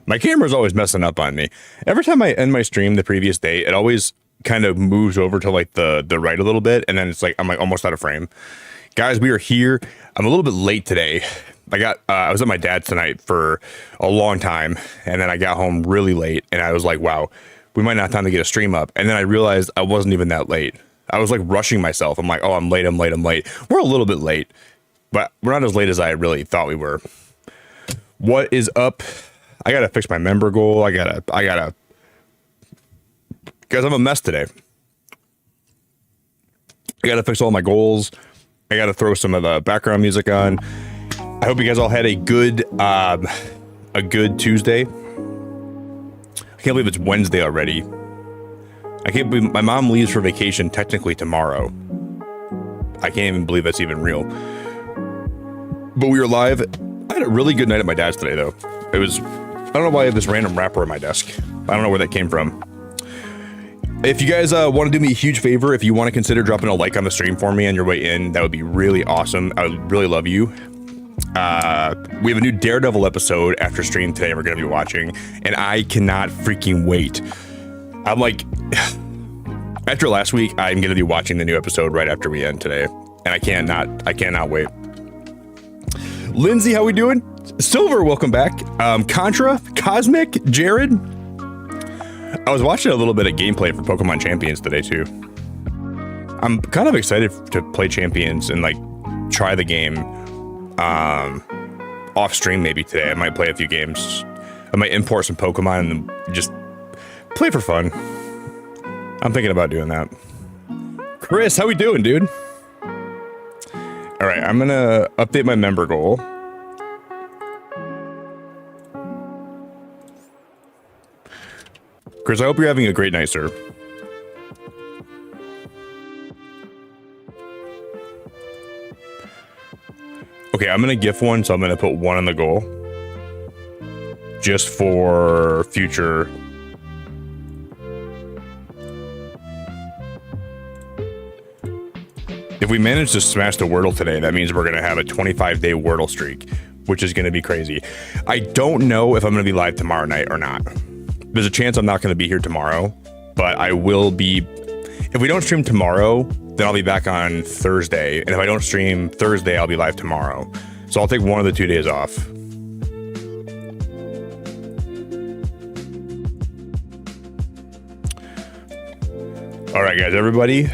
My camera's always messing up on me. Every time I end my stream the previous day, it always kind of moves over to like the right a little bit, and then it's like I'm like almost out of frame. Guys, we are here. I'm a little bit late today. I was at my dad's tonight for a long time, and then I got home really late, and I was like, wow, we might not have time to get a stream up. And then I realized I wasn't even that late. I was like rushing myself. I'm like, oh, I'm late. We're a little bit late, but we're not as late as I really thought we were. What is up? I gotta fix my member goal. I gotta, guys, I'm a mess today. I gotta fix all my goals. I gotta throw some of the background music on. I hope you guys all had a good Tuesday. I can't believe it's Wednesday already. I can't believe my mom leaves for vacation technically tomorrow. I can't even believe that's even real. But we were live. I had a really good night at my dad's today, though. I don't know why I have this random wrapper on my desk. I don't know where that came from. If you guys want to do me a huge favor, if you want to consider dropping a like on the stream for me on your way in, that would be really awesome. I would really love you. We have a new Daredevil episode after stream today we're going to be watching, and I cannot freaking wait. I'm like, after last week, I'm going to be watching the new episode right after we end today, and I cannot wait. Lindsay, how we doing? Silver, welcome back. Contra, Cosmic, Jared. I was watching a little bit of gameplay for Pokemon Champions today too. I'm kind of excited to play Champions and like try the game off stream maybe today. I might play a few games. I might import some Pokemon and just play for fun. I'm thinking about doing that. Chris, how we doing, dude? All right, I'm gonna update my member goal. Chris, I hope you're having a great night, sir. Okay, I'm gonna gift one, so I'm gonna put one on the goal. Just for future. If we manage to smash the Wordle today, that means we're gonna have a 25-day Wordle streak, which is gonna be crazy. I don't know if I'm gonna be live tomorrow night or not. There's a chance I'm not going to be here tomorrow, but I will be. If we don't stream tomorrow, then I'll be back on Thursday. And if I don't stream Thursday, I'll be live tomorrow. So I'll take one of the 2 days off. All right, guys, everybody,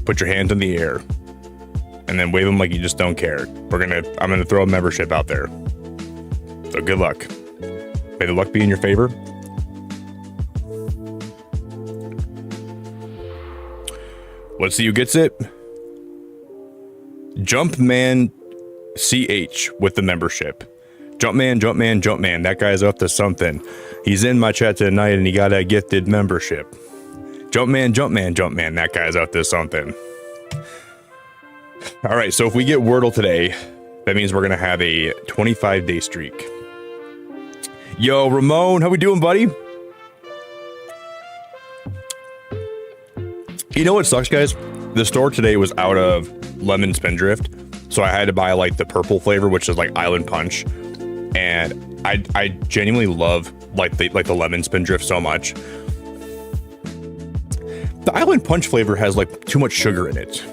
put your hands in the air and then wave them like you just don't care. I'm going to throw a membership out there. So good luck. May the luck be in your favor. Let's see who gets it. Jumpman CH with the membership. Jumpman. That guy's up to something. He's in my chat tonight and he got a gifted membership. Jumpman. That guy's up to something. All right, so if we get Wordle today, that means we're going to have a 25-day streak. Yo, Ramon, how we doing, buddy? You know what sucks, guys? The store today was out of lemon spindrift, so I had to buy like the purple flavor, which is like Island Punch, and I genuinely love like the lemon spindrift so much. The Island Punch flavor has like too much sugar in it.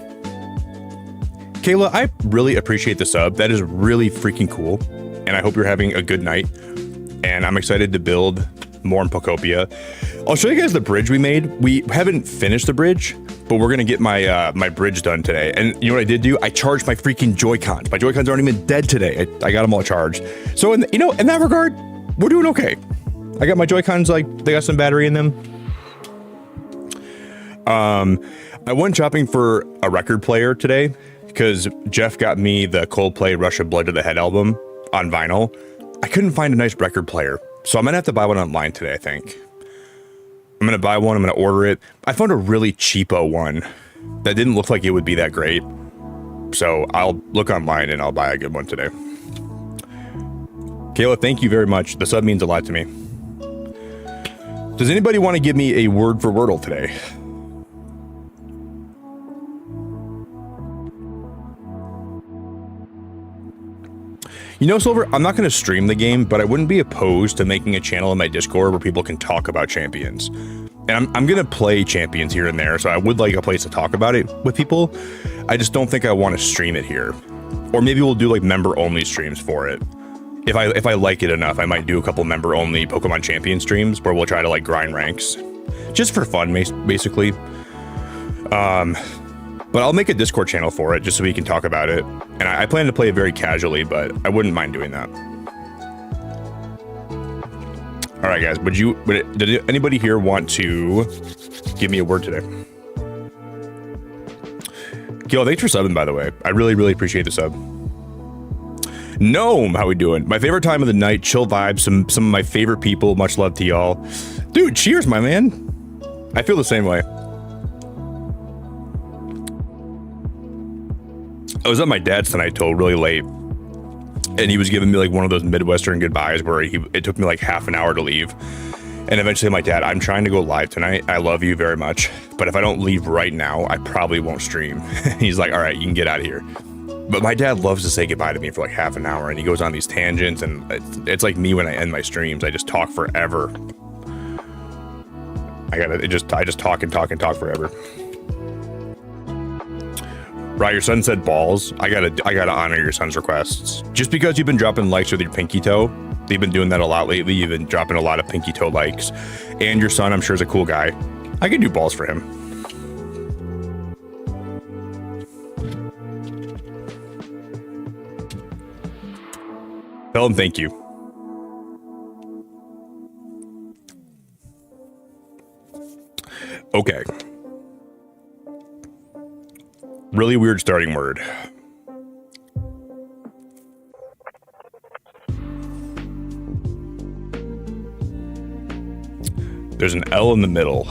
Kayla, I really appreciate the sub. That is really freaking cool, and I hope you're having a good night. And I'm excited to build more in Pokopia. I'll show you guys the bridge we made. We haven't finished the bridge, but we're gonna get my my bridge done today. And you know what I did do? I charged my freaking Joy-Cons. My Joy-Cons aren't even dead today. I got them all charged. So in that regard, we're doing okay. I got my Joy-Cons, like they got some battery in them. I went shopping for a record player today because Jeff got me the Coldplay Rush of Blood to the Head album on vinyl. I couldn't find a nice record player, so I'm gonna have to buy one online today, I think. I'm gonna buy one, I'm gonna order it. I found a really cheapo one that didn't look like it would be that great. So I'll look online and I'll buy a good one today. Kayla, thank you very much. The sub means a lot to me. Does anybody want to give me a word for Wordle today? You know, Silver, I'm not going to stream the game, but I wouldn't be opposed to making a channel in my Discord where people can talk about champions. And I'm going to play champions here and there, so I would like a place to talk about it with people. I just don't think I want to stream it here. Or maybe we'll do like member-only streams for it. If I like it enough, I might do a couple member-only Pokemon Champion streams where we'll try to like grind ranks. Just for fun, basically. But I'll make a Discord channel for it just so we can talk about it. And I plan to play it very casually, but I wouldn't mind doing that. All right, guys. Did anybody here want to give me a word today? Gil, thanks for subbing, by the way. I really, really appreciate the sub. Gnome, how we doing? My favorite time of the night, chill vibes, some of my favorite people. Much love to y'all. Dude, cheers, my man. I feel the same way. I was at my dad's tonight till really late, and he was giving me like one of those Midwestern goodbyes where it took me like half an hour to leave. And eventually my dad, I'm trying to go live tonight. I love you very much, but if I don't leave right now, I probably won't stream. He's like, all right, you can get out of here. But my dad loves to say goodbye to me for like half an hour, and he goes on these tangents, and it's like me when I end my streams. I just talk forever. I just talk and talk and talk forever. Right, your son said balls. I gotta honor your son's requests. Just because you've been dropping likes with your pinky toe, they've been doing that a lot lately. You've been dropping a lot of pinky toe likes, and your son, I'm sure, is a cool guy. I can do balls for him. Tell him thank you. Okay. Really weird starting word. There's an L in the middle.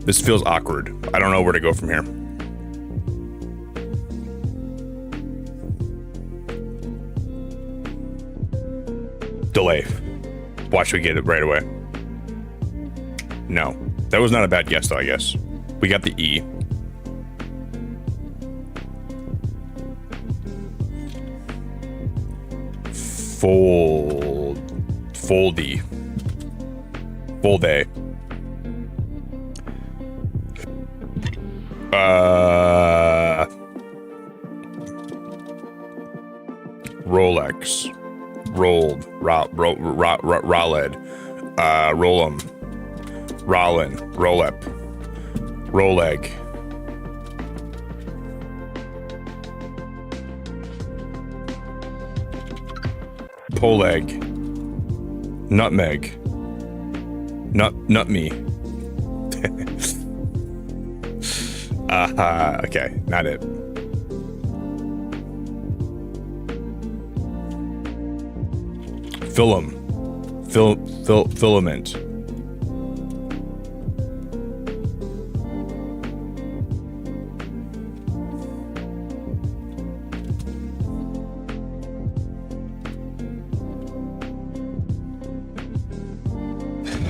This feels awkward. I don't know where to go from here. Delay. Watch we get it right away. No, that was not a bad guess though, I guess. We got the E. Foldy. Folday. Rolex. Rolled. Rolled. Roll'em. Rollin. Roll-up. Roleg. Poleg. Nutmeg. Nut-me. Okay, not it. Filament.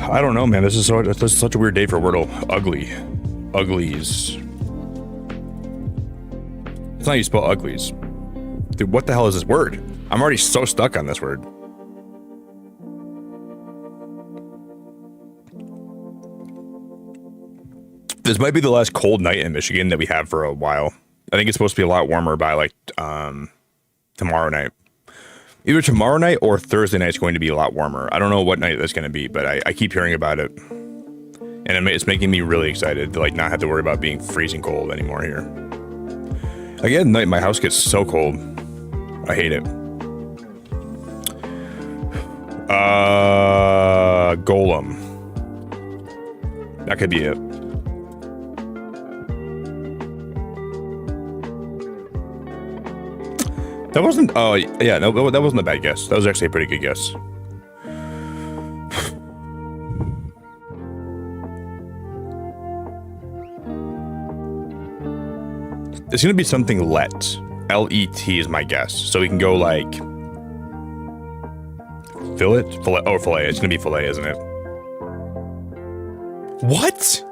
I don't know, man. This is such a weird day for Wordle. Ugly. Uglies. It's not how you spell uglies. Dude, what the hell is this word? I'm already so stuck on this word. This might be the last cold night in Michigan that we have for a while. I think it's supposed to be a lot warmer by like tomorrow night. Either tomorrow night or Thursday night is going to be a lot warmer. I don't know what night that's going to be, but I keep hearing about it. And it's making me really excited to like not have to worry about being freezing cold anymore here. Again, at night my house gets so cold. I hate it. Golem. That could be it. That wasn't, oh yeah, no, that wasn't a bad guess. That was actually a pretty good guess. It's gonna be something let. L-E-T is my guess. So we can go like, fillet? Fillet, oh, fillet, it's gonna be fillet, isn't it? What?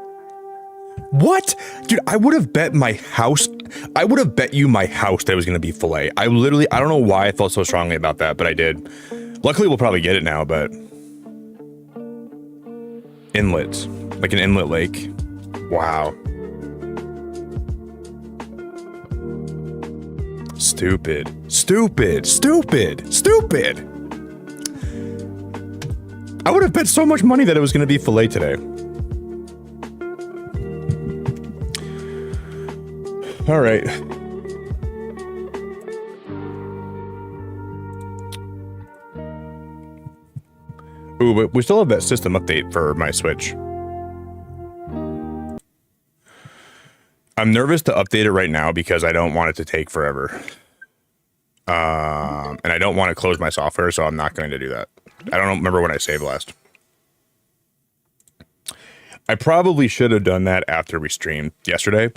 What? Dude, I would have bet my house. I would have bet you my house that it was going to be filet. I don't know why I felt so strongly about that, but I did. Luckily, we'll probably get it now, but... Inlet. Like an inlet lake. Wow. Stupid. Stupid. Stupid. Stupid. I would have bet so much money that it was going to be filet today. All right. Ooh, but we still have that system update for my Switch. I'm nervous to update it right now because I don't want it to take forever. And I don't want to close my software, so I'm not going to do that. I don't remember when I saved last. I probably should have done that after we streamed yesterday,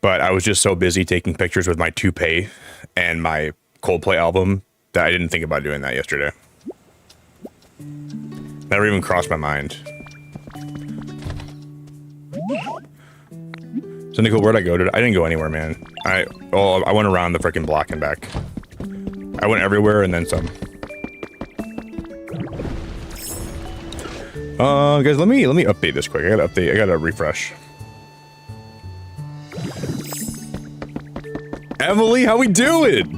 but I was just so busy taking pictures with my toupee and my Coldplay album that I didn't think about doing that yesterday. Never even crossed my mind. So Nico, where'd I go? I didn't go anywhere, man. I went around the freaking block and back. I went everywhere and then some. Guys, let me update this quick. I gotta refresh. Emily, how we doing?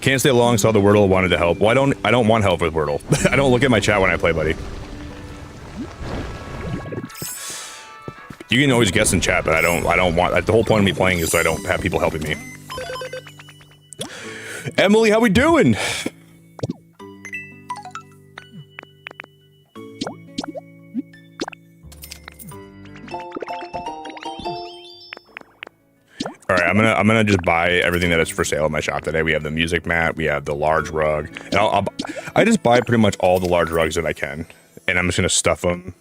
Can't stay long, saw the Wordle, wanted to help. Well, I don't want help with Wordle. I don't look at my chat when I play, buddy. You can always guess in chat, but I don't want, the whole point of me playing is so I don't have people helping me. Emily, how we doing? All right, I'm gonna just buy everything that is for sale in my shop today. We have the music mat, we have the large rug, and I just buy pretty much all the large rugs that I can, and I'm just gonna stuff them.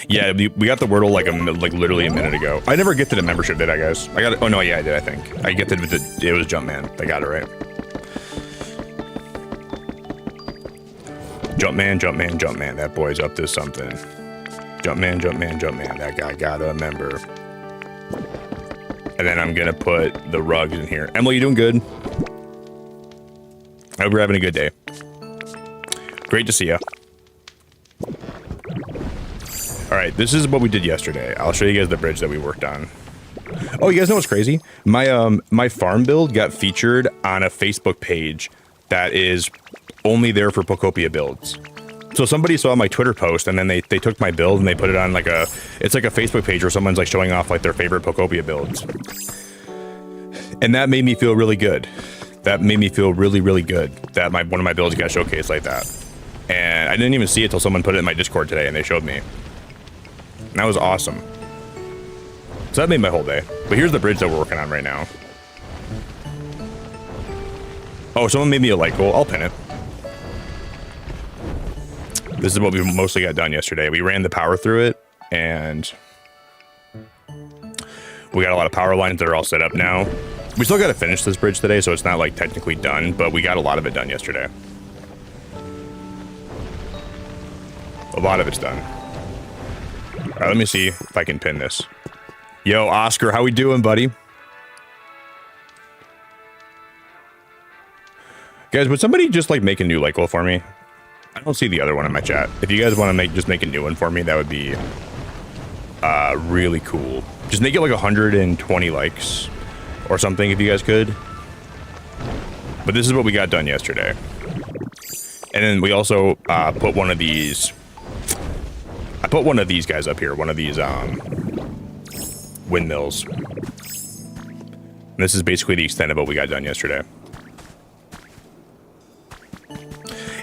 Yeah, we got the Wordle like literally a minute ago. I never gifted a membership, did I, guys? I got it. Oh no, yeah, I did. I think I gifted it was Jumpman. I got it right. Jumpman, Jumpman, Jumpman. That boy's up to something. Jumpman, Jumpman, Jumpman. That guy got a member. And then I'm gonna put the rugs in here. Emily, you doing good? I hope you're having a good day. Great to see ya. All right, this is what we did yesterday. I'll show you guys the bridge that we worked on. Oh, you guys know what's crazy? My farm build got featured on a Facebook page that is only there for Pokopia builds. So somebody saw my Twitter post and then they took my build and they put it on like it's like a Facebook page where someone's like showing off like their favorite Pokopia builds. And that made me feel really good. That made me feel really, really good that one of my builds got showcased like that. And I didn't even see it till someone put it in my Discord today and they showed me. And that was awesome. So that made my whole day. But here's the bridge that we're working on right now. Oh, someone made me a light goal. I'll pin it. This is what we mostly got done yesterday. We ran the power through it, and we got a lot of power lines that are all set up now. We still got to finish this bridge today, so it's not like technically done, but we got a lot of it done yesterday. A lot of it's done. All right, let me see if I can pin this. Yo, Oscar, how we doing, buddy? Guys, would somebody just like make a new like goal for me? I don't see the other one in my chat. If you guys want to just make a new one for me, that would be really cool. Just make it like 120 likes or something if you guys could. But this is what we got done yesterday. And then we also put one of these. I put one of these guys up here, one of these windmills. And this is basically the extent of what we got done yesterday.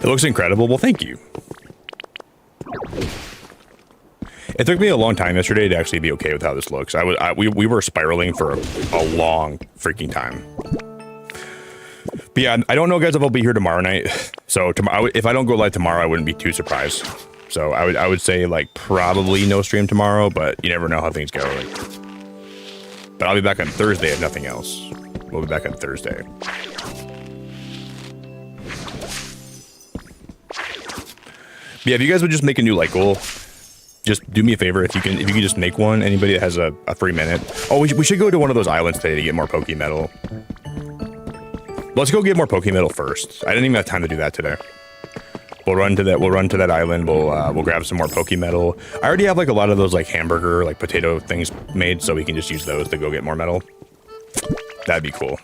It looks incredible. Well, thank you. It took me a long time yesterday to actually be okay with how this looks. We were spiraling for a long freaking time. But yeah, I don't know, guys, if I'll be here tomorrow night. So tomorrow, if I don't go live tomorrow, I wouldn't be too surprised. So I would say like probably no stream tomorrow, but you never know how things go. But I'll be back on Thursday if nothing else. We'll be back on Thursday. Yeah, if you guys would just make a new like goal, just do me a favor. If you can just make one. Anybody that has a free minute. Oh, we should go to one of those islands today to get more Poke Metal. Let's go get more Poke Metal first. I didn't even have time to do that today. We'll run to that island. We'll grab some more Poke Metal. I already have like a lot of those like hamburger, like potato things made, so we can just use those to go get more metal. That'd be cool.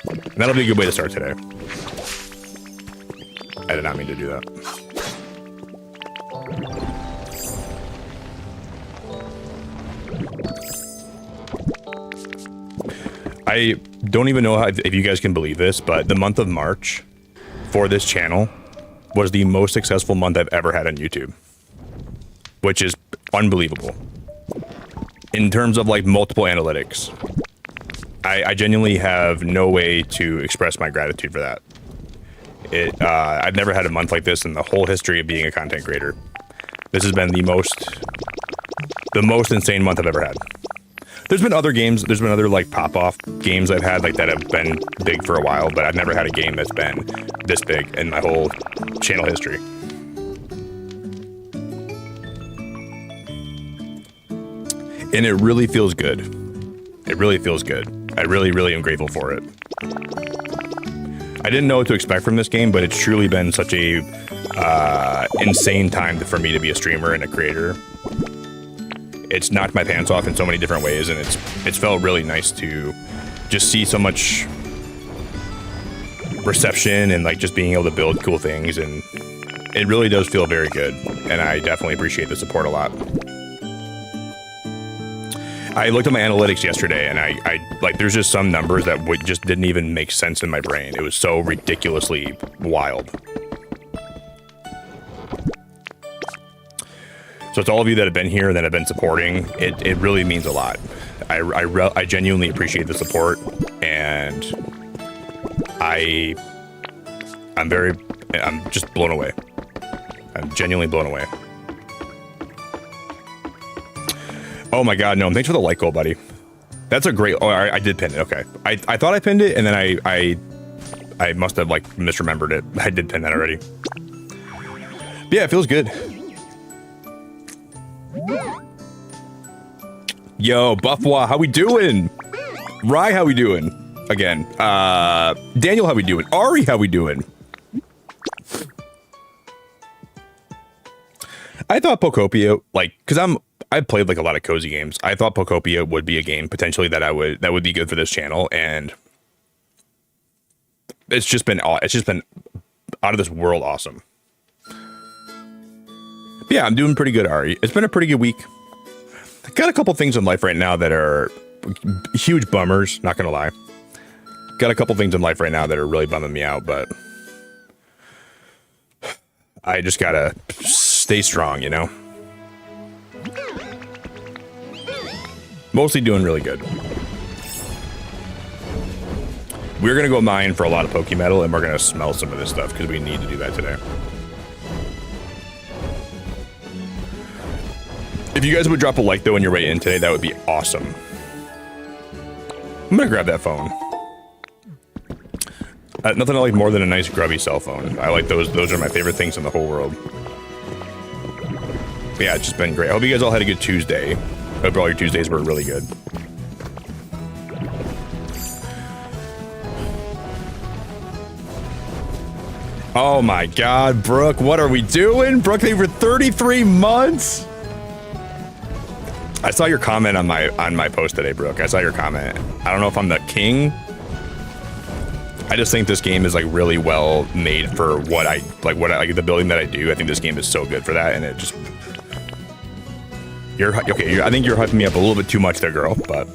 And that'll be a good way to start today. I did not mean to do that. I don't even know if you guys can believe this, but the month of March for this channel was the most successful month I've ever had on YouTube, which is unbelievable. In terms of like multiple analytics, I genuinely have no way to express my gratitude for that. I've never had a month like this in the whole history of being a content creator. This has been the most insane month I've ever had. There's been other games, there's been other like pop-off games I've had like that have been big for a while, but I've never had a game that's been this big in my whole channel history. And it really feels good. It really feels good. I really am grateful for it. I didn't know what to expect from this game, but it's truly been such a insane time for me to be a streamer and a creator. It's knocked my pants off in so many different ways, and it's felt really nice to just see so much reception and like just being able to build cool things, and it really does feel very good, and I definitely appreciate the support a lot. I looked at my analytics yesterday, and I like there's just some numbers that just didn't even make sense in my brain. It was so ridiculously wild. So it's all of you that have been here, that have been supporting. It really means a lot. I genuinely appreciate the support, and I'm just blown away. I'm genuinely blown away. Oh my god, no, thanks for the like goal, buddy. That's a great, oh, I did pin it, okay. I thought I pinned it, and then I must have like misremembered it. I did pin that already. But yeah, it feels good. Yo, Buffwa, how we doing? Rye, how we doing? Again, Daniel, how we doing? Ari, how we doing? I thought Pokopia, like, cause I've played like a lot of cozy games. I thought Pokopia would be a game potentially that would be good for this channel, and it's just been out of this world awesome. But yeah, I'm doing pretty good, Ari. It's been a pretty good week. Got a couple things in life right now that are huge bummers, not gonna lie. Got a couple things in life right now that are really bumming me out, but I just gotta stay strong, you know? Mostly doing really good. We're gonna go mine for a lot of Poke Metal, and we're gonna smell some of this stuff because we need to do that today. If you guys would drop a like though on your way in today, that would be awesome. I'm gonna grab that phone. Nothing I like more than a nice grubby cell phone. I like those. Those are my favorite things in the whole world. But yeah, it's just been great. I hope you guys all had a good Tuesday. I hope all your Tuesdays were really good. Oh my God, Brooke, what are we doing? Brooke, thank you for 33 months. I saw your comment on my post today, Brooke. I saw your comment. I don't know if I'm the king. I just think this game is like really well made for what I like the building that I do. I think this game is so good for that, and it just you're okay. I think you're hyping me up a little bit too much there, girl. But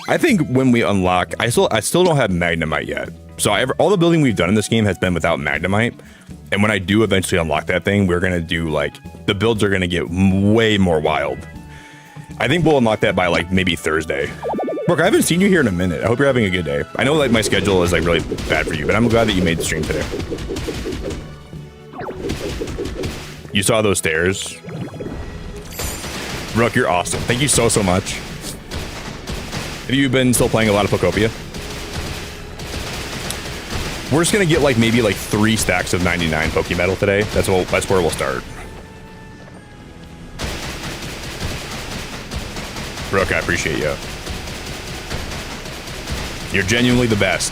I think when we unlock, I still don't have Magnemite yet. So all the building we've done in this game has been without Magnemite. And when I do eventually unlock that thing, we're gonna do like the builds are gonna get way more wild. I think we'll unlock that by like maybe Thursday. Brooke, I haven't seen you here in a minute. I hope you're having a good day. I know like my schedule is like really bad for you, but I'm glad that you made the stream today. You saw those stairs. Brooke, you're awesome. Thank you so much. Have you been still playing a lot of Pokopia? We're just gonna get like maybe like 3 stacks of 99 Pokemetal today. That's where we'll start. Brooke, I appreciate you. You're genuinely the best.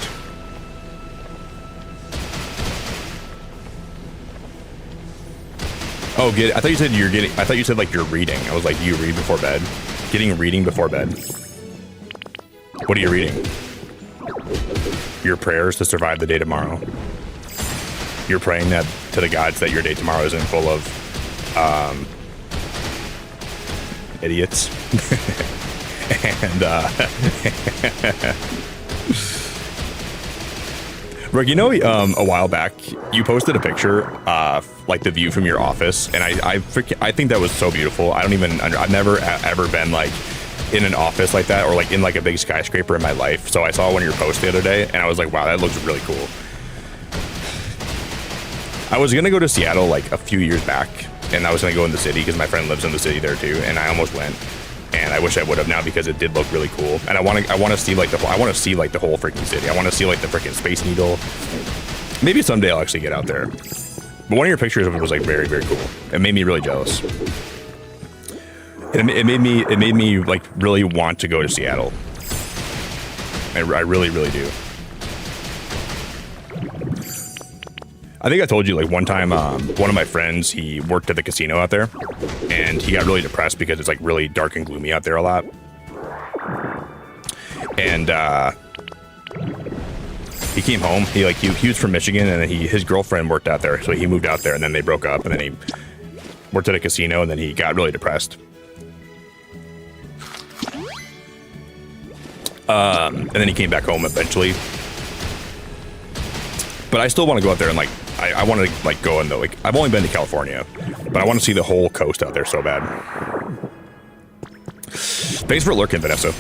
Oh, I thought you said you're getting. I thought you said like you're reading. I was like, do you read before bed? Reading before bed. What are you reading? Your prayers to survive the day tomorrow. You're praying that to the gods that your day tomorrow isn't full of idiots. And Rick, you know, a while back you posted a picture like the view from your office, and I think that was so beautiful. I've never ever been like in an office like that, or like in like a big skyscraper in my life. So I saw one of your posts the other day and I was like, wow, that looks really cool. I was gonna go to Seattle like a few years back, and I was gonna go in the city because my friend lives in the city there too, and I almost went. And I wish I would have now because it did look really cool. And I want to see like the whole freaking city. I want to see like the freaking Space Needle. Maybe someday I'll actually get out there. But one of your pictures of it was like very, very cool. It made me really jealous. It made me like really want to go to Seattle. I really, really do. I think I told you like one time, one of my friends, he worked at the casino out there, and he got really depressed because it's like really dark and gloomy out there a lot. And he came home. He was from Michigan, and then his girlfriend worked out there, so he moved out there, and then they broke up, and then he worked at a casino, and then he got really depressed. And then he came back home eventually. But I still want to go out there and like I want to like go in though. Like I've only been to California, but I want to see the whole coast out there so bad. Thanks for lurking, Vanessa.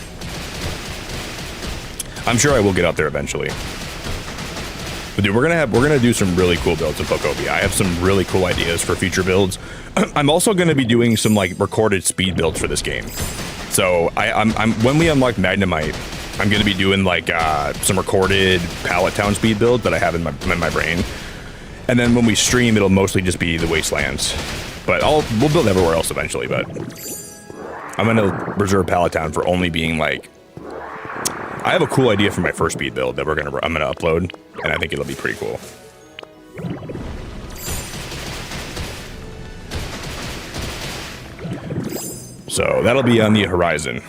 I'm sure I will get out there eventually. But dude, we're gonna do some really cool builds in Pokopia. I have some really cool ideas for future builds. I'm also gonna be doing some like recorded speed builds for this game. So I'm when we unlock Magnemite, I'm going to be doing like some recorded Pallet Town speed build that I have in my brain. And then when we stream, it'll mostly just be the Wastelands. But we'll build everywhere else eventually, but I'm going to reserve Pallet Town for only being like... I have a cool idea for my first speed build that I'm going to upload, and I think it'll be pretty cool. So that'll be on the horizon.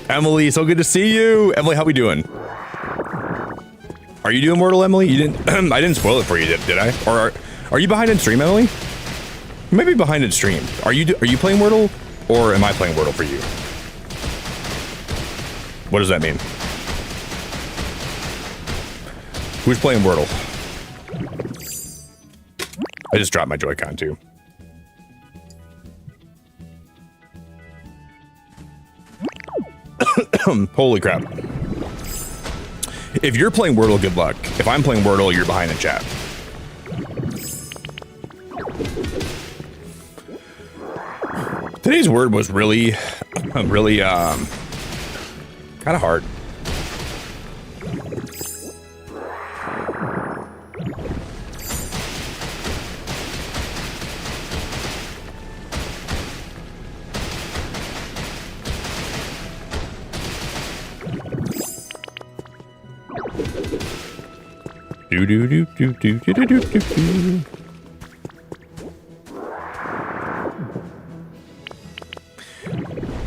Emily, so good to see you. Emily, how we doing? Are you doing Wordle, Emily? You didn't. I didn't spoil it for you, did I? Or are you behind in stream, Emily? You might be behind in stream. Are you playing Wordle, or am I playing Wordle for you? What does that mean? Who's playing Wordle? I just dropped my Joy-Con too. Holy crap. If you're playing Wordle, good luck. If I'm playing Wordle, you're behind in chat. Today's word was really kind of hard. Do do do do do do do do do.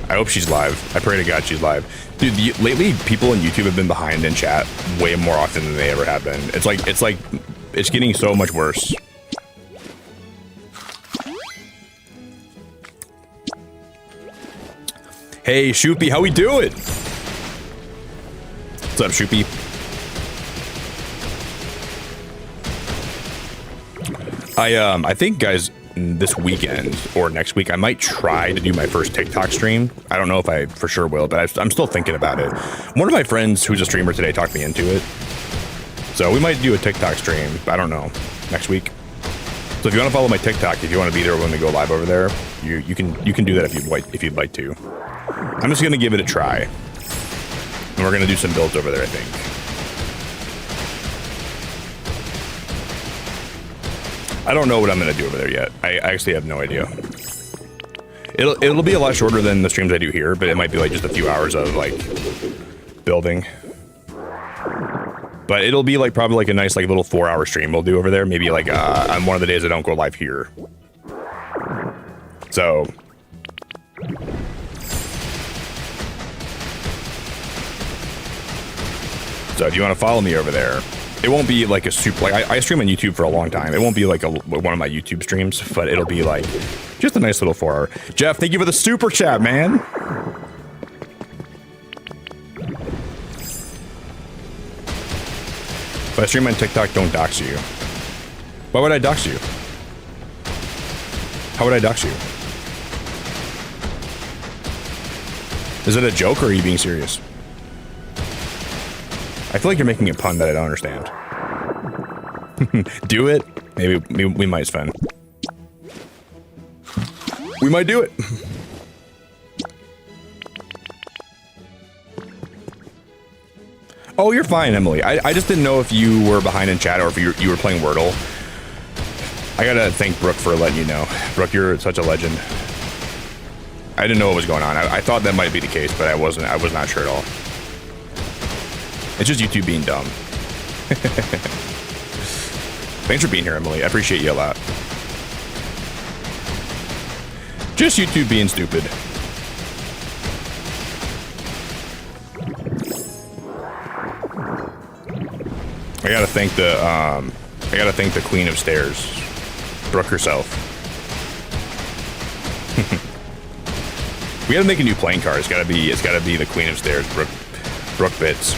I hope she's live. I pray to God she's live. Dude, lately people on YouTube have been behind in chat way more often than they ever have been. It's getting so much worse. Hey, Shoopy, how we doing? What's up, Shoopy? I think, guys, this weekend or next week, I might try to do my first TikTok stream. I don't know if I for sure will, but I'm still thinking about it. One of my friends who's a streamer today talked me into it. So we might do a TikTok stream, I don't know, next week. So if you want to follow my TikTok, if you want to be there when we go live over there, you can do that if you'd like to. I'm just gonna give it a try. And we're gonna do some builds over there, I think. I don't know what I'm gonna do over there yet. I actually have no idea. It'll be a lot shorter than the streams I do here, but it might be like just a few hours of like building. But it'll be like probably like a nice like little 4-hour stream we'll do over there. Maybe like on one of the days I don't go live here. So if you want to follow me over there, it won't be like a super, like I stream on YouTube for a long time. It won't be like one of my YouTube streams, but it'll be like just a nice little 4-hour. Jeff, thank you for the super chat, man. If I stream on TikTok, don't dox you. Why would I dox you? How would I dox you? Is it a joke or are you being serious? I feel like you're making a pun that I don't understand. Do it? Maybe we might, Sven. We might do it. Oh, you're fine, Emily. I just didn't know if you were behind in chat or if you were playing Wordle. I gotta thank Brooke for letting you know. Brooke, you're such a legend. I didn't know what was going on. I thought that might be the case, but I was not sure at all. It's just YouTube being dumb. Thanks for being here, Emily. I appreciate you a lot. Just YouTube being stupid. I gotta thank the Queen of Stairs, Brooke herself. We gotta make a new playing card. It's gotta be the Queen of Stairs, Brooke Bits.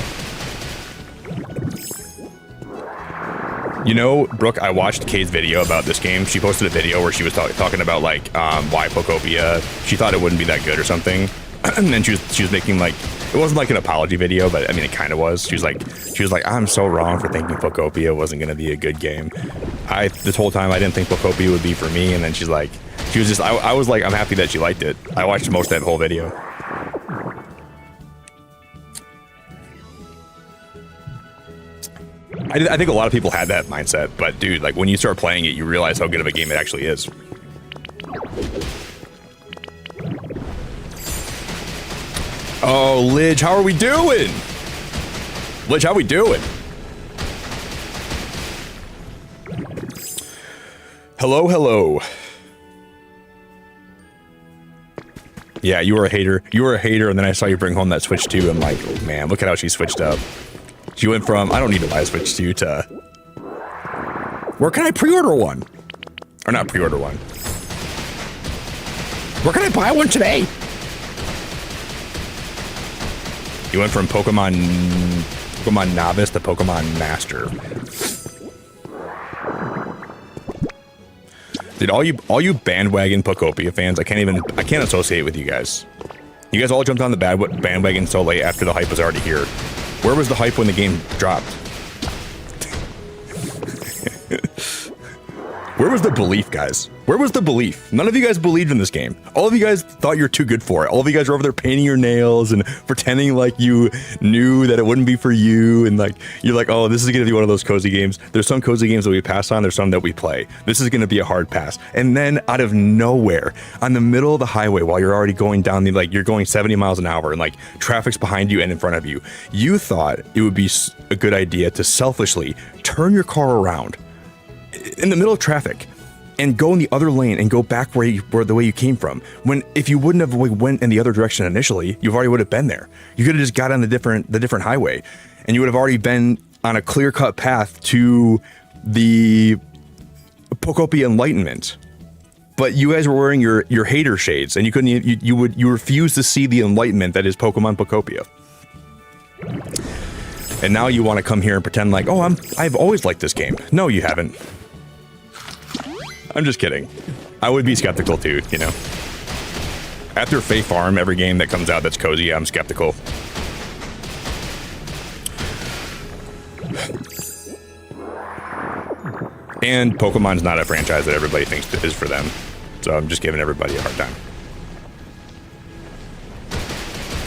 You know, Brooke, I watched Kay's video about this game. She posted a video where she was talking about like why Pokopia. She thought it wouldn't be that good or something, and then she was making like, it wasn't like an apology video, but I mean it kind of was. She was like I'm so wrong for thinking Pokopia wasn't gonna be a good game. This whole time I didn't think Pokopia would be for me, and then she was just I was like, I'm happy that she liked it. I watched most of that whole video. I think a lot of people had that mindset, but dude, like when you start playing it, you realize how good of a game it actually is. Oh, Lidge, how are we doing? Lidge, how we doing? Hello, hello. Yeah, you were a hater. You were a hater, and then I saw you bring home that Switch 2. I'm like, oh, man, look at how she switched up. She went from, I don't need to buy a Switch 2 to, where can I pre-order one? Or not pre-order one. Where can I buy one today? You went from Pokemon Novice to Pokemon Master. Dude, all you bandwagon Pokopia fans, I can't associate with you guys. You guys all jumped on the bandwagon so late after the hype was already here. Where was the hype when the game dropped? Where was the belief, guys? Where was the belief? None of you guys believed in this game. All of you guys thought you were too good for it. All of you guys were over there painting your nails and pretending like you knew that it wouldn't be for you. And like, you're like, oh, this is going to be one of those cozy games. There's some cozy games that we pass on. There's some that we play. This is going to be a hard pass. And then out of nowhere, on the middle of the highway, while you're already going down the, like, you're going 70 miles an hour and like traffic's behind you and in front of you, you thought it would be a good idea to selfishly turn your car around in the middle of traffic and go in the other lane and go back where the way you came from. When if you wouldn't have went in the other direction initially, you already would have been there. You could have just got on the different highway, and you would have already been on a clear-cut path to the Pokopia Enlightenment. But you guys were wearing your hater shades, and you couldn't. You refused to see the enlightenment that is Pokemon Pokopia. And now you want to come here and pretend like, oh, I've always liked this game. No, you haven't. I'm just kidding. I would be skeptical too, you know. After Fae Farm, every game that comes out that's cozy, I'm skeptical. And Pokemon's not a franchise that everybody thinks is for them. So I'm just giving everybody a hard time.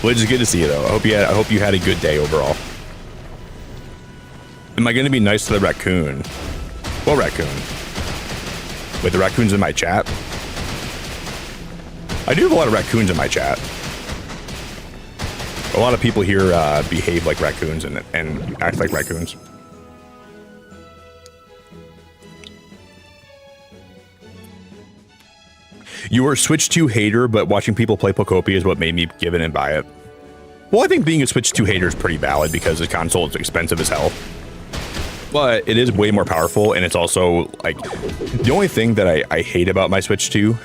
Well, it's just good to see you, though. I hope you had a good day overall. Am I going to be nice to the raccoon? What raccoon? Wait, the raccoon's in my chat? I do have a lot of raccoons in my chat. A lot of people here behave like raccoons and act like raccoons. You were a Switch 2 hater, but watching people play Pokopia is what made me give it and buy it. Well, I think being a Switch 2 hater is pretty valid because the console is expensive as hell. But it is way more powerful, and it's also, like, the only thing that I hate about my Switch 2,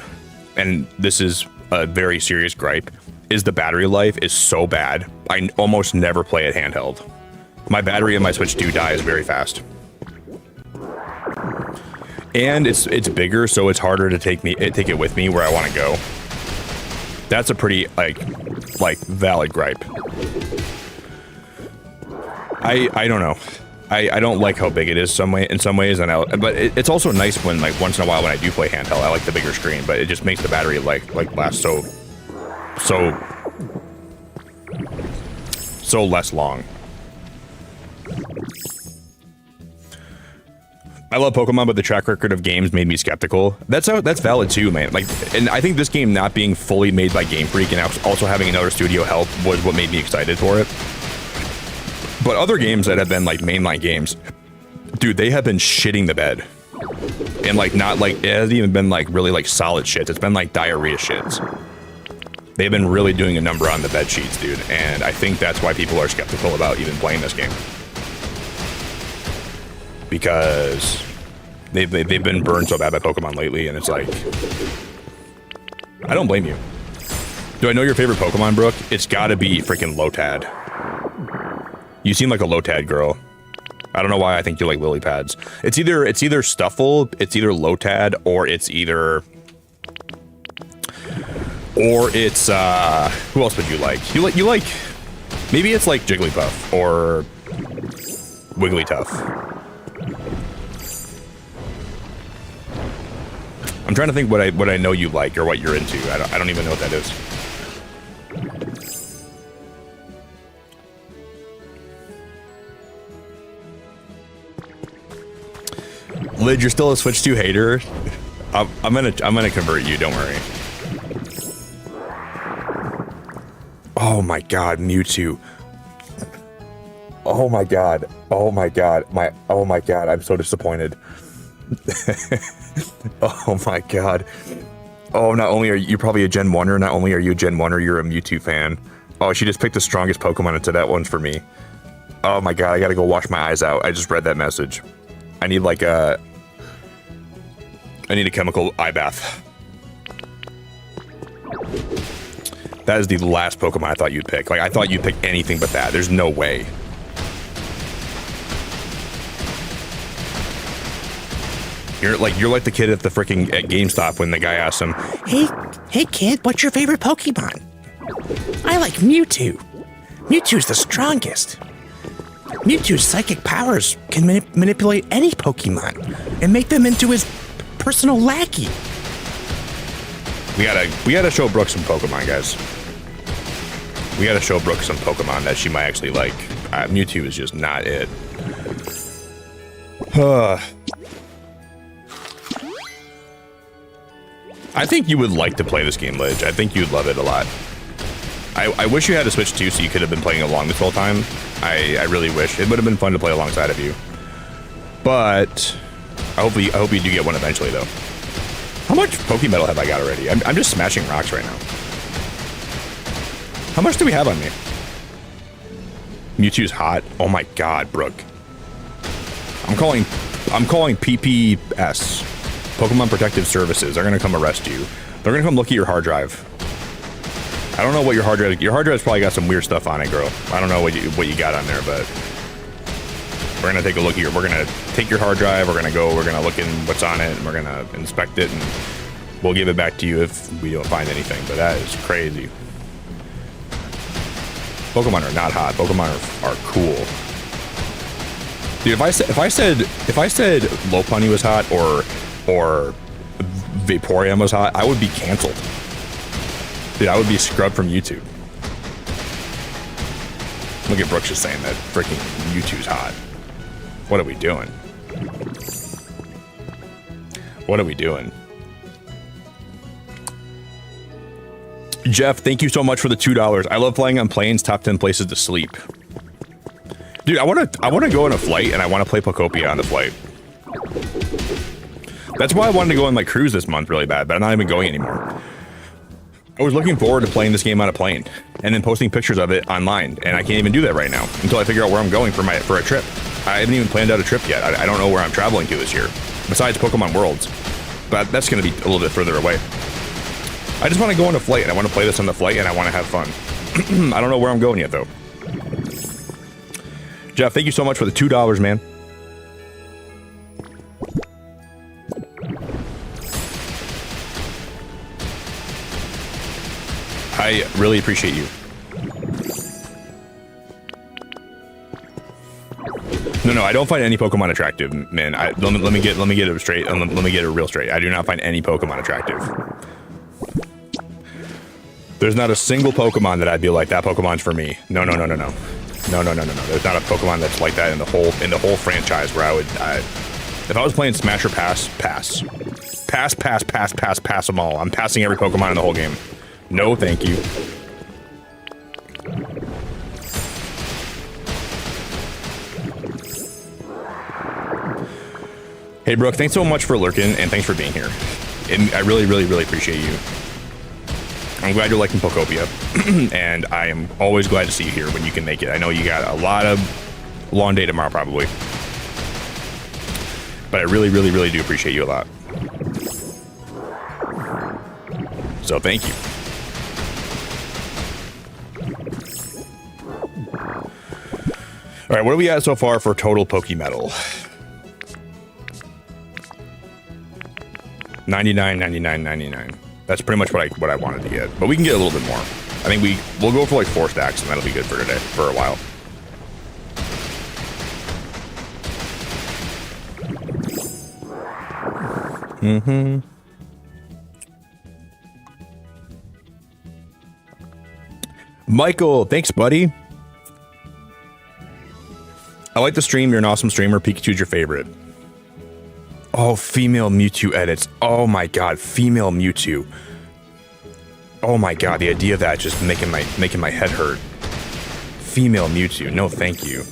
and this is a very serious gripe, is the battery life is so bad. I almost never play it handheld. My battery in my Switch 2 dies very fast. And it's bigger, so it's harder to take it with me where I want to go. That's a pretty like valid gripe. I don't know. I don't like how big it is in some ways, but it's also nice when, like, once in a while when I do play handheld, I like the bigger screen, but it just makes the battery like last so less long. I love Pokemon, but the track record of games made me skeptical. That's valid too, man. Like, and I think this game not being fully made by Game Freak and also having another studio help was what made me excited for it. But other games that have been like mainline games, dude, they have been shitting the bed. And like not like, it hasn't even been like really like solid shit. It's been like diarrhea shits. They've been really doing a number on the bed sheets, dude. And I think that's why people are skeptical about even playing this game. Because they've been burned so bad by Pokemon lately, and it's like, I don't blame you. Do I know your favorite Pokemon, Brooke? It's gotta be freaking Lotad. You seem like a Lotad girl. I don't know why I think you like lily pads. It's either Stuffle, it's either Lotad, or it's who else would you like? You like maybe it's like Jigglypuff or Wigglytuff. I'm trying to think what I know you like or what you're into. I don't even know what that is. Lid, you're still a Switch 2 hater. I'm gonna convert you. Don't worry. Oh my God, Mewtwo. Oh my God. Oh my God. Oh my God. I'm so disappointed. Oh my God. Oh, not only are you probably a Gen 1er, not only are you a Gen 1er, you're a Mewtwo fan. Oh, she just picked the strongest Pokemon into that one's for me. Oh my God, I gotta go wash my eyes out. I just read that message. I need like a chemical eye bath. That is the last Pokemon I thought you'd pick. Like, I thought you'd pick anything but that. There's no way. You're like the kid at the freaking at GameStop when the guy asks him, Hey kid, what's your favorite Pokemon? I like Mewtwo. Mewtwo's the strongest. Mewtwo's psychic powers can manipulate any Pokemon and make them into his personal lackey. We gotta show Brooke some Pokemon, guys. We gotta show Brooke some Pokemon that she might actually like. Mewtwo is just not it. I think you would like to play this game, Lidge. I think you'd love it a lot. I wish you had a Switch 2 so you could have been playing along this whole time. I really wish. It would have been fun to play alongside of you. But I hope you do get one eventually, though. How much Pokemetal have I got already? I'm just smashing rocks right now. How much do we have on me? Mewtwo's hot. Oh my God, Brooke. I'm calling PPS. Pokemon Protective Services. They're gonna come arrest you. They're gonna come look at your hard drive. I don't know what your hard drive's probably got some weird stuff on it, girl. I don't know what you got on there, but we're gonna take a look here. We're gonna take your hard drive. We're gonna look in what's on it, and we're gonna inspect it, and we'll give it back to you if we don't find anything. But that is crazy. Pokemon are not hot. Pokemon are cool. Dude, if I said Lopunny was hot or Vaporeon was hot, I would be canceled. Dude, I would be scrubbed from YouTube. Look at Brooks just saying that freaking Mewtwo's hot. What are we doing? What are we doing? Jeff, thank you so much for the $2. I love flying on planes, top 10 places to sleep. Dude, I want to go on a flight and I want to play Pokopia on the flight. That's why I wanted to go on like cruise this month really bad, but I'm not even going anymore. I was looking forward to playing this game on a plane and then posting pictures of it online, and I can't even do that right now until I figure out where I'm going for a trip. I haven't even planned out a trip yet. I don't know where I'm traveling to this year, besides Pokemon Worlds, but that's going to be a little bit further away. I just want to go on a flight, and I want to play this on the flight, and I want to have fun. I don't know where I'm going yet, though. Jeff, thank you so much for the $2, man. I really appreciate you. No, I don't find any Pokemon attractive, man. Let me get it straight. Let me get it real straight. I do not find any Pokemon attractive. There's not a single Pokemon that I'd be like, that Pokemon's for me. No. There's not a Pokemon that's like that in the whole franchise where if I was playing Smash or pass them all. I'm passing every Pokemon in the whole game. No, thank you. Hey, Brooke, thanks so much for lurking, and thanks for being here. And I really, really, really appreciate you. I'm glad you're liking Pokopia, and I am always glad to see you here when you can make it. I know you got a lot of long day tomorrow, probably. But I really, really, really do appreciate you a lot. So thank you. All right, what are we at so far for total Pokemetal? 99, 99, 99. That's pretty much what I wanted to get, but we can get a little bit more. I think we'll go for like 4 stacks, and that'll be good for today, for a while. Michael, thanks, buddy. I like the stream. You're an awesome streamer. Pikachu's your favorite. Oh, female Mewtwo edits. Oh my god, female Mewtwo. Oh my god, the idea of that just making my head hurt. Female Mewtwo. No, thank you.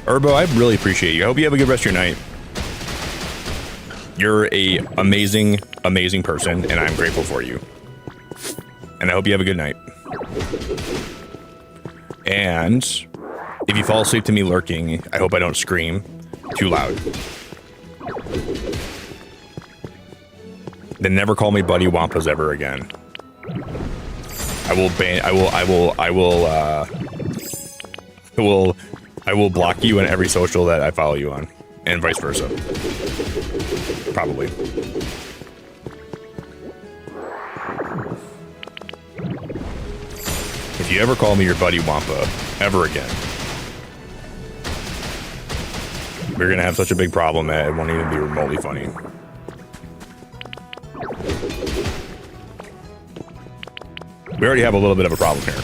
Urbo, I really appreciate you. I hope you have a good rest of your night. You're a amazing, amazing person, and I'm grateful for you. And I hope you have a good night. And if you fall asleep to me lurking, I hope I don't scream too loud. Then never call me Buddy Wampas ever again. I will block you in every social that I follow you on, and vice versa. Probably. If you ever call me your Buddy Wampa ever again, we're gonna have such a big problem that it won't even be remotely funny. We already have a little bit of a problem here.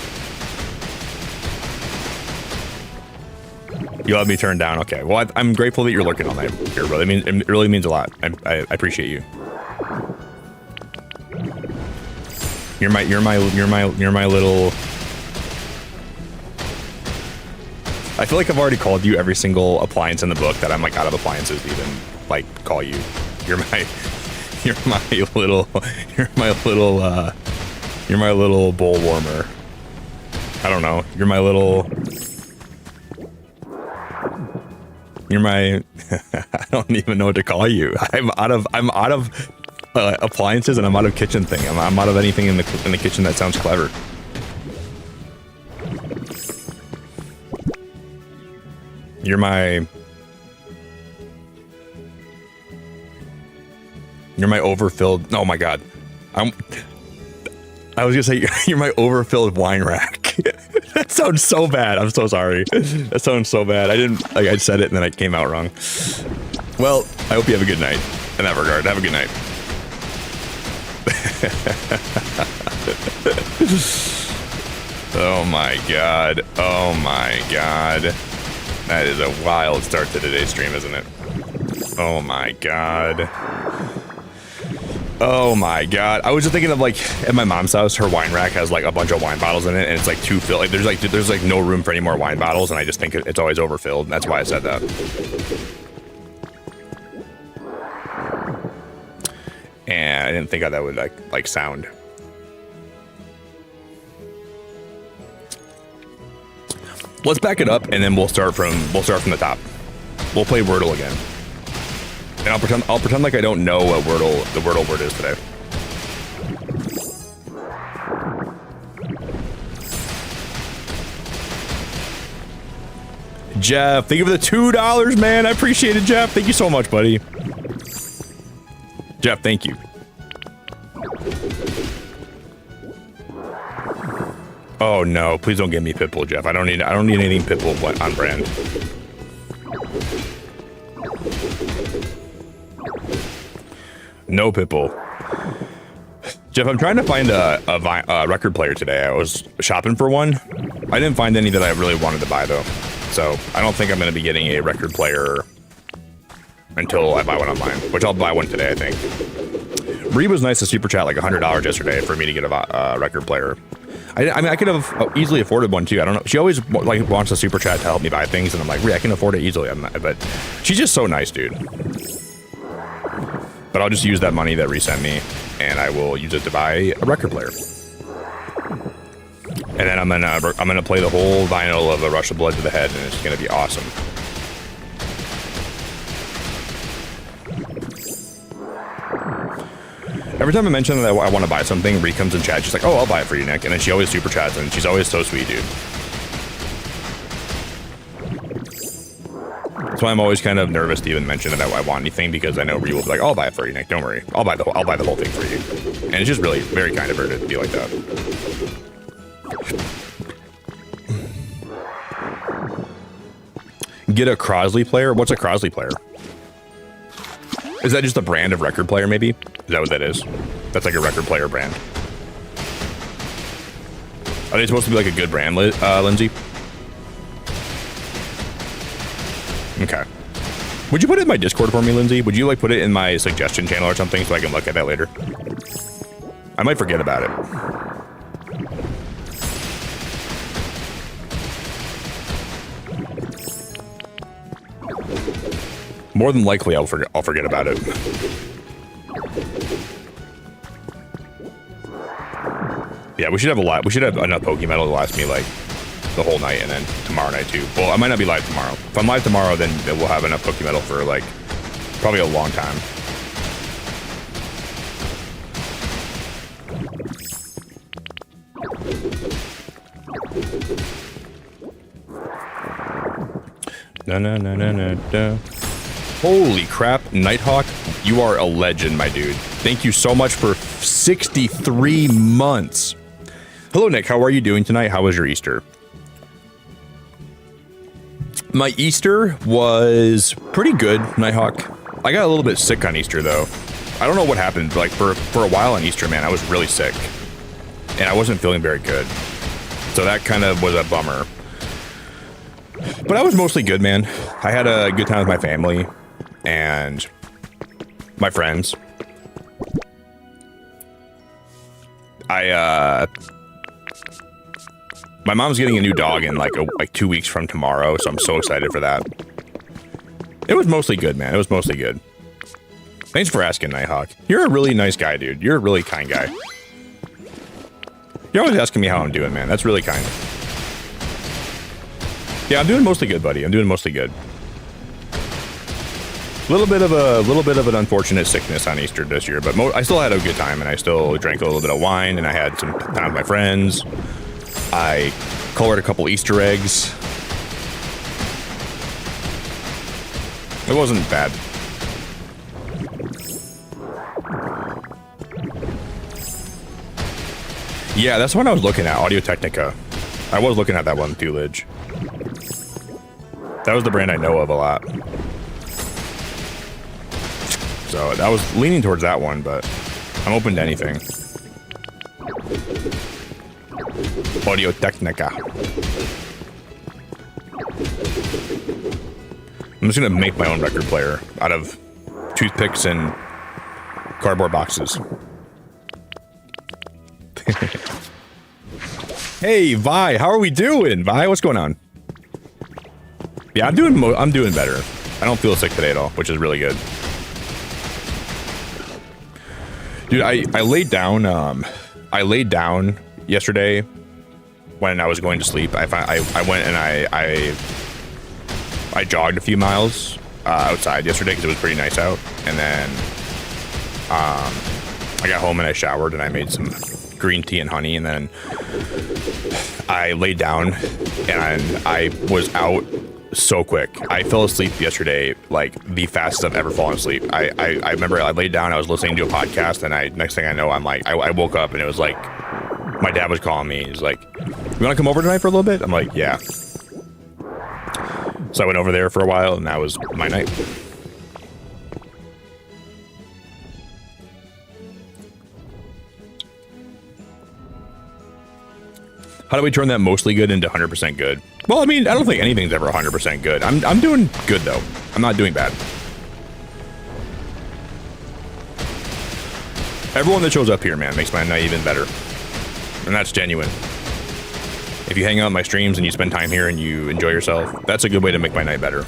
You'll have me turned down. Okay. Well, I'm grateful that you're lurking all night here, brother. It really means a lot. I appreciate you. You're my little. I feel like I've already called you every single appliance in the book that I'm like out of appliances to even like call you. You're my little bowl warmer. I don't know. You're my I don't even know what to call you. I'm out of appliances, and I'm out of kitchen thing. I'm out of anything in the kitchen that sounds clever. You're my overfilled. Oh my god, I was gonna say you're my overfilled wine rack. That sounds so bad. I'm so sorry. That sounds so bad. I didn't like I said it and then I came out wrong. Well, I hope you have a good night. In that regard, have a good night. Oh my god. Oh my god. That is a wild start to today's stream, isn't it? Oh my god. Oh my god. I was just thinking of like at my mom's house, her wine rack has like a bunch of wine bottles in it and it's like too filled. Like there's like no room for any more wine bottles and I just think it's always overfilled. And that's why I said that. And I didn't think how that would like sound. Let's back it up and then we'll start from the top. We'll play Wordle again. And I'll pretend like I don't know what the Wordle word is today. Jeff, thank you for the $2, man. I appreciate it, Jeff. Thank you so much, buddy. Jeff, thank you. Oh no, please don't give me Pitbull, Jeff. I don't need anything Pitbull on brand. No Pitbull. Jeff, I'm trying to find a record player today. I was shopping for one. I didn't find any that I really wanted to buy though. So I don't think I'm going to be getting a record player until I buy one online, which I'll buy one today, I think. Bree was nice to super chat like $100 yesterday for me to get a record player. I mean, I could have easily afforded one too. I don't know. She always like wants a super chat to help me buy things, and I'm like, I can afford it easily. But she's just so nice, dude. But I'll just use that money that resent me, and I will use it to buy a record player. And then I'm gonna play the whole vinyl of A Rush of Blood to the Head, and it's gonna be awesome. Every time I mention that I want to buy something, Ree comes in chat. She's like, "Oh, I'll buy it for you, Nick." And then she always super chats, and she's always so sweet, dude. That's why I'm always kind of nervous to even mention that I want anything, because I know Ree will be like, "Oh, I'll buy it for you, Nick. Don't worry. I'll buy the whole thing for you." And it's just really very kind of her to be like that. Get a Crosley player? What's a Crosley player? Is that just a brand of record player, maybe? Is that what that is? That's like a record player brand. Are they supposed to be like a good brand, Lindsay? Okay. Would you put it in my Discord for me, Lindsay? Would you like put it in my suggestion channel or something so I can look at that later? I might forget about it. More than likely, I'll forget about it. Yeah, we should have a lot. We should have enough Pokemon to last me like the whole night, and then tomorrow night too. Well, I might not be live tomorrow. If I'm live tomorrow, then we'll have enough Pokemon for like probably a long time. No. Holy crap, Nighthawk, you are a legend, my dude. Thank you so much for 63 months. Hello, Nick. How are you doing tonight? How was your Easter? My Easter was pretty good, Nighthawk. I got a little bit sick on Easter, though. I don't know what happened. Like, for a while on Easter, man, I was really sick. And I wasn't feeling very good. So that kind of was a bummer. But I was mostly good, man. I had a good time with my family and my friends. My mom's getting a new dog in like 2 weeks from tomorrow, so I'm so excited for that. It was mostly good, man. It was mostly good. Thanks for asking, Nighthawk. You're a really nice guy, dude. You're a really kind guy. You're always asking me how I'm doing, man. That's really kind. Yeah, I'm doing mostly good, buddy. I'm doing mostly good. A little bit of an unfortunate sickness on Easter this year, but I still had a good time, and I still drank a little bit of wine, and I had some time with my friends. I colored a couple Easter eggs. It wasn't bad. Yeah, that's what I was looking at, Audio Technica. I was looking at that one, Thulage. That was the brand I know of a lot. So I was leaning towards that one, but I'm open to anything. Audio Technica. I'm just gonna make my own record player out of toothpicks and cardboard boxes. Hey, Vi, how are we doing? Vi, what's going on? Yeah, I'm doing better. I don't feel sick today at all, which is really good. Dude, I laid down yesterday when I was going to sleep. I went and I jogged a few miles outside yesterday because it was pretty nice out, and then I got home and I showered and I made some green tea and honey, and then I laid down and I was out so quick. I fell asleep yesterday like the fastest I've ever fallen asleep. I remember I laid down, I was listening to a podcast, and next thing I know, I'm like, I woke up and it was like my dad was calling me. He's like, "You want to come over tonight for a little bit?" I'm like, "Yeah." So I went over there for a while, and that was my night. How do we turn that mostly good into 100% good? Well, I mean, I don't think anything's ever 100% good. I'm doing good, though. I'm not doing bad. Everyone that shows up here, man, makes my night even better. And that's genuine. If you hang out on my streams and you spend time here and you enjoy yourself, that's a good way to make my night better.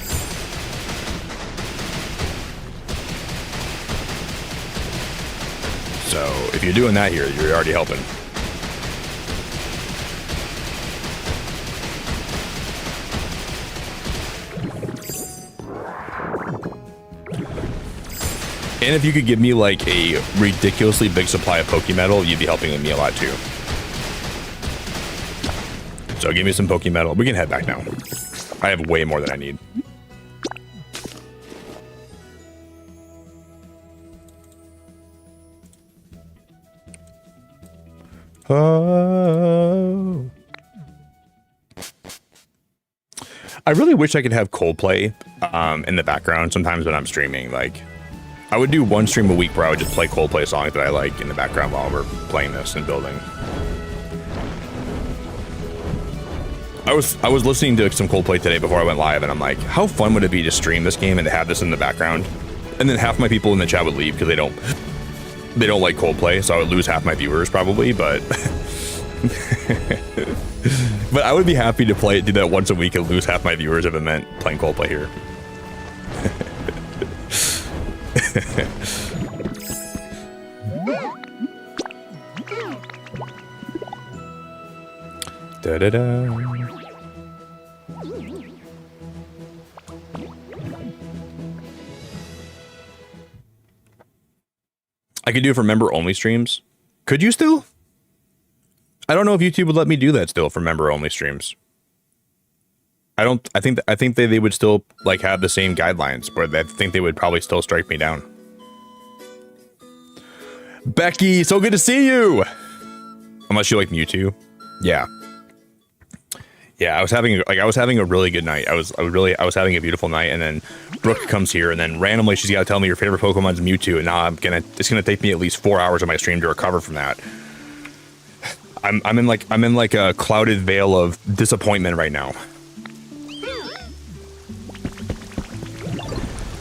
So, if you're doing that here, you're already helping. And if you could give me like a ridiculously big supply of Pokemetal, you'd be helping me a lot too. So give me some Pokemetal. We can head back now. I have way more than I need. Oh. I really wish I could have Coldplay in the background sometimes when I'm streaming. Like, I would do one stream a week where I would just play Coldplay songs that I like in the background while we're playing this and building. I was listening to some Coldplay today before I went live, and I'm like, how fun would it be to stream this game and to have this in the background? And then half my people in the chat would leave because they don't like Coldplay, so I would lose half my viewers probably, but but I would be happy to do that once a week and lose half my viewers if it meant playing Coldplay here. Da da da. I could do it for member-only streams. Could you still? I don't know if YouTube would let me do that still for member-only streams. I think they would still like have the same guidelines, but I think they would probably still strike me down. Becky, so good to see you. Unless you like Mewtwo. Yeah. Yeah, I was having a really good night. I was having a beautiful night, and then Brooke comes here, and then randomly she's got to tell me your favorite Pokemon's Mewtwo, and now it's gonna take me at least 4 hours of my stream to recover from that. I'm in like a clouded veil of disappointment right now.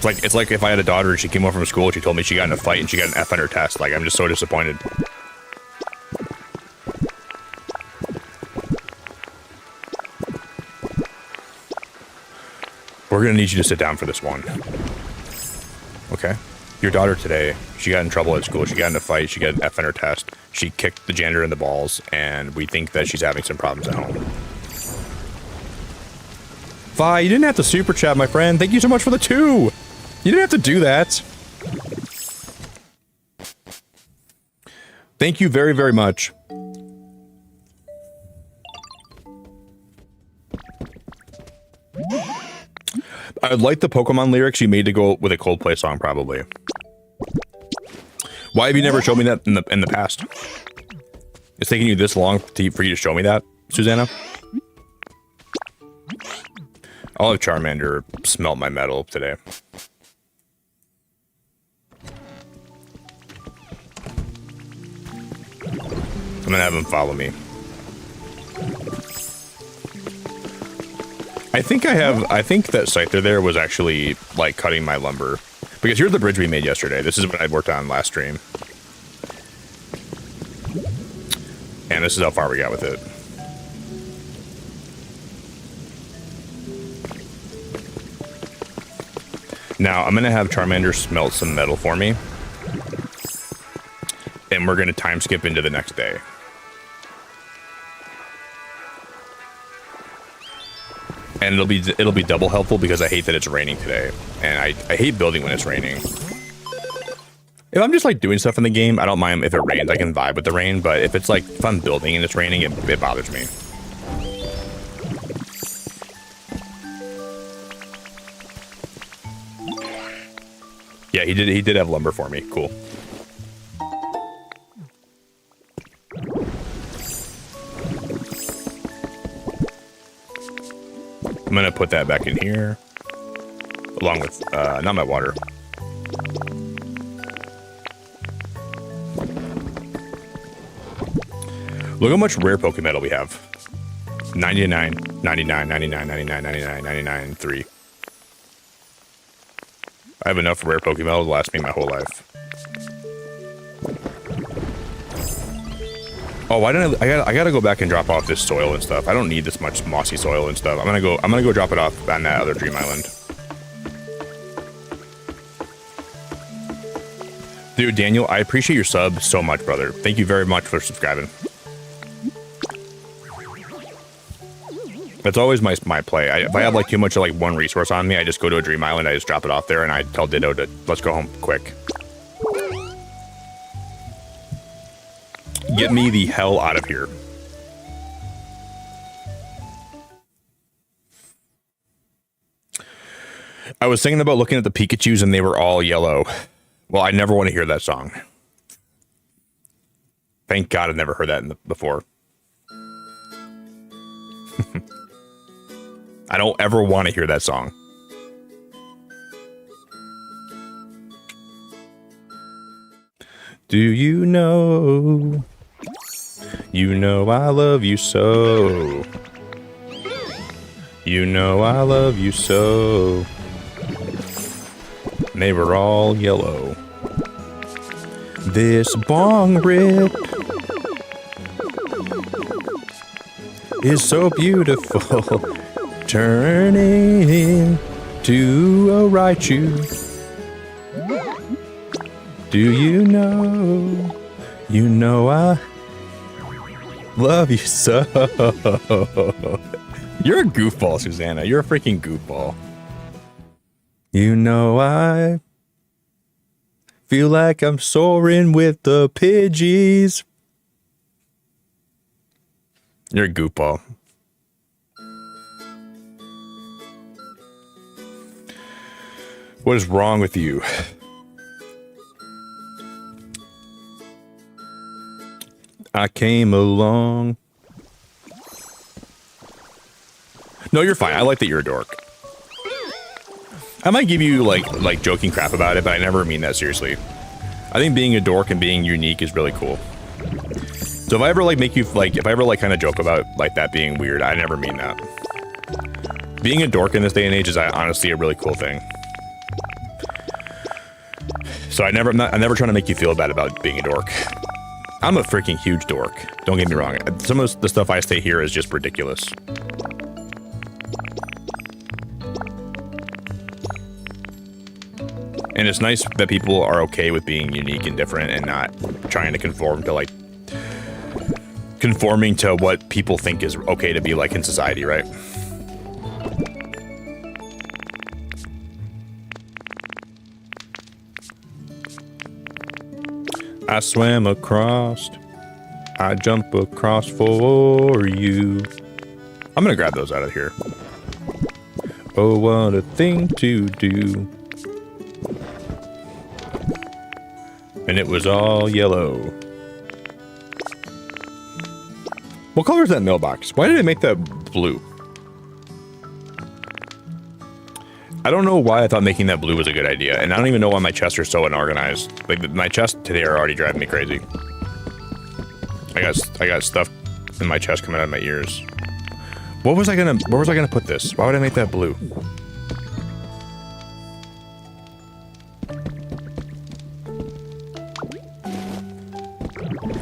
It's like if I had a daughter and she came home from school and she told me she got in a fight and she got an F on her test. Like, I'm just so disappointed. We're gonna need you to sit down for this one. Okay. Your daughter today, she got in trouble at school. She got in a fight. She got an F on her test. She kicked the janitor in the balls, and we think that she's having some problems at home. Vi, you didn't have to super chat, my friend. Thank you so much for the 2. You didn't have to do that. Thank you very, very much. I would like the Pokemon lyrics you made to go with a Coldplay song, probably. Why have you never shown me that in the past? It's taking you this long for you to show me that, Susanna? I'll have Charmander smelt my metal today. I'm gonna have him follow me. I think that Scyther there was actually, like, cutting my lumber. Because here's the bridge we made yesterday. This is what I worked on last stream. And this is how far we got with it. Now, I'm gonna have Charmander smelt some metal for me. And we're gonna time skip into the next day. And it'll be double helpful because I hate that it's raining today. And I hate building when it's raining. If I'm just like doing stuff in the game, I don't mind if it rains. I can vibe with the rain, but if it's like, if I'm building and it's raining, it bothers me. Yeah, he did have lumber for me. Cool. I'm gonna put that back in here, along with, not my water. Look how much rare Pokemetal we have. 99, 99, 99, 99, 99, 99, 3. I have enough rare Pokemetal to last me my whole life. Oh, why didn't I gotta go back and drop off this soil and stuff. I don't need this much mossy soil and stuff. I'm gonna go drop it off on that other Dream Island. Dude, Daniel, I appreciate your sub so much, brother. Thank you very much for subscribing. That's always my play. If I have like too much of like one resource on me, I just go to a Dream Island, I just drop it off there, and I tell Ditto to let's go home quick. Get me the hell out of here. I was thinking about looking at the Pikachus and they were all yellow. Well, I never want to hear that song. Thank God I've never heard that before. I don't ever want to hear that song. Do you know? You know I love you so. You know I love you so. And they were all yellow. This bong rip is so beautiful. Turning into a Raichu. Do you know? You know I love you so. You're a goofball, Susanna. You're a freaking goofball. You know I feel like I'm soaring with the Pidgeys. You're a goofball. What is wrong with you? I came along. No, you're fine. I like that you're a dork. I might give you like joking crap about it, but I never mean that seriously. I think being a dork and being unique is really cool. So if I ever like make you like, if I ever like kind of joke about like that being weird, I never mean that. Being a dork in this day and age is honestly a really cool thing. So I'm never trying to make you feel bad about being a dork. I'm a freaking huge dork. Don't get me wrong. Some of the stuff I say here is just ridiculous. And it's nice that people are okay with being unique and different and not trying to conform to like conforming to what people think is okay to be like in society, right? I swam across, I jump across for you. I'm gonna grab those out of here. Oh, what a thing to do. And it was all yellow. What color is that mailbox? Why did I make that blue? I don't know why I thought making that blue was a good idea, and I don't even know why my chests are so unorganized. Like, my chests today are already driving me crazy. I got stuff in my chest coming out of my ears. Where was I gonna put this? Why would I make that blue?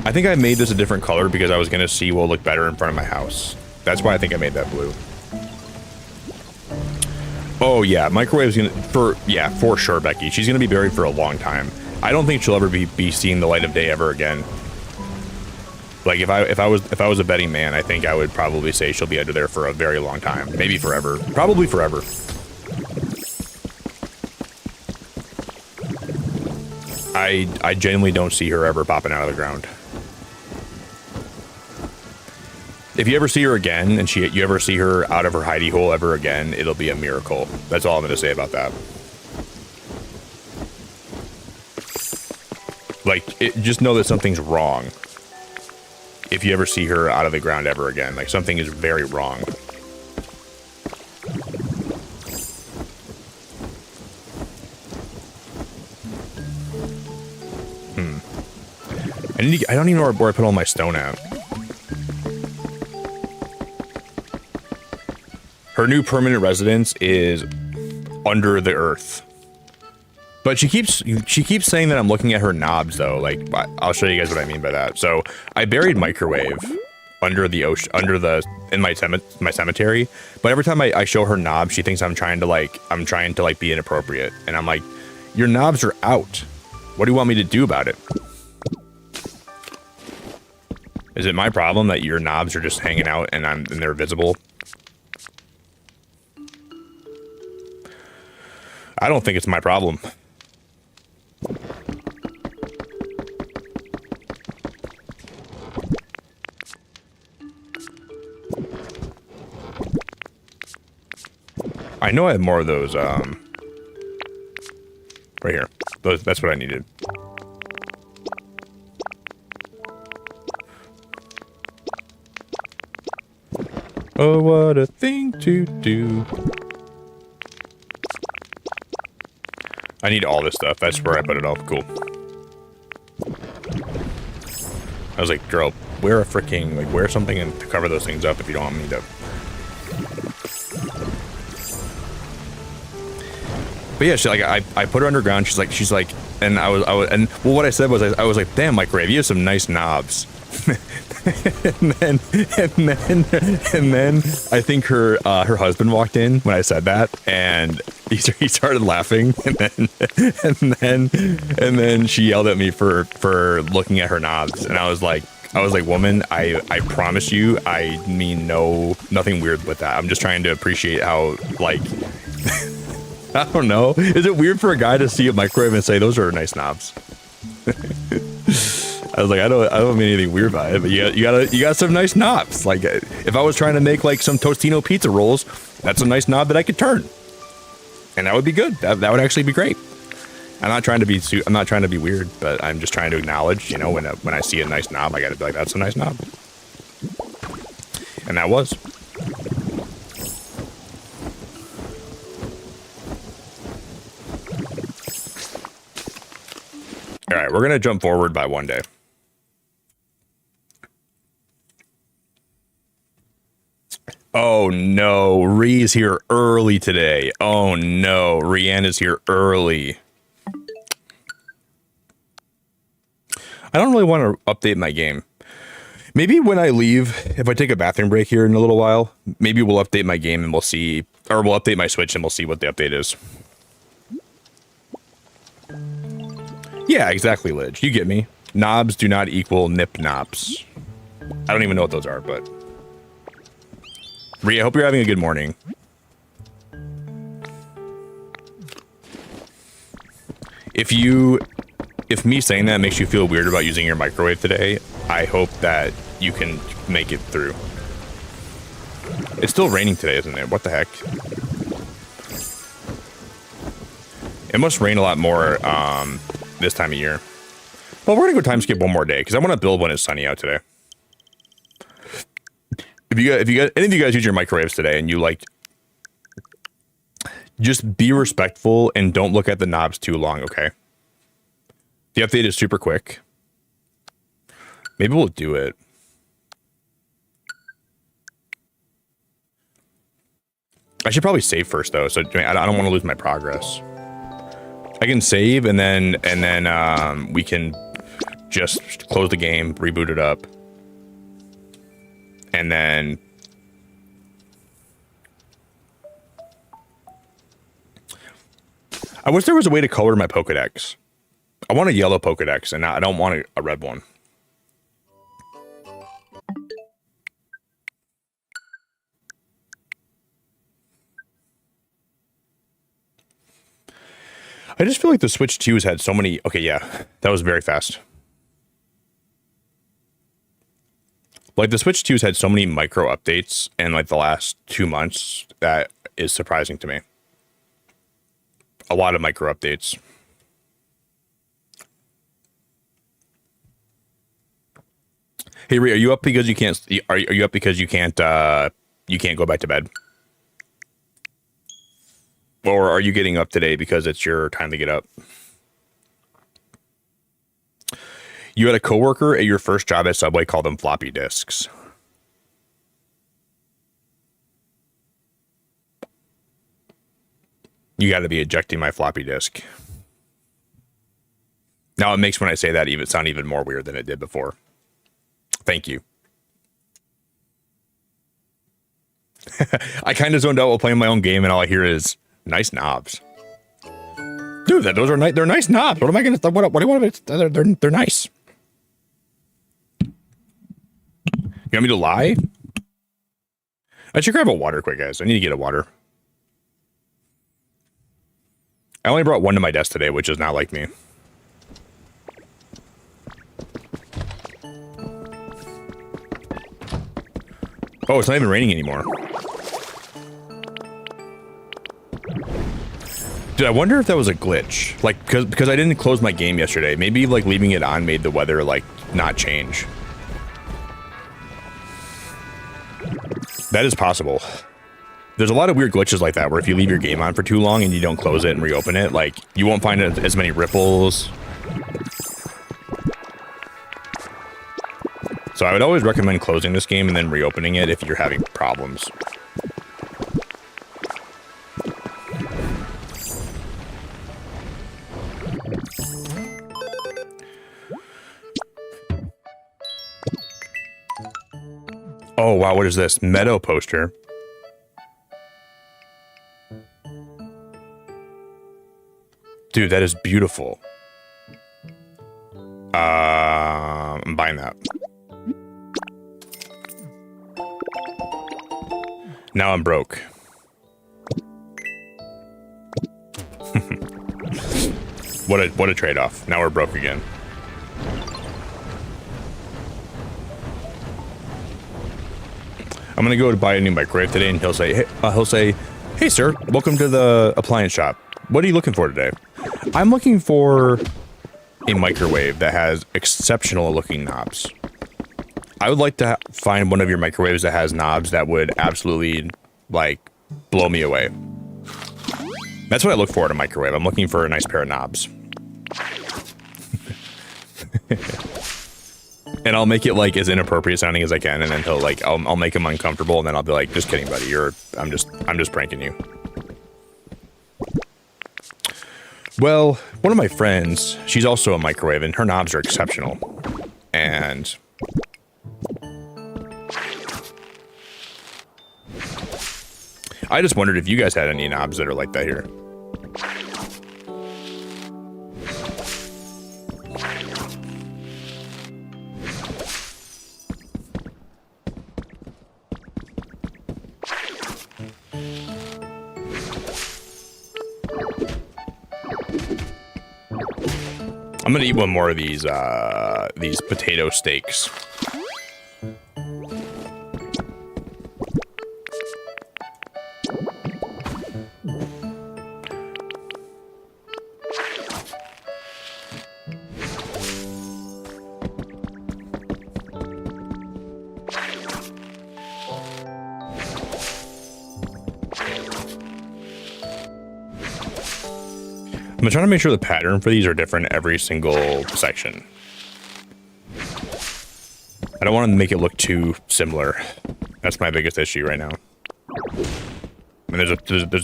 I think I made this a different color because I was gonna see what would look better in front of my house. That's why I think I made that blue. Oh yeah, microwave's gonna for sure, Becky. She's gonna be buried for a long time. I don't think she'll ever be seeing the light of day ever again. Like if I was a betting man, I think I would probably say she'll be under there for a very long time, maybe forever, probably forever. I genuinely don't see her ever popping out of the ground. If you ever see her again, and you ever see her out of her hidey hole ever again, it'll be a miracle. That's all I'm going to say about that. Like, just know that something's wrong. If you ever see her out of the ground ever again, like, something is very wrong. I don't even know where I put all my stone at. Her new permanent residence is under the earth. But she keeps saying that I'm looking at her knobs though. Like, I'll show you guys what I mean by that. So I buried microwave under the ocean, in my cemetery. But every time I show her knobs, she thinks I'm trying to be inappropriate. And I'm like, your knobs are out. What do you want me to do about it? Is it my problem that your knobs are just hanging out and they're visible? I don't think it's my problem. I know I have more of those, right here. That's what I needed. Oh, what a thing to do. I need all this stuff. That's where I put it all. Cool. I was like, girl, wear something and to cover those things up if you don't want me to. But yeah, I put her underground. She's like, and what I said was, I was like, damn, Microwave, you have some nice knobs. and then I think her husband walked in when I said that, and he started laughing, and then she yelled at me for looking at her knobs, and I was like, woman, I promise you, I mean nothing weird with that. I'm just trying to appreciate how, like, I don't know. Is it weird for a guy to see a microwave and say those are nice knobs? I was like, I don't mean anything weird by it, but you got some nice knobs. Like, if I was trying to make like some Tostino pizza rolls, that's a nice knob that I could turn, and that would be good. That would actually be great. I'm not trying to be weird, but I'm just trying to acknowledge, you know, when I see a nice knob, I got to be like, that's a nice knob, and that was. All right, we're gonna jump forward by one day. Oh no, Rhee's here early today. Oh no, Rihanna's here early. I don't really want to update my game. Maybe when I leave, if I take a bathroom break here in a little while, maybe we'll update my game and we'll see, or we'll update my Switch and we'll see what the update is. Yeah, exactly, Lidge. You get me. Knobs do not equal nip knobs. I don't even know what those are, but... Rhea, I hope you're having a good morning. If me saying that makes you feel weird about using your microwave today, I hope that you can make it through. It's still raining today, isn't it? What the heck? It must rain a lot more this time of year. Well, we're gonna go time skip one more day because I want to build when it's sunny out today. if any of you guys use your microwaves today and you like, just be respectful and don't look at the knobs too long, okay? The update is super quick. Maybe we'll do it. I should probably save first though, so I don't want to lose my progress. I can save and then we can just close the game, reboot it up, and then I wish there was a way to color my Pokedex. I want a yellow Pokedex, and I don't want a red one. I just feel like the Switch 2 has had so many... Okay, yeah, that was very fast. Like, the Switch 2 has had so many micro updates in, like, the last 2 months that is surprising to me. A lot of micro updates. Hey, Rhea, are you up because you can't... Are you up because you can't go back to bed? Or are you getting up today because it's your time to get up? You had a coworker at your first job at Subway call them floppy disks. You got to be ejecting my floppy disk. Now it makes when I say that even sound even more weird than it did before. Thank you. I kind of zoned out while playing my own game, and all I hear is nice knobs. Dude, those are nice. They're nice knobs. What am I gonna? What do you want? They're nice. You want me to lie? I should grab a water quick, guys. I need to get a water. I only brought one to my desk today, which is not like me. Oh, it's not even raining anymore. Dude, I wonder if that was a glitch. Like, because I didn't close my game yesterday. Maybe, like, leaving it on made the weather, like, not change. That is possible. There's a lot of weird glitches like that, where if you leave your game on for too long and you don't close it and reopen it, like, you won't find as many ripples. So I would always recommend closing this game and then reopening it if you're having problems. Oh, wow, what is this? Meadow poster. Dude, that is beautiful. I'm buying that. Now I'm broke. What a trade-off. Now we're broke again. I'm gonna go to buy a new microwave today, and he'll say, "Hey, sir, welcome to the appliance shop. What are you looking for today?" I'm looking for a microwave that has exceptional looking knobs. I would like to find one of your microwaves that has knobs that would absolutely, like, blow me away. That's what I look for in a microwave. I'm looking for a nice pair of knobs. And I'll make it, like, as inappropriate sounding as I can, and then he'll, like, I'll make him uncomfortable, and then I'll be like, "Just kidding, buddy. I'm just pranking you." Well, one of my friends, she's also a microwave, and her knobs are exceptional. And I just wondered if you guys had any knobs that are like that here. I'm gonna eat one more of these potato steaks. I'm trying to make sure the pattern for these are different every single section. I don't want to make it look too similar. That's my biggest issue right now. And there's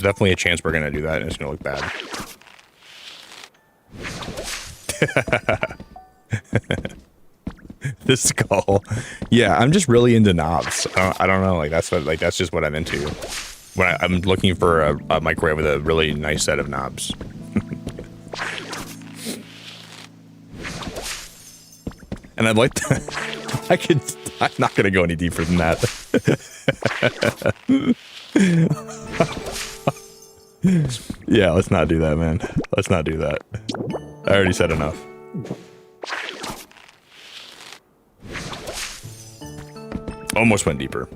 definitely a chance we're gonna do that and it's gonna look bad. This skull. Yeah, I'm just really into knobs. I don't know, like that's just what I'm into. When I'm looking for a microwave with a really nice set of knobs. And I'd like to, I'm not gonna go any deeper than that. Yeah, let's not do that, man. Let's not do that. I already said enough. Almost went deeper.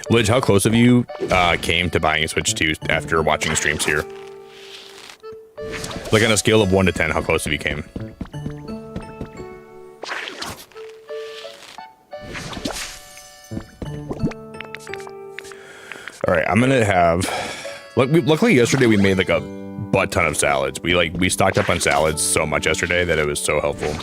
Lidge, how close have you came to buying a Switch 2 after watching streams here? Like on a scale of 1 to 10, how close have you came? All right, I'm gonna have. Luckily, yesterday we made like a butt ton of salads. We stocked up on salads so much yesterday that it was so helpful.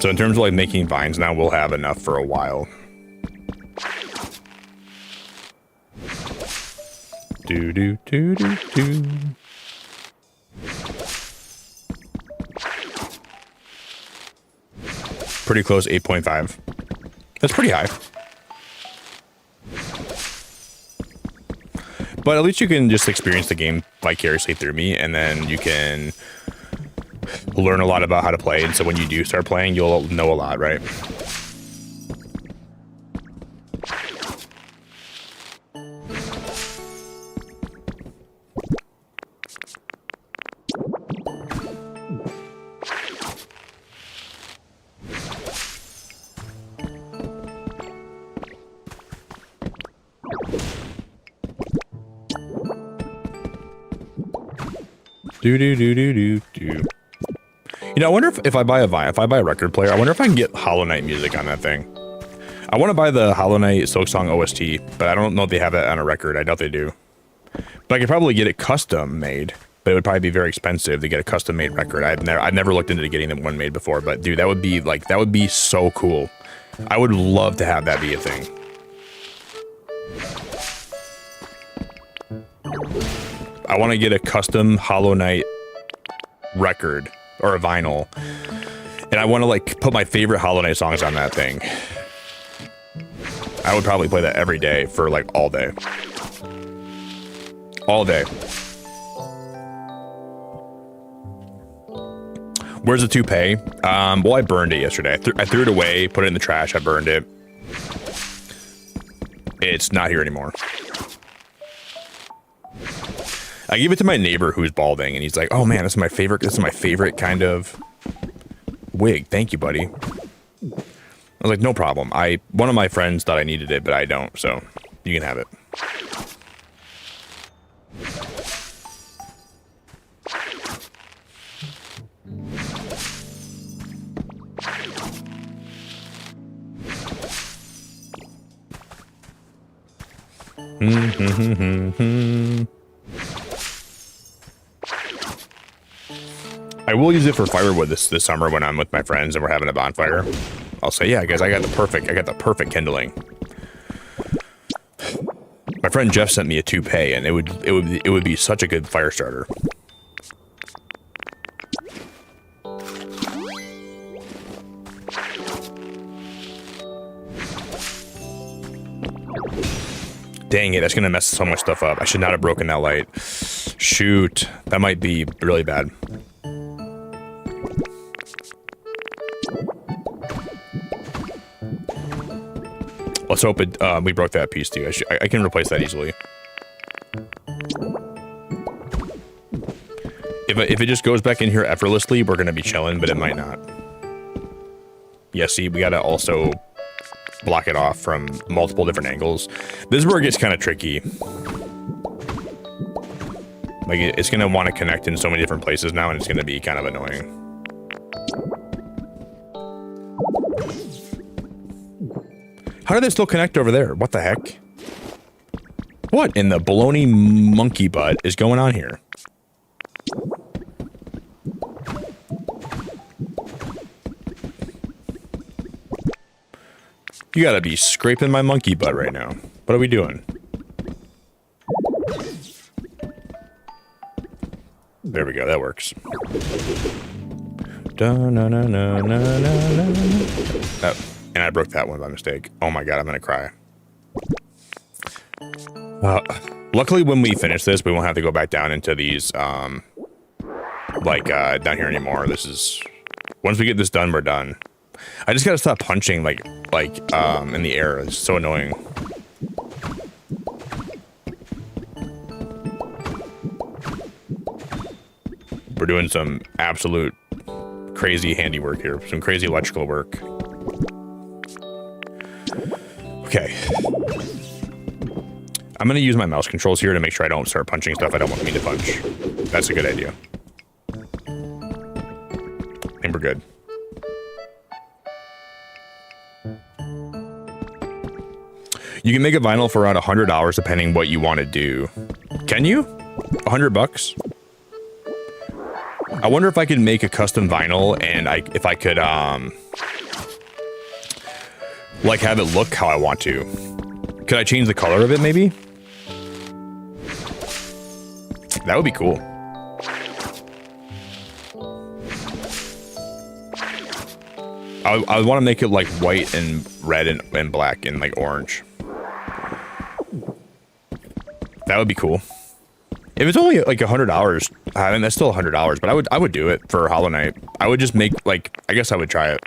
So in terms of like making vines now, we'll have enough for a while. Do do do do do. Pretty close, 8.5. That's pretty high. But at least you can just experience the game vicariously through me, and then you can learn a lot about how to play, and so when you do start playing, you'll know a lot, right? Do do do do do do. You know, I wonder if I buy a record player, I wonder if I can get Hollow Knight music on that thing. I want to buy the Hollow Knight Silksong OST, but I don't know if they have that on a record. I doubt they do. But I could probably get it custom made, but it would probably be very expensive to get a custom made record. I've never looked into getting one made before, but dude, that would be so cool. I would love to have that be a thing. I want to get a custom Hollow Knight record or a vinyl, and I want to like put my favorite Hollow Knight songs on that thing. I would probably play that every day for like all day. All day. Where's the toupee? Well, I burned it yesterday. I threw it away, put it in the trash. I burned it. It's not here anymore. I gave it to my neighbor who's balding, and he's like, "Oh man, this is my favorite kind of wig. Thank you, buddy." I was like, "No problem." One of my friends thought I needed it, but I don't, so you can have it. I will use it for firewood this summer when I'm with my friends and we're having a bonfire. I'll say, "Yeah, guys, I got the perfect kindling." My friend Jeff sent me a toupee, and it would be such a good fire starter. Dang it, that's gonna mess so much stuff up. I should not have broken that light. Shoot, that might be really bad. Let's hope we broke that piece too. I can replace that easily. If it just goes back in here effortlessly, we're gonna be chilling, but it might not. Yeah, see, we gotta also block it off from multiple different angles. This is where it gets kind of tricky. Like, it's gonna want to connect in so many different places now, and it's gonna be kind of annoying. How do they still connect over there? What the heck? What in the baloney monkey butt is going on here? You gotta be scraping my monkey butt right now. What are we doing? There we go, that works. Oh, and I broke that one by mistake. Oh my god, I'm gonna cry. Luckily, when we finish this, we won't have to go back down into these, down here anymore. This is... Once we get this done, we're done. I just gotta stop punching, in the air. It's so annoying. We're doing some absolute crazy handiwork here. Some crazy electrical work. Okay. I'm gonna use my mouse controls here to make sure I don't start punching stuff I don't want me to punch. That's a good idea. I think we're good. You can make a vinyl for around $100 depending what you want to do. Can you? $100? I wonder if I could make a custom vinyl and if I could like have it look how I want to. Could I change the color of it maybe? That would be cool. I would want to make it like white and red and black and like orange. That would be cool. If it's only like $100, I mean, that's still $100, but I would do it for Hollow Knight. I would just make like, I guess I would try it.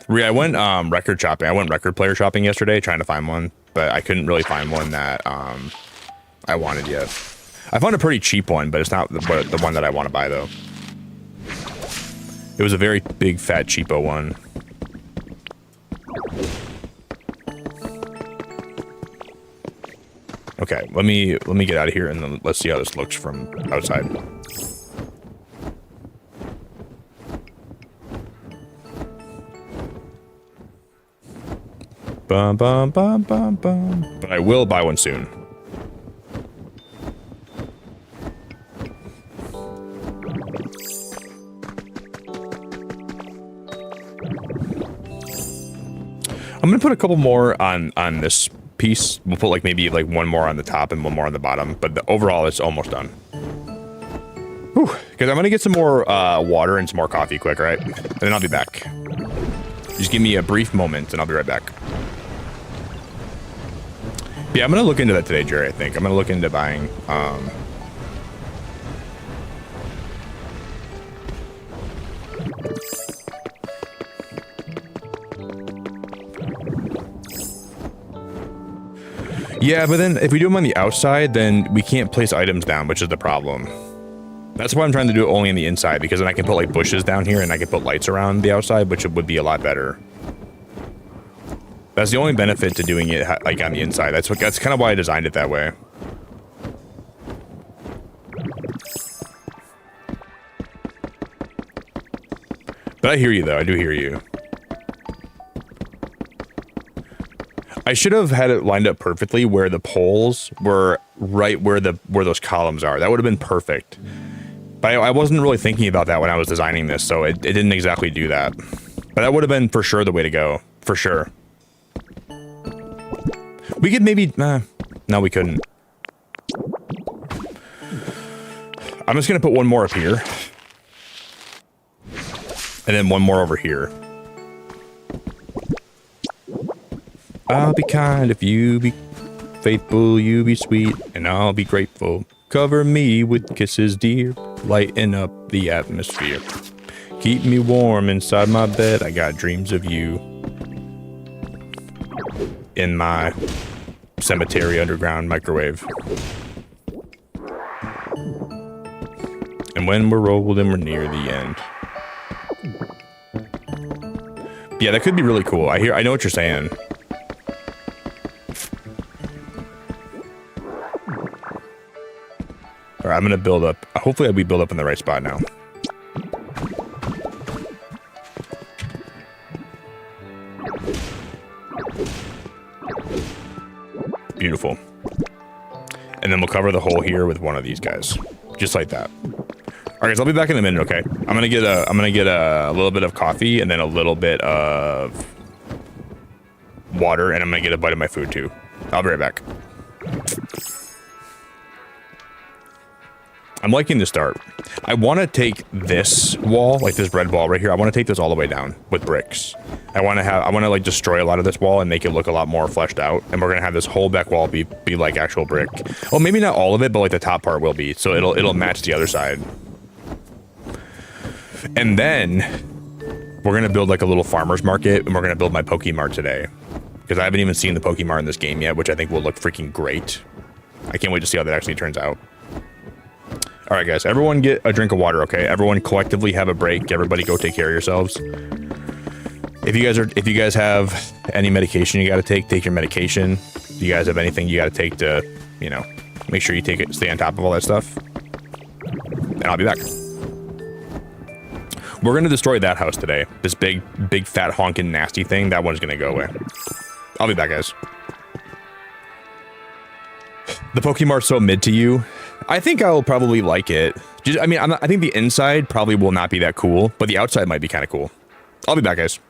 I went record shopping. I went record player shopping yesterday trying to find one, but I couldn't really find one that I wanted yet. I found a pretty cheap one, but it's not the one that I want to buy though. It was a very big fat cheapo one. Okay, let me get out of here and then let's see how this looks from outside. Bum, bum, bum, bum, bum. But I will buy one soon. I'm gonna put a couple more on this piece. We'll put like maybe like one more on the top and one more on the bottom, but overall it's almost done. Whew, because I'm gonna get some more water and some more coffee quick, right? And then I'll be back. Just give me a brief moment and I'll be right back. Yeah, I'm gonna look into that today, Jerry, I think. I'm gonna look into buying yeah, but then if we do them on the outside, then we can't place items down, which is the problem. That's why I'm trying to do it only on the inside, because then I can put like bushes down here and I can put lights around the outside, which would be a lot better. That's the only benefit to doing it like on the inside. That's kind of why I designed it that way. But I hear you though, I do hear you. I should have had it lined up perfectly where the poles were right where those columns are. That would have been perfect. But I wasn't really thinking about that when I was designing this, so it didn't exactly do that. But that would have been for sure the way to go. For sure. We could maybe... no, we couldn't. I'm just going to put one more up here. And then one more over here. I'll be kind if you be faithful, you be sweet, and I'll be grateful. Cover me with kisses, dear. Lighten up the atmosphere. Keep me warm inside my bed. I got dreams of you. In my cemetery underground microwave. And when we're old and we're near the end. Yeah, that could be really cool. I know what you're saying. All right, I'm gonna build up. Hopefully we build up in the right spot now. Beautiful. And then we'll cover the hole here with one of these guys, just like that. All right, guys, I'll be back in a minute. Okay, I'm gonna get a little bit of coffee and then a little bit of water, and I'm gonna get a bite of my food too. I'll be right back. I'm liking the start. I want to take this wall, like this red wall right here. I want to take this all the way down with bricks. I want to like destroy a lot of this wall and make it look a lot more fleshed out. And we're gonna have this whole back wall be like actual brick. Well, maybe not all of it, but like the top part will be. So it'll match the other side. And then we're gonna build like a little farmer's market, and we're gonna build my Pokemart today, because I haven't even seen the Pokemart in this game yet, which I think will look freaking great. I can't wait to see how that actually turns out. All right, guys, everyone get a drink of water, okay? Everyone collectively have a break. Everybody go take care of yourselves. If you guys have any medication you got to take your medication. If you guys have anything you got to take to, you know, make sure you take it, stay on top of all that stuff. And I'll be back. We're going to destroy that house today. This big, fat, honking, nasty thing. That one's going to go away. I'll be back, guys. The Pokemart's so mid to you. I think I'll probably like it. I think the inside probably will not be that cool, but the outside might be kind of cool. I'll be back, guys.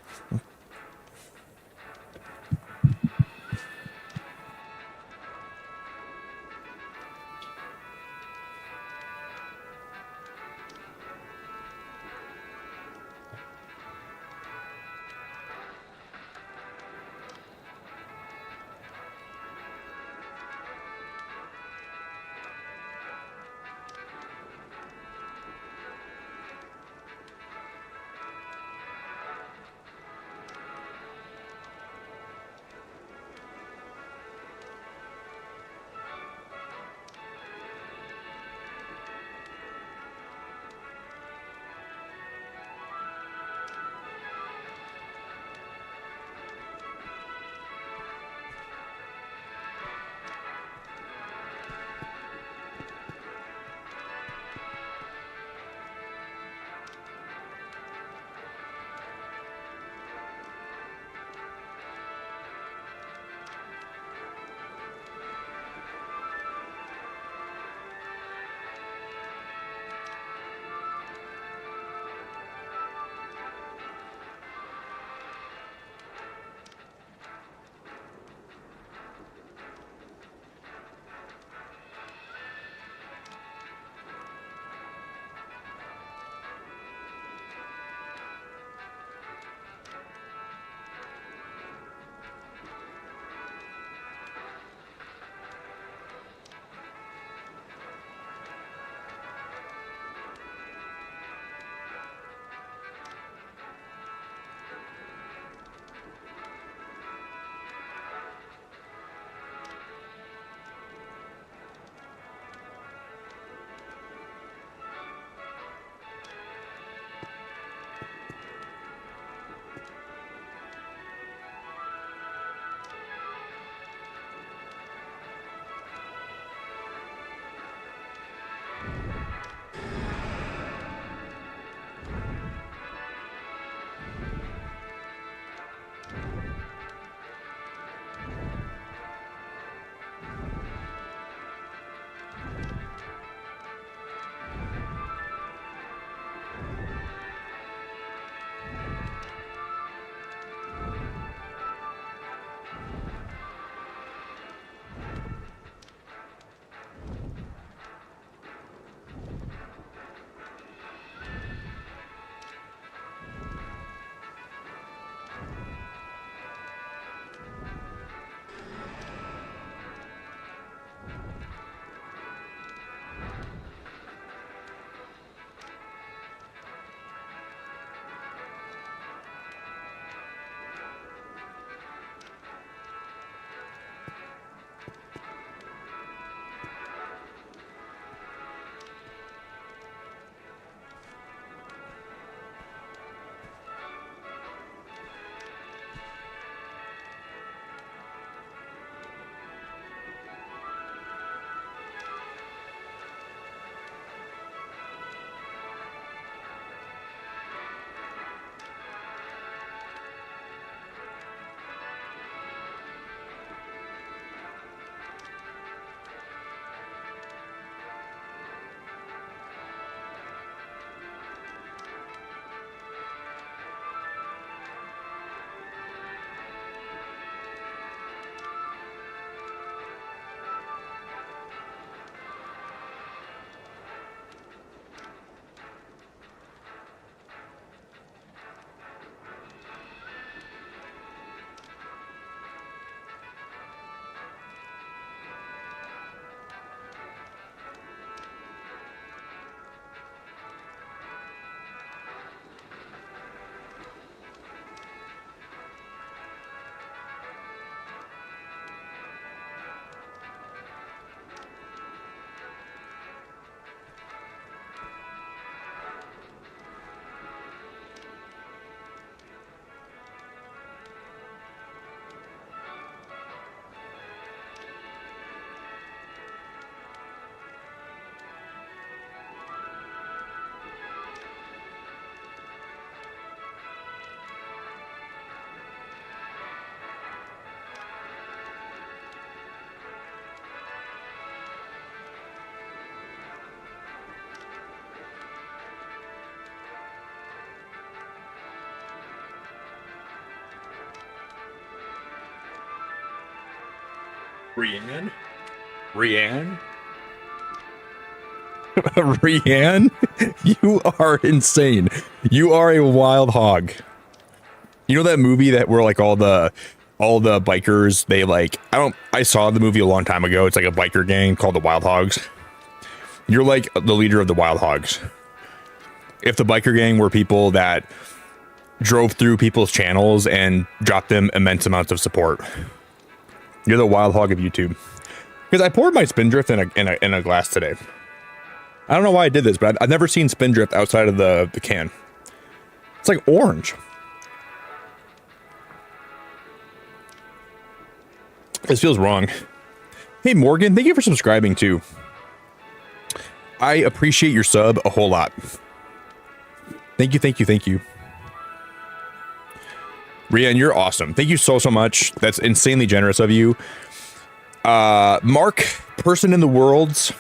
Rianne? Rianne? Rianne? You are insane. You are a wild hog. You know that movie that where like all the bikers, they like, I saw the movie a long time ago. It's like a biker gang called the Wild Hogs. You're like the leader of the Wild Hogs. If the biker gang were people that drove through people's channels and dropped them immense amounts of support, you're the Wild Hog of YouTube. Because I poured my Spindrift in a glass today. I don't know why I did this, but I've never seen Spindrift outside of the can. It's like orange. This feels wrong. Hey, Morgan, thank you for subscribing too. I appreciate your sub a whole lot. Thank you, thank you, thank you. Rian, you're awesome. Thank you so much. That's insanely generous of you. Mark, person in the world,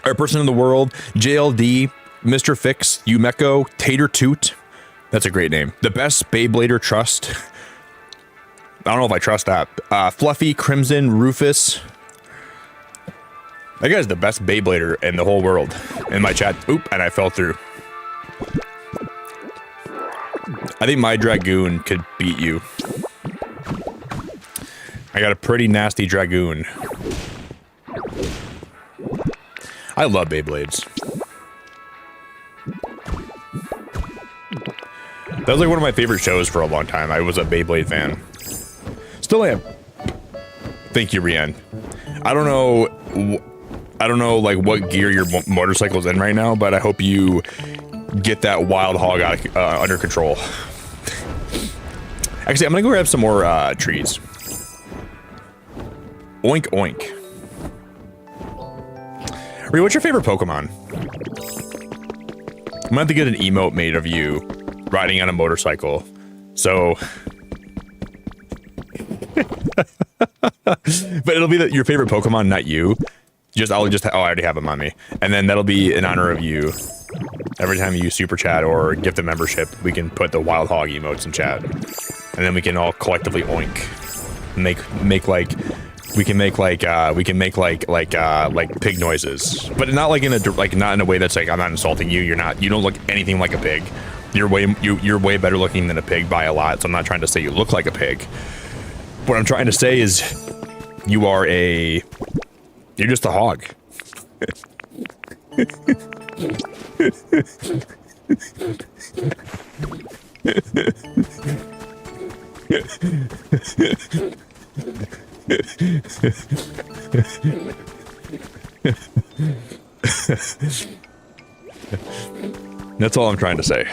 JLD, Mr. Fix, Umeko, Tater Toot. That's a great name. The best Beyblader trust. I don't know if I trust that. Fluffy, Crimson, Rufus. That guy's the best Beyblader in the whole world. In my chat. Oop, and I fell through. I think my Dragoon could beat you. I got a pretty nasty Dragoon. I love Beyblades. That was like one of my favorite shows for a long time. I was a Beyblade fan. Still am. Thank you, Rian. I don't know like what gear your motorcycle's in right now, but I hope you get that wild hog out under control. Actually, I'm gonna go grab some more trees. Oink oink. Rhea, what's your favorite Pokemon? I'm gonna have to get an emote made of you riding on a motorcycle. So but it'll be your favorite Pokemon, not you. I already have them on me. And then that'll be in honor of you. Every time you super chat or gift a membership, we can put the wild hog emotes in chat. And then we can all collectively oink. We can make pig noises. But not like not in a way that's like, I'm not insulting you. You don't look anything like a pig. You're way better looking than a pig by a lot, so I'm not trying to say you look like a pig. What I'm trying to say is you're just a hog. That's all I'm trying to say.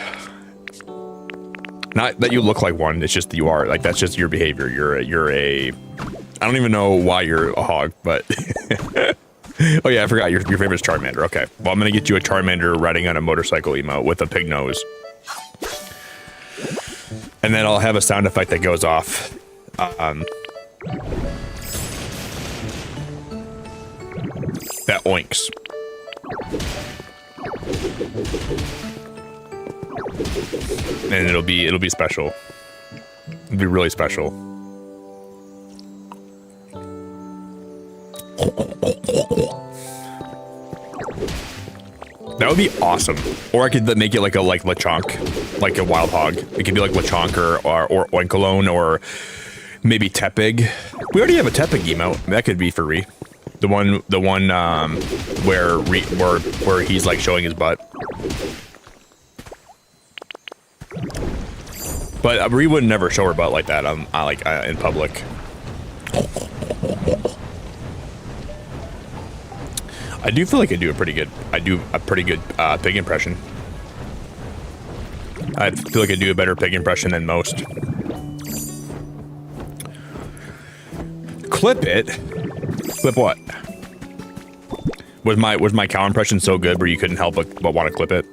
Not that you look like one, it's just you are. Like, that's just your behavior. You're a... I don't even know why you're a hog, but... Oh yeah, I forgot. Your favorite's Charmander. Okay. Well, I'm gonna get you a Charmander riding on a motorcycle emote with a pig nose. And then I'll have a sound effect that goes off. That oinks. And it'll be special. It'll be really special. That would be awesome. Or I could make it like Lechonk, like a wild hog. It could be like Lechonk or Oinkalone or maybe Tepig. We already have a Tepig emote. That could be for Ree. The one where he's like showing his butt. But Ree would never show her butt like that in public. I do feel like I do a pretty good pig impression. I feel like I do a better pig impression than most. Clip it? Clip what? Was my cow impression so good where you couldn't help but want to clip it?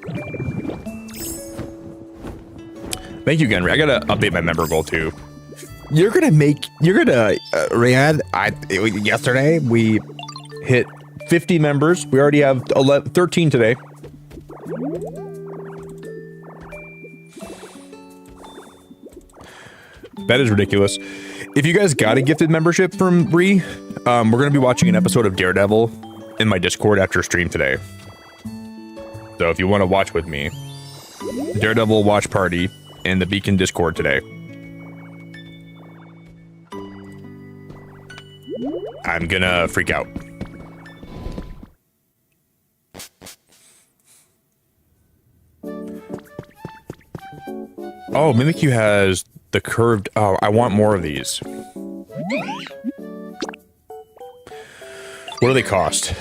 Thank you, Genry. I gotta update my member goal too. Riyadh, yesterday we hit 50 members. We already have 13 today. That is ridiculous. If you guys got a gifted membership from Bree, we're going to be watching an episode of Daredevil in my Discord after stream today. So if you want to watch with me, Daredevil watch party in the Beacon Discord today. I'm gonna freak out. Oh, Mimikyu has the curved... Oh, I want more of these. What do they cost?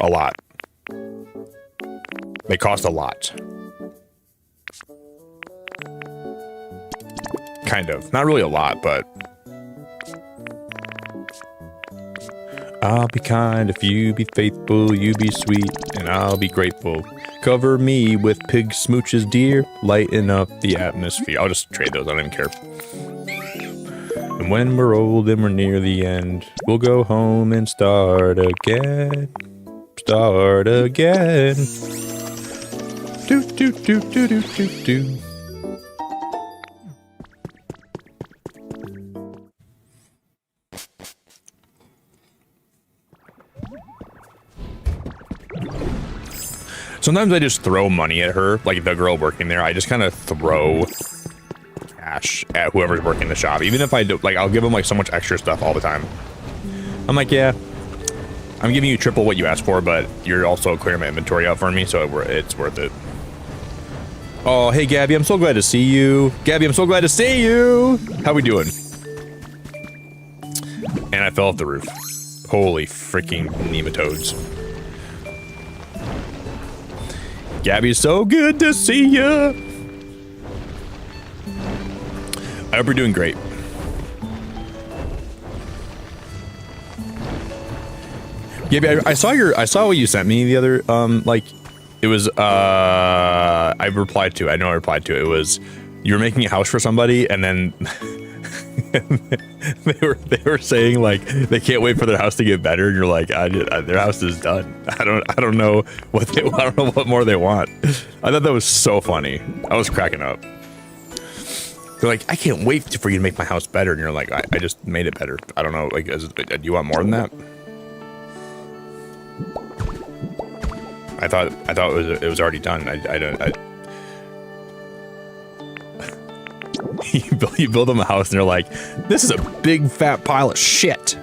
A lot. They cost a lot. Kind of. Not really a lot, but... I'll be kind if you be faithful, you be sweet, and I'll be grateful. Cover me with pig smooches, dear. Lighten up the atmosphere. I'll just trade those. I don't even care. And when we're old and we're near the end, we'll go home and start again. Start again. Do do do do do do do. Sometimes I just throw money at her, like the girl working there. I just kind of throw cash at whoever's working the shop. Even if I do, like, I'll give them like so much extra stuff all the time. I'm like, yeah, I'm giving you triple what you asked for, but you're also clearing my inventory out for me, so it's worth it. Oh, hey, Gabby, I'm so glad to see you. Gabby, I'm so glad to see you. How we doing? And I fell off the roof. Holy freaking nematodes. Gabby, so good to see ya. I hope you're doing great. Gabby, I saw what you sent me the other, like, it was, I replied to it. I know I replied to it. It was, you were making a house for somebody, and then they were saying like they can't wait for their house to get better, and you're like, their house is done. I don't know what they want. I don't know what more they want. I thought that was so funny. I was cracking up. They're like, I can't wait for you to make my house better, and you're like, I just made it better. I don't know, like, do you want more than that? I thought it was already done. You build them a house and they're like, this is a big fat pile of shit.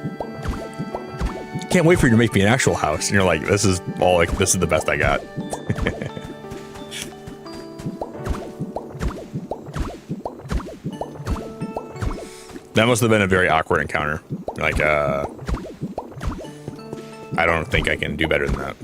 Can't wait for you to make me an actual house. And you're like, this is the best I got. That must have been a very awkward encounter. Like, I don't think I can do better than that.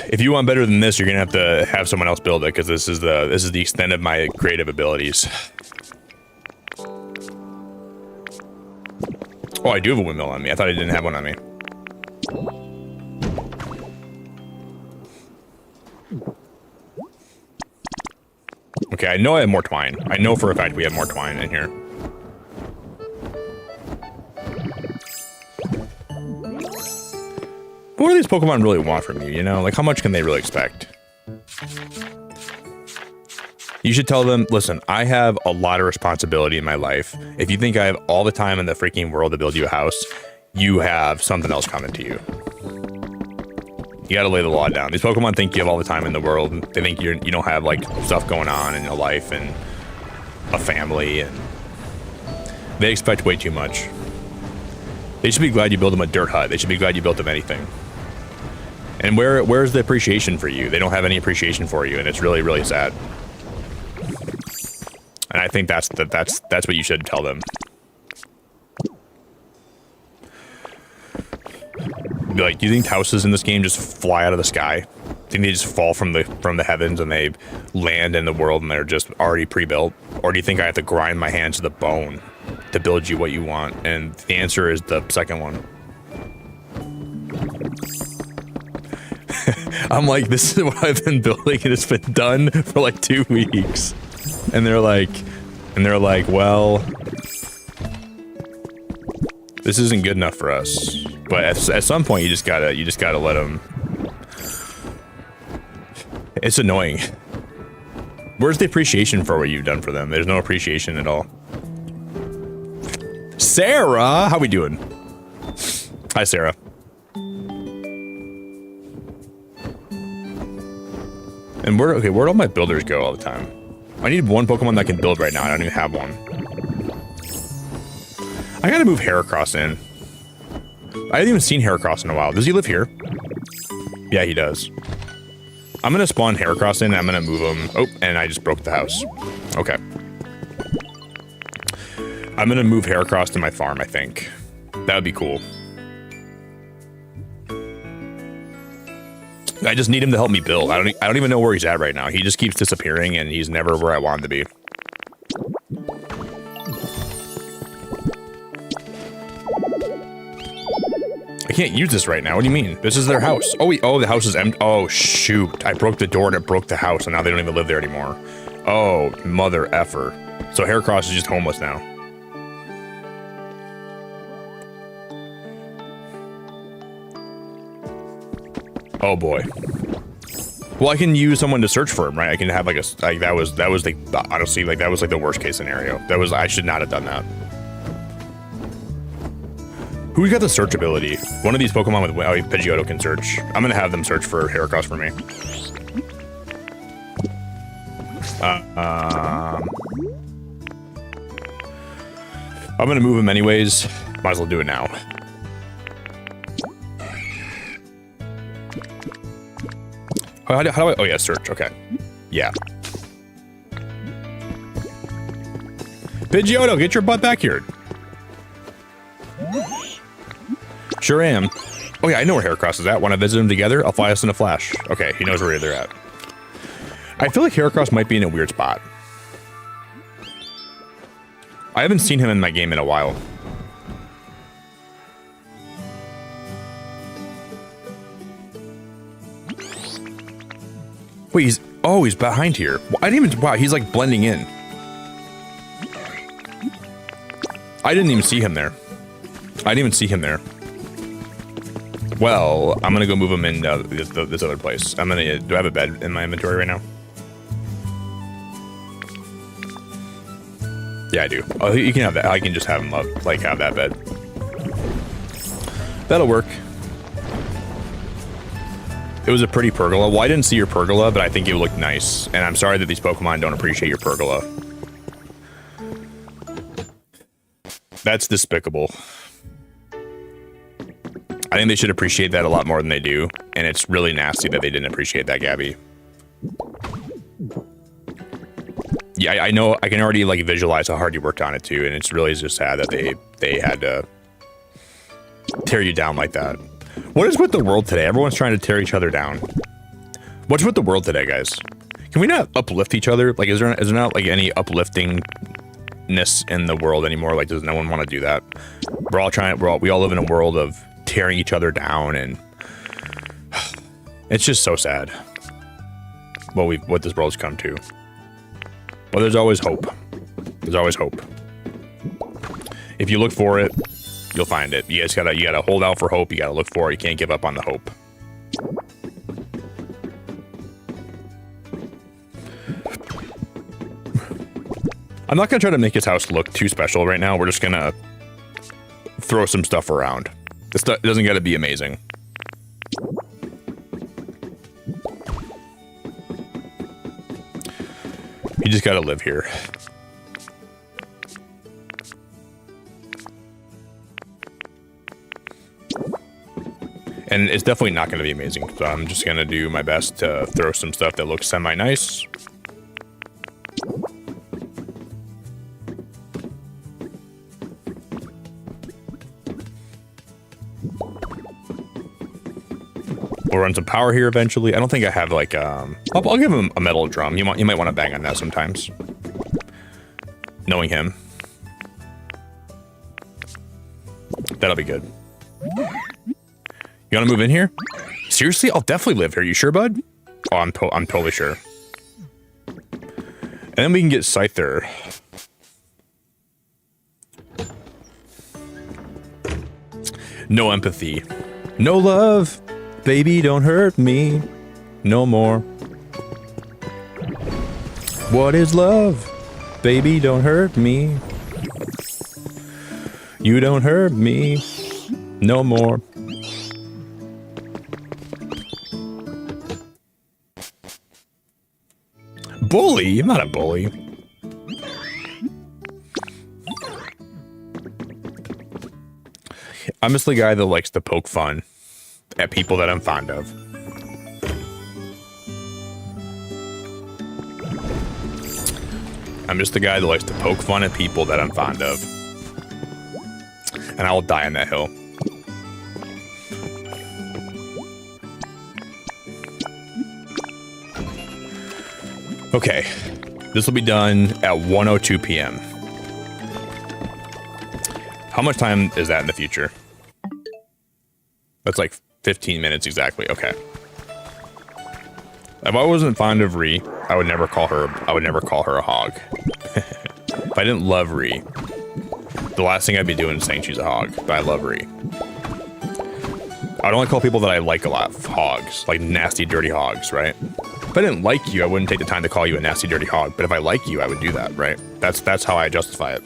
If you want better than this, you're gonna have to have someone else build it, because this is the extent of my creative abilities. Oh, I do have a windmill on me. I thought I didn't have one on me. Okay, I know I have more twine. I know for a fact we have more twine in here. What do these Pokemon really want from you, you know? Like, how much can they really expect? You should tell them, listen, I have a lot of responsibility in my life. If you think I have all the time in the freaking world to build you a house, you have something else coming to you. You gotta lay the law down. These Pokemon think you have all the time in the world. They think you don't have, like, stuff going on in your life and a family, and they expect way too much. They should be glad you built them a dirt hut. They should be glad you built them anything. And where's the appreciation for you? They don't have any appreciation for you, and it's really, really sad. And I think that's what you should tell them. Be like, do you think houses in this game just fly out of the sky? Think they just fall from the heavens and they land in the world and they're just already pre-built? Or do you think I have to grind my hands to the bone to build you what you want? And the answer is the second one. I'm like, this is what I've been building, and it's been done for like 2 weeks. And they're like, well, this isn't good enough for us. But at some point, you just gotta let them It's annoying. Where's the appreciation for what you've done for them? There's no appreciation at all. Sarah, how we doing? Hi, Sarah. And where'd all my builders go all the time? I need one Pokemon that can build right now. I don't even have one. I gotta move Heracross in. I haven't even seen Heracross in a while. Does he live here? Yeah, he does. I'm gonna spawn Heracross in, and I'm gonna move him. Oh, and I just broke the house. Okay. I'm gonna move Heracross to my farm, I think. That would be cool. I just need him to help me build. I don't even know where he's at right now. He just keeps disappearing, and he's never where I want him to be. I can't use this right now. What do you mean? This is their house. Oh, the house is empty. Oh, shoot. I broke the door and it broke the house, and now they don't even live there anymore. Oh, mother effer. So Heracross is just homeless now. Oh boy. Well, I can use someone to search for him, right? I can have like that was like honestly like that was like the worst case scenario. I should not have done that. Who's got the search ability? One of these Pokemon with Pidgeotto can search. I'm gonna have them search for Heracross for me. I'm gonna move him anyways. Might as well do it now. How do I? Oh yeah, search. Okay. Yeah. Pidgeotto, get your butt back here. Sure am. Oh yeah, I know where Heracross is at. Want to visit him together? I'll fly us in a flash. Okay, he knows where they're at. I feel like Heracross might be in a weird spot. I haven't seen him in my game in a while. Wait, he's behind here. I didn't even, wow, he's like blending in. I didn't even see him there. I didn't even see him there. Well, I'm gonna go move him in this other place. Do I have a bed in my inventory right now? Yeah, I do. Oh, you can have that. I can just have him up, like have that bed. That'll work. It was a pretty pergola. Well, I didn't see your pergola, but I think it looked nice. And I'm sorry that these Pokemon don't appreciate your pergola. That's despicable. I think they should appreciate that a lot more than they do. And it's really nasty that they didn't appreciate that, Gabby. Yeah, I know. I can already like visualize how hard you worked on it too. And it's really just sad that they had to tear you down like that. What is with the world today? Everyone's trying to tear each other down. What's with the world today, guys? Can we not uplift each other? Like, is there not like any upliftingness in the world anymore? Like, does no one want to do that? We all live in a world of tearing each other down, and it's just so sad. What this world's come to. But there's always hope. There's always hope. If you look for it, you'll find it. You gotta hold out for hope. You gotta look for it. You can't give up on the hope. I'm not gonna try to make his house look too special right now. We're just gonna throw some stuff around. This stuff doesn't gotta be amazing. You just gotta live here. And it's definitely not going to be amazing, so I'm just going to do my best to throw some stuff that looks semi-nice. We'll run some power here eventually. I don't think I have like, I'll give him a metal drum. You might want to bang on that sometimes. Knowing him. That'll be good. You want to move in here? Seriously? I'll definitely live here. You sure, bud? Oh, I'm totally sure. And then we can get Scyther. No empathy. No love. Baby, don't hurt me. No more. What is love? Baby, don't hurt me. You don't hurt me no more. Bully? I'm not a bully. I'm just the guy that likes to poke fun at people that I'm fond of. I'm just the guy that likes to poke fun at people that I'm fond of. And I will die on that hill. Okay. This will be done at 1:02 p.m. How much time is that in the future? That's like 15 minutes exactly. Okay. If I wasn't fond of Ree, I would never call her a hog. If I didn't love Ree, the last thing I'd be doing is saying she's a hog, but I love Ree. I'd only call people that I like a lot hogs, like nasty, dirty hogs, right? If I didn't like you, I wouldn't take the time to call you a nasty, dirty hog, but if I like you, I would do that, right? That's how I justify it.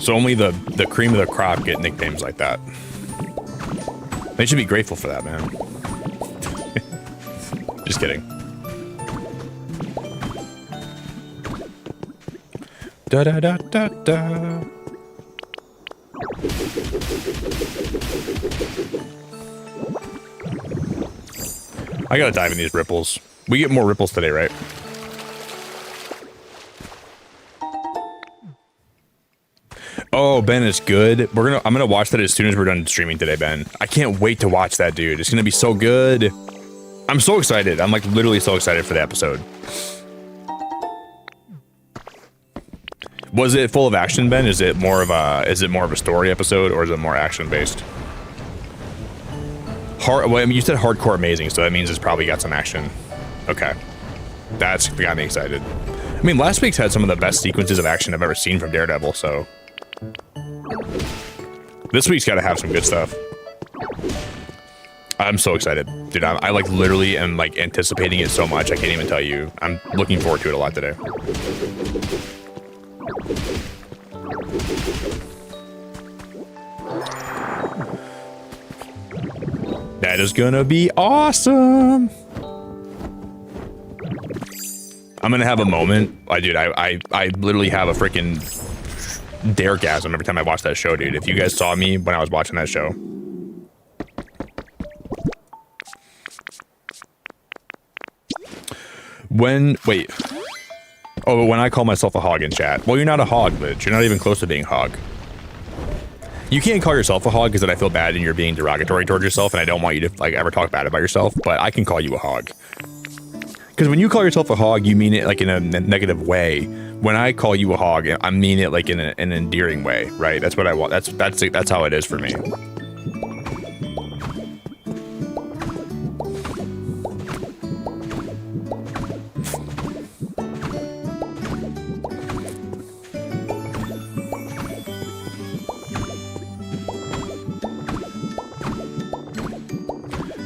So only the cream of the crop get nicknames like that. They should be grateful for that, man. Just kidding. Da da da da da. I gotta dive in these ripples. We get more ripples today, right? Oh, Ben is good. I'm gonna watch that as soon as we're done streaming today, Ben. I can't wait to watch that, dude. It's gonna be so good. I'm so excited. I'm like literally so excited for the episode. Was it full of action, Ben? Is it more of a story episode, or is it more action based? Well, I mean, you said hardcore amazing, so that means it's probably got some action. Okay, that's got me excited. I mean, last week's had some of the best sequences of action I've ever seen from Daredevil, so this week's got to have some good stuff. I'm so excited, dude. I like literally am like anticipating it so much. I can't even tell you. I'm looking forward to it a lot today. That is gonna be awesome. I'm gonna have a moment. Dude, I literally have a freaking daregasm every time I watch that show, dude. If you guys saw me when I was watching that show. Wait. Oh, but when I call myself a hog in chat. Well, you're not a hog, Lidge. You're not even close to being a hog. You can't call yourself a hog because then I feel bad and you're being derogatory towards yourself, and I don't want you to like ever talk bad about yourself, but I can call you a hog. Because when you call yourself a hog, you mean it like in a negative way. When I call you a hog, I mean it like in an endearing way, right? That's what I want. That's how it is for me.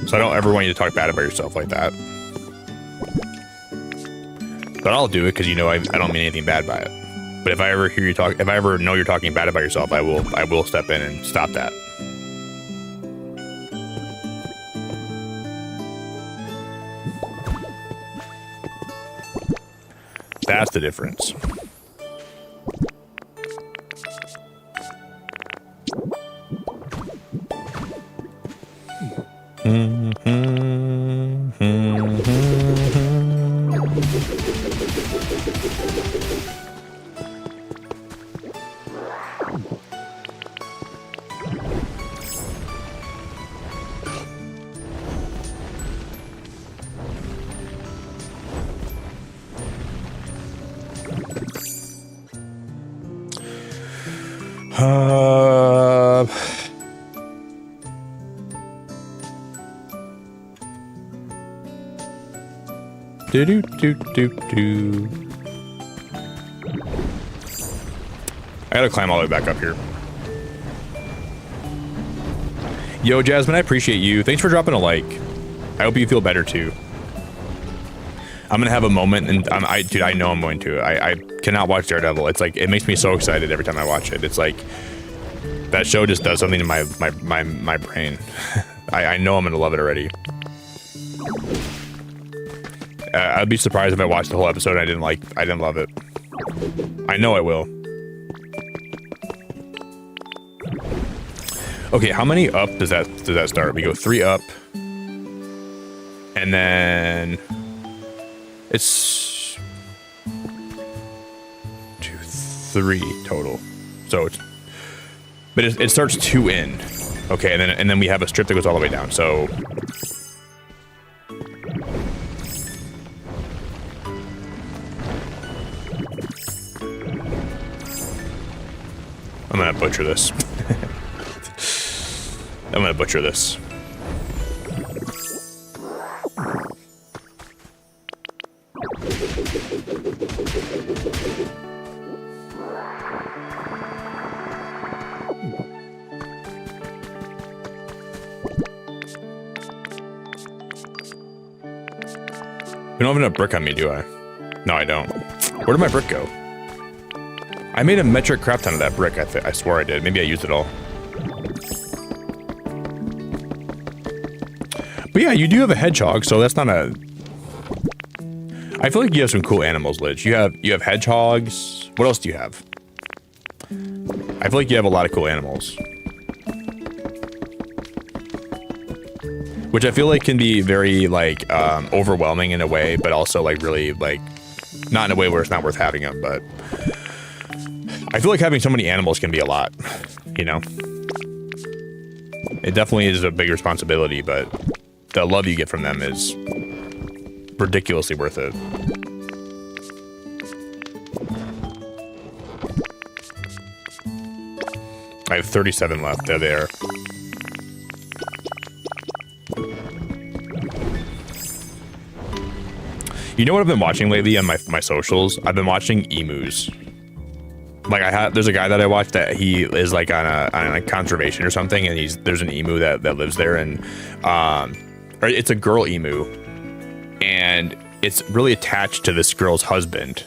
So I don't ever want you to talk bad about yourself like that. But I'll do it because you know I don't mean anything bad by it. But if I ever hear you talk, if I ever know you're talking bad about yourself, I will step in and stop that. That's the difference. Do. I gotta climb all the way back up here. Yo, Jasmine, I appreciate you. Thanks for dropping a like. I hope you feel better too. I'm gonna have a moment, and dude, I know I'm going to. I cannot watch Daredevil. It's like, it makes me so excited every time I watch it. It's like that show just does something to my brain. I know I'm gonna love it already. I'd be surprised if I watched the whole episode and I didn't love it. I know I will. Okay, how many up does that start? We go 3 up, and then it's 2, 3 total. So it's, but it starts 2 in. Okay, and then we have a strip that goes all the way down. So I'm gonna butcher this. I'm gonna butcher this. You don't have enough brick on me, do I? No, I don't. Where did my brick go? I made a metric crap ton of that brick, I swear I did. Maybe I used it all. But yeah, you do have a hedgehog, so that's not a... I feel like you have some cool animals, Lidge. You have hedgehogs. What else do you have? I feel like you have a lot of cool animals. Which I feel like can be very, like, overwhelming in a way, but also, like, really, like, not in a way where it's not worth having them, but... I feel like having so many animals can be a lot, you know? It definitely is a big responsibility, but the love you get from them is ridiculously worth it. I have 37 left. They're there. You know what I've been watching lately on my socials? I've been watching emus. Like there's a guy that I watch that he is like on a conservation or something, and there's an emu that lives there, and or it's a girl emu, and it's really attached to this girl's husband,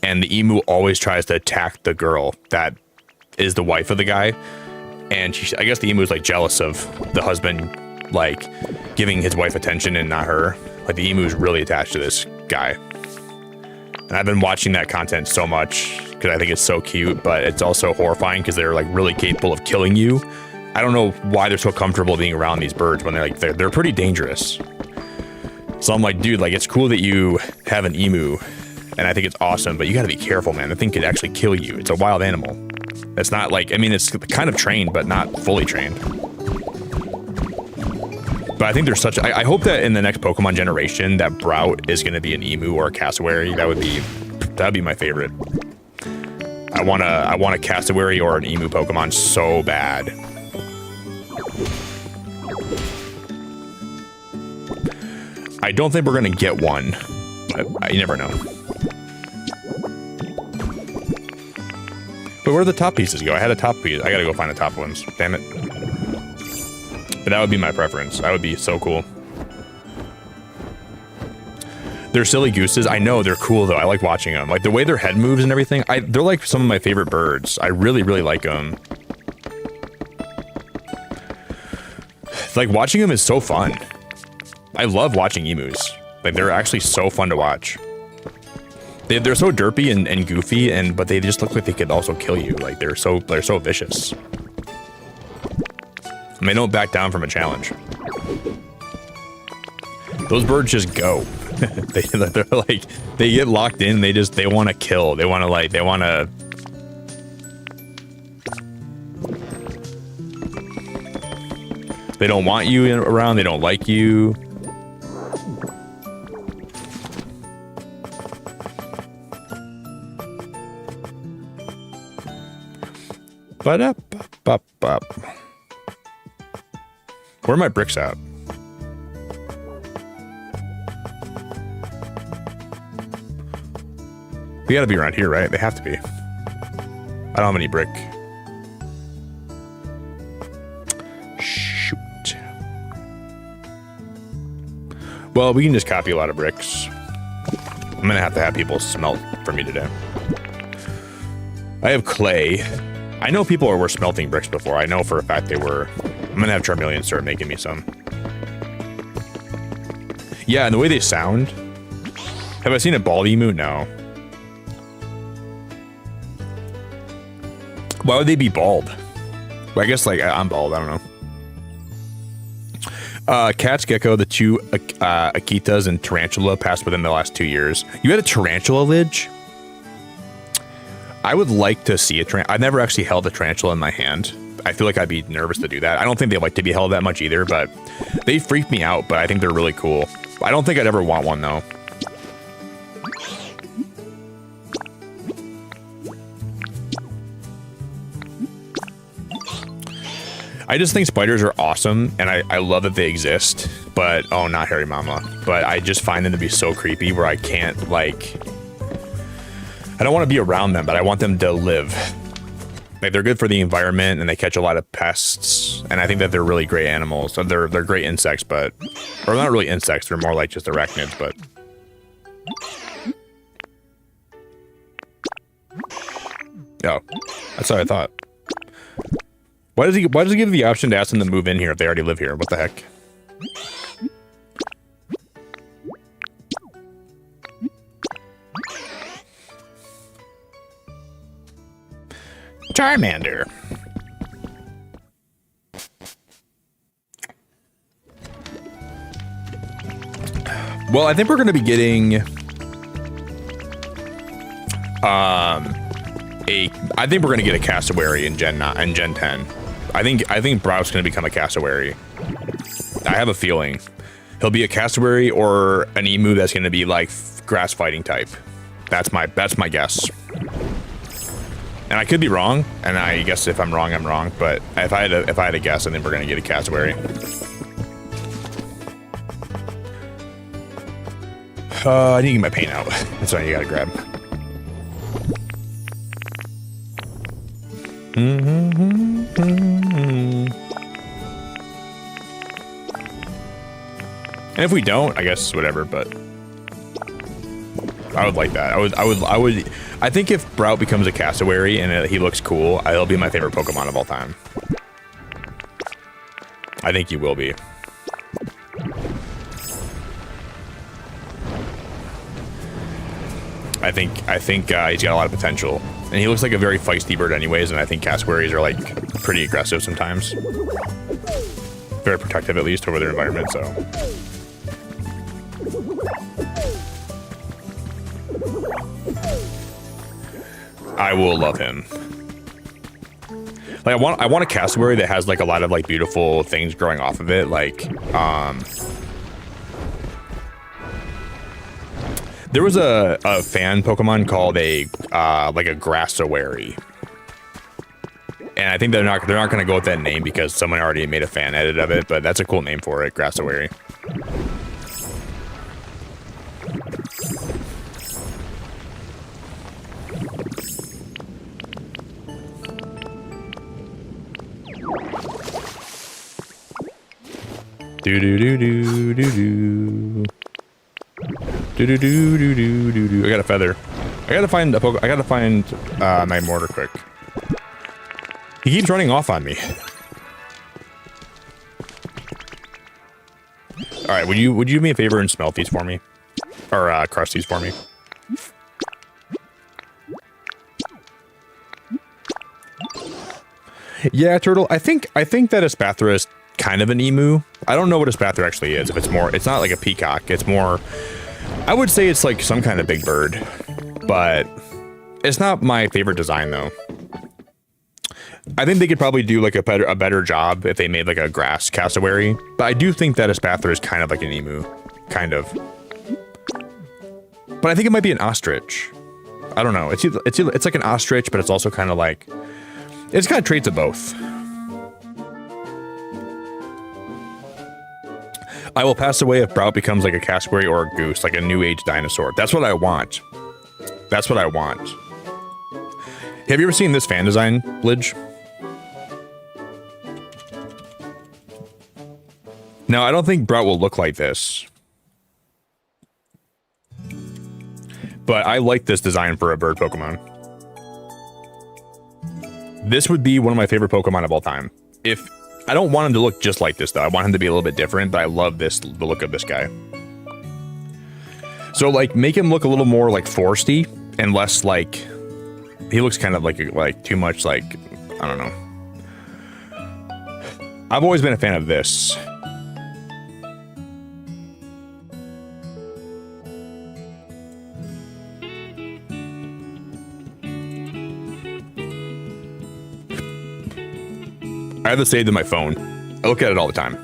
and the emu always tries to attack the girl that is the wife of the guy, and I guess the emu is like jealous of the husband like giving his wife attention and not her. Like the emu is really attached to this guy, and I've been watching that content so much because I think it's so cute, but it's also horrifying because they're like really capable of killing you. I don't know why they're so comfortable being around these birds when they're pretty dangerous. So I'm like, dude, like it's cool that you have an emu, and I think it's awesome, but you got to be careful, man. The thing could actually kill you. It's a wild animal. It's not like, I mean, it's kind of trained, but not fully trained. But I think there's such, I hope that in the next Pokemon generation, that Brout is going to be an emu or a cassowary. That'd be my favorite. I want a cassowary or an emu Pokemon so bad. I don't think we're gonna get one. You never know. But where did the top pieces go? I had a top piece. I gotta go find the top ones. Damn it. But that would be my preference. That would be so cool. They're silly gooses. I know, they're cool though. I like watching them. Like the way their head moves and everything. They're like some of my favorite birds. I really, really like them. Like watching them is so fun. I love watching emus. Like they're actually so fun to watch. They're so derpy and goofy, but they just look like they could also kill you. Like they're so vicious. And they don't back down from a challenge. Those birds just go. They're like, they get locked in. They want to kill. They want to. They don't want you around. They don't like you. Ba-da-ba-ba-ba. Where are my bricks at? They gotta be around here, right? They have to be. I don't have any brick. Shoot. Well, we can just copy a lot of bricks. I'm gonna have to have people smelt for me today. I have clay. I know people were smelting bricks before. I know for a fact they were. I'm gonna have Charmeleon start making me some. Yeah, and the way they sound. Have I seen a bald emu? No. Why would they be bald? Well, I guess like I'm bald. I don't know. Cats, gecko, the two Akitas, and tarantula passed within the last 2 years. You had a tarantula, Lidge? I would like to see a tarantula. I've never actually held a tarantula in my hand. I feel like I'd be nervous to do that. I don't think they like to be held that much either, but they freak me out, but I think they're really cool. I don't think I'd ever want one, though. I just think spiders are awesome, and I love that they exist, but, oh, not hairy mama. But I just find them to be so creepy where I can't, like, I don't want to be around them, but I want them to live. Like, they're good for the environment, and they catch a lot of pests, and I think that they're really great animals. So they're great insects, but, or not really insects, they're more like just arachnids, but. Oh, that's what I thought. Why does he give the option to ask them to move in here if they already live here? What the heck? Charmander. Well, I think we're going to be getting I think we're going to get a cassowary in Gen 10. I think Brow's going to become a cassowary. I have a feeling he'll be a cassowary or an emu that's going to be like grass fighting type. That's my guess. And I could be wrong, and I guess if I'm wrong, I'm wrong. But if I had a guess, I think we're going to get a cassowary. I need to get my paint out. That's what you got to grab. And if we don't, I guess whatever, but I would like that. I think if Brout becomes a cassowary and he looks cool, he'll be my favorite Pokemon of all time. I think he will be. I think he's got a lot of potential. And he looks like a very feisty bird anyways, and I think cassowaries are, like, pretty aggressive sometimes. Very protective, at least, over their environment, so. I will love him. Like, I want a cassowary that has, like, a lot of, like, beautiful things growing off of it, like, there was a fan Pokemon called like a Grassowary, and I think they're not gonna go with that name because someone already made a fan edit of it. But that's a cool name for it, Grassowary. Do do do do do do. I got a feather. I gotta find my mortar quick. He keeps running off on me. All right, would you do me a favor and smelt these for me, or crush these for me? Yeah, Turtle. I think that Espathra is kind of an emu. I don't know what Espathra actually is. If it's more, it's not like a peacock. It's more. I would say it's like some kind of big bird, but it's not my favorite design though. I think they could probably do like a better job if they made like a grass cassowary, but I do think that Espathra is kind of like an emu, kind of. But I think it might be an ostrich. I don't know. It's like an ostrich, but it's also kind of like, it's kind of traits of both. I will pass away if Brout becomes like a cassowary or a goose, like a new age dinosaur. That's what I want. That's what I want. Have you ever seen this fan design, Lidge? No, I don't think Brout will look like this. But I like this design for a bird Pokemon. This would be one of my favorite Pokemon of all time. If I don't want him to look just like this though. I want him to be a little bit different, but I love the look of this guy. So like make him look a little more like foresty and less like he looks kind of like too much like I don't know. I've always been a fan of this. I have this saved in my phone. I look at it all the time.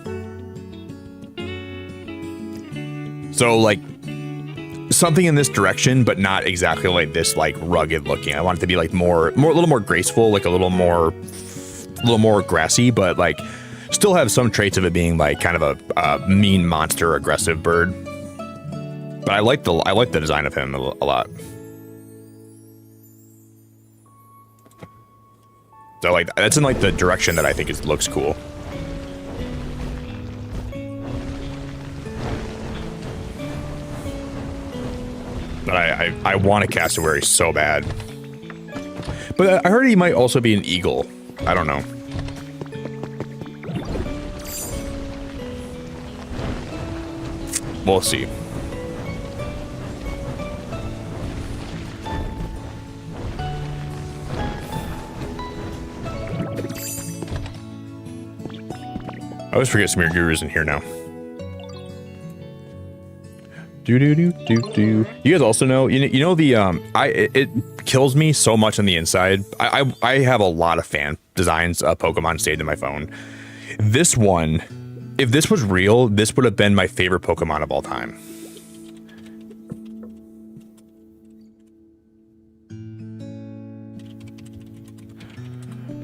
So like something in this direction, but not exactly like this like rugged looking. I want it to be like a little more graceful, like a little more grassy, but like still have some traits of it being like kind of a mean monster, aggressive bird. But I like the design of him a lot. So like that's in like the direction that I think looks cool. But I want a cassowary so bad. But I heard he might also be an eagle. I don't know. We'll see. I always forget some of your gurus in here now. Do. You guys also know, you know the it kills me so much on the inside. I have a lot of fan designs of Pokemon saved in my phone. This one, if this was real, this would have been my favorite Pokemon of all time.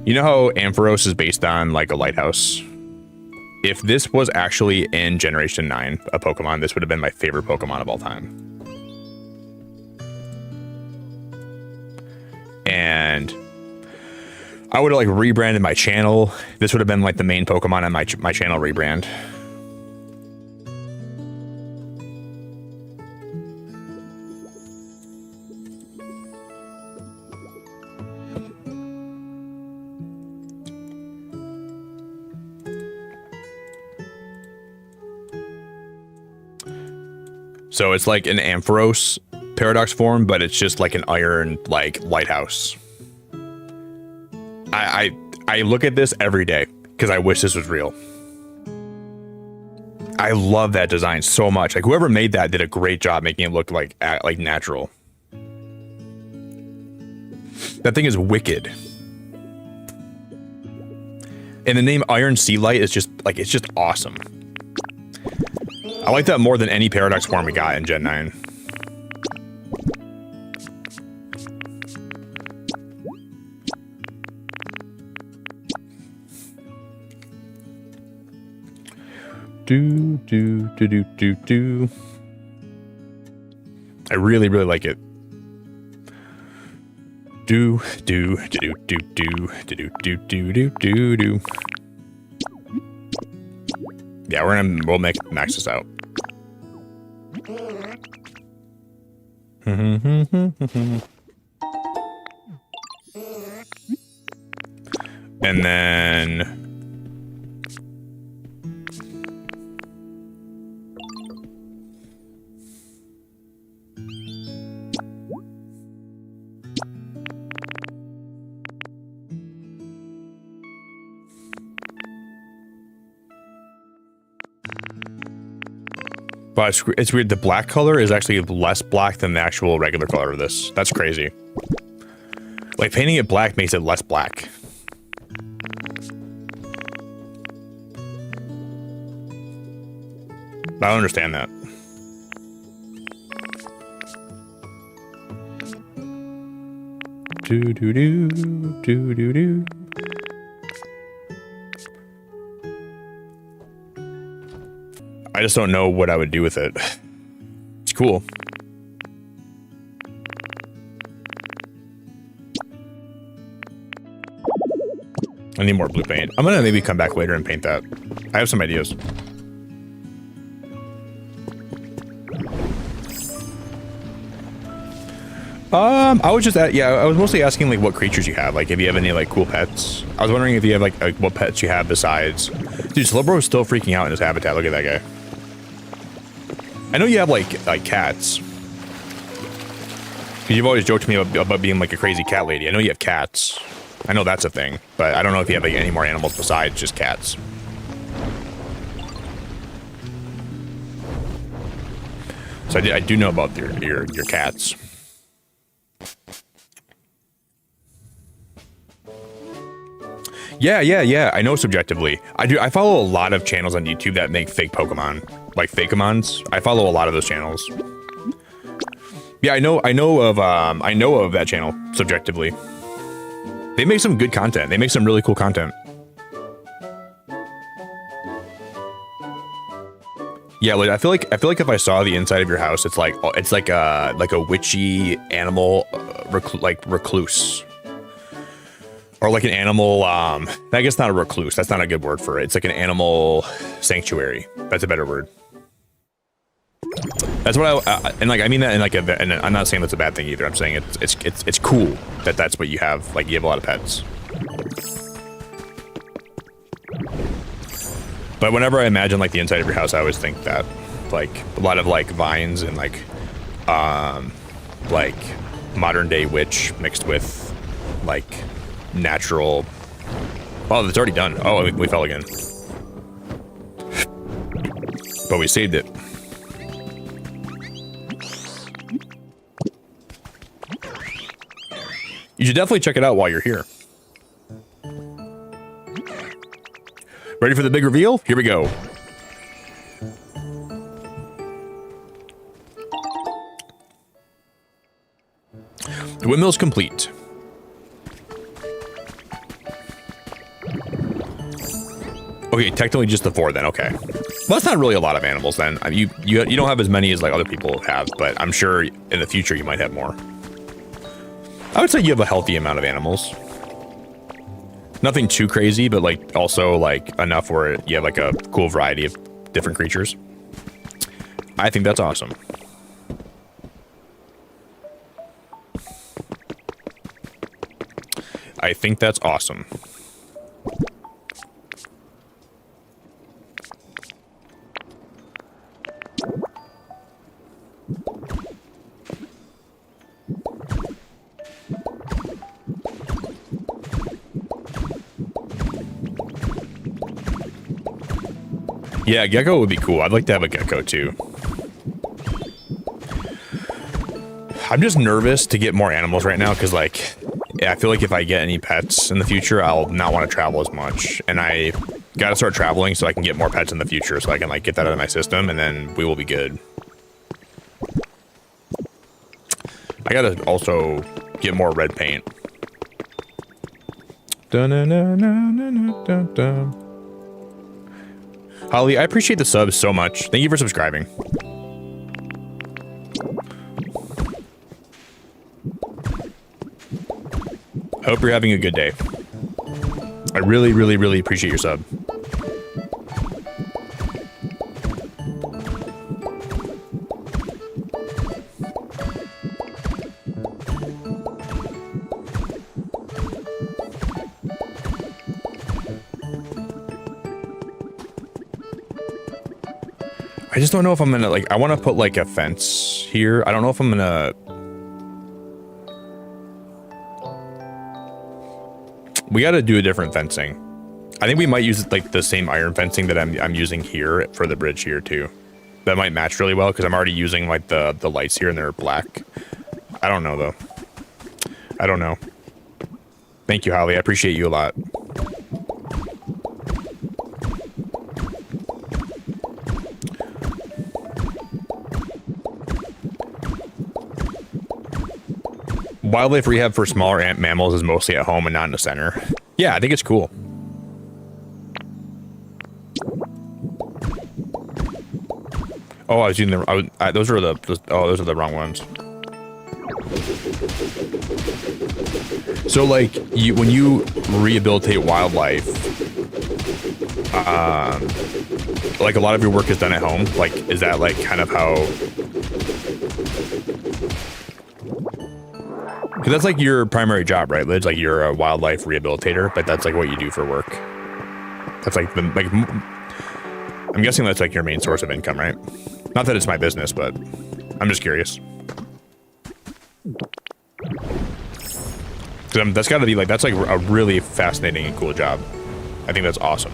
You know how Ampharos is based on like a lighthouse? If this was actually in Generation 9, a Pokemon, this would have been my favorite Pokemon of all time. And I would have like rebranded my channel. This would have been like the main Pokemon on my channel rebrand. So it's like an Ampharos paradox form, but it's just like an iron like lighthouse. I look at this every day because I wish this was real. I love that design so much. Like whoever made that did a great job making it look like natural. That thing is wicked. And the name Iron Sea Light is just like it's just awesome. I like that more than any paradox form we got in Gen 9. Do. I really like it. Do. Yeah, we'll max this out. And then but it's weird. The black color is actually less black than the actual regular color of this. That's crazy. Like painting it black makes it less black. I don't understand that. Do. I just don't know what I would do with it. It's cool. I need more blue paint. I'm gonna maybe come back later and paint that. I have some ideas. I was just at, yeah, I was mostly asking like what creatures you have, like if you have any like cool pets. I was wondering if you have like what pets you have besides. Dude, Slowbro is still freaking out in his habitat. Look at that guy. I know you have like cats. Cause you've always joked to me about being like a crazy cat lady. I know you have cats. I know that's a thing, but I don't know if you have like any more animals besides just cats. So I do know about your cats. Yeah. I know subjectively. I follow a lot of channels on YouTube that make fake Pokemon, like Fakeamons. I follow a lot of those channels. Yeah, I know of that channel subjectively. They make some good content. They make some really cool content. Yeah, like I feel like if I saw the inside of your house, it's like a witchy animal, recluse. Or like an animal, I guess not a recluse. That's not a good word for it. It's like an animal sanctuary. That's a better word. That's what and like I mean that in like and I'm not saying that's a bad thing either. I'm saying it's cool that that's what you have. Like you have a lot of pets. But whenever I imagine like the inside of your house, I always think that like a lot of like vines and like modern day witch mixed with like natural. Oh, it's already done. Oh, we fell again. But we saved it. You should definitely check it out while you're here. Ready for the big reveal? Here we go. The windmill's complete. Okay, technically just the 4 then, okay. Well, that's not really a lot of animals then. I mean, you don't have as many as like other people have, but I'm sure in the future you might have more. I would say you have a healthy amount of animals. Nothing too crazy, but like also like enough where you have like a cool variety of different creatures. I think that's awesome. I think that's awesome. Yeah, gecko would be cool. I'd like to have a gecko too. I'm just nervous to get more animals right now because like, yeah, I feel like if I get any pets in the future, I'll not want to travel as much. And I gotta start traveling so I can get more pets in the future so I can like get that out of my system and then we will be good. I gotta also get more red paint. Holly, I appreciate the subs so much. Thank you for subscribing. I hope you're having a good day. I really, really, really appreciate your sub. I just don't know if I'm gonna like, I want to put like a fence here. I don't know if I'm gonna. We got to do a different fencing. I think we might use like the same iron fencing that I'm using here for the bridge here too. That might match really well because I'm already using like the lights here and they're black. I don't know though. I don't know. Thank you, Holly. I appreciate you a lot. Wildlife rehab for smaller ant mammals is mostly at home and not in the center. Yeah, I think it's cool. Oh, I was using the. Those are the wrong ones. So, like, when you rehabilitate wildlife, like a lot of your work is done at home. Like, is that like kind of how? Because that's like your primary job, right? It's like you're a wildlife rehabilitator, but that's like what you do for work. That's like I'm guessing that's like your main source of income, right? Not that it's my business, but I'm just curious. Because that's got to be like, that's like a really fascinating and cool job. I think that's awesome.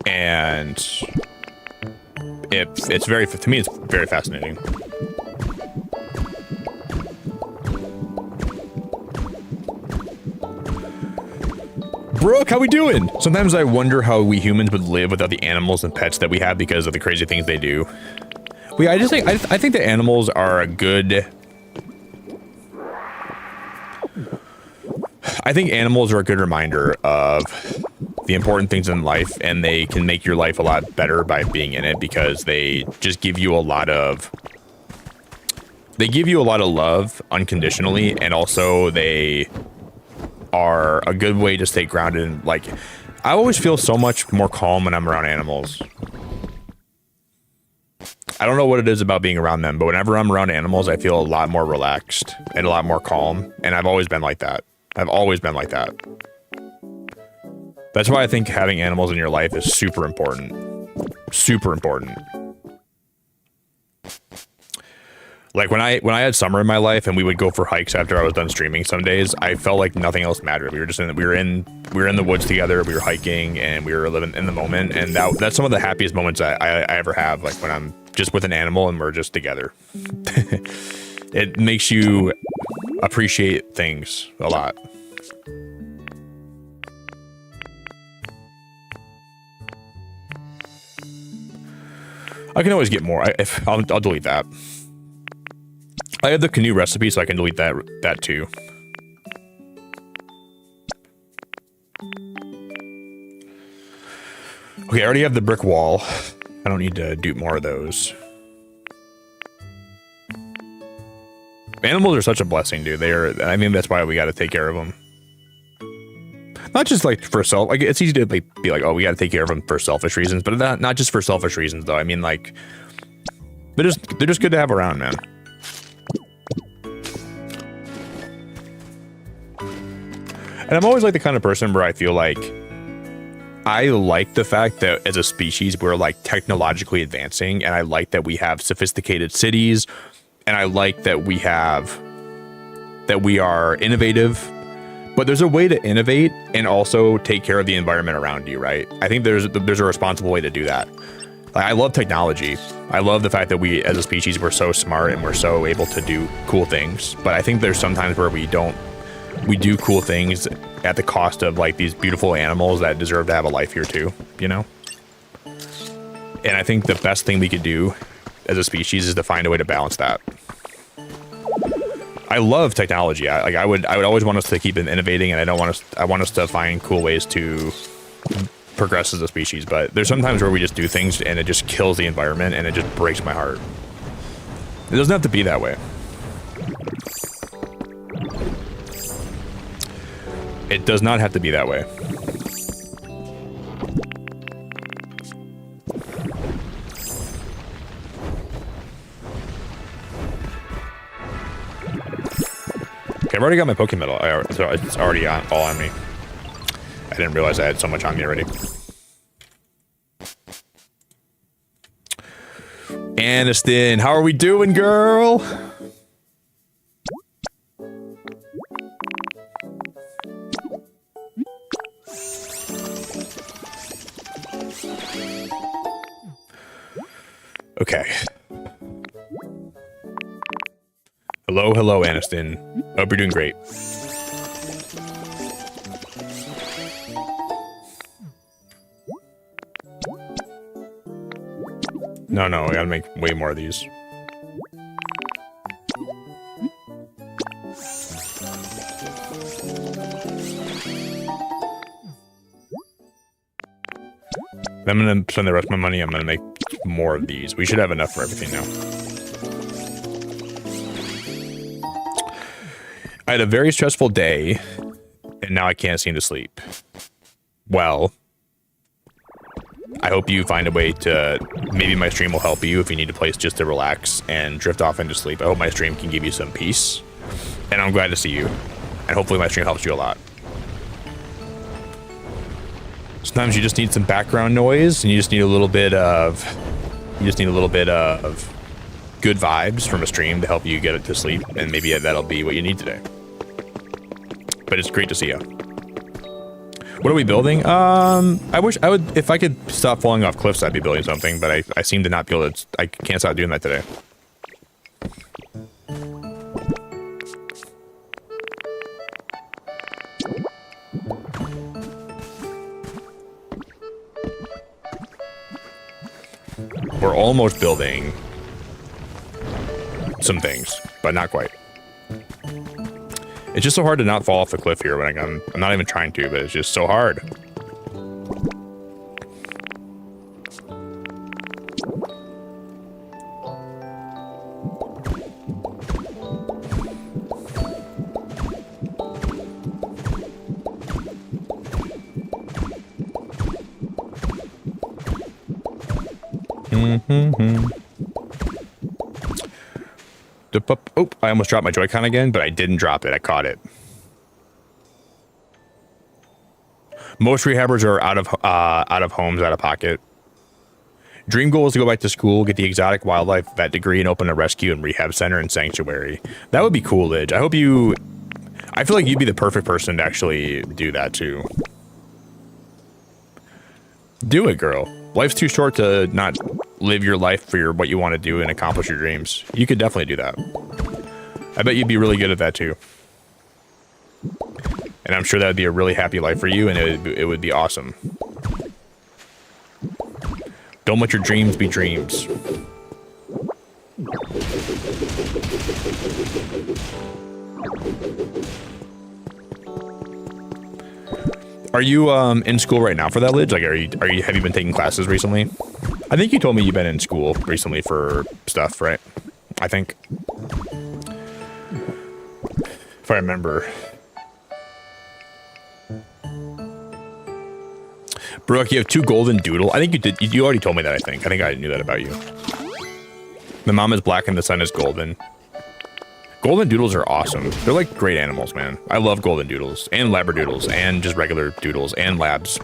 And it's very, to me, it's very fascinating. Brooke, how we doing? Sometimes I wonder how we humans would live without the animals and pets that we have because of the crazy things they do. Well, yeah, I think the animals are a good... I think animals are a good reminder of the important things in life, and they can make your life a lot better by being in it because they just give you a lot of... They give you a lot of love unconditionally, and also they are a good way to stay grounded. And like, I always feel so much more calm when I'm around animals. I don't know what it is about being around them, but whenever I'm around animals, I feel a lot more relaxed and a lot more calm. And I've always been like that. I've always been like that. That's why I think having animals in your life is super important. Super important. Like when I had summer in my life and we would go for hikes after I was done streaming some days, I felt like nothing else mattered. We were just in the woods together, we were hiking and we were living in the moment, and that's some of the happiest moments I ever have, like when I'm just with an animal and we're just together. It makes you appreciate things a lot. I can always get more. I'll delete that. I have the canoe recipe, so I can delete that too. Okay, I already have the brick wall. I don't need to do more of those. Animals are such a blessing, dude. I mean, that's why we got to take care of them. Not just like for self, like it's easy to like be like, oh, we got to take care of them for selfish reasons, but not just for selfish reasons though. I mean, like they're just good to have around, man. And I'm always like the kind of person where I feel like I like the fact that as a species, we're like technologically advancing, and I like that we have sophisticated cities, and I like that we are innovative, but there's a way to innovate and also take care of the environment around you, right? I think there's a responsible way to do that. Like, I love technology. I love the fact that we as a species, we're so smart and we're so able to do cool things. But I think there's sometimes where we do cool things at the cost of like these beautiful animals that deserve to have a life here too, you know? And I think the best thing we could do as a species is to find a way to balance that. I love technology. I would always want us to keep innovating, and I want us to find cool ways to progress as a species, but there's sometimes where we just do things and it just kills the environment, and it just breaks my heart. It doesn't have to be that way. It does not have to be that way. Okay, I've already got my Pokemon medal, so it's already all on me. I didn't realize I had so much on me already. Aniston, how are we doing, girl? Okay. Hello, Aniston. Hope you're doing great. No, I gotta make way more of these. I'm gonna spend the rest of my money. I'm gonna make more of these. We should have enough for everything now. I had a very stressful day, and now I can't seem to sleep. well, I hope you find a way to, maybe my stream will help you if you need a place just to relax and drift off into sleep. I hope my stream can give you some peace, and I'm glad to see you, and hopefully my stream helps you a lot. Sometimes you just need some background noise, and you just need a little bit of, good vibes from a stream to help you get it to sleep, and maybe that'll be what you need today. But it's great to see you. What are we building? I wish I would, if I could stop falling off cliffs, I'd be building something, but I seem to not be able to, I can't stop doing that today. We're almost building some things, but not quite. It's just so hard to not fall off the cliff here when I'm not even trying to, but it's just so hard. Oh, I almost dropped my Joy-Con again, but I didn't drop it. I caught it. Most rehabbers are out of homes, out of pocket. Dream goal is to go back to school, get the exotic wildlife vet degree, and open a rescue and rehab center and sanctuary. That would be cool, Lidge. I hope you... I feel like you'd be the perfect person to actually do that, too. Do it, girl. Life's too short to not live your life for what you want to do and accomplish your dreams. You could definitely do that. I bet you'd be really good at that, too. And I'm sure that would be a really happy life for you, and it would be awesome. Don't let your dreams be dreams. Are you in school right now for that, Lidge? Like, have you been taking classes recently? I think you told me you've been in school recently for stuff, right? I think. If I remember. Brooke, you have 2 golden doodle. I think you did. You already told me that, I think. I think I knew that about you. The mom is black and the son is golden. Golden doodles are awesome. They're like great animals, man. I love golden doodles and labradoodles and just regular doodles and labs.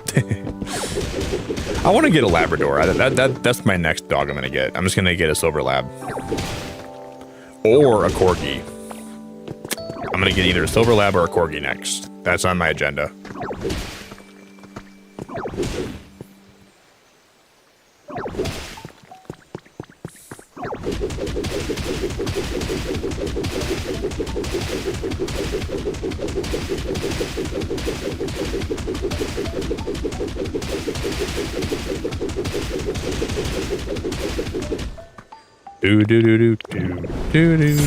I want to get a Labrador. That's my next dog I'm going to get. I'm just going to get a silver lab. Or a corgi. I'm going to get either a silver lab or a corgi next. That's on my agenda. Do do do do do do do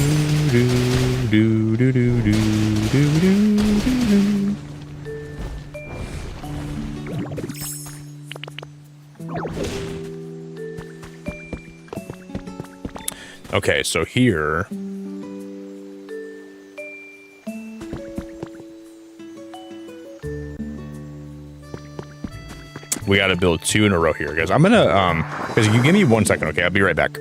do do do do do do. Okay, so here we got to build 2 in a row here, guys. I'm gonna guys, you give me 1 second, okay? I'll be right back.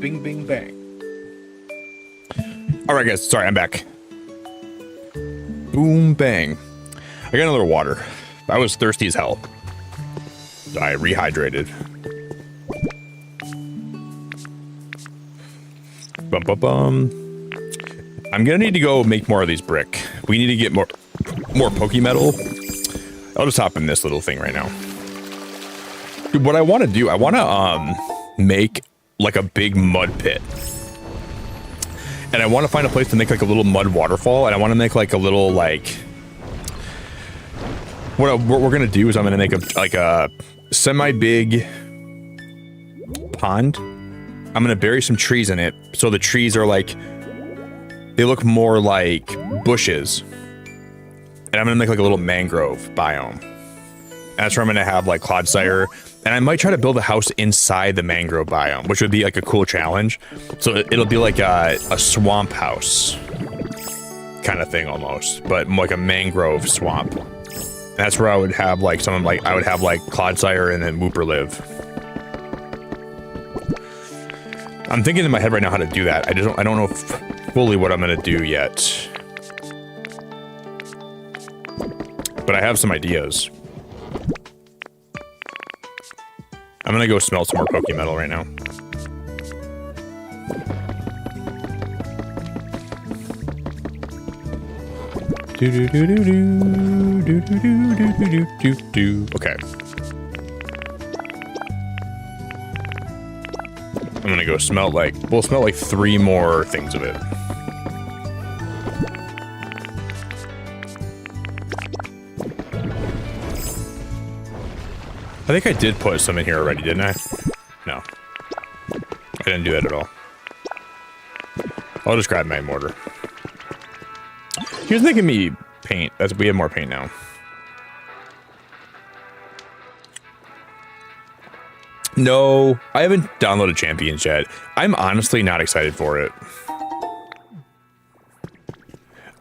Bing, bing, bang. All right, guys. Sorry, I'm back. Boom, bang. I got another water. I was thirsty as hell. I rehydrated. Bum, bum, bum. I'm gonna need to go make more of these brick. We need to get more Pokemetal. I'll just hop in this little thing right now. Dude, what I want to do, I want to make like a big mud pit. And I want to find a place to make like a little mud waterfall, and I want to make like a little like what we're gonna do is I'm gonna make a semi-big pond. I'm gonna bury some trees in it, so the trees are like, they look more like bushes. And I'm gonna make like a little mangrove biome. And that's where I'm gonna have like Clodsire. And I might try to build a house inside the mangrove biome, which would be like a cool challenge. So it'll be like a swamp house kind of thing almost, but like a mangrove swamp. And that's where I would have like I would have like Clodsire and then Wooper live. I'm thinking in my head right now how to do that. I don't know fully what I'm gonna do yet. But I have some ideas. I'm gonna go smelt some more Pokemetal right now. Okay. I'm gonna go smelt like, we'll smelt like 3 more things of it. I think I did put some in here already, didn't I? No. I didn't do that at all. I'll just grab my mortar. He was making me paint. We have more paint now. No, I haven't downloaded Champions yet. I'm honestly not excited for it.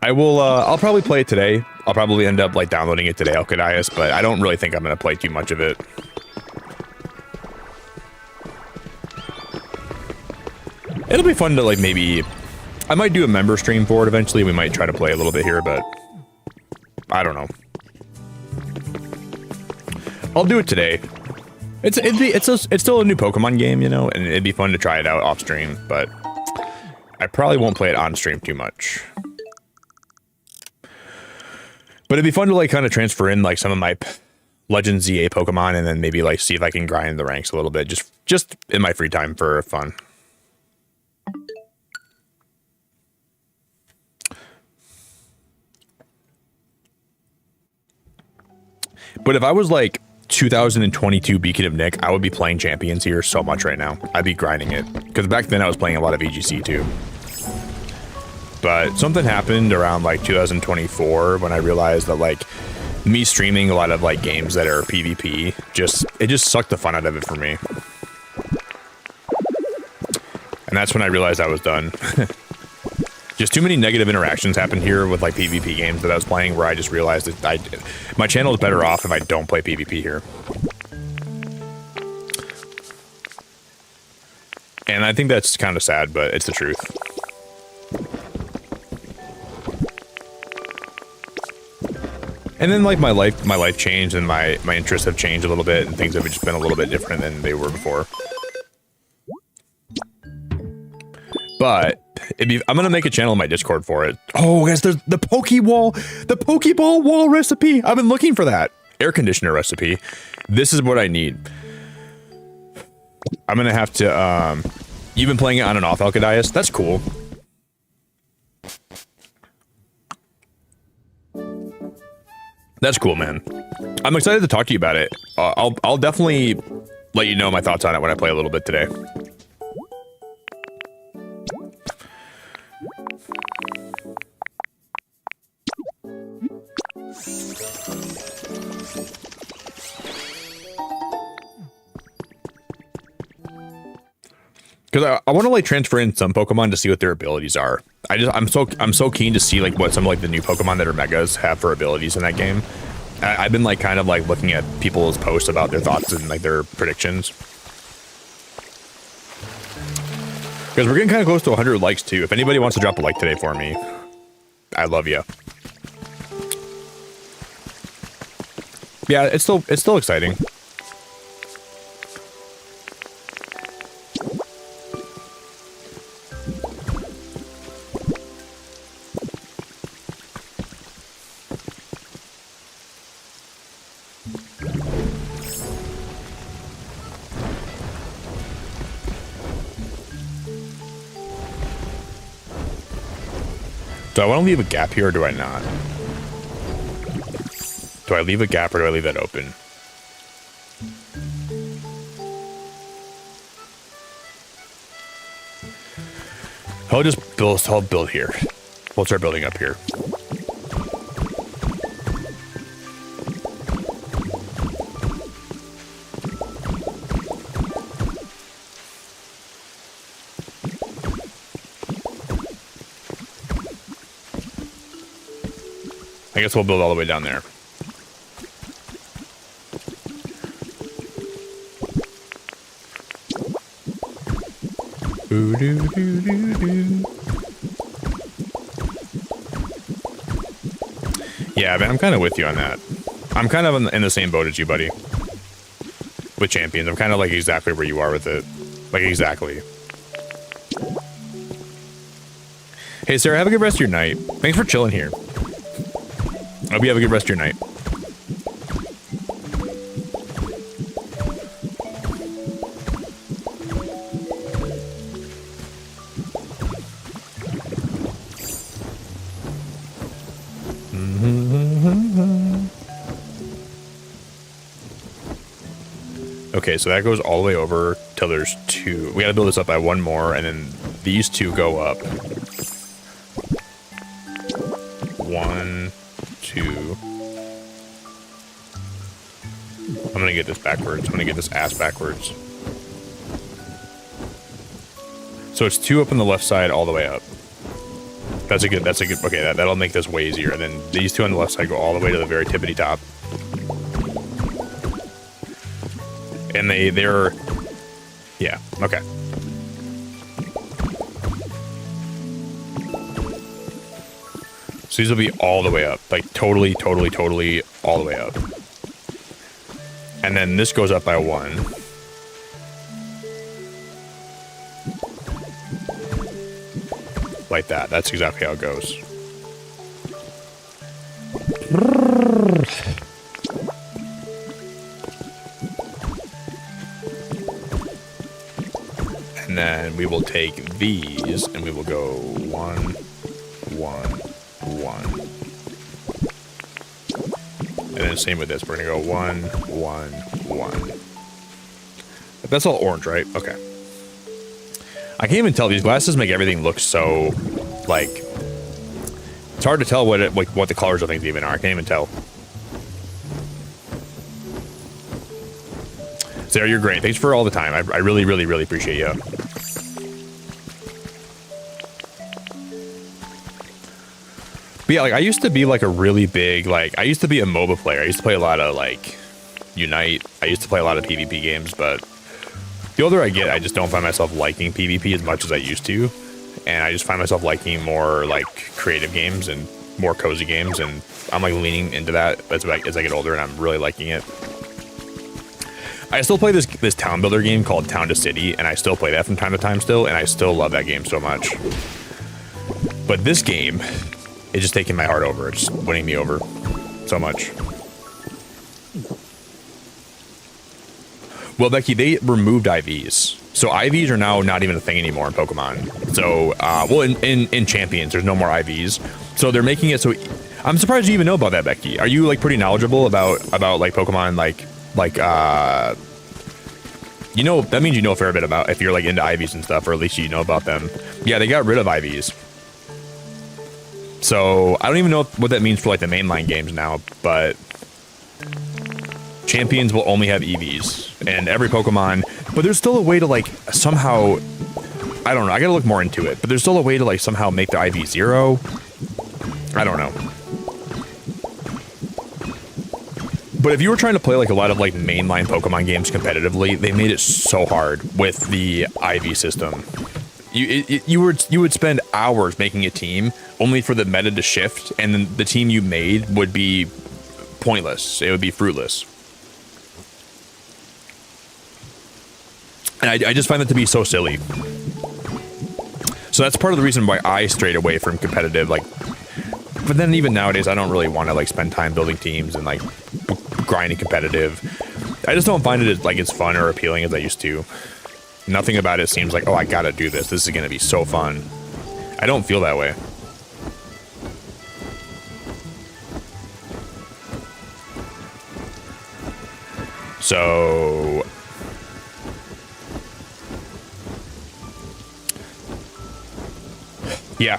I will, I'll probably play it today. I'll probably end up like downloading it today, Alkadias, but I don't really think I'm gonna play too much of it. It'll be fun to like maybe, I might do a member stream for it eventually. We might try to play a little bit here, but I don't know. I'll do it today. It's still a new Pokemon game, you know, and it'd be fun to try it out off stream, but I probably won't play it on stream too much. But it'd be fun to like kind of transfer in like some of my Legend ZA Pokemon and then maybe like see if I can grind the ranks a little bit, just in my free time for fun. But if I was like 2022 Beacon of Nick, I would be playing Champions here so much right now. I'd be grinding it. Because back then I was playing a lot of EGC too. But something happened around like 2024 when I realized that like me streaming a lot of like games that are PvP, it just sucked the fun out of it for me. And that's when I realized I was done. Just too many negative interactions happened here with like PvP games that I was playing where I just realized that my channel is better off if I don't play PvP here. And I think that's kind of sad, but it's the truth. And then like my life changed and my interests have changed a little bit and things have just been a little bit different than they were before. But I'm gonna make a channel in my Discord for it. Oh guys, there's the Pokeball wall recipe. I've been looking for that. Air conditioner recipe. This is what I need. I'm gonna have to you've been playing it on and off, Alcadias? That's cool. That's cool, man. I'm excited to talk to you about it. I'll definitely let you know my thoughts on it when I play a little bit today. Because I want to like transfer in some Pokemon to see what their abilities are. I'm so keen to see like what some of like the new Pokemon that are megas have for abilities in that game. I've been like kind of like looking at people's posts about their thoughts and like their predictions. Because we're getting kind of close to 100 likes too. If anybody wants to drop a like today for me, I love you. Yeah, it's still exciting. Do I want to leave a gap here or do I not? Do I leave a gap or do I leave that open? I'll build here. We'll start building up here. I guess we'll build all the way down there. Yeah, man, I'm kind of with you on that. I'm kind of in the same boat as you, buddy. With champions, I'm kind of like exactly where you are with it. Like, exactly. Hey, Sarah, have a good rest of your night. Thanks for chilling here. I hope you have a good rest of your night. Okay, so that goes all the way over till there's two. We gotta build this up by one more, and then these two go up. 1, 2. I'm gonna get this backwards. I'm gonna get this ass backwards. So it's 2 up on the left side all the way up. That's a good, okay, that'll make this way easier. And then these 2 on the left side go all the way to the very tippity top. And they're, yeah, okay. So these will be all the way up, like totally all the way up. And then this goes up by 1. Like that. That's exactly how it goes. And then we will take these and we will go 1, 1, 1. And then same with this. We're gonna go 1, 1, 1. That's all orange, right? Okay. I can't even tell. These glasses make everything look so, like, it's hard to tell what the colors of things even are. I can't even tell. Sarah, you're great. Thanks for all the time. I really, really, really appreciate you. But yeah, like I used to be like a really big, like I used to be a MOBA player. I used to play a lot of like Unite. I used to play a lot of PvP games, but the older I get, I just don't find myself liking PvP as much as I used to. And I just find myself liking more like creative games and more cozy games. And I'm like leaning into that as I get older, and I'm really liking it. I still play this town builder game called Town to City, and I still play that from time to time still, and I still love that game so much. But this game is just taking my heart over. It's just winning me over so much. Well, Becky, they removed IVs. So IVs are now not even a thing anymore in Pokemon. So, well, in Champions, there's no more IVs. So they're making it so... I'm surprised you even know about that, Becky. Are you, like, pretty knowledgeable about like, Pokemon, like, you know, that means you know a fair bit about if you're, like, into IVs and stuff, or at least you know about them. Yeah, they got rid of IVs. So, I don't even know what that means for, like, the mainline games now, but... Champions will only have EVs, and every Pokemon, but there's still a way to like somehow, I don't know, I gotta look more into it, but there's still a way to like somehow make the IV 0. I don't know. But if you were trying to play like a lot of like mainline Pokemon games competitively, they made it so hard with the IV system. You would spend hours making a team only for the meta to shift, and then the team you made would be pointless. It would be fruitless. And I just find that to be so silly. So that's part of the reason why I strayed away from competitive, like, but then even nowadays, I don't really want to like spend time building teams and like grinding competitive. I just don't find it as like as fun or appealing as I used to. Nothing about it seems like, oh, I gotta do this. This is gonna be so fun. I don't feel that way. So... yeah.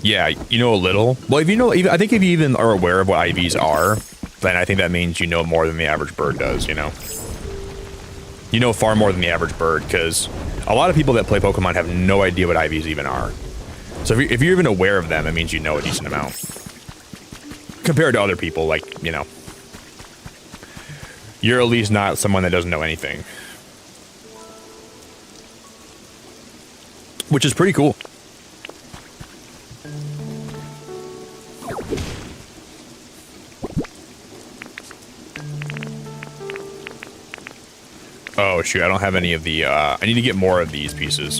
Yeah, you know a little. Well, if you know, I think if you even are aware of what IVs are, then I think that means you know more than the average bird does, you know? You know far more than the average bird, because a lot of people that play Pokemon have no idea what IVs even are. So if you're even aware of them, it means you know a decent amount. Compared to other people, like, you know. You're at least not someone that doesn't know anything. Which is pretty cool. Oh, shoot, I don't have any of the, I need to get more of these pieces.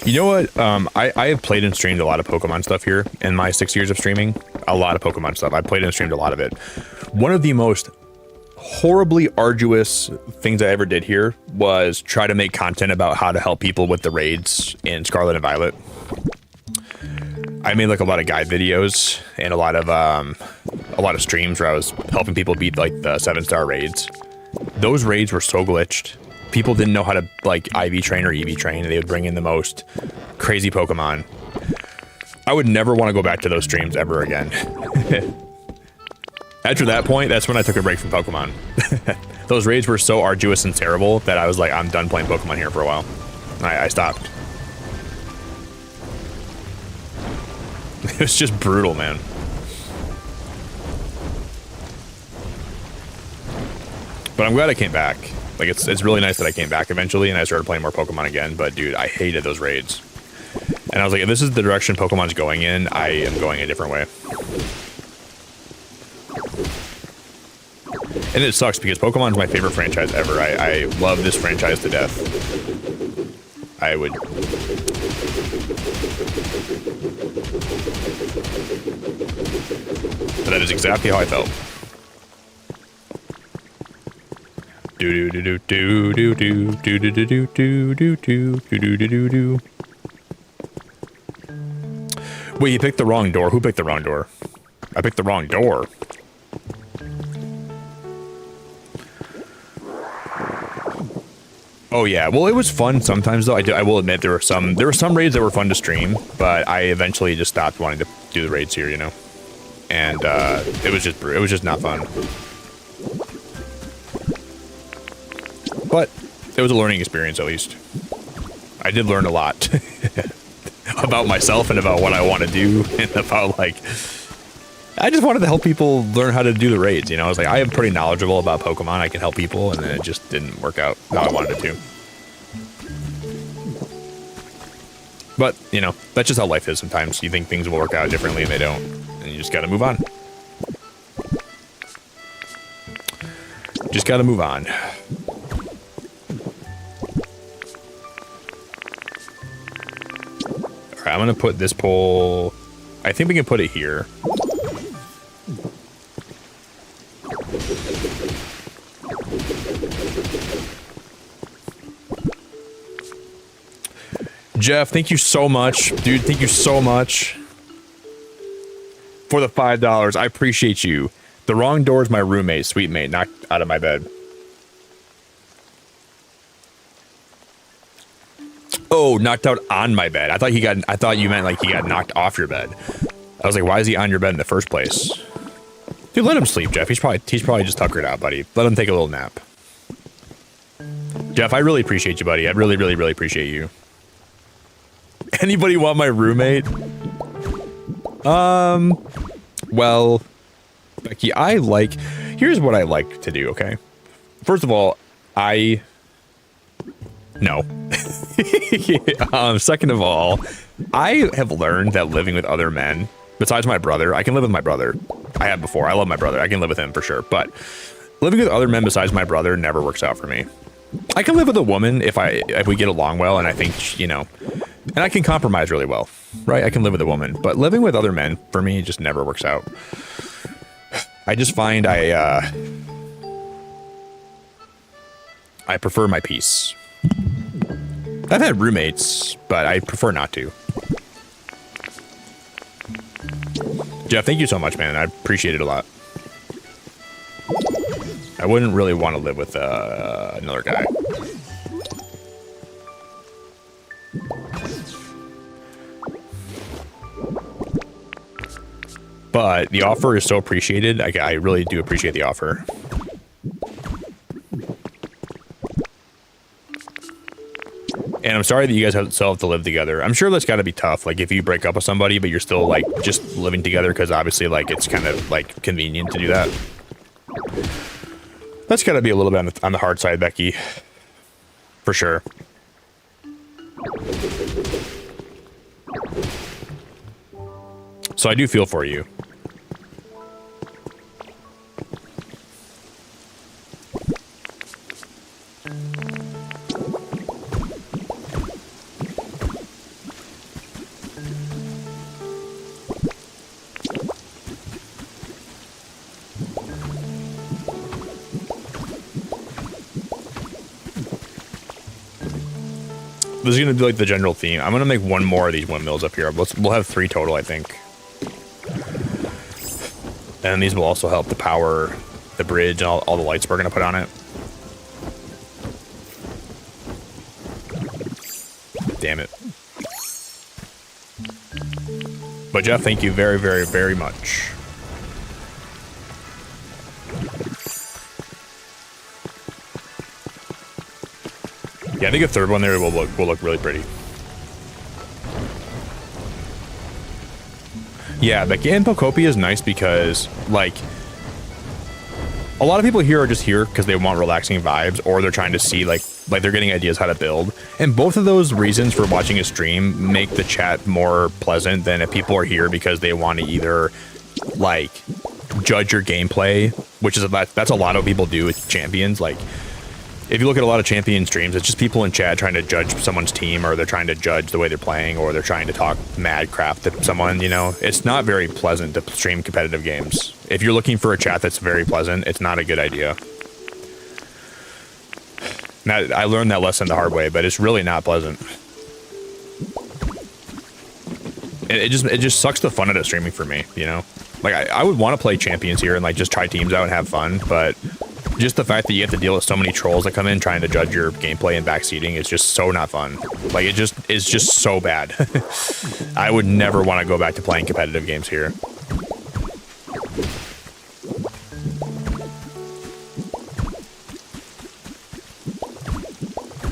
You know what? I have played and streamed a lot of Pokemon stuff here in my 6 years of streaming. A lot of Pokemon stuff. I played and streamed a lot of it. One of the most horribly arduous things I ever did here was try to make content about how to help people with the raids in Scarlet and Violet. I made like a lot of guide videos and a lot of streams where I was helping people beat like the 7-star raids. Those raids were so glitched. People didn't know how to like IV train or EV train, and they would bring in the most crazy Pokemon. I would never want to go back to those streams ever again. After that point, that's when I took a break from Pokemon. Those raids were so arduous and terrible that I was like, I'm done playing Pokemon here for a while. I stopped. It was just brutal, man. But I'm glad I came back. Like, it's really nice that I came back eventually and I started playing more Pokemon again. But, dude, I hated those raids. And I was like, if this is the direction Pokemon's going in, I am going a different way. And it sucks because Pokemon's my favorite franchise ever. I love this franchise to death. I would... But that is exactly how I felt. Do do do do do do do do do do do do do do do do do. Wait, you picked the wrong door. Who picked the wrong door? I picked the wrong door. Oh yeah, well it was fun sometimes though. I will admit there were some raids that were fun to stream, but I eventually just stopped wanting to do the raids here, you know. And it was just not fun. But it was a learning experience at least. I did learn a lot about myself and about what I want to do and about like I just wanted to help people learn how to do the raids, you know. I was like, I am pretty knowledgeable about Pokemon. I can help people, and then it just didn't work out how I wanted it to. But, you know, that's just how life is sometimes. You think things will work out differently, and they don't. And you just gotta move on. Just gotta move on. Alright, I'm gonna put this pole... I think we can put it here. Jeff, thank you so much. Dude, thank you so much for the $5. I appreciate you. The wrong door is my roommate, sweet mate, knocked out of my bed. Oh, knocked out on my bed. I thought you meant like he got knocked off your bed. I was like, why is he on your bed in the first place? Dude, let him sleep, Jeff. He's probably just tuckered out, buddy. Let him take a little nap. Jeff, I really appreciate you, buddy. I really, really, really appreciate you. Anybody want my roommate? Well, Becky, here's what I like to do, okay? First of all, no. Second of all, I have learned that living with other men, besides my brother, I can live with my brother. I have before. I love my brother. I can live with him for sure. But living with other men besides my brother never works out for me. I can live with a woman if we get along well, and I think, you know, and I can compromise really well, right? I can live with a woman, but living with other men for me just never works out. I just find I prefer my peace. I've had roommates, but I prefer not to. Jeff, thank you so much, man. I appreciate it a lot. I wouldn't really want to live with another guy. But the offer is so appreciated. I really do appreciate the offer. And I'm sorry that you guys still have to live together. I'm sure that's got to be tough. Like, if you break up with somebody, but you're still, like, just living together because obviously, like, it's kind of, like, convenient to do that. That's got to be a little bit on the hard side, Becky. For sure. So I do feel for you. This is gonna be like the general theme. I'm gonna make one more of these windmills up here. We'll have 3 total, I think. And these will also help to power the bridge and all the lights we're gonna put on it. Damn it. But Jeff, thank you very, very, very much. Yeah, I think a third one there will look really pretty. Yeah, Becky, and Pokopia is nice because, like, a lot of people here are just here because they want relaxing vibes, or they're trying to see, like they're getting ideas how to build. And both of those reasons for watching a stream make the chat more pleasant than if people are here because they want to either, like, judge your gameplay, which is that's a lot of people do with champions. Like, if you look at a lot of champion streams, it's just people in chat trying to judge someone's team, or they're trying to judge the way they're playing, or they're trying to talk mad crap to someone, you know? It's not very pleasant to stream competitive games. If you're looking for a chat that's very pleasant, it's not a good idea. Now, I learned that lesson the hard way, but it's really not pleasant. It just sucks the fun out of streaming for me, you know? Like, I would want to play champions here and, like, just try teams out and have fun, but Just the fact that you have to deal with so many trolls that come in trying to judge your gameplay and backseating is just so not fun. Like, it just is just so bad. I would never want to go back to playing competitive games here.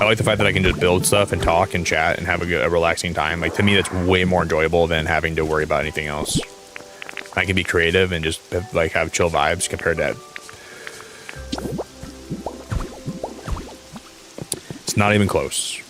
I like the fact that I can just build stuff and talk and chat and have a relaxing time. Like, to me, that's way more enjoyable than having to worry about anything else. I can be creative and just, like, have chill vibes compared to... It's not even close.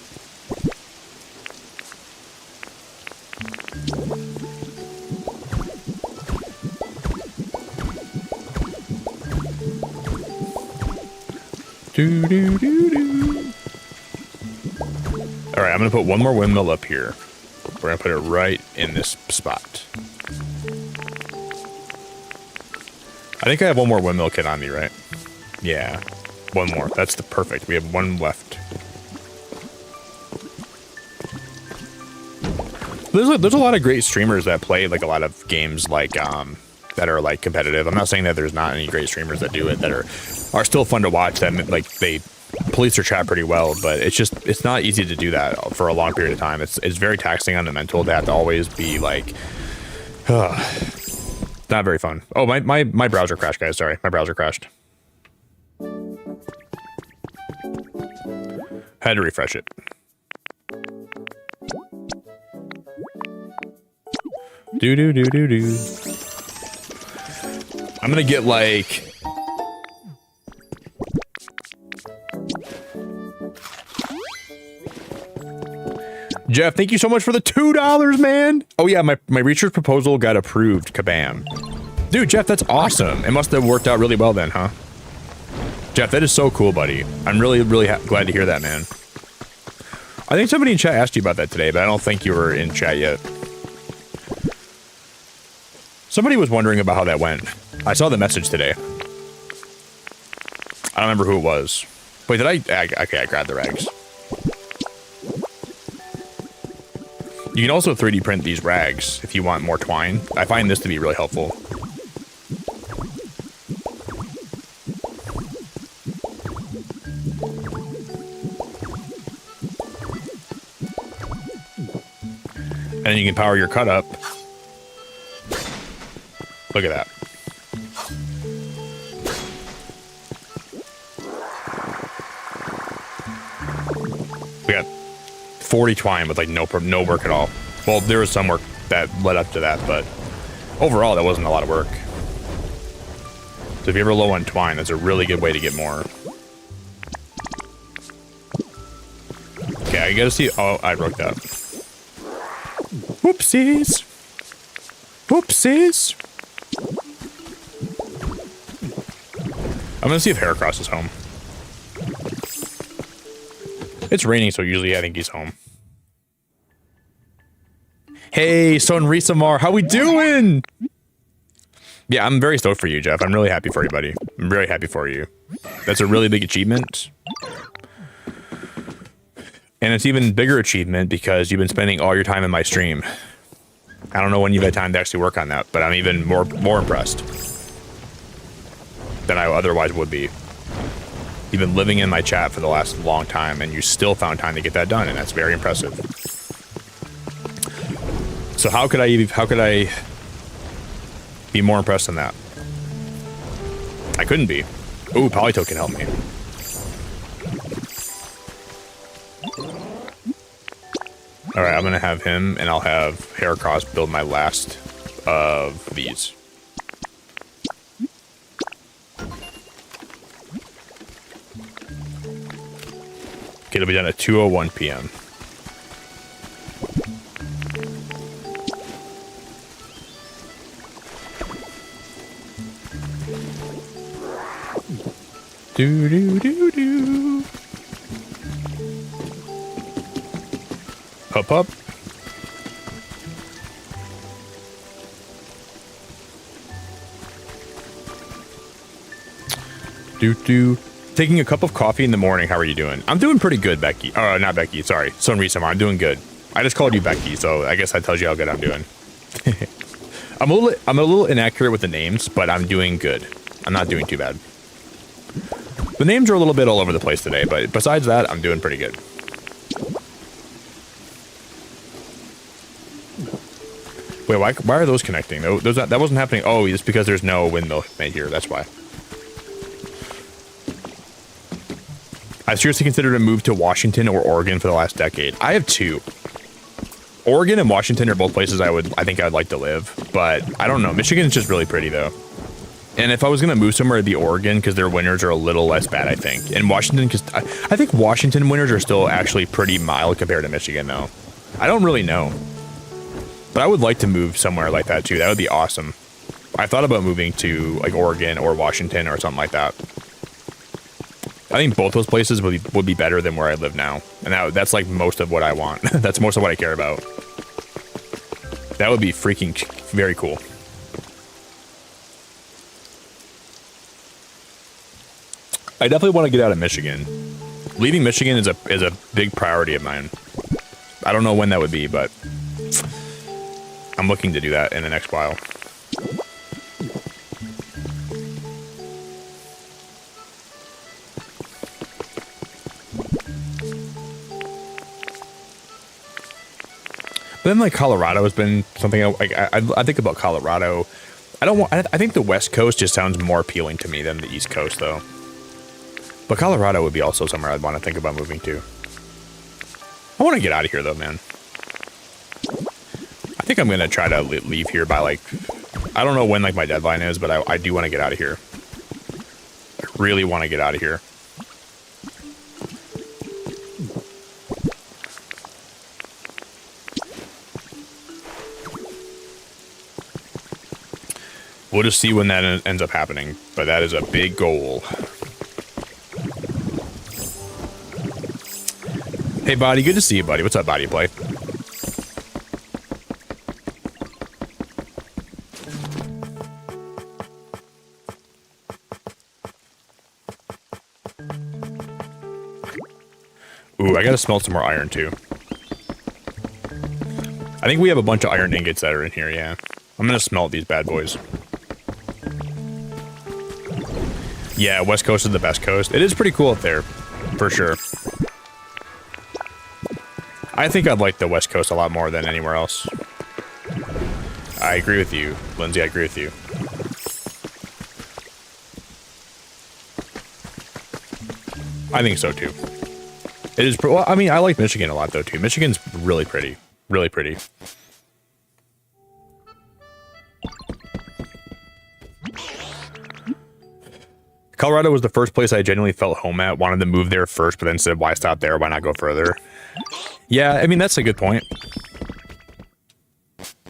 All right, I'm gonna put one more windmill up here. We're gonna put it right in this spot. I think I have one more windmill kit on me, right? Yeah, one more. That's the perfect. We have one left. There's a lot of great streamers that play like a lot of games like that are like competitive. I'm not saying that there's not any great streamers that do it that are still fun to watch. That like they police their chat pretty well, but it's not easy to do that for a long period of time. It's very taxing on the mental to have to always be like, not very fun. Oh, my browser crashed, guys. Sorry, my browser crashed. Had to refresh it. Do. I'm gonna get like... Jeff, thank you so much for the $2, man. Oh yeah, my research proposal got approved. Kabam. Dude, Jeff, that's awesome. It must have worked out really well then, huh? Jeff, that is so cool, buddy. I'm really glad to hear that, man. I think somebody in chat asked you about that today, but I don't think you were in chat yet. Somebody was wondering about how that went. I saw the message today. I don't remember who it was. Wait, did okay, I grabbed the rags. You can also 3D print these rags if you want more twine. I find this to be really helpful. And then you can power your cut up. Look at that. We got 40 twine with like no work at all. Well, there was some work that led up to that, but overall that wasn't a lot of work. So if you're ever low on twine, that's a really good way to get more. Okay, I gotta see. Oh, I broke that. Whoopsies. Whoopsies. I'm gonna see if Heracross is home. It's raining, so usually I think he's home. Hey, Sonrisamar, how we doing? Yeah, I'm very stoked for you, Jeff. I'm really happy for you, buddy. I'm very happy for you. That's a really big achievement. And it's even bigger achievement because you've been spending all your time in my stream. I don't know when you've had time to actually work on that, but I'm even more impressed than I otherwise would be. You've been living in my chat for the last long time, and you still found time to get that done, and that's very impressive. So how could I be more impressed than that? I couldn't be. Ooh, Polytoad can help me. All right, I'm gonna have him, and I'll have Heracross build my last of these. Okay, it'll be done at 2:01 p.m. Do. Up. Do. Taking a cup of coffee in the morning. How are you doing? I'm doing pretty good, Becky. Oh, not Becky. Sorry. Sonrisa, I'm doing good. I just called you Becky, so I guess that tells you how good I'm doing. I'm a little inaccurate with the names, but I'm doing good. I'm not doing too bad. The names are a little bit all over the place today, but besides that, I'm doing pretty good. Wait, why are those connecting? That wasn't happening. Oh, it's because there's no windmill made here. That's why. I seriously considered a move to Washington or Oregon for the last decade. I have two. Oregon and Washington are both places I think I'd like to live, but I don't know. Michigan is just really pretty though. And if I was gonna move somewhere, it'd be Oregon because their winters are a little less bad, I think. And Washington, because I think Washington winters are still actually pretty mild compared to Michigan though. I don't really know. But I would like to move somewhere like that too. That would be awesome. I thought about moving to like Oregon or Washington or something like that. I think both those places would be better than where I live now. And that's like most of what I want. That's most of what I care about. That would be freaking very cool. I definitely want to get out of Michigan. Leaving Michigan is a big priority of mine. I don't know when that would be, but I'm looking to do that in the next while. But then like Colorado has been something I think about Colorado. I think the West Coast just sounds more appealing to me than the East Coast though. But Colorado would be also somewhere I'd want to think about moving to. I want to get out of here though, man. I think I'm going to try to leave here by like, I don't know when like my deadline is, but I do want to get out of here. I really want to get out of here. We'll just see when that ends up happening, but that is a big goal. Hey, Body, good to see you, buddy. What's up, Body Play? Ooh, I gotta smelt some more iron, too. I think we have a bunch of iron ingots that are in here, yeah. I'm gonna smelt these bad boys. Yeah, West Coast is the best coast. It is pretty cool up there, for sure. I think I'd like the West Coast a lot more than anywhere else. I agree with you, Lindsay. I agree with you. I think so too. It is. Well, I mean, I like Michigan a lot though too. Michigan's really pretty, really pretty. Colorado was the first place I genuinely felt home at. Wanted to move there first, but then said, "Why stop there? Why not go further?" Yeah, I mean, that's a good point.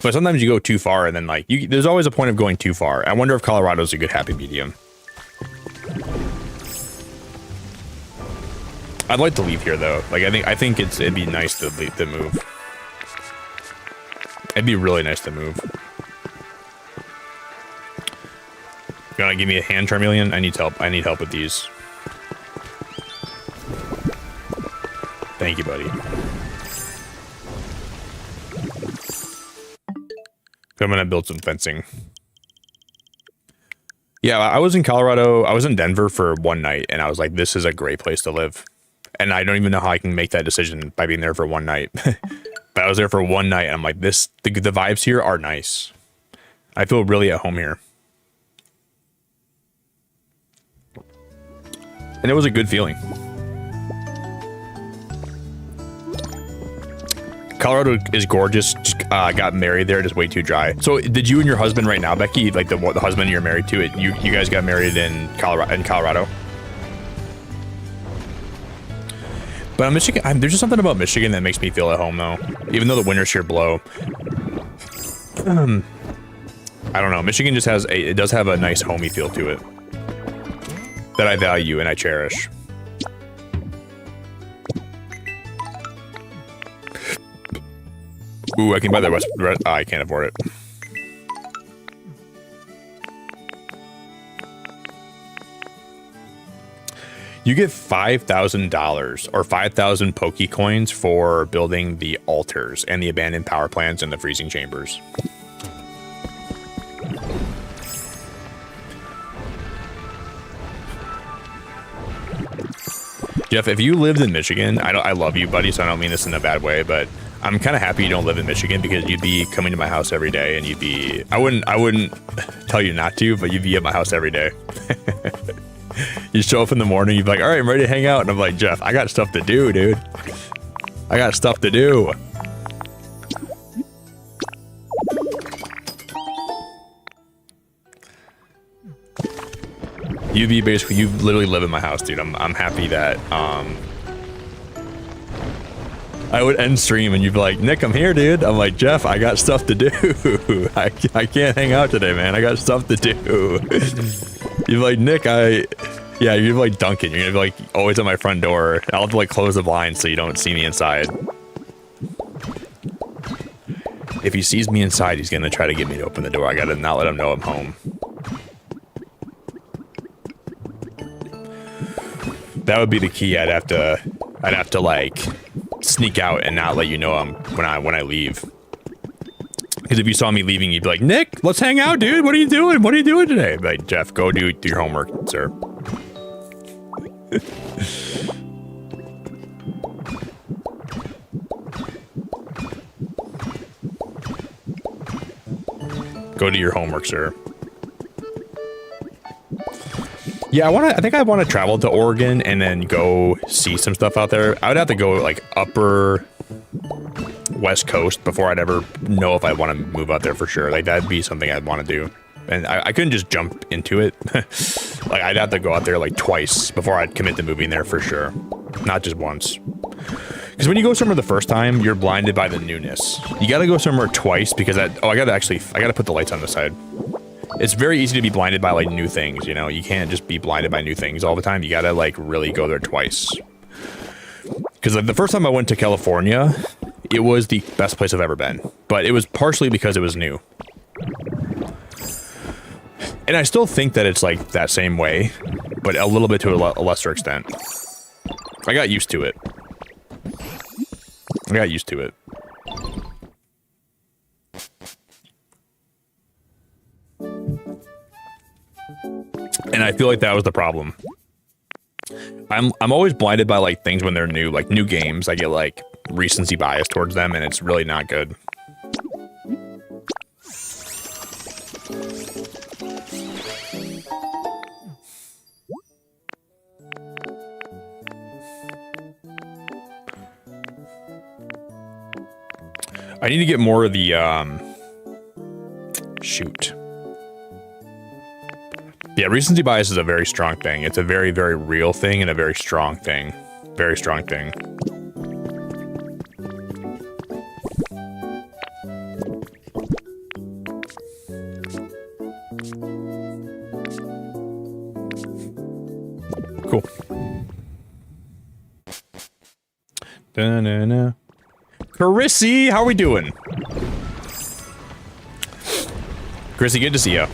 But sometimes you go too far and then like, there's always a point of going too far. I wonder if Colorado's a good happy medium. I'd like to leave here though. Like, I think it'd be nice to move. It'd be really nice to move. You wanna give me a hand, Charmeleon? I need help. I need help with these. Thank you, buddy. I'm gonna build some fencing. Yeah, I was in Colorado. I was in Denver for one night, and I was like, this is a great place to live. And I don't even know how I can make that decision by being there for one night. But I was there for one night, and I'm like, the vibes here are nice. I feel really at home here. And it was a good feeling. Colorado is gorgeous. Just, got married there. It is way too dry. So did you and your husband right now, Becky, like the husband you're married to, you guys got married in Colorado? But Michigan, there's just something about Michigan that makes me feel at home though. Even though the winters here blow. I don't know. Michigan just it does have a nice homey feel to it. That I value and I cherish. Ooh, I can buy the rest. I can't afford it. You get $5,000 or 5,000 Pokecoins for building the altars and the abandoned power plants and the freezing chambers. Jeff, if you lived in Michigan, I love you, buddy, so I don't mean this in a bad way, but I'm kind of happy you don't live in Michigan because you'd be coming to my house every day and you'd be, I wouldn't tell you not to, but you'd be at my house every day. You show up in the morning, you'd be like, all right, I'm ready to hang out. And I'm like, Jeff, I got stuff to do, dude. I got stuff to do. You'd be basically, you literally live in my house, dude. I'm happy that, I would end stream and you'd be like, Nick, I'm here, dude. I'm like, Jeff, I got stuff to do. I can't hang out today, man. I got stuff to do. You'd be like, Nick, yeah, you're like Duncan. You're gonna be like always at my front door. I'll have to like close the blinds so you don't see me inside. If he sees me inside, he's gonna try to get me to open the door. I gotta not let him know I'm home. That would be the key. I'd have to like sneak out and not let you know when I leave. Because if you saw me leaving, you'd be like, Nick, let's hang out, dude. What are you doing? What are you doing today? I'd be like, Jeff, go do your homework, sir. Go do your homework, sir. Yeah, I think I want to travel to Oregon and then go see some stuff out there. I would have to go like upper West Coast before I'd ever know if I want to move out there for sure. Like that'd be something I'd want to do. And I couldn't just jump into it. Like I'd have to go out there like twice before I'd commit to moving there for sure. Not just once. Because when you go somewhere the first time, you're blinded by the newness. You got to go somewhere twice because I got to put the lights on the side. It's very easy to be blinded by like new things, you know? You can't just be blinded by new things all the time. You got to like really go there twice. Because like, the first time I went to California, it was the best place I've ever been. But it was partially because it was new. And I still think that it's like that same way, but a little bit to a lesser extent. I got used to it. And I feel like that was the problem. I'm always blinded by like things when they're new, like new games. I get like recency bias towards them, and it's really not good. I need to get more of the shoot. Yeah, recency bias is a very strong thing. It's a very, very real thing and a very strong thing. Very strong thing. Cool. Da-na-na. Carissy, how are we doing? Carissy, good to see you.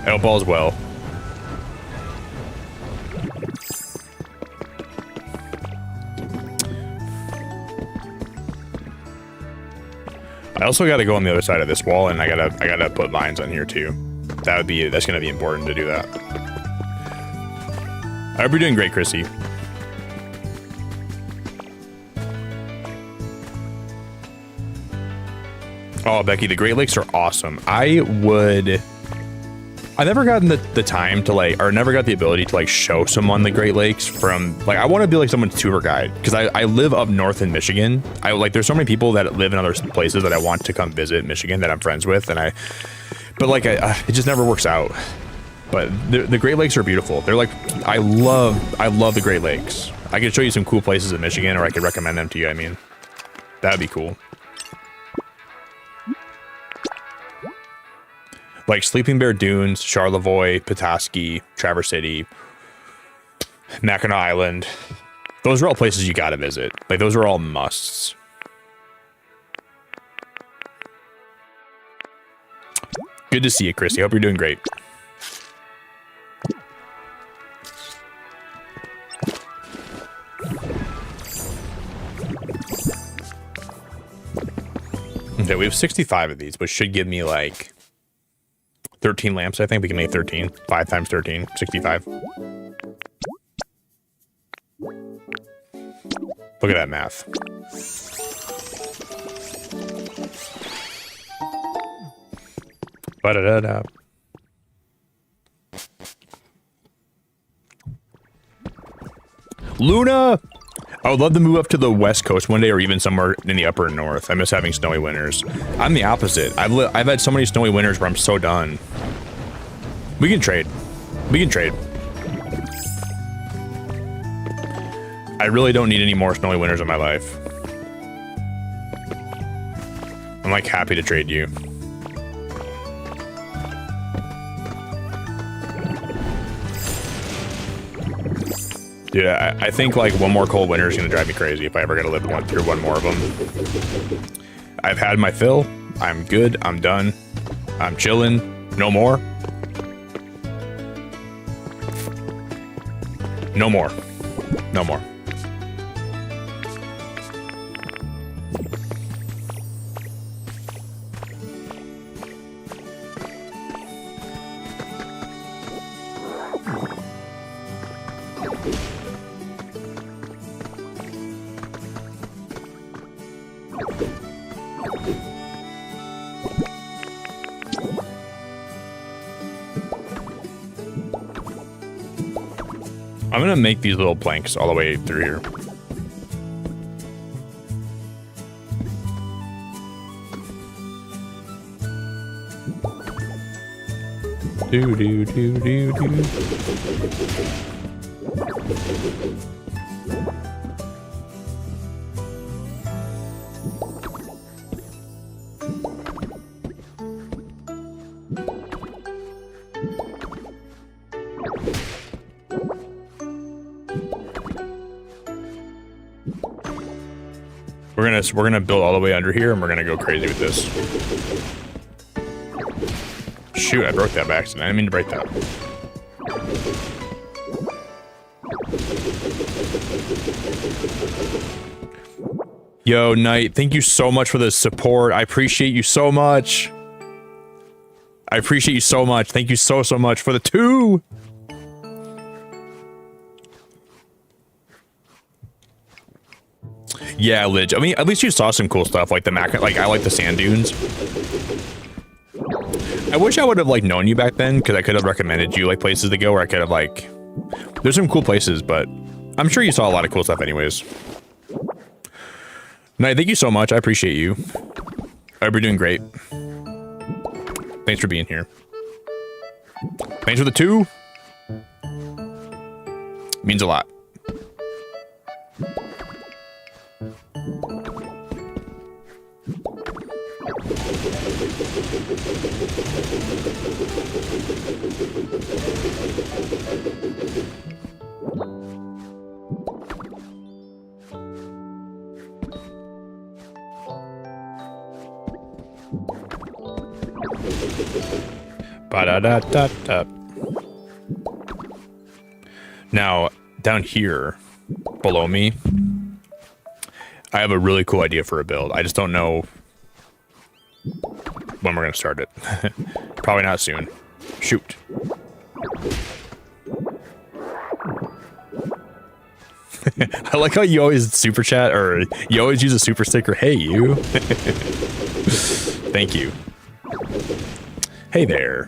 I hope all's well. I also got to go on the other side of this wall, and I gotta put lines on here too. That's gonna be important to do that. I hope you're doing great, Chrissy. Oh, Becky, the Great Lakes are awesome. I've never gotten the time to like, or never got the ability to like show someone the Great Lakes from like, I want to be like someone's tour guide because I live up north in Michigan. There's so many people that live in other places that I want to come visit Michigan that I'm friends with. But it just never works out. But the Great Lakes are beautiful. They're like, I love the Great Lakes. I could show you some cool places in Michigan, or I could recommend them to you. I mean, that'd be cool. Like Sleeping Bear Dunes, Charlevoix, Petoskey, Traverse City, Mackinac Island. Those are all places you gotta visit. Like, those are all musts. Good to see you, Chrissy. Hope you're doing great. Okay, we have 65 of these, which should give me like 13 lamps. I think we can make 13. 5 times 13, 65. Look at that math. Ba-da-da-da. Luna! I would love to move up to the West Coast one day, or even somewhere in the upper north. I miss having snowy winters. I'm the opposite. I've had so many snowy winters where I'm so done. We can trade. We can trade. I really don't need any more snowy winters in my life. I'm like happy to trade you. Dude, I think like one more cold winter is gonna drive me crazy if I ever gotta live through one more of them. I've had my fill. I'm good. I'm done. I'm chilling. No more. No more. No more. I'm gonna make these little planks all the way through here. Do do do do do. We're gonna build all the way under here, and we're gonna go crazy with this. Shoot, I broke that by accident. I didn't mean to break that. Yo, Knight, thank you so much for the support. I appreciate you so much. I appreciate you so much. Thank you so much for the 2. Yeah, Lidge. I mean, at least you saw some cool stuff, like the like I like the sand dunes. I wish I would have like known you back then, because I could have recommended you like places to go, where I could have like. There's some cool places, but I'm sure you saw a lot of cool stuff, anyways. No, thank you so much. I appreciate you. I hope you're doing great. Thanks for being here. Thanks for the 2. Means a lot. Ba-da-da-da-da. Now, down here, below me, I have a really cool idea for a build. I just don't know when we're going to start it. Probably not soon. Shoot. I like how you always super chat, or you always use a super sticker. Hey, you. Thank you. Hey there.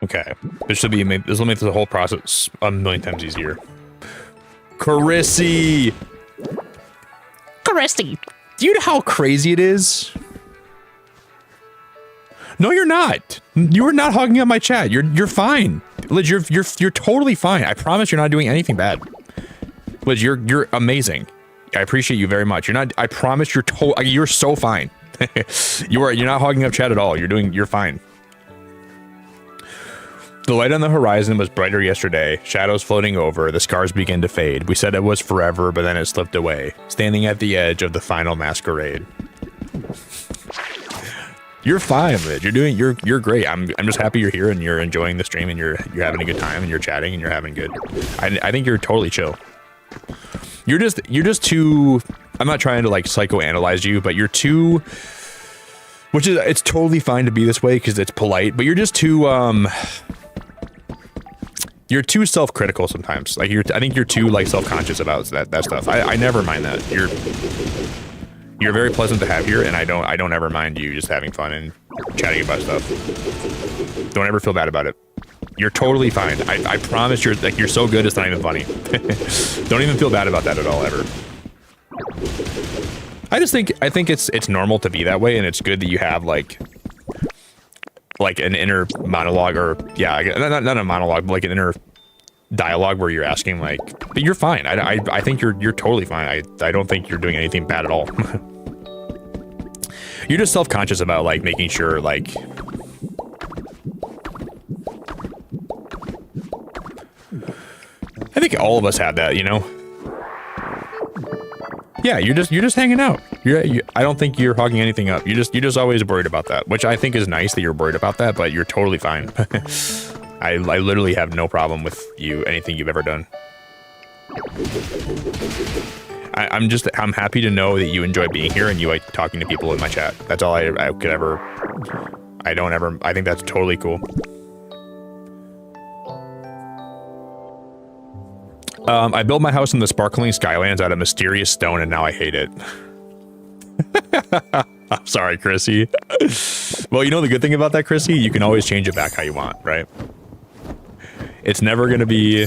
Okay, this should be. This will make the whole process a million times easier. Carissy, do you know how crazy it is? No, you're not. You are not hogging up my chat. You're fine, Liz. You're totally fine. I promise you're not doing anything bad. Liz, you're amazing. I appreciate you very much. You're not. I promise you're so fine. You're not hogging up chat at all. You're fine. The light on the horizon was brighter yesterday, shadows floating over, the scars began to fade. We said it was forever, but then it slipped away, standing at the edge of the final masquerade. You're fine, Rich. You're great. I'm just happy you're here and you're enjoying the stream and you're having a good time and you're chatting and you're having good. I think you're totally chill. You're just too. I'm not trying to like psychoanalyze you, but you're too. Which is, it's totally fine to be this way because it's polite, but you're just too you're too self-critical sometimes. Like I think you're too like self-conscious about that stuff. I never mind that. You're very pleasant to have here, and I don't ever mind you just having fun and chatting about stuff. Don't ever feel bad about it. You're totally fine. I promise you're so good it's not even funny. Don't even feel bad about that at all ever. I think it's normal to be that way, and it's good that you have like an inner monologue, or yeah, not a monologue, but like an inner dialogue where you're asking like, but you're fine. I think you're totally fine. I don't think you're doing anything bad at all. You're just self-conscious about like making sure like I think all of us have that, you know. Yeah, you're just hanging out. I don't think you're hogging anything up. You're just always worried about that, which I think is nice that you're worried about that, but you're totally fine. I literally have no problem with anything you've ever done. I'm happy to know that you enjoy being here and you like talking to people in my chat. That's all I could ever. I think that's totally cool. I built my house in the sparkling skylands out of mysterious stone, and now I hate it. I'm sorry, Chrissy. Well, you know the good thing about that, Chrissy? You can always change it back how you want, right? It's never gonna be...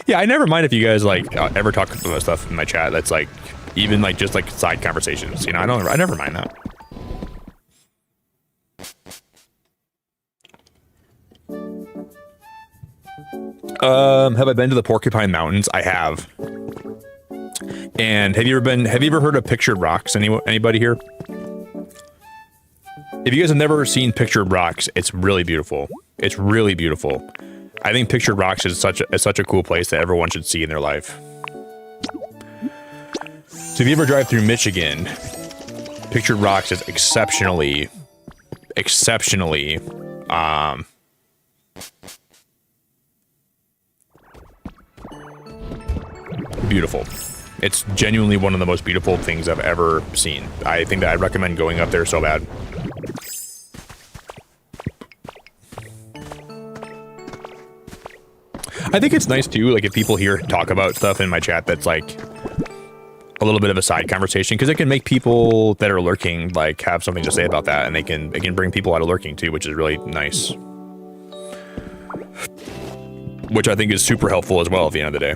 Yeah, I never mind if you guys, like, ever talk about stuff in my chat that's, like, even, like, just, like, side conversations, you know? I never mind that. Have I been to the Porcupine Mountains? I have. And have you ever heard of Pictured Rocks? Anybody here? If you guys have never seen Pictured Rocks, it's really beautiful. It's really beautiful. I think Pictured Rocks is such a cool place that everyone should see in their life. So if you ever drive through Michigan, Pictured Rocks is exceptionally beautiful. It's genuinely one of the most beautiful things I've ever seen. I think that I'd recommend going up there so bad. I think it's nice too, like if people here talk about stuff in my chat that's like a little bit of a side conversation, because it can make people that are lurking like have something to say about that, and it can bring people out of lurking too, which is really nice. Which I think is super helpful as well at the end of the day.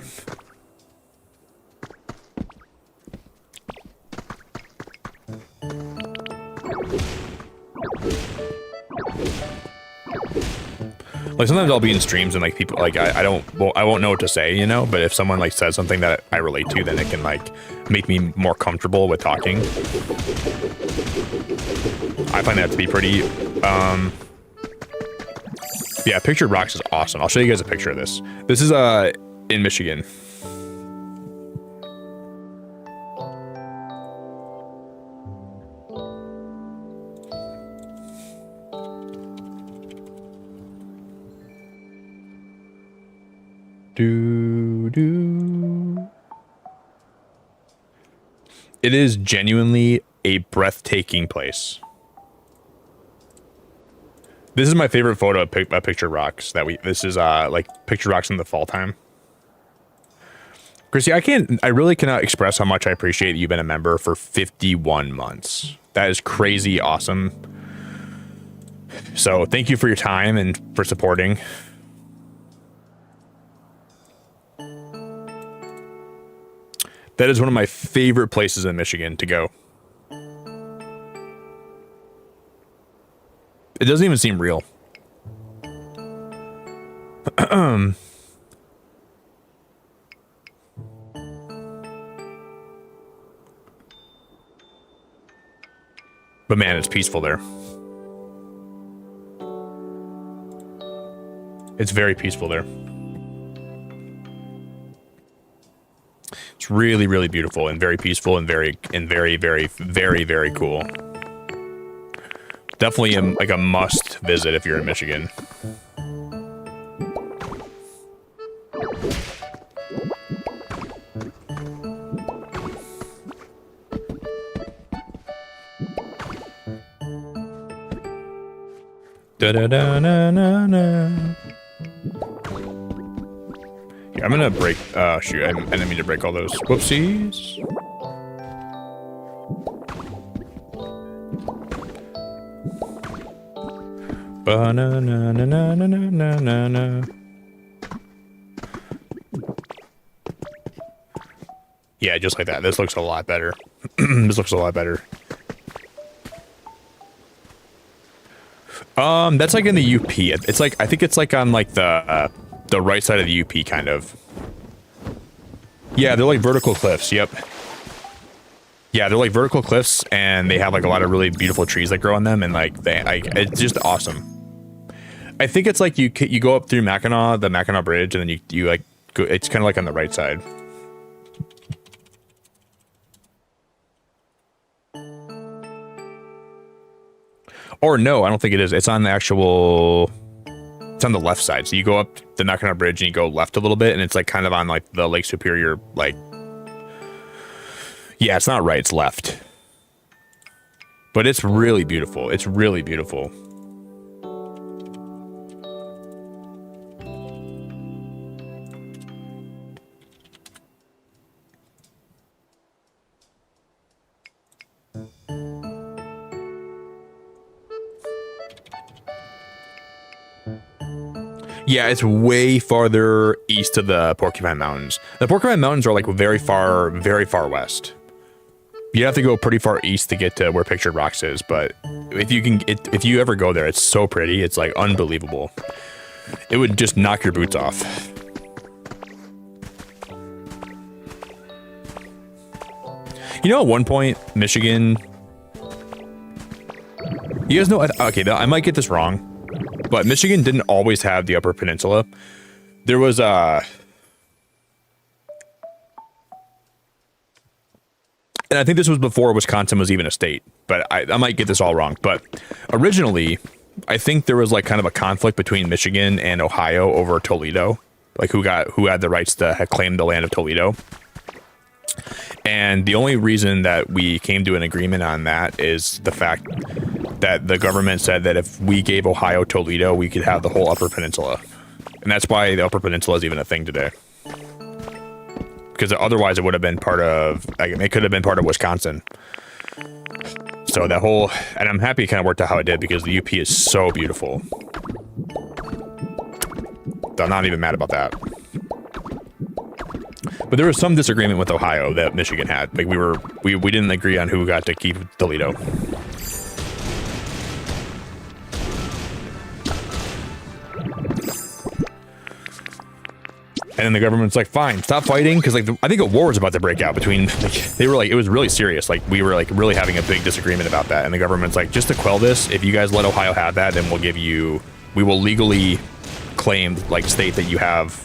Like sometimes I'll be in streams and like people like I won't know what to say, you know, but if someone like says something that I relate to, then it can like make me more comfortable with talking. I find that to be pretty yeah, Pictured Rocks is awesome. I'll show you guys a picture of this. This is in Michigan. It is genuinely a breathtaking place. This is my favorite photo of Pictured Rocks this is like Pictured Rocks in the fall time. Chrissy, I really cannot express how much I appreciate that you've been a member for 51 months. That is crazy awesome. So thank you for your time and for supporting. That is one of my favorite places in Michigan to go. It doesn't even seem real. But man, it's peaceful there. It's very peaceful there. It's really, really beautiful and very peaceful and very, very cool. Definitely like a must visit if you're in Michigan. Da da da na na na. Here, I'm gonna break. Shoot, I didn't mean to break all those. Whoopsies. Ba na na na na na na na na. Yeah, just like that. This looks a lot better. This looks a lot better. That's like in the UP. It's like, I think it's like on like the right side of the UP, kind of. Yeah, they're like vertical cliffs. Yep. Yeah, they're like vertical cliffs, and they have like a lot of really beautiful trees that grow on them, and like it's just awesome. I think it's like you go up through Mackinac, the Mackinac Bridge, and then you like go. It's kind of like on the right side. Or no, I don't think it is. It's on the actual... It's on the left side. So you go up the Mackinac Bridge and you go left a little bit, and it's like kind of on like the Lake Superior, like... Yeah, it's not right, it's left. But it's really beautiful. It's really beautiful. Yeah, it's way farther east of the Porcupine Mountains. The Porcupine Mountains are like very far west. You have to go pretty far east to get to where Pictured Rocks is, but if you ever go there, it's so pretty. It's like unbelievable. It would just knock your boots off. You know, at one point, Michigan... You guys know... Okay, I might get this wrong. But Michigan didn't always have the Upper Peninsula. There was and I think this was before Wisconsin was even a state, but I might get this all wrong. But originally, I think there was like kind of a conflict between Michigan and Ohio over Toledo, like who had the rights to claim the land of Toledo. And the only reason that we came to an agreement on that is the fact that the government said that if we gave Ohio Toledo, we could have the whole Upper Peninsula. And that's why the Upper Peninsula is even a thing today. Because otherwise it would have been part of, like, it could have been part of Wisconsin. So that whole, and I'm happy it kind of worked out how it did, because the UP is so beautiful. So I'm not even mad about that. But there was some disagreement with Ohio that Michigan had. Like we didn't agree on who got to keep Toledo. And then the government's like, fine, stop fighting. Because like, I think a war was about to break out between, like, they were like, it was really serious. Like we were like really having a big disagreement about that. And the government's like, just to quell this, if you guys let Ohio have that, then we will legally claim, like, state that you have,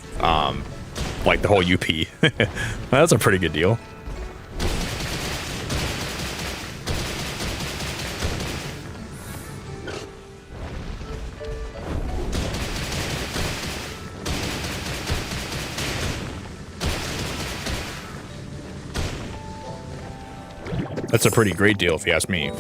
like the whole UP. That's a pretty good deal. That's a pretty great deal if you ask me.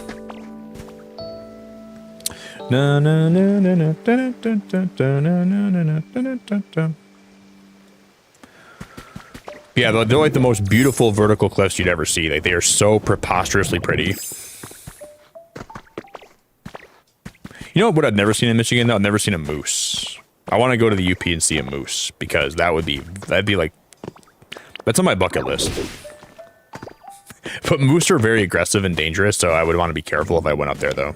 Yeah, they're like the most beautiful vertical cliffs you'd ever see. Like, they are so preposterously pretty. You know what I've never seen in Michigan though? I've never seen a moose. I want to go to the UP and see a moose, because that'd be like, that's on my bucket list. But moose are very aggressive and dangerous, so I would want to be careful if I went up there though.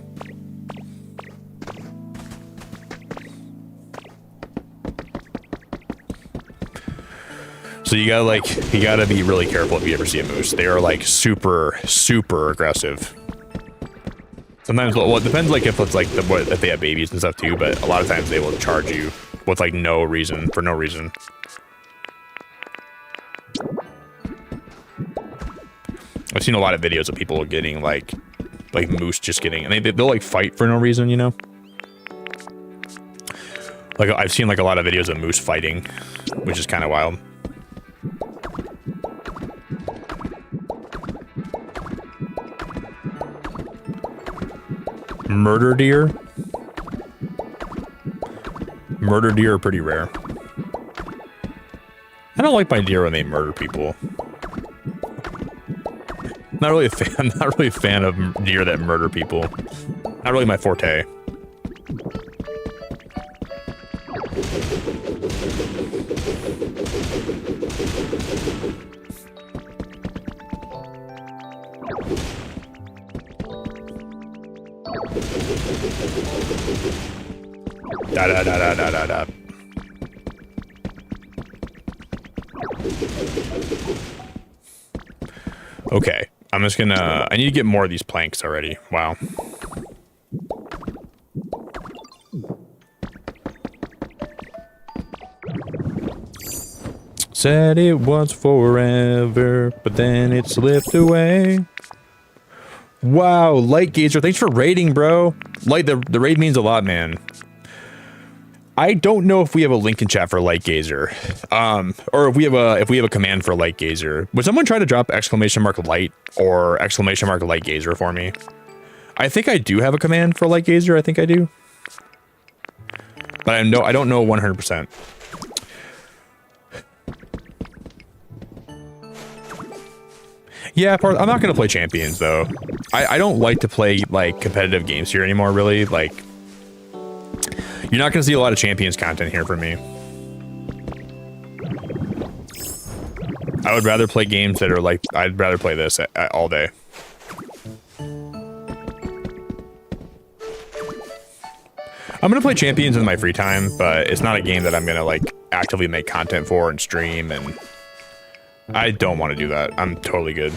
So you gotta be really careful if you ever see a moose. They are like super aggressive. Sometimes, well, it depends, like if it's like if they have babies and stuff too, but a lot of times they will charge you with like no reason, for no reason. I've seen a lot of videos of people getting like moose just getting, and they'll like fight for no reason, you know? Like I've seen like a lot of videos of moose fighting, which is kind of wild. Murder deer? Murder deer are pretty rare. I don't like my deer when they murder people. Not really a fan. I'm not really a fan of deer that murder people. Not really my forte. Da da da da da da da. Okay, I'm just gonna. I need to get more of these planks already. Wow. Said it was forever, but then it slipped away. Wow, Light Gazer, thanks for raiding, bro. Light, the raid means a lot, man. I don't know if we have a link in chat for Light Gazer, or if we have a command for Light Gazer. Would someone try to drop !light or !light Gazer for me? I think I do have a command for Light Gazer. I think I do, but I don't know 100%. Yeah, I'm not gonna play champions though. I don't like to play like competitive games here anymore. Really, like. You're not going to see a lot of champions content here for me. I would rather play games that are like, I'd rather play this all day. I'm going to play champions in my free time, but it's not a game that I'm going to like actively make content for and stream, and I don't want to do that. I'm totally good.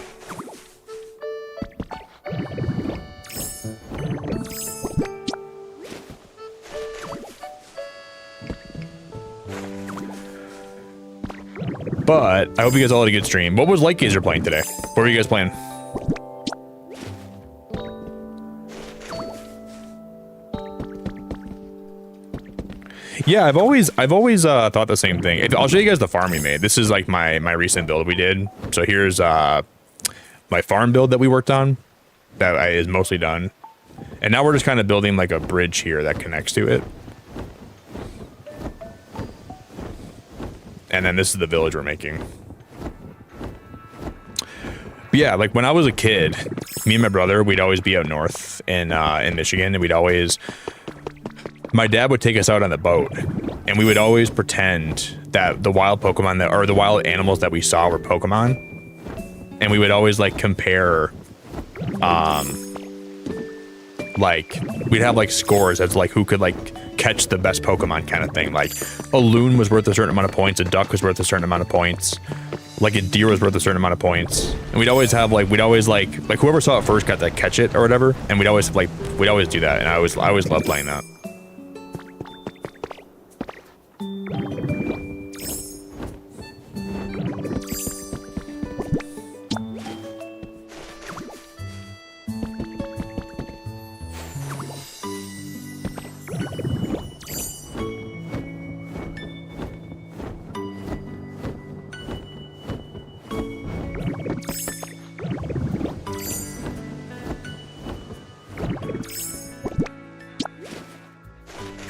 But I hope you guys all had a good stream. What was Light Gazer playing today? What were you guys playing? Yeah, I've always thought the same thing. I'll show you guys the farm we made. This is like my recent build we did. So here's my farm build that we worked on. That is mostly done. And now we're just kind of building like a bridge here that connects to it. And then this is the village we're making. But yeah, like when I was a kid, me and my brother, we'd always be out north in Michigan, and my dad would take us out on the boat, and we would always pretend that the wild Pokemon or the wild animals that we saw were Pokemon, and we would always like compare, like we'd have like scores as like who could like catch the best Pokemon kind of thing. Like a loon was worth a certain amount of points, a duck was worth a certain amount of points, like a deer was worth a certain amount of points, and we'd always like whoever saw it first got to catch it or whatever, and we'd always do that, and I always loved playing that.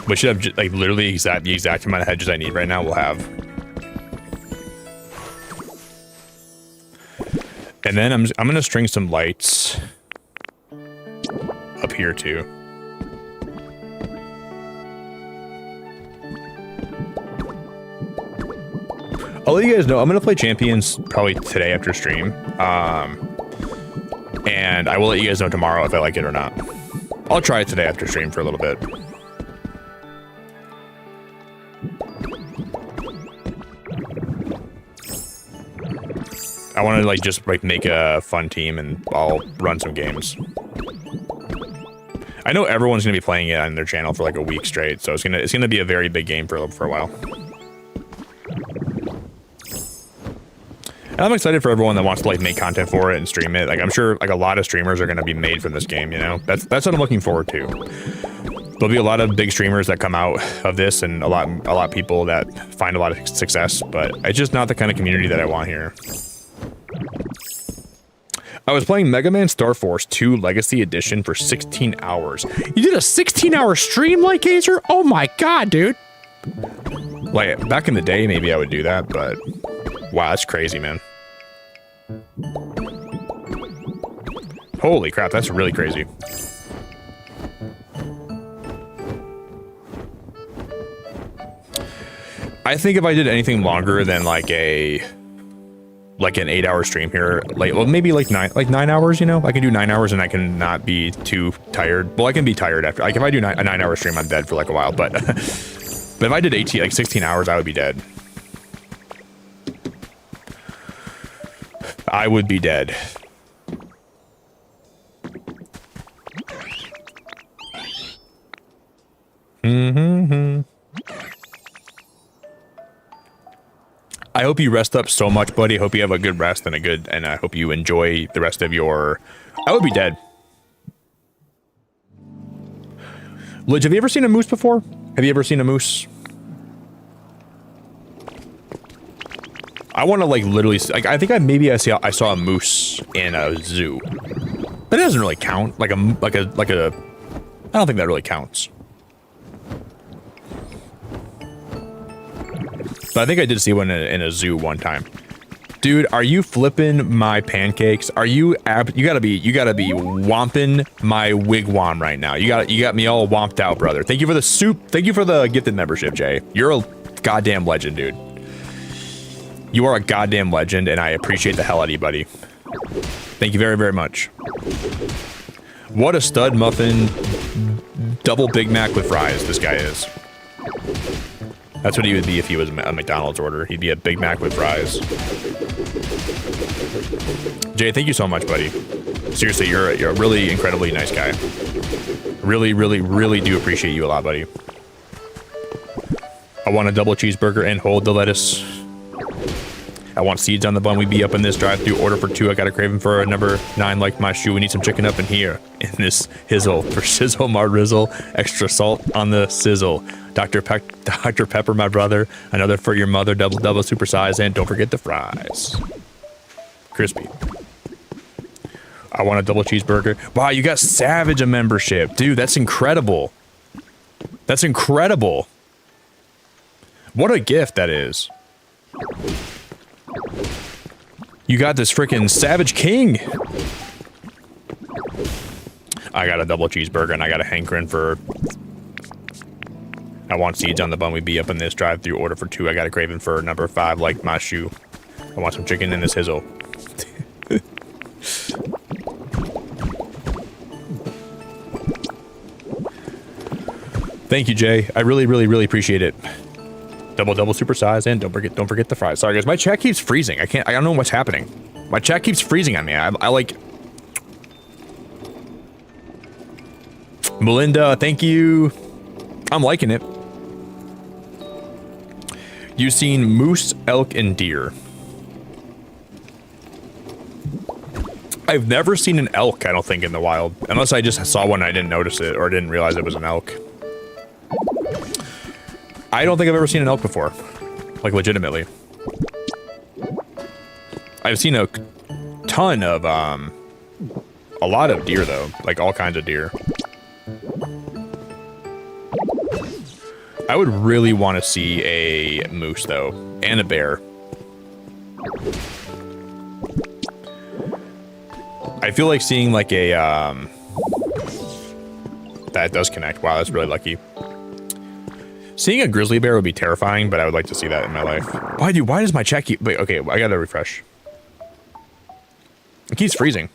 We should have like literally the exact amount of hedges I need right now. We'll have, and then I'm gonna string some lights up here too. I'll let you guys know. I'm gonna play champions probably today after stream, and I will let you guys know tomorrow if I like it or not. I'll try it today after stream for a little bit. I want to like just like make a fun team, and I'll run some games. I know everyone's gonna be playing it on their channel for like a week straight, so it's gonna be a very big game for a while. And I'm excited for everyone that wants to like make content for it and stream it. Like I'm sure like a lot of streamers are gonna be made from this game. You know, that's what I'm looking forward to. There'll be a lot of big streamers that come out of this, and a lot of people that find a lot of success. But it's just not the kind of community that I want here. I was playing Mega Man Star Force 2 Legacy Edition for 16 hours. You did a 16-hour stream, like Gazer? Oh my god, dude. Like, back in the day, maybe I would do that, but... Wow, that's crazy, man. Holy crap, that's really crazy. I think if I did anything longer than like an 8-hour stream here, like, well, maybe like 9 hours, you know, I can do 9 hours and I can not be too tired. Well, I can be tired after, like if I do a 9-hour stream, I'm dead for like a while, but, but if I did 16 hours, I would be dead. I would be dead. I hope you rest up so much, buddy. I hope you have a good rest and I hope you enjoy the rest of your... I would be dead. Lidge, have you ever seen a moose before? Have you ever seen a moose? I want to like literally... Like, I think I saw a moose in a zoo. That doesn't really count. I don't think that really counts. But I think I did see one in a zoo one time. Dude, are you flipping my pancakes? Are you you gotta be womping my wigwam right now. You got me all womped out, brother. Thank you for the soup. Thank you for the gifted membership, Jay. You're a goddamn legend, dude. You are a goddamn legend, and I appreciate the hell out of you, buddy. Thank you very, very much. What a stud muffin, double Big Mac with fries this guy is. That's what he would be if he was a McDonald's order. He'd be a Big Mac with fries. Jay, thank you so much, buddy. Seriously, you're a really incredibly nice guy. Really, really, really do appreciate you a lot, buddy. I want a double cheeseburger and hold the lettuce. I want seeds on the bun. We be up in this drive-thru. Order for 2. I got a craving for a number 9 like my shoe. We need some chicken up in here. In this hizzle. For shizzle, marrizzle. Extra salt on the sizzle. Dr. Pepper, my brother. Another for your mother. Double super size. And don't forget the fries. Crispy. I want a double cheeseburger. Wow, you got Savage a membership. Dude, that's incredible. That's incredible. What a gift that is. You got this freaking Savage King. I got a double cheeseburger and I got a hankering for... I want seeds on the bun. We be up in this drive-thru. Order for 2. I got a craving for number 5 like my shoe. I want some chicken in this hizzle. Thank you, Jay. I really, really, really appreciate it. Double super size, and don't forget the fries. Sorry guys, my chat keeps freezing. I don't know what's happening. My chat keeps freezing on me. I like... Melinda, thank you. I'm liking it. You've seen moose, elk, and deer. I've never seen an elk, I don't think, in the wild. Unless I just saw one and I didn't notice it, or didn't realize it was an elk. I don't think I've ever seen an elk before. Like, legitimately. I've seen a ton of, a lot of deer, though. Like, all kinds of deer. I would really want to see a moose, though. And a bear. I feel like seeing, like, a, that does connect. Wow, that's really lucky. Seeing a grizzly bear would be terrifying, but I would like to see that in my life. Why does my chat keep... Wait, okay, I gotta refresh. It keeps freezing.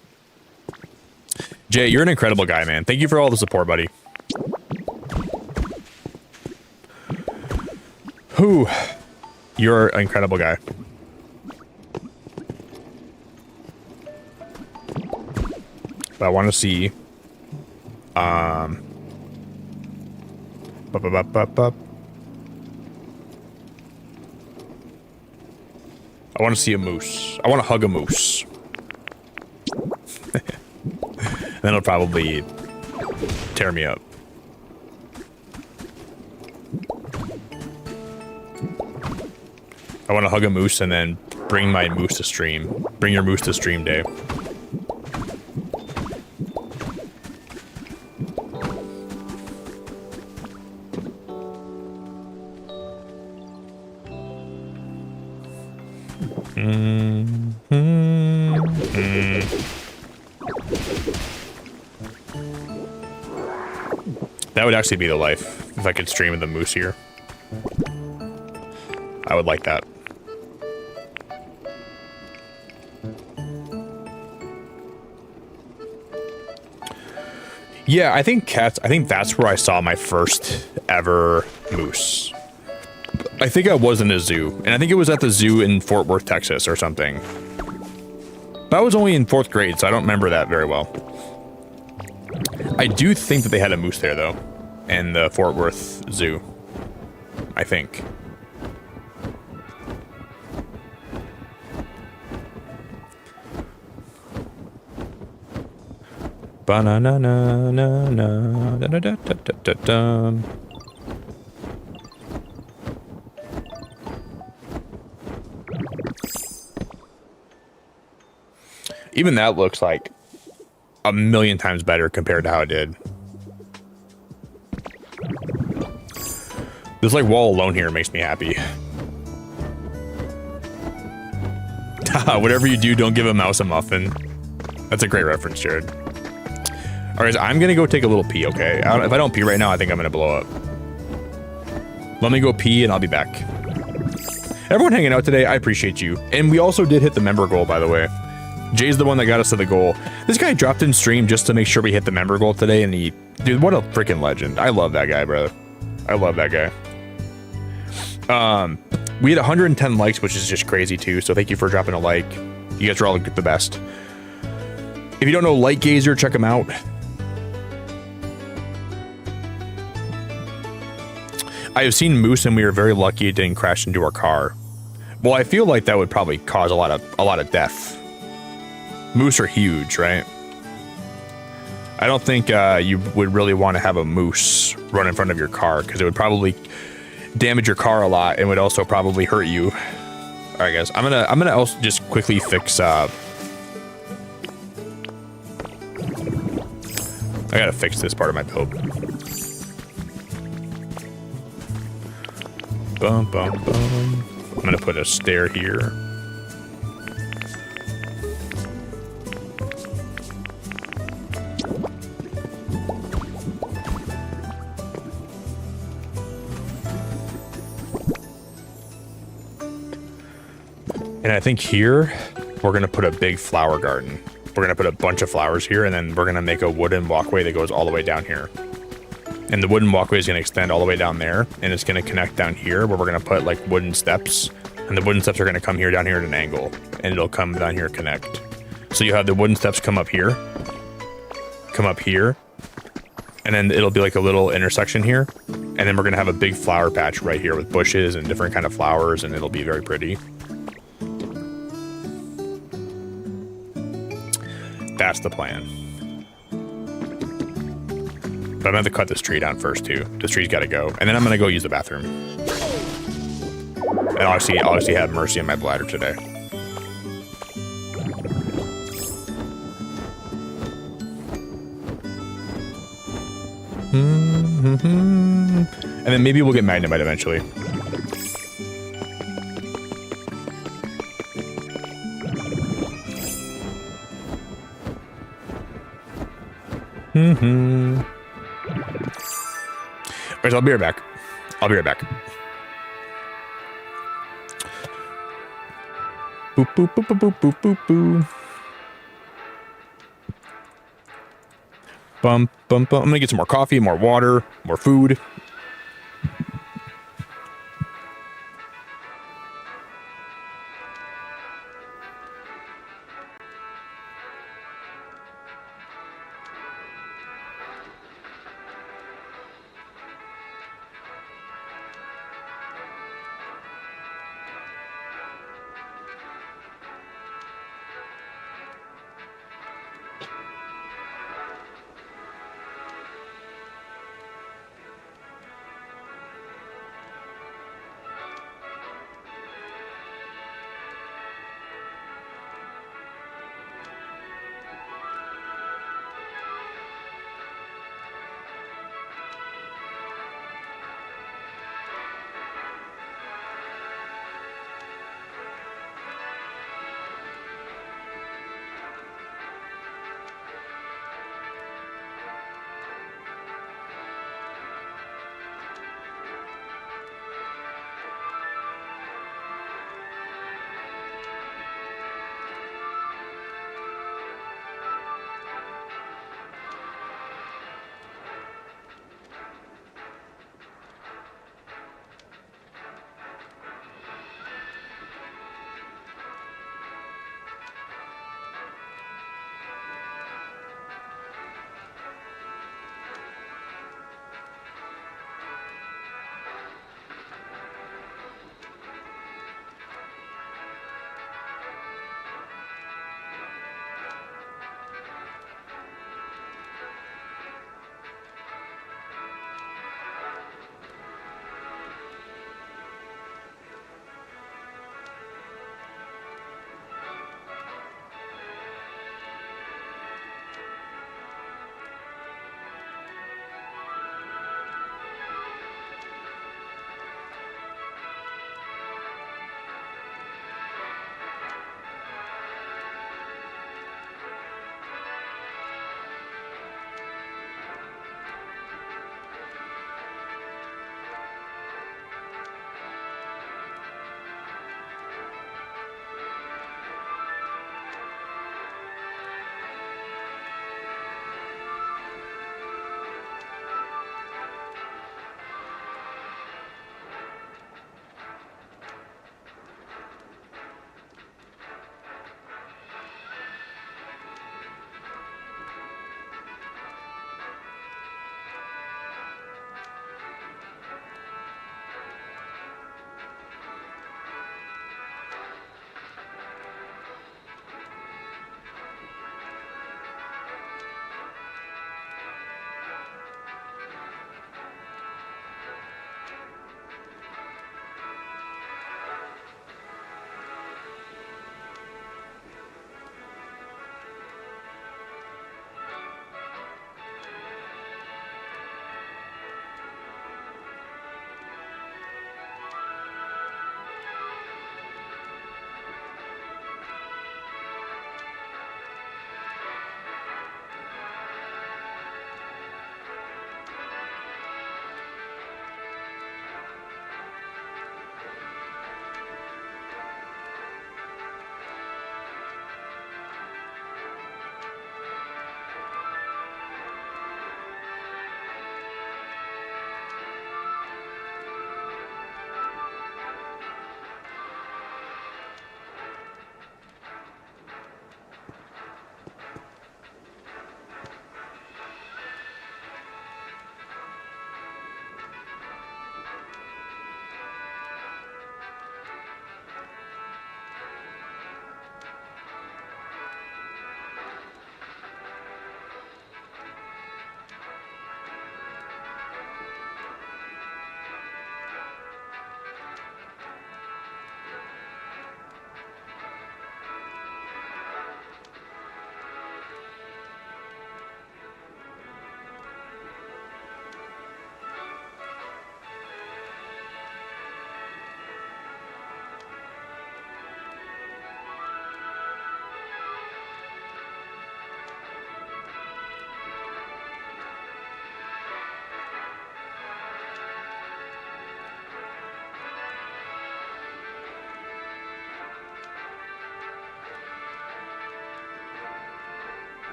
Jay, you're an incredible guy, man. Thank you for all the support, buddy. Whew. You're an incredible guy. But I want to see... Bup, bup, bup, bup. I want to see a moose. I want to hug a moose. Then it'll probably tear me up. I want to hug a moose and then bring my moose to stream. Bring your moose to stream day. That would actually be the life if I could stream with the moose here. I would like that. Yeah, I think that's where I saw my first ever moose. I think I was in a zoo, and I think it was at the zoo in Fort Worth, Texas or something. But I was only in 4th grade, so I don't remember that very well. I do think that they had a moose there, though, in the Fort Worth Zoo. I think. Ba-na-na-na-na-na-da-da-da-da-da-da. Even that looks like a million times better compared to how it did. This like wall alone here makes me happy. Whatever you do, don't give a mouse a muffin. That's a great reference, Jared. All right, I'm gonna go take a little pee, okay? If I don't pee right now, I think I'm gonna blow up. Let me go pee and I'll be back. Everyone hanging out today, I appreciate you. And we also did hit the member goal, by the way. Jay's the one that got us to the goal. This guy dropped in stream just to make sure we hit the member goal today, and dude, what a freaking legend. I love that guy, brother. I love that guy. We had 110 likes, which is just crazy too, so thank you for dropping a like. You guys are all the best. If you don't know Light Gazer, check him out. I have seen moose, and we were very lucky it didn't crash into our car. Well, I feel like that would probably cause a lot of death. Moose are huge, right? I don't think you would really want to have a moose run in front of your car, because it would probably damage your car a lot and would also probably hurt you. All right, guys, I'm gonna also just quickly fix. I gotta fix this part of my build. Bum, bum, bum. I'm gonna put a stair here. And I think here, we're gonna put a big flower garden. We're gonna put a bunch of flowers here, and then we're gonna make a wooden walkway that goes all the way down here. And the wooden walkway is gonna extend all the way down there, and it's gonna connect down here, where we're gonna put like wooden steps. And the wooden steps are gonna come here down here at an angle, and it'll come down here, connect. So you have the wooden steps come up here, and then it'll be like a little intersection here. And then we're gonna have a big flower patch right here with bushes and different kind of flowers, and it'll be very pretty. That's the plan. But I'm gonna have to cut this tree down first too. This tree's gotta go. And then I'm gonna go use the bathroom. And obviously have mercy on my bladder today. And then maybe we'll get Magnemite eventually. Alright, so I'll be right back. Boop, boop, boop, boop, boop, boop, boop, boop. Bum, bum, bum. I'm gonna get some more coffee, more water, more food.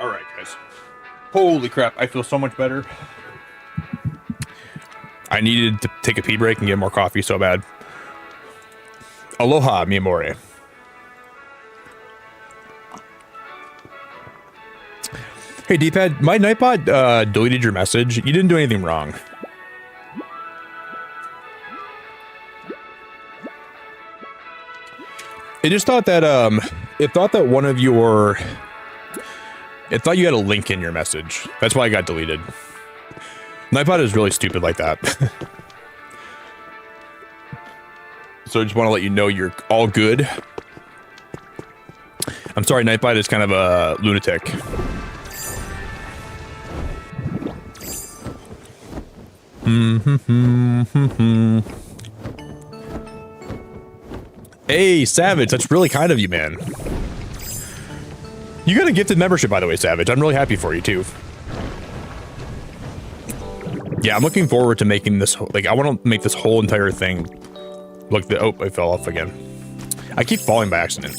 All right, guys. Holy crap, I feel so much better. I needed to take a pee break and get more coffee so bad. Aloha, mi amore. Hey, D-pad, my Nightbot deleted your message. You didn't do anything wrong. It just thought that, it thought that one of your... It thought you had a link in your message. That's why I got deleted. Nightbot is really stupid like that. So I just want to let you know you're all good. I'm sorry, Nightbot is kind of a lunatic. Hey, Savage, that's really kind of you, man. You got a gifted membership, by the way, Savage. I'm really happy for you, too. Yeah, I'm looking forward to making this, like, I want to make this whole entire thing. Look, oh, I fell off again. I keep falling by accident.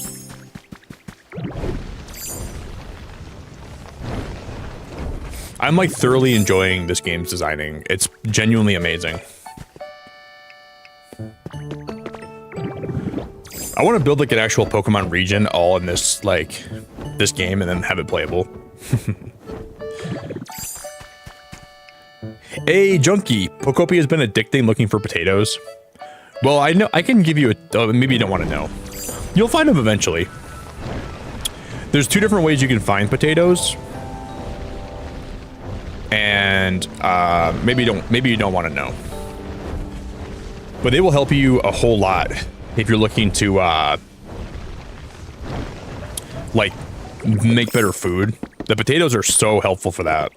I'm, like, thoroughly enjoying this game's designing. It's genuinely amazing. I want to build, like, an actual Pokemon region all in this, like, this game and then have it playable. Hey, Junkie, Pokopia has been addicting looking for potatoes. Well, I know I can give you a, maybe you don't want to know. You'll find them eventually. There's two different ways you can find potatoes. And maybe you don't want to know. But they will help you a whole lot if you're looking to like make better food. The potatoes are so helpful for that.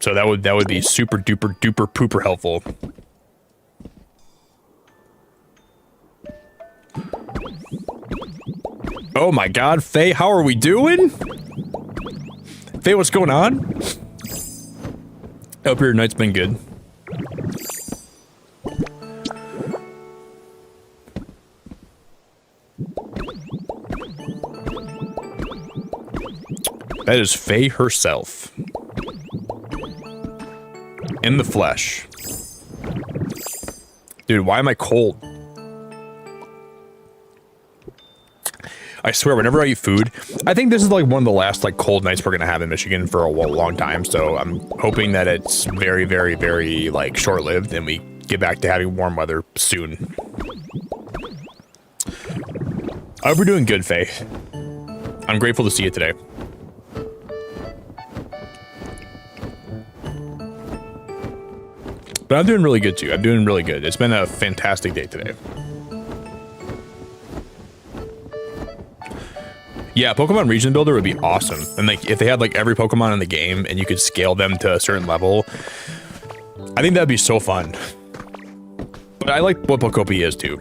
So that would be super duper duper pooper helpful. Oh my god, Faye, how are we doing? Faye, what's going on? I hope your night's been good. That is Faye herself. In the flesh. Dude, why am I cold? I swear, whenever I eat food, I think this is like one of the last like cold nights we're gonna have in Michigan for a long time. So I'm hoping that it's very, very, very like short-lived and we get back to having warm weather soon. I hope we're doing good, Faye. I'm grateful to see you today. But I'm doing really good too. I'm doing really good. It's been a fantastic day today. Yeah, Pokemon Region Builder would be awesome. And like if they had like every Pokemon in the game and you could scale them to a certain level, I think that'd be so fun. But I like what Pokopia is too.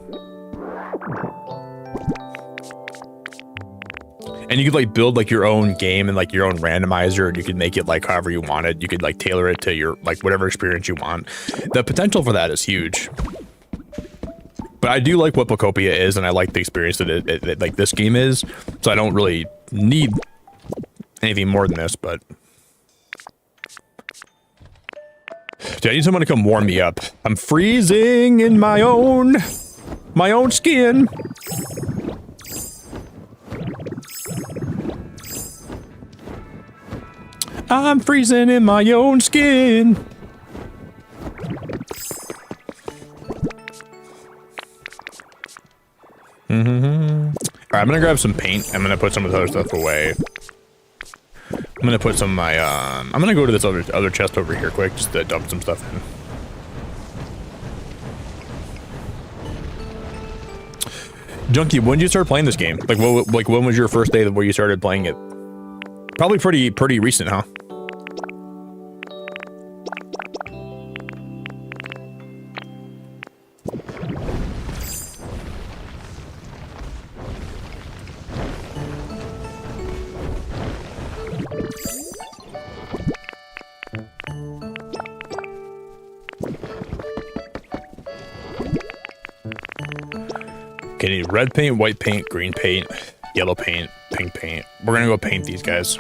And you could like build like your own game and like your own randomizer, and you could make it like however you want it. You could like tailor it to your like whatever experience you want. The potential for that is huge. But I do like what Pokopia is, and I like the experience that it like this game is. So I don't really need anything more than this, but dude, I need someone to come warm me up. I'm freezing in my own skin. I'm freezing in my own skin. Alright, I'm gonna grab some paint. I'm gonna put some of the other stuff away. I'm gonna put some of my, I'm gonna go to this other chest over here quick, just to dump some stuff in. Junkie, when did you start playing this game? Like, when was your first day where you started playing it? Probably pretty recent, huh? Okay, need red paint, white paint, green paint, yellow paint, pink paint. We're gonna go paint these guys.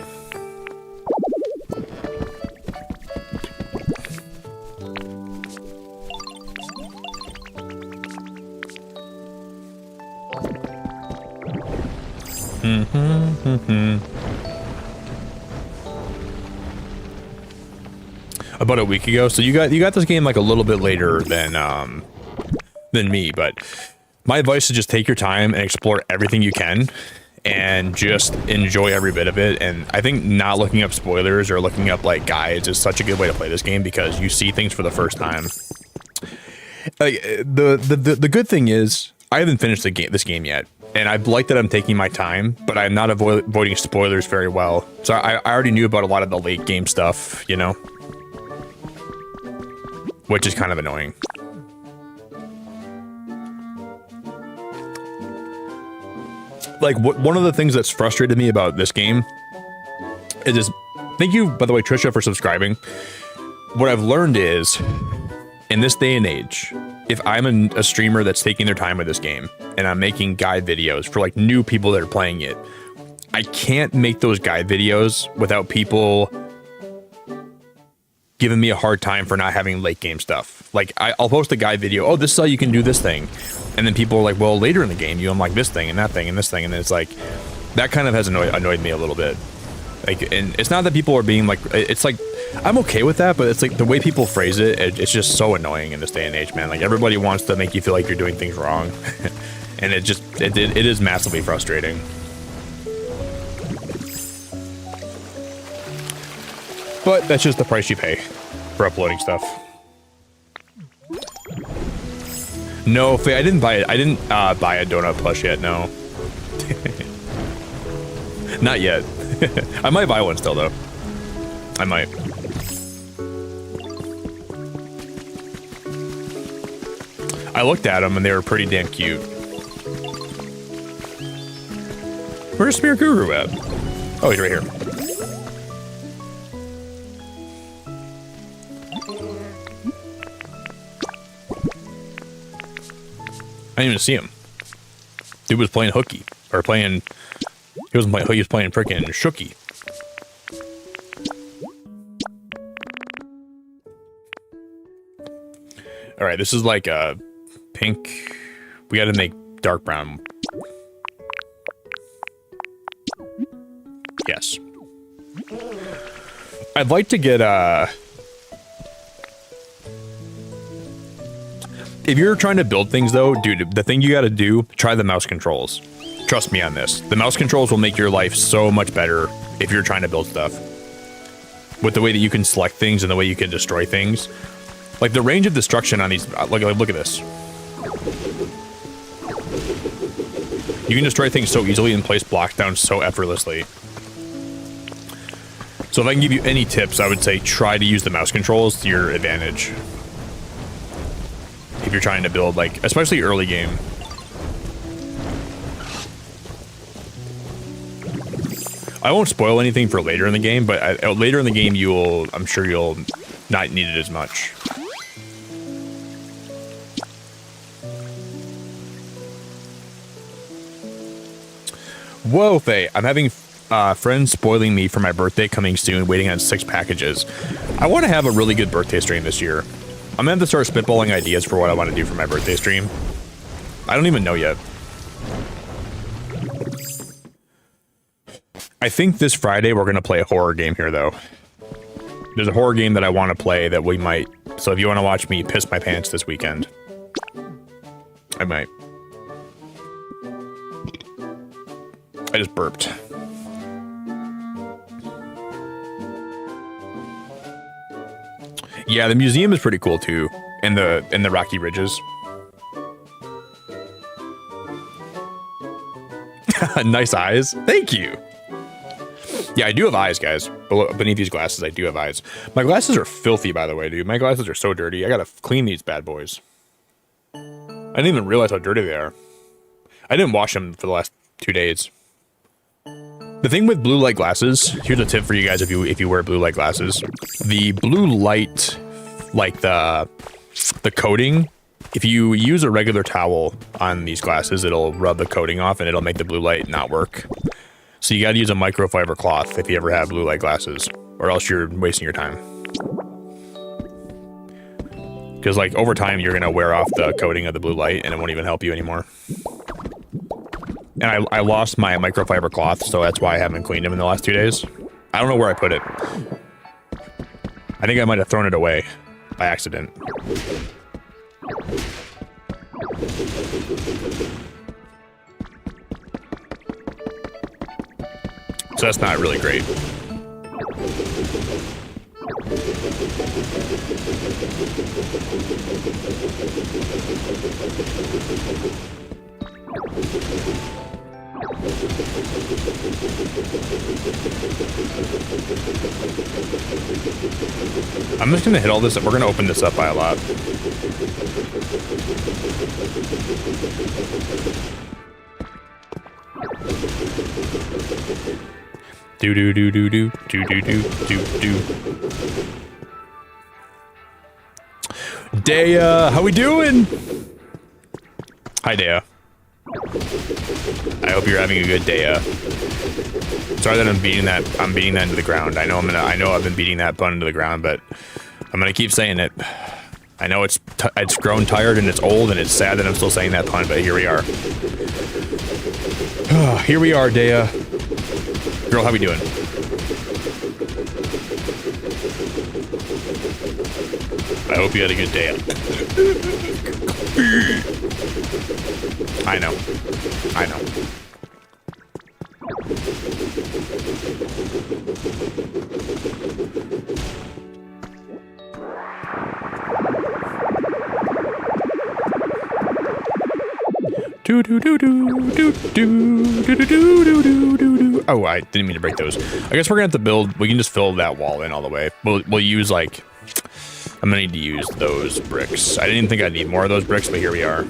About a week ago. So you got this game like a little bit later than me, but my advice is just take your time and explore everything you can and just enjoy every bit of it. And I think not looking up spoilers or looking up like guides is such a good way to play this game because you see things for the first time. Like the good thing is I haven't finished this game yet, and I like that I'm taking my time, but I'm not avoiding spoilers very well. So I already knew about a lot of the late game stuff, you know, which is kind of annoying. Like, one of the things that's frustrated me about this game is this. Thank you, by the way, Trisha, for subscribing. What I've learned is, in this day and age, if I'm a streamer that's taking their time with this game, and I'm making guide videos for, like, new people that are playing it, I can't make those guide videos without people giving me a hard time for not having late game stuff. Like, I'll post a guide video, oh, this is how you can do this thing. And then people are like, well, later in the game, you unlock this thing and that thing and this thing. And then it's like, that kind of has annoyed me a little bit. Like, and it's not that people are being like, it's like, I'm okay with that, but it's like the way people phrase it, it's just so annoying in this day and age, man. Like, everybody wants to make you feel like you're doing things wrong. And it is massively frustrating. But that's just the price you pay for uploading stuff. No, I didn't buy it. I didn't buy a donut plush yet, no. Not yet. I might buy one still, though. I might. I looked at them, and they were pretty damn cute. Where's Spear Guru at? Oh, he's right here. I didn't even see him. Dude was playing hooky. Or playing... He wasn't playing hooky, he was playing frickin' shooky. Alright, this is like a pink... We gotta make dark brown. Yes. I'd like to get if you're trying to build things, though, dude, the thing you gotta do, try the mouse controls. Trust me on this. The mouse controls will make your life so much better if you're trying to build stuff. With the way that you can select things and the way you can destroy things. Like, the range of destruction on these... Look at this. You can destroy things so easily and place blocks down so effortlessly. So if I can give you any tips, I would say try to use the mouse controls to your advantage. If you're trying to build, like, especially early game. I won't spoil anything for later in the game, but later in the game, I'm sure you'll not need it as much. Whoa, Faye, I'm having friends spoiling me for my birthday coming soon, waiting on 6 packages. I want to have a really good birthday stream this year. I'm going to have to start spitballing ideas for what I want to do for my birthday stream. I don't even know yet. I think this Friday we're going to play a horror game here, though. There's a horror game that I want to play that we might... So if you want to watch me piss my pants this weekend, I might. I just burped. Yeah, the museum is pretty cool too, in the Rocky Ridges. Nice eyes. Thank you. Yeah, I do have eyes, guys. Beneath these glasses, I do have eyes. My glasses are filthy, by the way, dude. My glasses are so dirty. I gotta clean these bad boys. I didn't even realize how dirty they are. I didn't wash them for the last 2 days. The thing with blue light glasses, here's a tip for you guys if you wear blue light glasses. The blue light, like the coating, if you use a regular towel on these glasses, it'll rub the coating off and it'll make the blue light not work. So you got to use a microfiber cloth if you ever have blue light glasses, or else you're wasting your time. Because like over time, you're gonna wear off the coating of the blue light, and it won't even help you anymore. And I lost my microfiber cloth, so that's why I haven't cleaned them in the last 2 days. I don't know where I put it. I think I might have thrown it away by accident. So that's not really great. I'm just gonna hit all this. We're gonna open this up by a lot. Do do do do do do do do do do. Daya, how we doing? Hi, Daya. I hope you're having a good day. Sorry that I'm beating that into the ground. I know I've been beating that pun into the ground, but I'm gonna keep saying it. I know it's grown tired and it's old and it's sad that I'm still saying that pun, but here we are. Here we are, Daya. Girl, how we doing? I hope you had a good day. I know. I know. Do do do do do do do do do do do. Oh, I didn't mean to break those. I guess we're gonna have to build. We can just fill that wall in all the way. We'll use like. I'm gonna need to use those bricks. I didn't think I'd need more of those bricks, but here we are.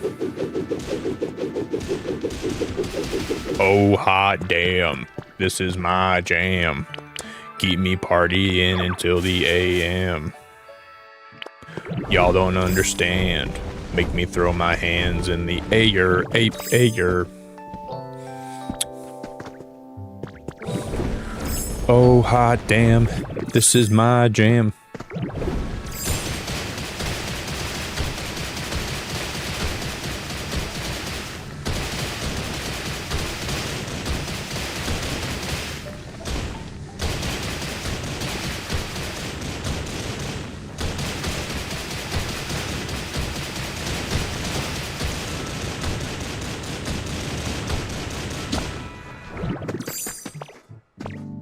Oh, hot damn. This is my jam. Keep me partying until the AM. Y'all don't understand. Make me throw my hands in the air, air. Oh, hot damn. This is my jam.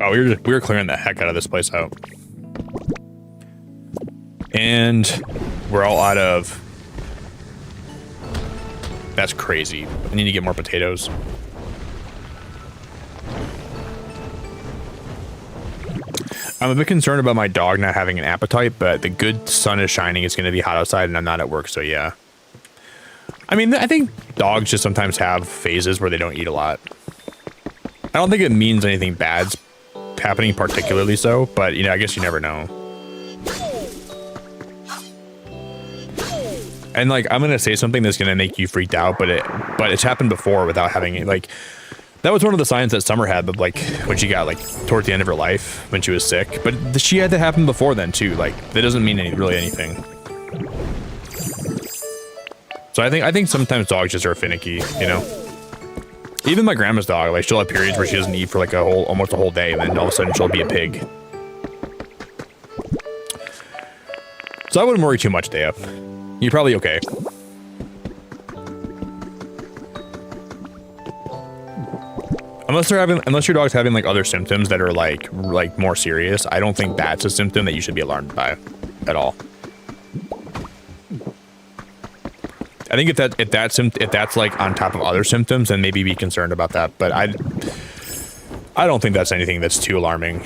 Oh, we were clearing the heck out of this place out. And we're all out of... That's crazy. I need to get more potatoes. I'm a bit concerned about my dog not having an appetite, but the good sun is shining. It's going to be hot outside and I'm not at work, so yeah. I mean, I think dogs just sometimes have phases where they don't eat a lot. I don't think it means anything bad's happening particularly so, but you know, I guess you never know. And like, I'm gonna say something that's gonna make you freaked out, but it's happened before without having it. Like, that was one of the signs that Summer had, but like when she got like towards the end of her life when she was sick. But she had that happen before then too. Like, that doesn't mean really anything. So I think sometimes dogs just are finicky, you know. Even my grandma's dog, like she'll have periods where she doesn't eat for like almost a whole day, and then all of a sudden she'll be a pig. So I wouldn't worry too much, Daya. You're probably okay. Unless your dog's having like other symptoms that are like more serious, I don't think that's a symptom that you should be alarmed by at all. I think if that's like on top of other symptoms, then maybe be concerned about that. But I don't think that's anything that's too alarming,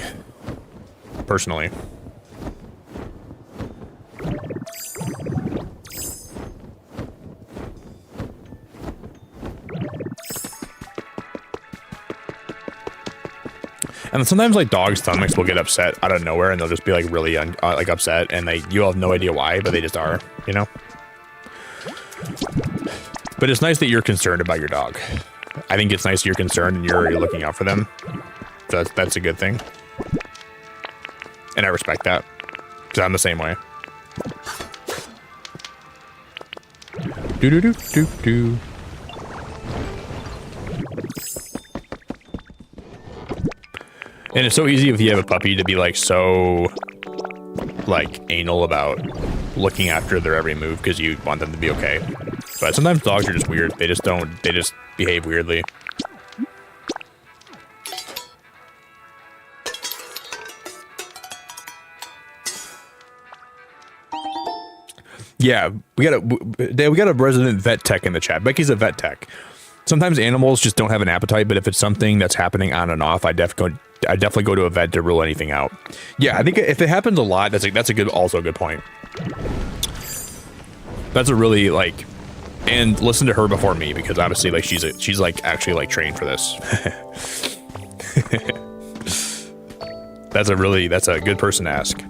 personally. And sometimes like dogs' stomachs will get upset out of nowhere, and they'll just be like really like upset, and like you'll have no idea why, but they just are, you know. But it's nice that you're concerned about your dog. I think it's nice that you're concerned and you're looking out for them. So that's a good thing. And I respect that. Because I'm the same way. Do-do-do-do-do. And it's so easy if you have a puppy to be like so like anal about looking after their every move because you want them to be okay. But sometimes dogs are just weird. They just behave weirdly. Yeah, we got a resident vet tech in the chat. Becky's a vet tech. Sometimes animals just don't have an appetite, but if it's something that's happening on and off, I definitely go to a vet to rule anything out. Yeah, I think if it happens a lot, that's also a good point. That's a really like, and listen to her before me because obviously like she's like actually like trained for this. That's a good person to ask.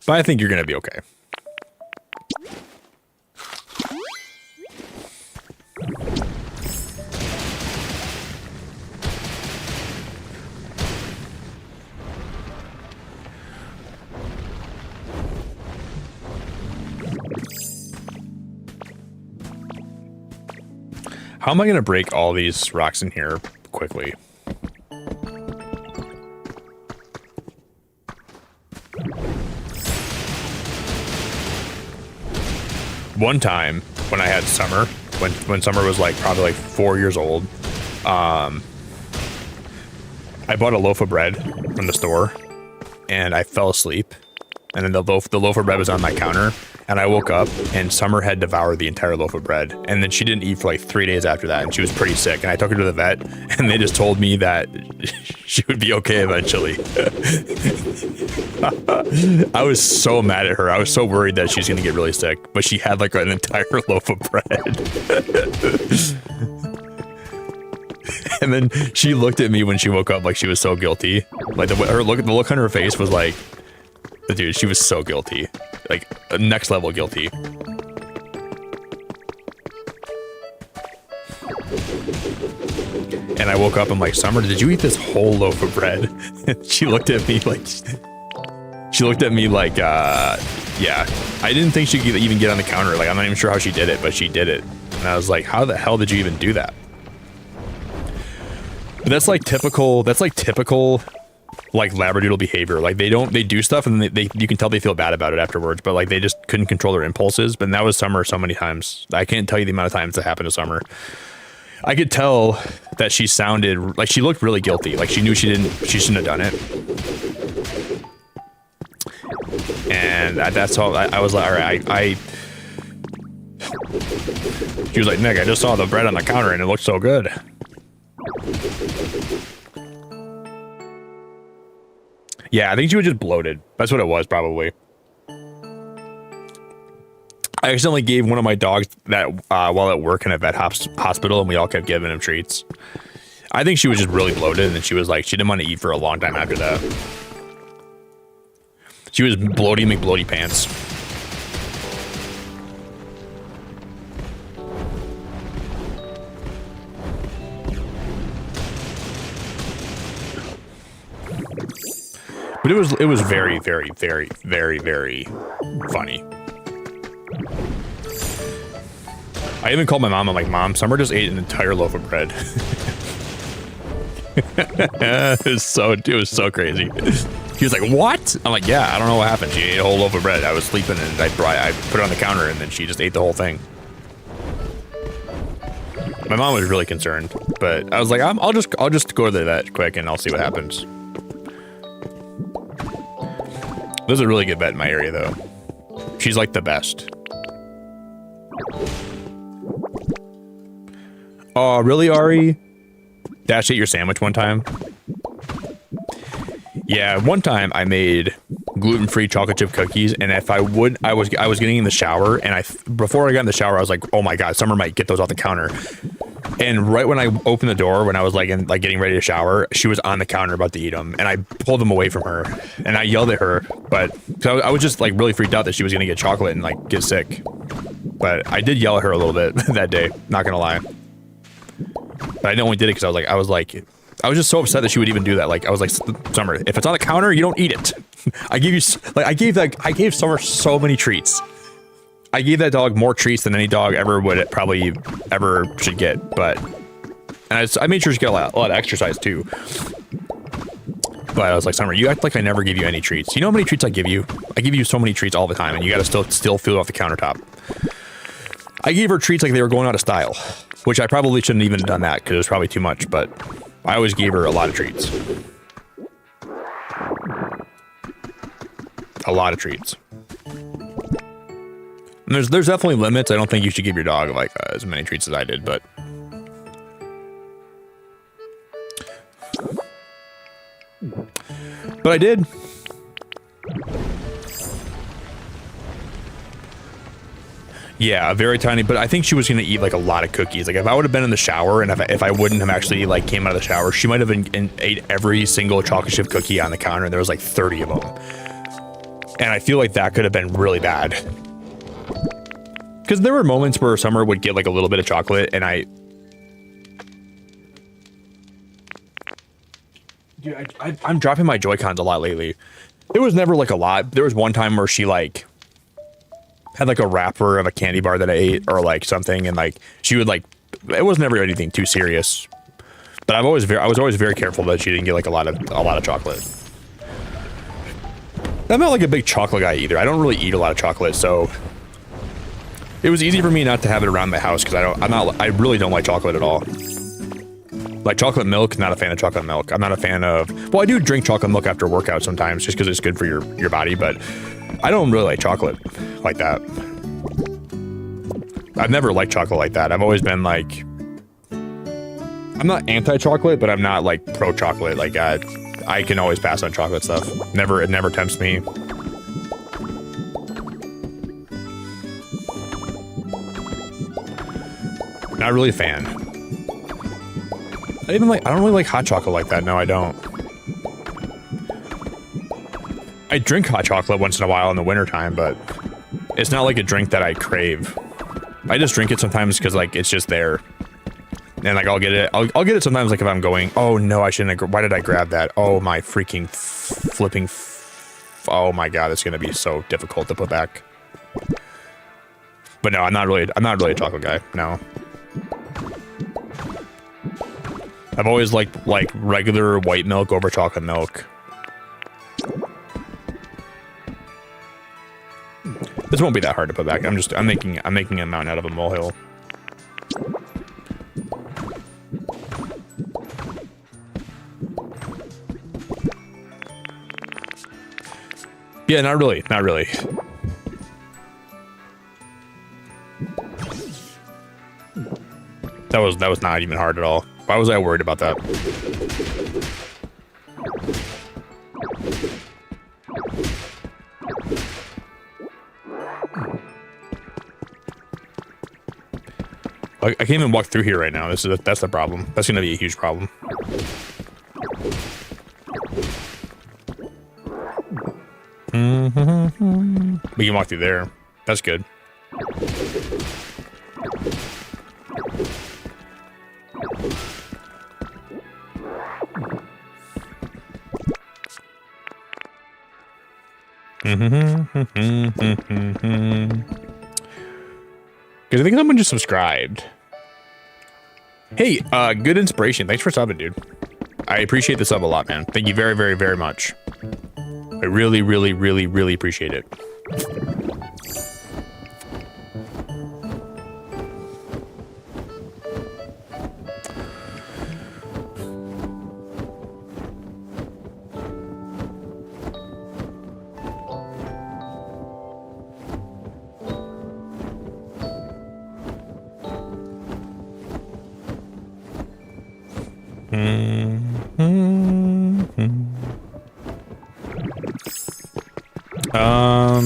But I think you're gonna be okay. How am I gonna break all these rocks in here quickly? One time when I had Summer, when Summer was like probably like 4 years old, I bought a loaf of bread from the store and I fell asleep, and then the loaf of bread was on my counter, and I woke up and Summer had devoured the entire loaf of bread, and then she didn't eat for like 3 days after that, and she was pretty sick, and I took her to the vet and they just told me that she would be okay eventually. I was so mad at her. I was so worried that she's gonna get really sick, but she had like an entire loaf of bread. And then she looked at me when she woke up like she was so guilty. Like the look on her face was like, dude, she was so guilty, like next level guilty. And I woke up, I'm like, Summer, did you eat this whole loaf of bread? And she looked at me like, yeah. I didn't think she could even get on the counter. Like, I'm not even sure how she did it, but she did it. And I was like, how the hell did you even do that? But that's like typical like Labradoodle behavior. Like they do stuff and they you can tell they feel bad about it afterwards, but like they just couldn't control their impulses. But that was Summer so many times. I can't tell you the amount of times that happened to Summer. I could tell that she sounded like she looked really guilty. Like she knew she shouldn't have done it. And that's all. I was like, all right, she was like, Nick, I just saw the bread on the counter and it looked so good. Yeah, I think she was just bloated. That's what it was, probably. I accidentally gave one of my dogs that while at work in a vet hospital, and we all kept giving him treats. I think she was just really bloated, and then she was like, she didn't want to eat for a long time after that. She was bloaty McBloaty pants. But it was very, very, very, very, very funny. I even called my mom. I'm like, Mom, Summer just ate an entire loaf of bread. It was so crazy. He was like, what? I'm like, yeah, I don't know what happened. She ate a whole loaf of bread. I was sleeping and I put it on the counter and then she just ate the whole thing. My mom was really concerned, but I was like, I'll just go to the vet quick and I'll see what happens. There's a really good vet in my area though. She's like the best. Oh, really, Ari? Dash ate your sandwich one time? Yeah, one time I made gluten-free chocolate chip cookies, and if I was getting in the shower, and before I got in the shower, I was like, oh my god, Summer might get those off the counter. And right when I opened the door, when I was like getting ready to shower, she was on the counter about to eat them, and I pulled them away from her, and I yelled at her, but so I was just like really freaked out that she was gonna get chocolate and like get sick. But I did yell at her a little bit that day, not gonna lie. But I only did it because I was just so upset that she would even do that. Like I was like, Summer, if it's on the counter, you don't eat it. I gave Summer so many treats. I gave that dog more treats than any dog ever would probably ever should get, and I made sure she got a lot of exercise too. But I was like, Summer, you act like I never give you any treats. You know how many treats I give you? I give you so many treats all the time, and you gotta still feel it off the countertop. I gave her treats like they were going out of style, which I probably shouldn't even have done that because it was probably too much, but I always gave her a lot of treats. A lot of treats. And there's definitely limits. I don't think you should give your dog like as many treats as I did, but I did. Yeah, very tiny, but I think she was gonna eat like a lot of cookies. Like if I would have been in the shower and if I wouldn't have actually like came out of the shower, she might have ate every single chocolate chip cookie on the counter, and there was like 30 of them. And I feel like that could have been really bad. Because there were moments where Summer would get like a little bit of chocolate, and I'm dropping my Joy-Cons a lot lately. It was never like a lot. There was one time where she like had like a wrapper of a candy bar that I ate or like something, and like she would like, it was never anything too serious. But I was always very careful that she didn't get like a lot of chocolate. I'm not like a big chocolate guy either. I don't really eat a lot of chocolate, so it was easy for me not to have it around the house because I really don't like chocolate at all. Like chocolate milk, not a fan of chocolate milk. I'm not a fan of, well, I do drink chocolate milk after workout sometimes just because it's good for your body, but I don't really like chocolate like that. I've never liked chocolate like that. I've always been like, I'm not anti-chocolate, but I'm not like pro-chocolate. Like I can always pass on chocolate stuff. It never tempts me. Not really a fan. I don't really like hot chocolate like that. No, I don't. I drink hot chocolate once in a while in the wintertime, but it's not like a drink that I crave. I just drink it sometimes because like it's just there. And like I'll get it. I'll get it sometimes like if I'm going, oh no, I shouldn't have, why did I grab that? Oh my freaking flipping oh my god, it's gonna be so difficult to put back. But no, I'm not really a chocolate guy, no. I've always liked like regular white milk over chocolate milk. This won't be that hard to put back. I'm making a mountain out of a molehill. Yeah, not really. That was not even hard at all. Why was I worried about that? I can't even walk through here right now. That's the problem. That's gonna be a huge problem. We can walk through there. That's good. Because I think someone just subscribed. Hey, good inspiration. Thanks for subbing, dude. I appreciate the sub a lot, man. Thank you very, very, very much. I really, really, really, really appreciate it.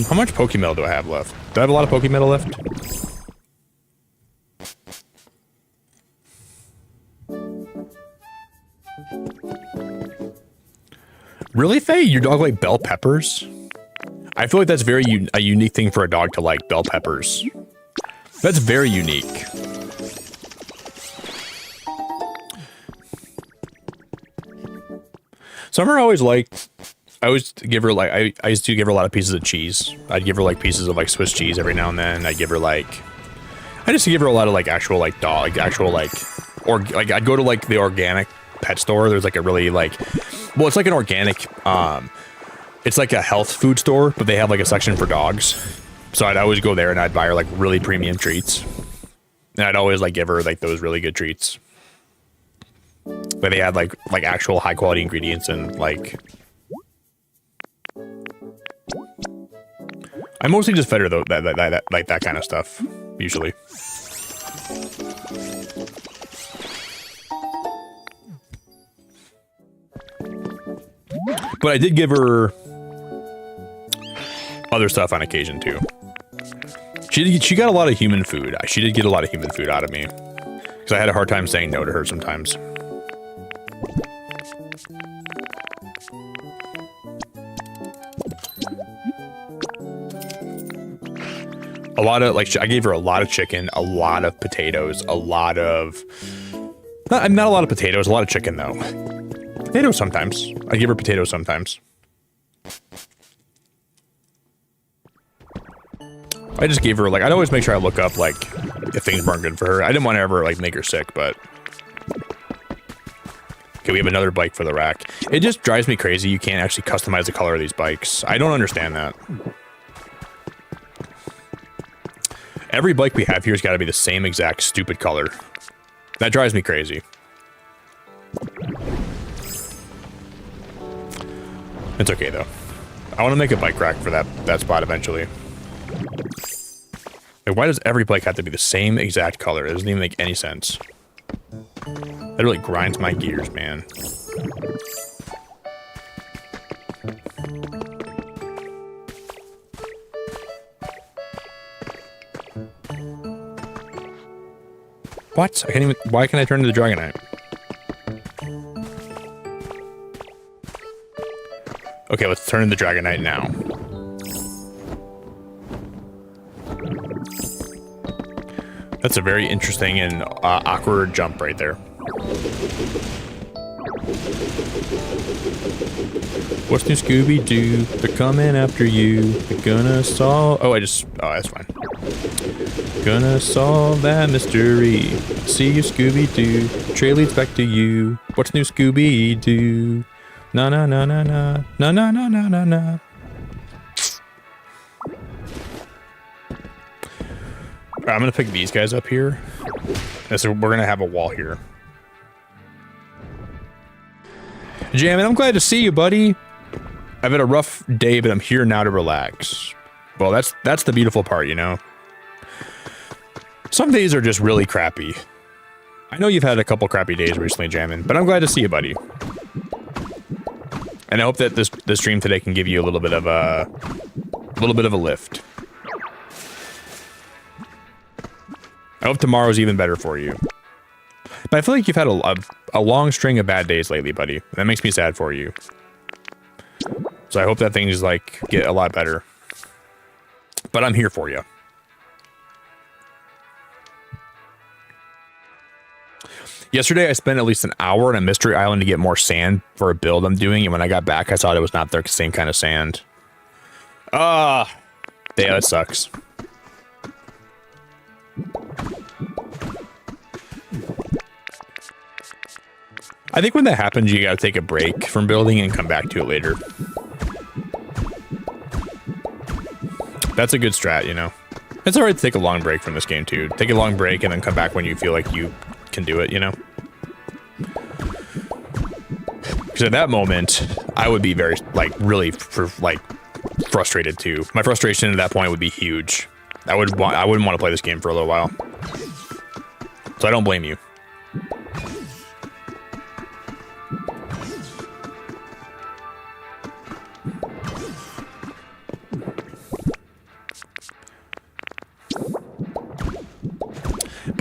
How much Pokemon do I have left? Do I have a lot of Pokemon left? Really, Faye? Your dog like bell peppers? I feel like that's very a unique thing for a dog to like bell peppers. That's very unique. Summer always liked, I always give her like, I used to give her a lot of pieces of cheese. I'd give her like pieces of like Swiss cheese every now and then. I'd give her like, I just give her a lot of like actual like dog, actual like, or like I'd go to like the organic pet store. There's like a really like, well, it's like an organic, it's like a health food store, but they have like a section for dogs. So I'd always go there and I'd buy her like really premium treats. And I'd always like give her like those really good treats. But they had like actual high quality ingredients and like, I mostly just fed her though that like that kind of stuff usually. But I did give her other stuff on occasion too. She got a lot of human food. She did get a lot of human food out of me because I had a hard time saying no to her sometimes. A lot of like I gave her a lot of chicken, a lot of potatoes, a lot of not a lot of potatoes, a lot of chicken though. Potatoes sometimes. I give her potatoes sometimes. I just gave her like I'd always make sure I look up like if things weren't good for her. I didn't want to ever like make her sick, but okay, we have another bike for the rack. It just drives me crazy. You can't actually customize the color of these bikes. I don't understand that. Every bike we have here has got to be the same exact stupid color. That drives me crazy. It's okay though. I want to make a bike rack for that spot eventually. Like, why does every bike have to be the same exact color? It doesn't even make any sense. That really grinds my gears, man. What? I can't even. Why can't I turn into the Dragonite? Okay, let's turn into the Dragonite now. That's a very interesting and awkward jump right there. What's new, Scooby-Doo? They're coming after you. They're gonna solve... Oh, that's fine. Gonna solve that mystery. See you, Scooby-Doo. Trail leads back to you. What's new, Scooby-Doo? Na na na na na. Na na na na na na. I'm gonna pick these guys up here. And so we're gonna have a wall here. Jammin', I'm glad to see you, buddy. I've had a rough day, but I'm here now to relax. Well, that's the beautiful part, you know? Some days are just really crappy. I know you've had a couple crappy days recently, Jammin', but I'm glad to see you, buddy. And I hope that this stream today can give you a little bit of a lift. I hope tomorrow's even better for you. But I feel like you've had a long string of bad days lately, buddy. That makes me sad for you. So I hope that things like get a lot better. But I'm here for you. Yesterday I spent at least an hour on a mystery island to get more sand for a build I'm doing, and when I got back I thought it was not the same kind of sand. Yeah, that sucks. I think when that happens, you gotta take a break from building and come back to it later. That's a good strat, you know? It's alright to take a long break from this game, too. Take a long break and then come back when you feel like you can do it, you know? Because at that moment, I would be very, like, really, frustrated, too. My frustration at that point would be huge. I wouldn't want to play this game for a little while. So I don't blame you.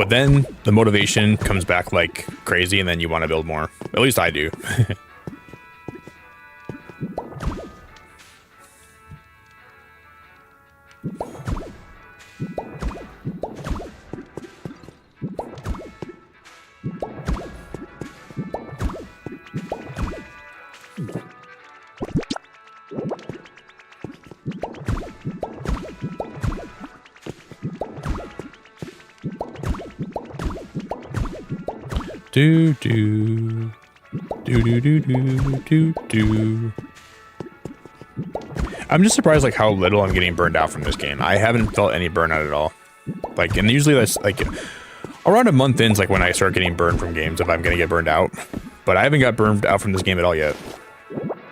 But then the motivation comes back like crazy, and then you want to build more. At least I do. Do do do do do do do do. I'm just surprised like how little I'm getting burned out from this game. I haven't felt any burnout at all. Like, and usually that's like around a month in's like when I start getting burned from games if I'm gonna get burned out. But I haven't got burned out from this game at all yet.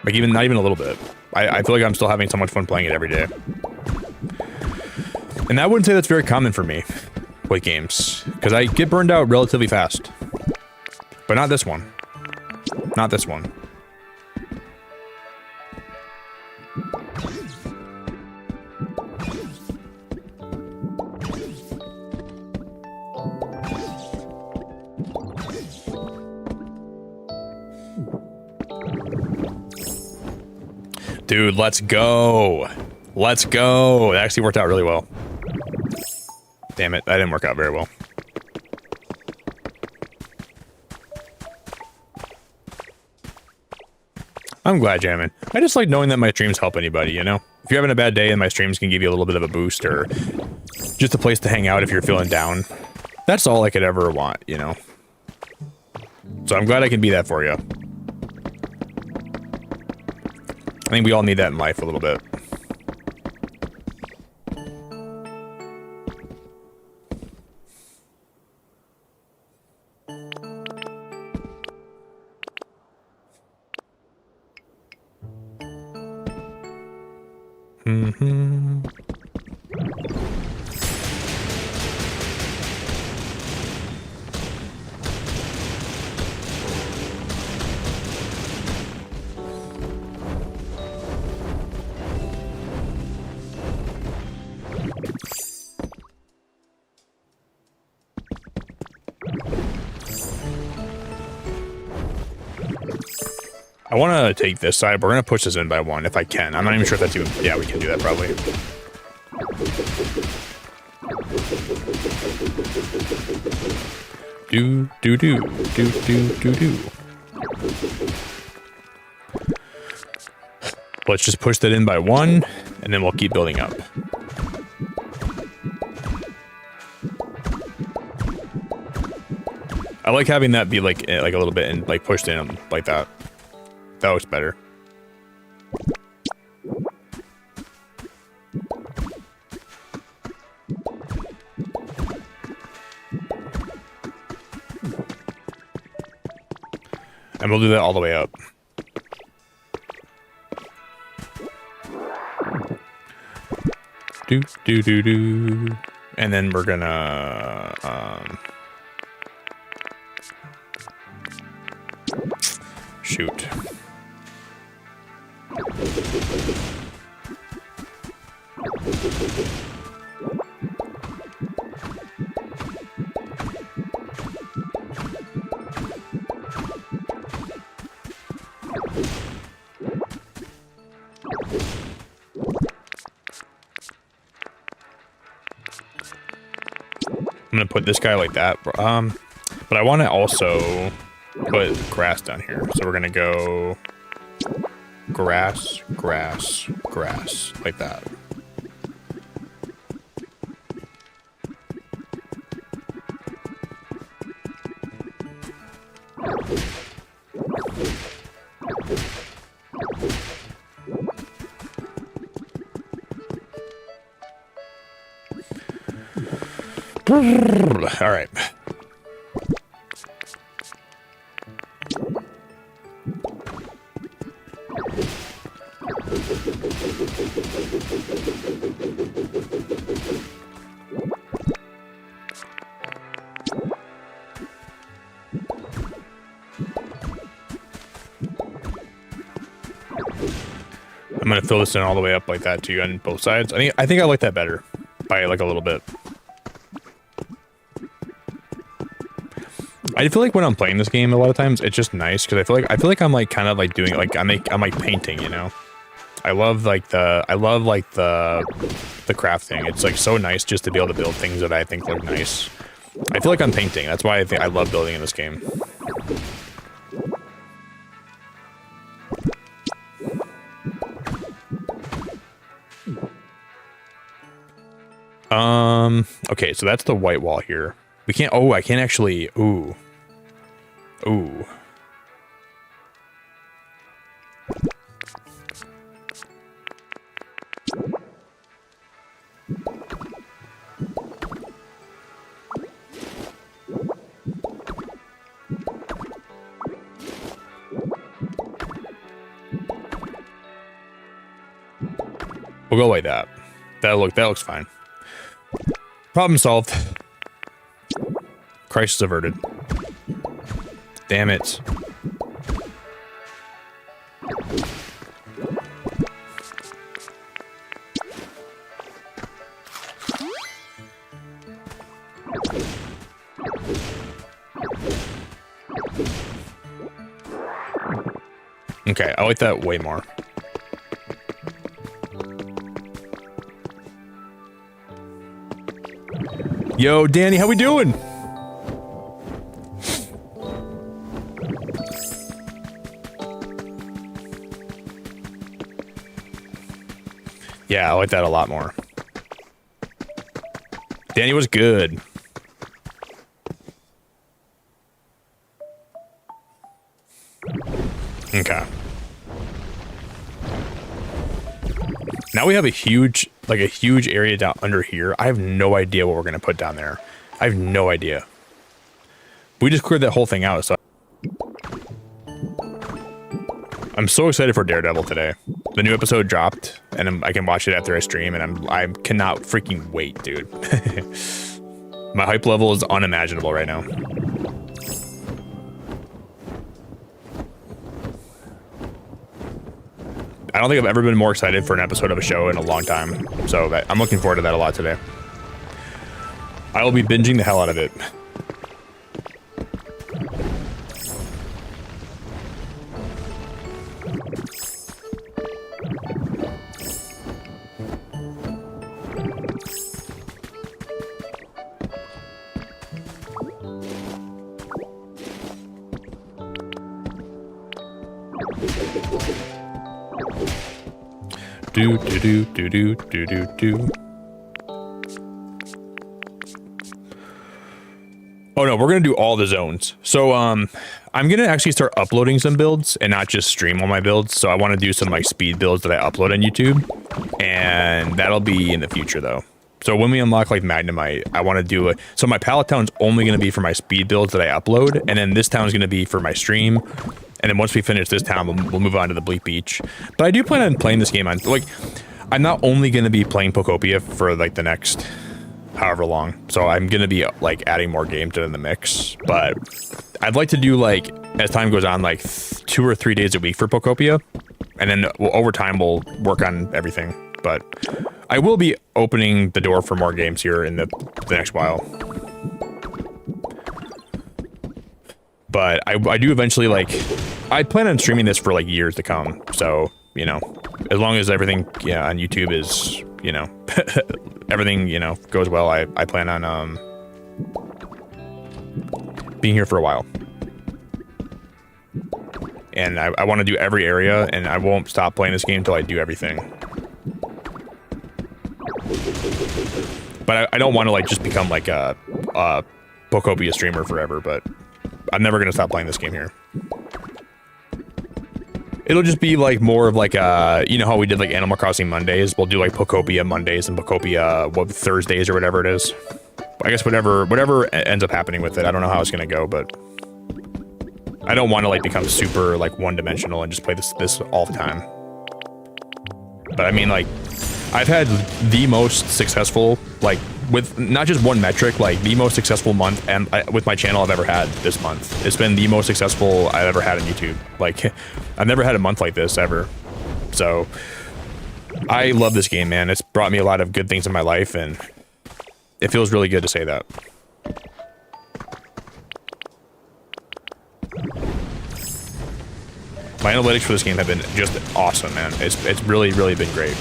Like not even a little bit. I feel like I'm still having so much fun playing it every day. And I wouldn't say that's very common for me with games, because I get burned out relatively fast. But not this one. Not this one. Dude, let's go. Let's go. It actually worked out really well. Damn it, that didn't work out very well. I'm glad, jamming. I just like knowing that my streams help anybody, you know? If you're having a bad day and my streams can give you a little bit of a boost, or just a place to hang out if you're feeling down, that's all I could ever want, you know? So I'm glad I can be that for you. I think we all need that in life a little bit. Mm-hmm. I want to take this side, but we're going to push this in by one if I can. I'm not even sure if that's even... Yeah, we can do that probably. Do, do, do, do, do, do, do. Let's just push that in by one, and then we'll keep building up. I like having that be like a little bit and like pushed in like that. That looks better. And we'll do that all the way up. Do, do, do, do. And then we're gonna, shoot. I'm gonna put this guy like that, but I want to also put grass down here. So we're gonna go grass, grass, grass, like that. All right. I'm gonna fill this in all the way up like that too on both sides. I think I like that better by like a little bit. I feel like when I'm playing this game, a lot of times it's just nice because I feel like I'm like kind of like doing like I'm like painting, you know. I love like the crafting. It's like so nice just to be able to build things that I think look nice. I feel like I'm painting. That's why I think I love building in this game. Okay, so that's the white wall here. We can't, oh, I can't actually, ooh. Ooh. We'll go like that. That looks fine. Problem solved. Crisis averted. Damn it. Okay, I like that way more. Yo, Danny, how we doing? Yeah, I like that a lot more. Danny was good. Okay. Now we have a huge area down under here. I have no idea what we're gonna put down there. I have no idea. We just cleared that whole thing out, so I'm so excited for Daredevil today. The new episode dropped, and I can watch it after I stream, and I cannot freaking wait, dude. My hype level is unimaginable right now. I don't think I've ever been more excited for an episode of a show in a long time. So I'm looking forward to that a lot today. I will be binging the hell out of it. Do. Oh no, we're gonna do all the zones. So I'm gonna actually start uploading some builds and not just stream all my builds. So I want to do some like speed builds that I upload on YouTube, and that'll be in the future though. So when we unlock like Magnemite, I want to do it. So my pallet town's only gonna be for my speed builds that I upload, and then this town's gonna be for my stream. And then once we finish this town, we'll move on to the Bleak Beach. But I do plan on playing this game on, like, I'm not only going to be playing Pokopia for, like, the next however long. So I'm going to be, like, adding more games in the mix. But I'd like to do, like, as time goes on, like, 2 or 3 days a week for Pokopia. And then over time, we'll work on everything. But I will be opening the door for more games here in the next while. But I do eventually, like, I plan on streaming this for, like, years to come. So, you know, as long as everything, yeah, on YouTube is, you know, everything, you know, goes well, I plan on, being here for a while. And I want to do every area, and I won't stop playing this game until I do everything. But I don't want to, like, just become, like, a Pokopia streamer forever, but I'm never going to stop playing this game here. It'll just be like more of like you know how we did like Animal Crossing Mondays? We'll do like Pokopia Mondays and Pokopia Thursdays or whatever it is. I guess whatever ends up happening with it. I don't know how it's going to go, but I don't want to like become super like one-dimensional and just play this all the time. But I mean, like, I've had the most successful, like, with not just one metric, like the most successful month and with my channel I've ever had this month. It's been the most successful I've ever had on YouTube. Like, I've never had a month like this ever. So I love this game, man. It's brought me a lot of good things in my life, and it feels really good to say that. My analytics for this game have been just awesome, man. It's really, really been great.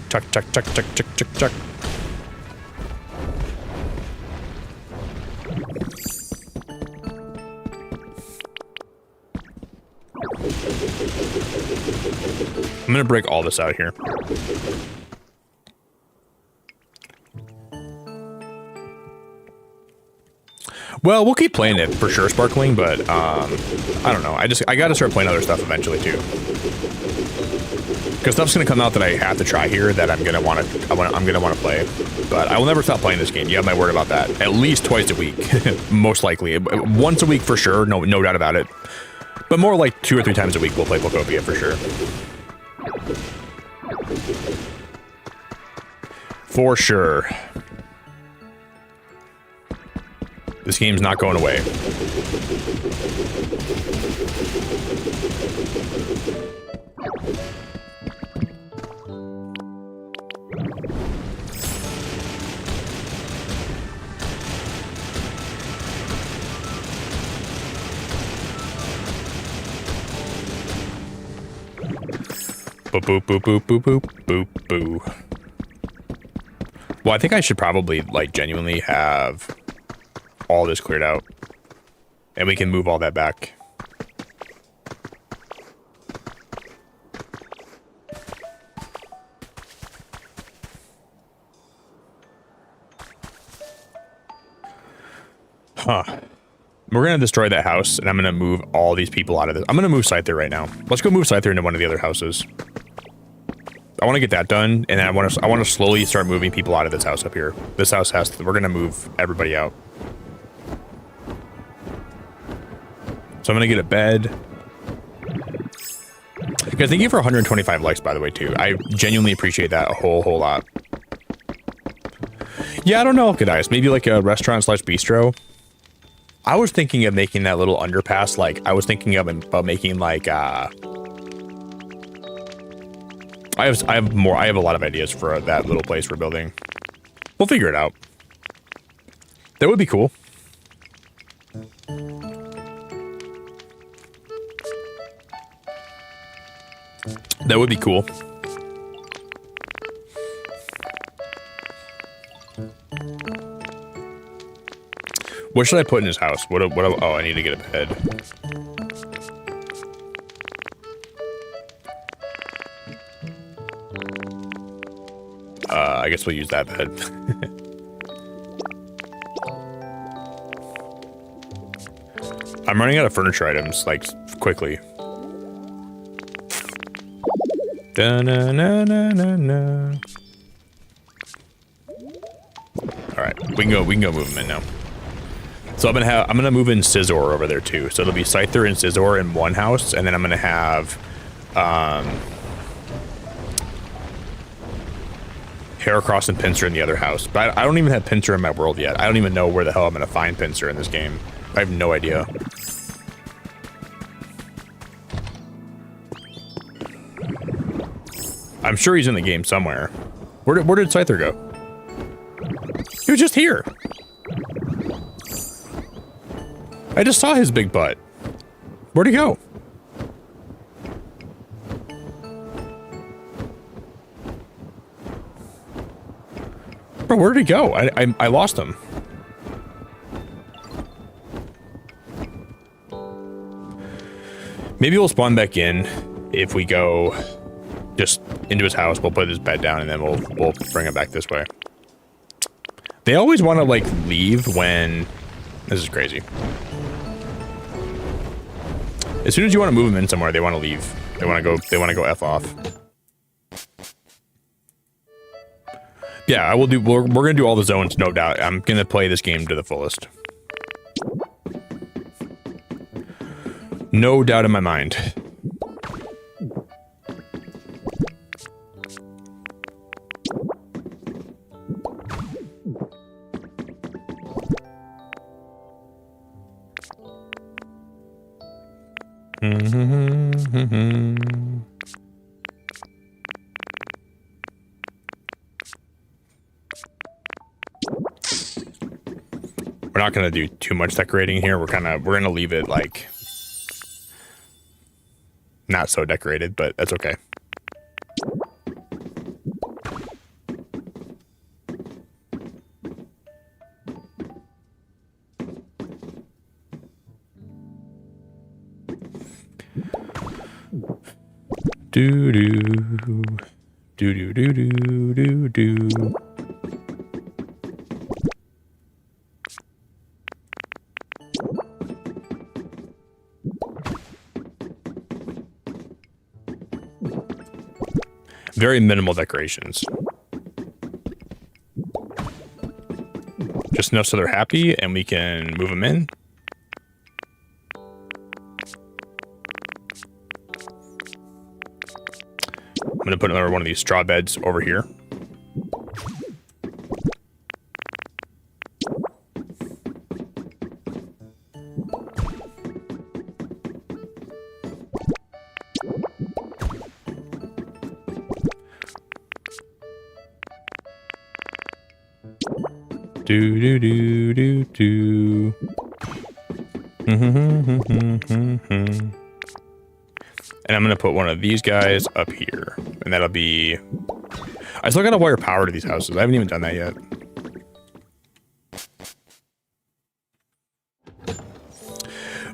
Chuck, chuck, chuck, chuck, chuck, chuck, chuck. I'm gonna break all this out here. Well, we'll keep playing it for sure, Sparkling, but I don't know. I gotta start playing other stuff eventually too. Because stuff's gonna come out that I have to try here that I'm gonna want to play. But I will never stop playing this game. You have my word about that. At least twice a week, most likely. Once a week for sure, no doubt about it. But more like 2 or 3 times a week we'll play Pokopia for sure. For sure. This game's not going away. Boop, boop, boop, boop, boop, boop, boop, boop. Well, I think I should probably, like, genuinely have all this cleared out. And we can move all that back. Huh. We're going to destroy that house, and I'm going to move all these people out of this. I'm going to move Scyther right now. Let's go move Scyther into one of the other houses. I want to get that done, and then I want to slowly start moving people out of this house up here. This house has to, we're going to move everybody out. So I'm going to get a bed. Guys, thank you for 125 likes, by the way, too. I genuinely appreciate that a whole lot. Yeah, I don't know, Godias. Maybe like a restaurant slash bistro. I was thinking of making that little underpass, like, I was thinking of about making like, I have a lot of ideas for that little place we're building. We'll figure it out. That would be cool. That would be cool. What should I put in his house? Oh, I need to get a bed. I guess we'll use that bed. I'm running out of furniture items, like, quickly. Da-na-na-na-na-na. Alright, we can go move them in now. So I'm gonna move in Scizor over there too. So it'll be Scyther and Scizor in one house, and then I'm gonna have Heracross and Pinsir in the other house. But I don't even have Pinsir in my world yet. I don't even know where the hell I'm gonna find Pinsir in this game. I have no idea. I'm sure he's in the game somewhere. Where did Scyther go? He was just here. I just saw his big butt. Where'd he go? Bro, where'd he go? I lost him. Maybe we'll spawn back in if we go just into his house. We'll put his bed down and then we'll bring him back this way. They always want to like leave when this is crazy. As soon as you want to move them in somewhere, they want to leave. They want to go F off. Yeah, I will do. We're gonna do all the zones, no doubt. I'm gonna play this game to the fullest. No doubt in my mind. We're not gonna do too much decorating here. We're gonna leave it like not so decorated, but that's okay. Do do do do do do do. Very minimal decorations. Just enough so they're happy and we can move them in. I'm going to put another one of these straw beds over here. Do do do do do. And I'm gonna put one of these guys up here, and that'll be. I still gotta wire power to these houses. I haven't even done that yet.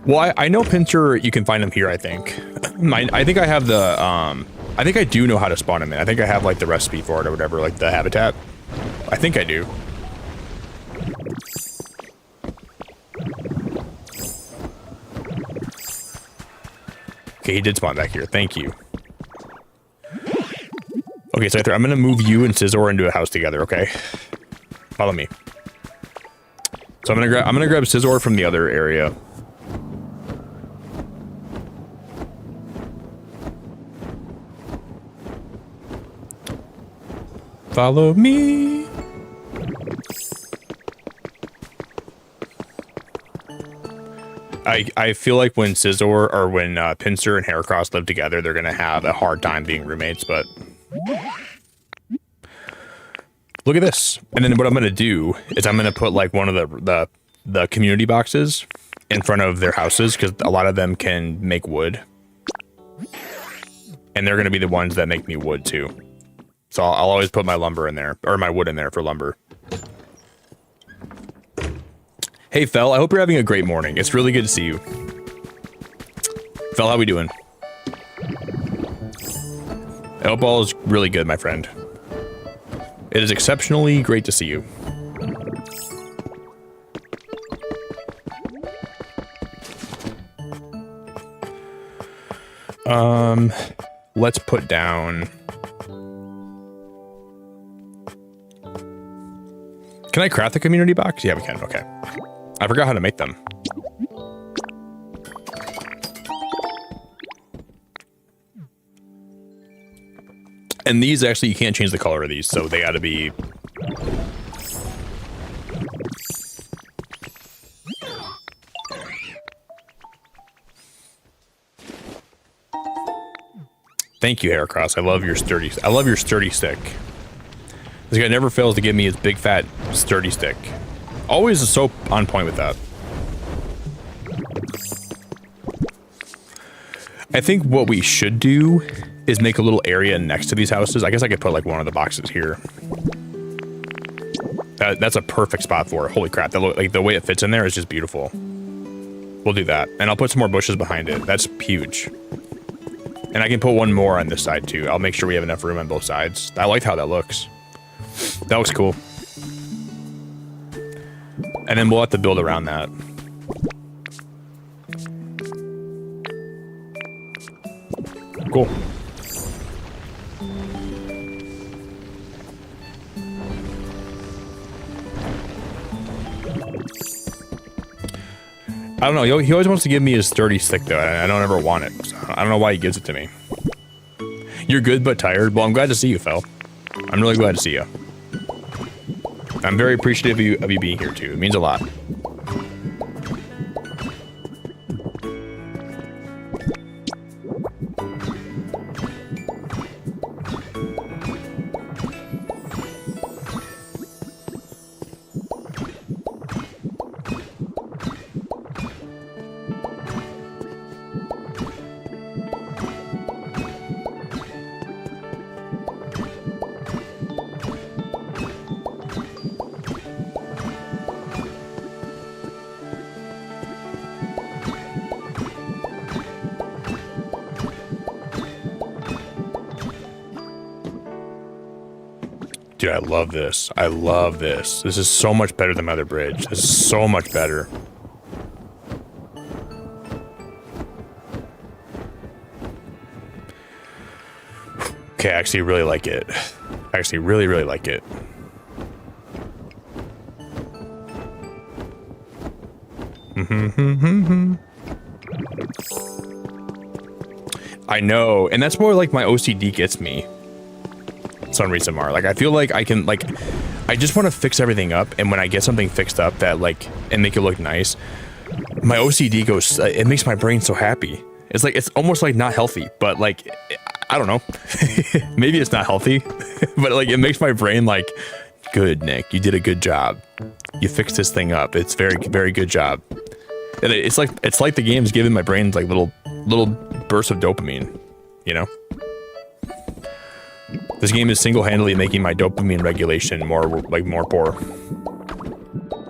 Well, I know pincer. You can find them here. I think. I think I have the. I think I do know how to spawn them in. I think I have like the recipe for it or whatever, like the habitat. I think I do. Okay, he did spawn back here. Thank you. Okay, so I'm gonna move you and Scizor into a house together. Okay, follow me. So I'm gonna grab Scizor from the other area. Follow me. I feel like when Scizor or when Pinsir and Heracross live together, they're gonna have a hard time being roommates. But look at this. And then what I'm gonna do is I'm gonna put like one of the community boxes in front of their houses because a lot of them can make wood, and they're gonna be the ones that make me wood too. So I'll always put my lumber in there or my wood in there for lumber. Hey, Fel, I hope you're having a great morning. It's really good to see you. Fel, how we doing? I hope all is really good, my friend. It is exceptionally great to see you. Let's put down... Can I craft the community box? Yeah, we can. Okay. I forgot how to make them. And these actually, you can't change the color of these, so they gotta be... Thank you, Heracross. I love your sturdy stick. This guy never fails to give me his big fat sturdy stick. Always so on point with that. I think what we should do is make a little area next to these houses. I guess I could put like one of the boxes here. That's a perfect spot for it. Holy crap, that like the way it fits in there is just beautiful. We'll do that. And I'll put some more bushes behind it. That's huge. And I can put one more on this side too. I'll make sure we have enough room on both sides. I like how that looks. That looks cool. And then we'll have to build around that. Cool. I don't know. He always wants to give me his sturdy stick, though. I don't ever want it. So I don't know why he gives it to me. You're good but tired. Well, I'm glad to see you, Fel. I'm really glad to see you. I'm very appreciative of you being here, too. It means a lot. Dude, I love this. I love this. This is so much better than my other bridge. This is so much better. Okay, I actually really like it. I actually really, really like it. I know, and that's more like my OCD gets me. Some reason, Mar. Like, I feel like I can, like, I just want to fix everything up, and when I get something fixed up that, like, and make it look nice, my OCD goes, it makes my brain so happy. It's like, it's almost like not healthy, but like, I don't know. Maybe it's not healthy, but like, it makes my brain like, good, Nick, you did a good job. You fixed this thing up. It's very, very good job. And it's like the game's giving my brain like little bursts of dopamine, you know? This game is single-handedly making my dopamine regulation more poor.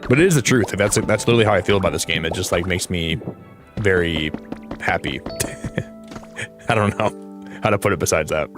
But it is the truth. That's literally how I feel about this game. It just like makes me very happy. I don't know how to put it besides that.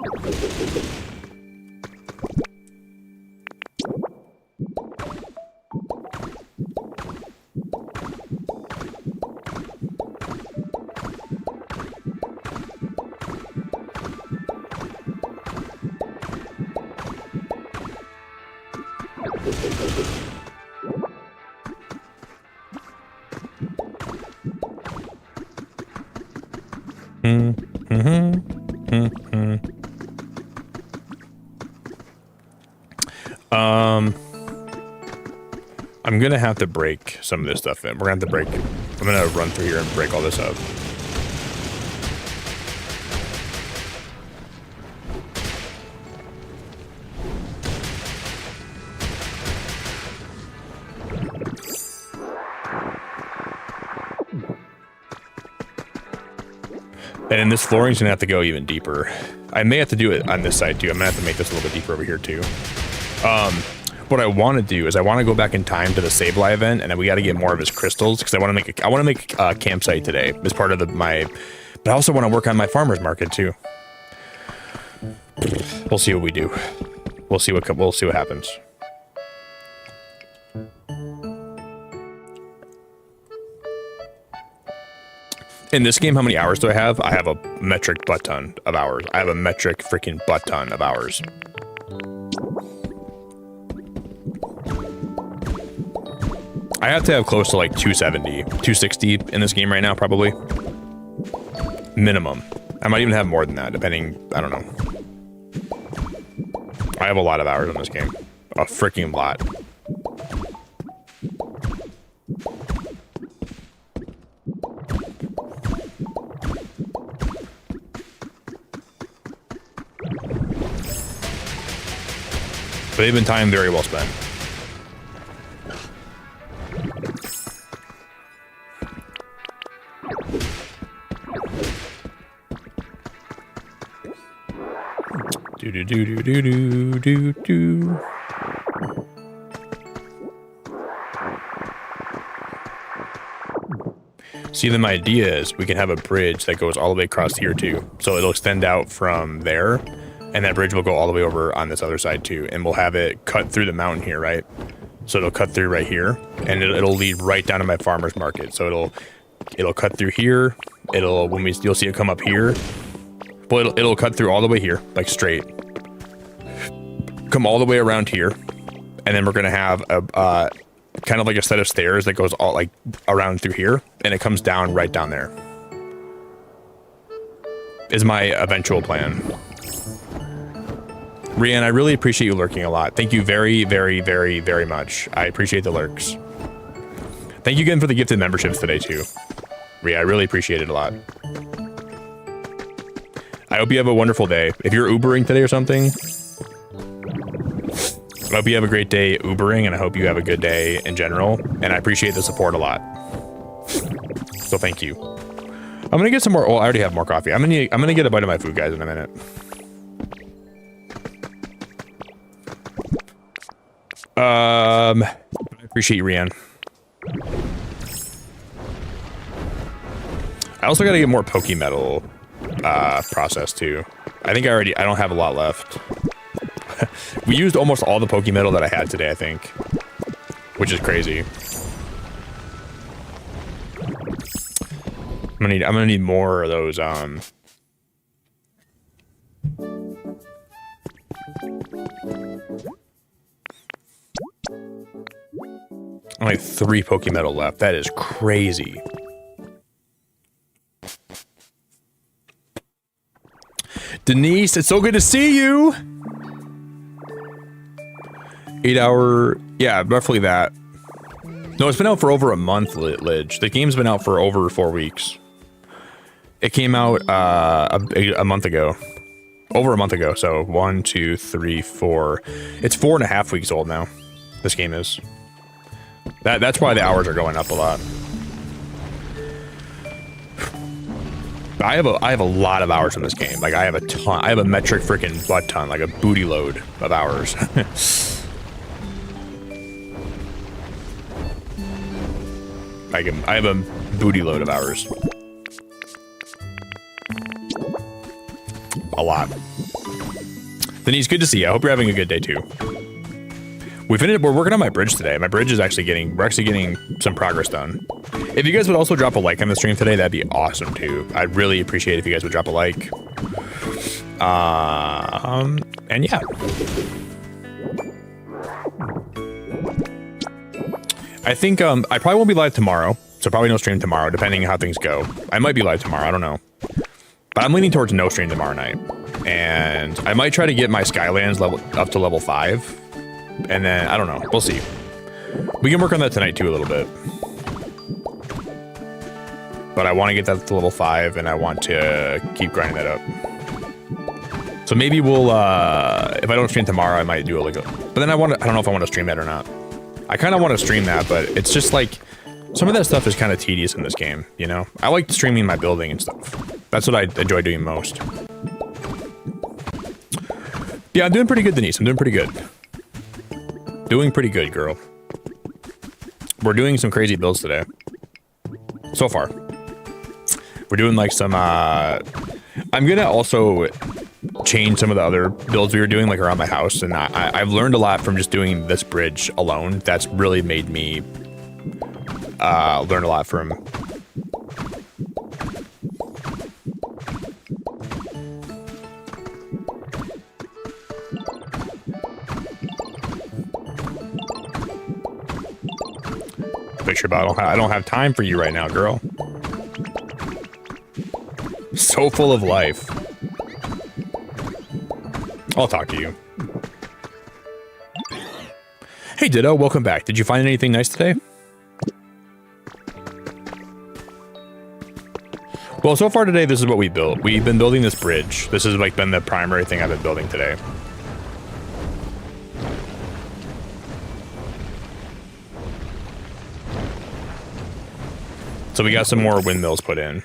I'm gonna have to break some of this stuff in. We're gonna have to break. I'm gonna run through here and break all this up. And then this flooring's gonna have to go even deeper. I may have to do it on this side too. I'm gonna have to make this a little bit deeper over here too. What I want to do is I want to go back in time to the Sableye event, and then we got to get more of his crystals because I want to make a campsite today as part of but I also want to work on my farmer's market too. We'll see what we do. We'll see what happens. In this game, how many hours do I have? I have a metric butt ton of hours. I have a metric freaking butt ton of hours. I have to have close to like 270, 260 in this game right now, probably. Minimum. I might even have more than that, depending, I don't know. I have a lot of hours on this game. A freaking lot. But they've been time very well spent. Do. See, then my idea is we can have a bridge that goes all the way across here too. So it'll extend out from there, and that bridge will go all the way over on this other side too. And we'll have it cut through the mountain here, right? So it'll cut through right here, and it'll lead right down to my farmer's market. So it'll cut through here. You'll see it come up here. Well, it'll cut through all the way here, like straight. Come all the way around here, and then we're gonna have a kind of like a set of stairs that goes all like around through here, and it comes down right down there. Is my eventual plan. Rian, I really appreciate you lurking a lot. Thank you very, very, very, very much. I appreciate the lurks. Thank you again for the gifted memberships today too. Ria, I really appreciate it a lot. I hope you have a wonderful day. If you're Ubering today or something, I hope you have a great day Ubering, and I hope you have a good day in general. And I appreciate the support a lot. So thank you. I'm gonna get some more. Oh, I already have more coffee. I'm gonna get a bite of my food, guys, in a minute. I appreciate you, Rian. I also gotta get more Pokemetal processed too. I think I don't have a lot left. We used almost all the Pokemetal that I had today, I think, which is crazy. I'm gonna need more of those. Only 3 Pokemetal left. That is crazy. Denise, it's so good to see you. 8 hour, yeah, roughly that. No, it's been out for over a month, Lidge. The game's been out for over 4 weeks. It came out a month ago. Over a month ago, so 1, 2, 3, 4. It's 4.5 weeks old now. This game is. That's why the hours are going up a lot. I have a lot of hours in this game. Like I have a ton. I have a metric freaking butt ton, like a booty load of hours. I have a booty load of hours. A lot. Denise, good to see you. I hope you're having a good day too. We're working on my bridge today. My bridge is actually we're actually getting some progress done. If you guys would also drop a like on the stream today, that'd be awesome too. I'd really appreciate it if you guys would drop a like. And yeah. I think I probably won't be live tomorrow, so probably no stream tomorrow, depending on how things go. I might be live tomorrow, I don't know. But I'm leaning towards no stream tomorrow night. And I might try to get my Skylands level up to level 5. And then, I don't know, we'll see. We can work on that tonight too a little bit. But I want to get that to level 5, and I want to keep grinding that up. So maybe we'll, if I don't stream tomorrow, I might do a like. But then I don't know if I want to stream that or not. I kind of want to stream that, but it's just like, some of that stuff is kind of tedious in this game, you know? I like streaming my building and stuff. That's what I enjoy doing most. Yeah, I'm doing pretty good, Denise. I'm doing pretty good. Doing pretty good, girl. We're doing some crazy builds today. So far. We're doing like some, I'm gonna also change some of the other builds we were doing like around my house, and I've learned a lot from just doing this bridge alone. That's really made me learn a lot from. Picture about I don't have time for you right now, girl. So full of life. I'll talk to you. Hey Ditto, welcome back. Did you find anything nice today? Well, so far today, this is what we built. We've been building this bridge. This has like been the primary thing I've been building today. So we got some more windmills put in.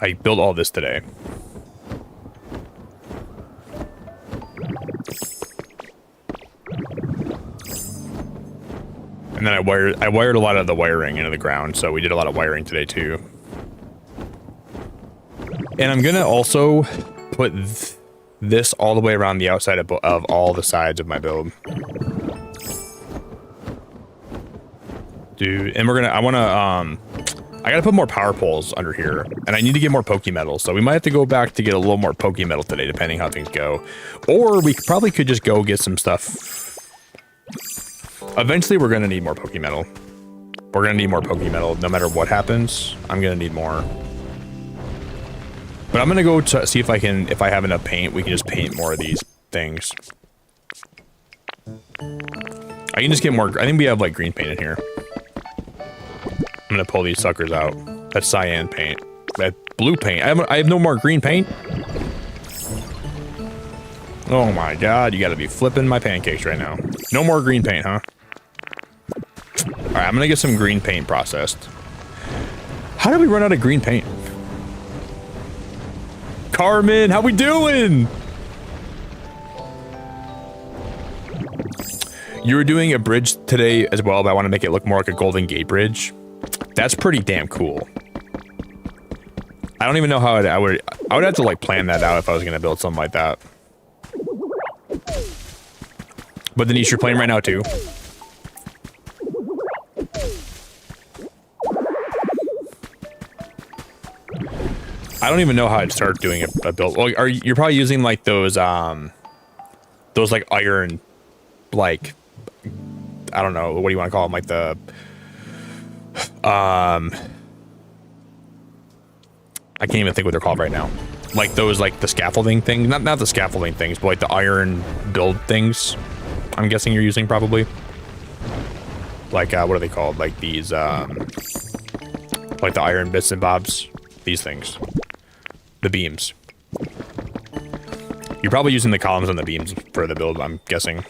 I built all this today. And then I wired a lot of the wiring into the ground, so we did a lot of wiring today too. And I'm gonna also put this all the way around the outside of all the sides of my build. Dude, and I gotta put more power poles under here, and I need to get more Pokemetal, so we might have to go back to get a little more Pokemetal today, depending how things go. Or we probably could just go get some stuff. Eventually, we're gonna need more Pokemetal. We're gonna need more Pokemetal, no matter what happens. I'm gonna need more. But I'm gonna go to see if I have enough paint, we can just paint more of these things. I can just get more, I think we have like green paint in here. I'm gonna pull these suckers out. That's cyan paint. That blue paint. I have no more green paint. Oh my god, you gotta be flipping my pancakes right now. No more green paint, huh? Alright, I'm gonna get some green paint processed. How did we run out of green paint? Carmen, how we doing? You were doing a bridge today as well, but I want to make it look more like a Golden Gate Bridge. That's pretty damn cool. I don't even know how I would have to like plan that out if I was gonna build something like that. But Denise, you're playing right now too. I don't even know how I'd start doing a build. Well, you're probably using like those like iron, like, I don't know, what do you want to call them? Like the I can't even think what they're called right now. Like those, like the scaffolding things, not the scaffolding things, but like the iron build things. I'm guessing you're using probably. Like what are they called? Like these, like the iron bits and bobs. These things, the beams. You're probably using the columns and the beams for the build, I'm guessing.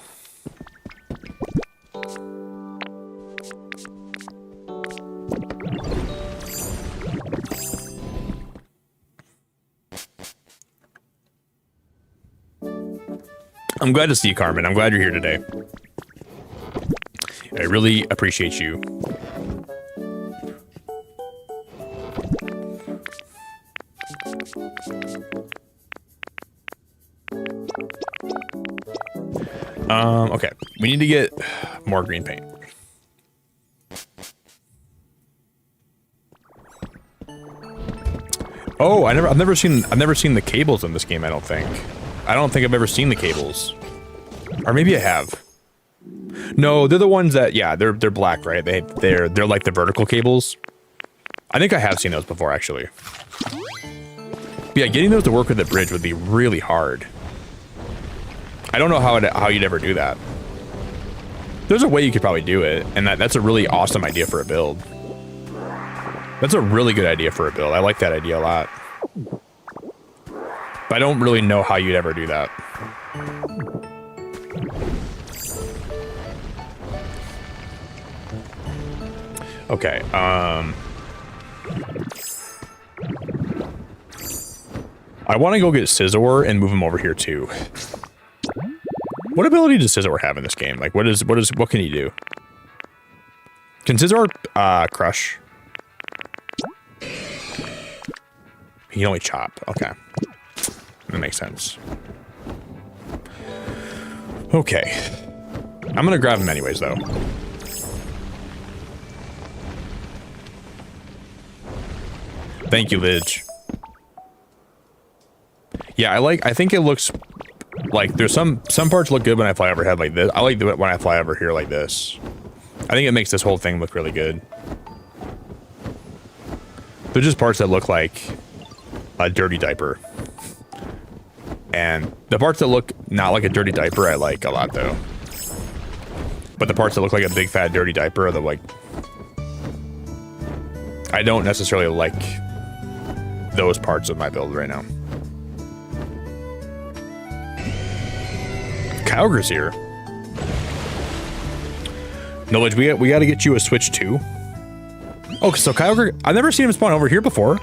I'm glad to see you, Carmen. I'm glad you're here today. I really appreciate you. Okay. We need to get more green paint. Oh, I've never seen the cables in this game, I don't think. I don't think I've ever seen the cables. Or maybe I have. No, they're the ones that, yeah, they're black, right? They're like the vertical cables. I think I have seen those before, actually. But yeah, getting those to work with the bridge would be really hard. I don't know how you'd ever do that. There's a way you could probably do it, and that's a really awesome idea for a build. That's a really good idea for a build. I like that idea a lot. But I don't really know how you'd ever do that. Okay, I want to go get Scizor and move him over here too. What ability does Scizor have in this game? Like, what can he do? Can Scizor crush? He can only chop. Okay, that makes sense. Okay, I'm gonna grab him anyways, though. Thank you, Lidge. Yeah, I think it looks like there's some parts look good when I fly overhead like this. I like it when I fly over here like this. I think it makes this whole thing look really good. They're just parts that look like a dirty diaper. And the parts that look not like a dirty diaper, I like a lot though. But the parts that look like a big fat dirty diaper are the like, I don't necessarily like those parts of my build right now. Kyogre's here. Knowledge, we got to get you a Switch too. Oh, so Kyogre, I've never seen him spawn over here before.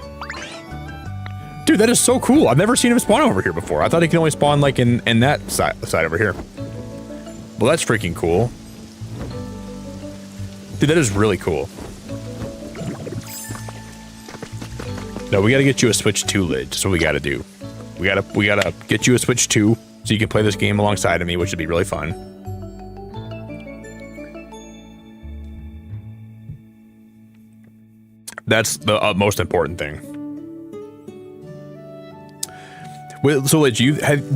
Dude, that is so cool. I've never seen him spawn over here before. I thought he could only spawn like in that side over here. Well, that's freaking cool. Dude, that is really cool. No, we got to get you a Switch 2 lid. That's what we got to do. We gotta get you a Switch 2 so you can play this game alongside of me, which would be really fun. That's the most important thing. Wait, so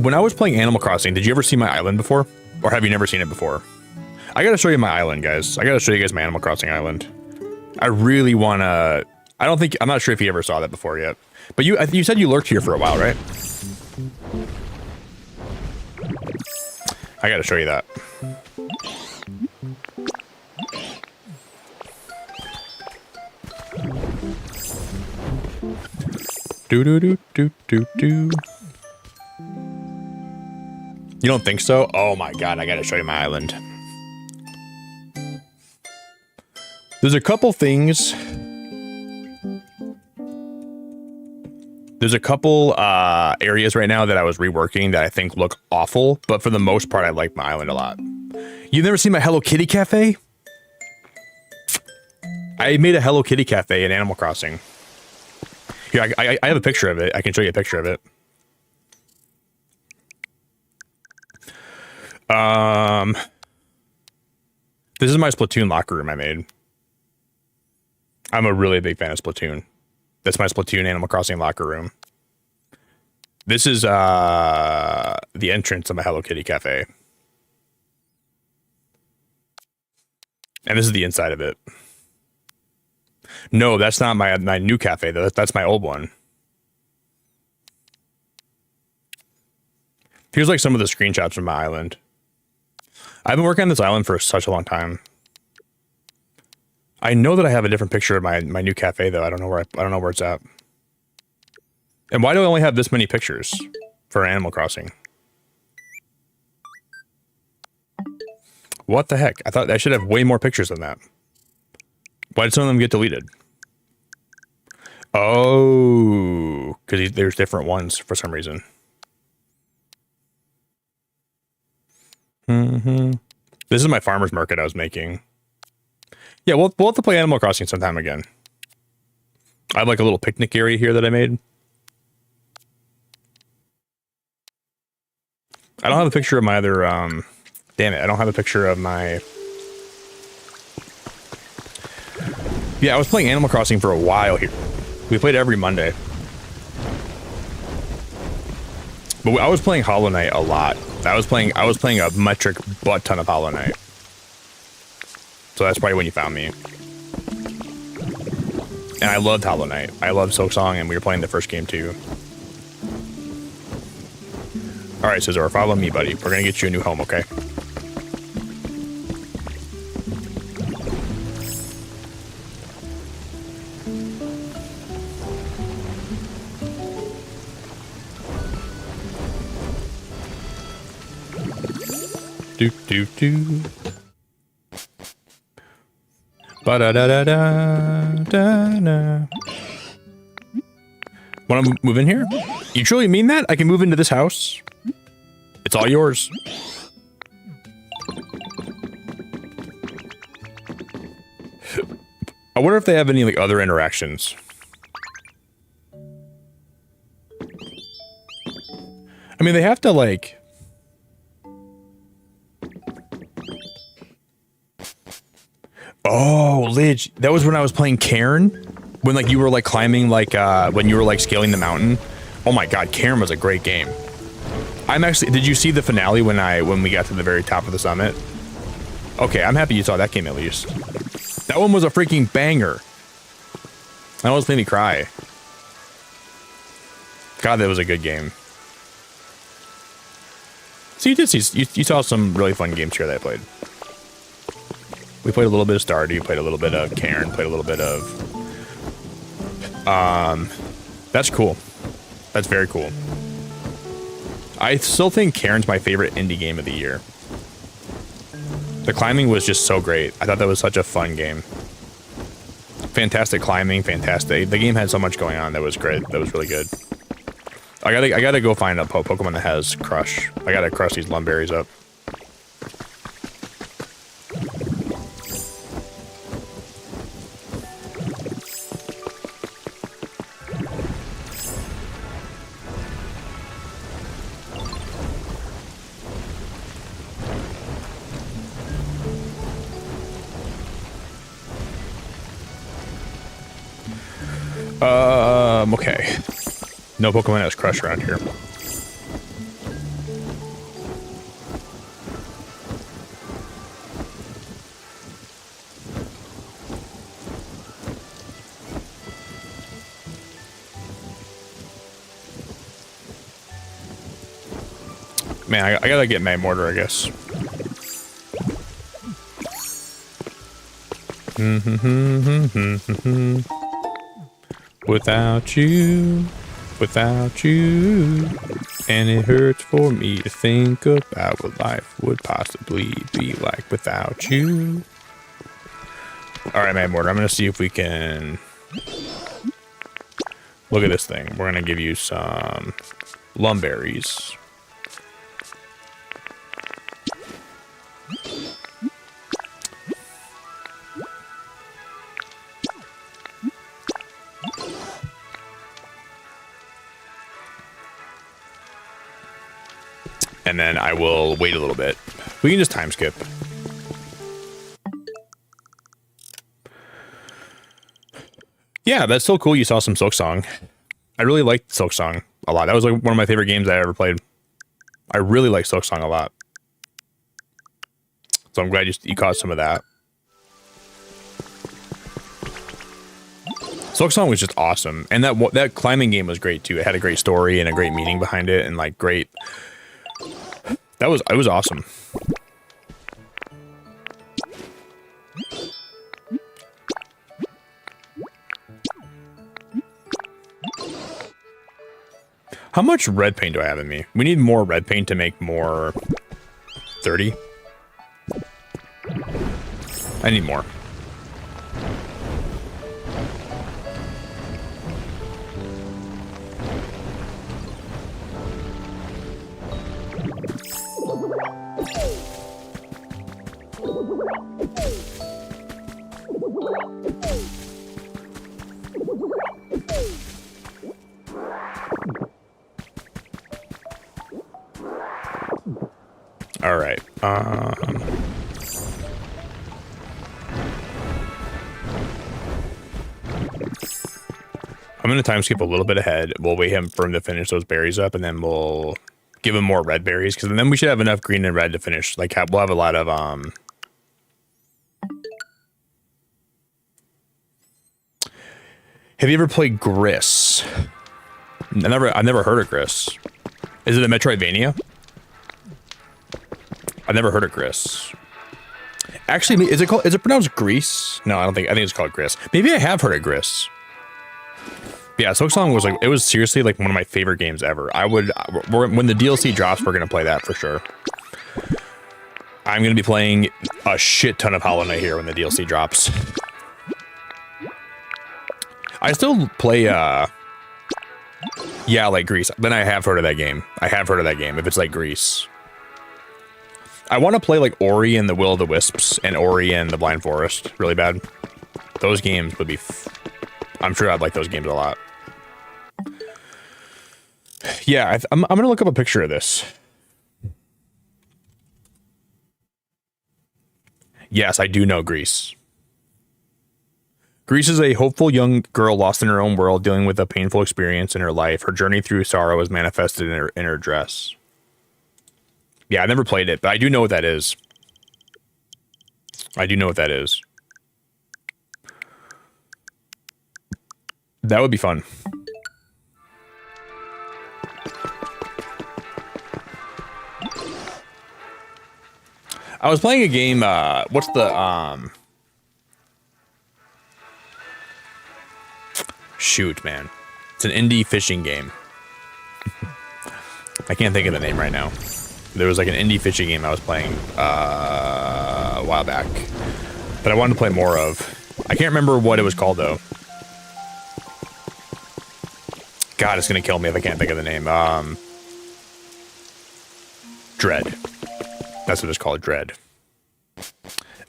when I was playing Animal Crossing, did you ever see my island before? Or have you never seen it before? I gotta show you my island, guys. I gotta show you guys my Animal Crossing island. I really wanna... I'm not sure if you ever saw that before yet. But you said you lurked here for a while, right? I gotta show you that. Do. You don't think so? Oh my god, I gotta show you my island. There's a couple things. There's a couple areas right now that I was reworking that I think look awful, but for the most part, I like my island a lot. You've never seen my Hello Kitty cafe? I made a Hello Kitty cafe in Animal Crossing. Here, I have a picture of it. I can show you a picture of it. This is my Splatoon locker room I made. I'm a really big fan of Splatoon. That's my Splatoon Animal Crossing locker room. This is the entrance of my Hello Kitty cafe. And this is the inside of it. No, that's not my new cafe, though. That's my old one. Here's like some of the screenshots from my island. I've been working on this island for such a long time. I know that I have a different picture of my new cafe, though. I don't know where it's at. And why do I only have this many pictures for Animal Crossing? What the heck? I thought I should have way more pictures than that. Why did some of them get deleted? Oh, because there's different ones for some reason. This is my farmer's market I was making. Yeah, we'll have to play Animal Crossing sometime again. I have like a little picnic area here that I made. I don't have a picture of my other, damn it, I don't have a picture of my... Yeah, I was playing Animal Crossing for a while here. We played every Monday. But I was playing Hollow Knight a lot. I was playing a metric butt ton of Hollow Knight. So that's probably when you found me. And I loved Hollow Knight. I loved Silksong, and we were playing the first game too. Alright, Scizor, follow me, buddy. We're gonna get you a new home, okay? Do. Ba-da-da-da-da-da-da. Want to move in here? You truly mean that? I can move into this house? It's all yours. I wonder if they have any like other interactions. I mean, they have to like... Oh, Lidge, that was when I was playing Cairn? When like you were like climbing like when you were like scaling the mountain? Oh my god, Cairn was a great game. I'm actually, did you see the finale when we got to the very top of the summit? Okay, I'm happy you saw that game at least. That one was a freaking banger. That almost made me cry. God, that was a good game. So you did see, you saw some really fun games here that I played. We played a little bit of Stardew, played a little bit of Cairn, played a little bit of... That's cool. That's very cool. I still think Cairn's my favorite indie game of the year. The climbing was just so great. I thought that was such a fun game. Fantastic climbing, fantastic. The game had so much going on that was great. That was really good. I gotta go find a Pokemon that has Crush. I gotta crush these Lumberries up. Okay. No Pokemon has Crush around here. Man, I gotta get my mortar, I guess. Without you, and it hurts for me to think about what life would possibly be like without you. Alright, man, mortar, I'm gonna see if we can... Look at this thing. We're gonna give you some Lumberries. and then I will wait a little bit. We can just time skip. Yeah, that's so cool. You saw some Silksong. I really liked Silksong a lot. That was like one of my favorite games I ever played. I really like Silksong a lot. So I'm glad you caught some of that. Silksong was just awesome, and that climbing game was great too. It had a great story and a great meaning behind it, and like great. It was awesome. How much red paint do I have in me? We need more red paint to make more 30. I need more. All right. I'm going to time skip a little bit ahead. We'll wait for him to finish those berries up, and then we'll give him more red berries, because then we should have enough green and red to finish. Like, we'll have a lot of Have you ever played Gris? I've never heard of Gris. Is it a Metroidvania? I've never heard of Gris. Actually, is it pronounced Grease? No, I think it's called Gris. Maybe I have heard of Gris. Yeah, Silksong was it was seriously like one of my favorite games ever. When the DLC drops, we're gonna play that for sure. I'm gonna be playing a shit ton of Hollow Knight here when the DLC drops. I still play yeah, like Grease. Then I have heard of that game. If it's like Grease. I want to play like Ori and the Will of the Wisps and Ori and the Blind Forest really bad. Those games would be... I'm sure I'd like those games a lot. Yeah, I'm going to look up a picture of this. Yes, I do know Grease. Grease is a hopeful young girl lost in her own world, dealing with a painful experience in her life. Her journey through sorrow is manifested in her dress. Yeah, I never played it, but I do know what that is. That would be fun. I was playing a game, what's the, shoot, man. It's an indie fishing game. I can't think of the name right now. There was like an indie fishing game I was playing a while back, but I wanted to play more of. I can't remember what it was called though. God, it's gonna kill me if I can't think of the name. Dread. That's what it's called, Dread.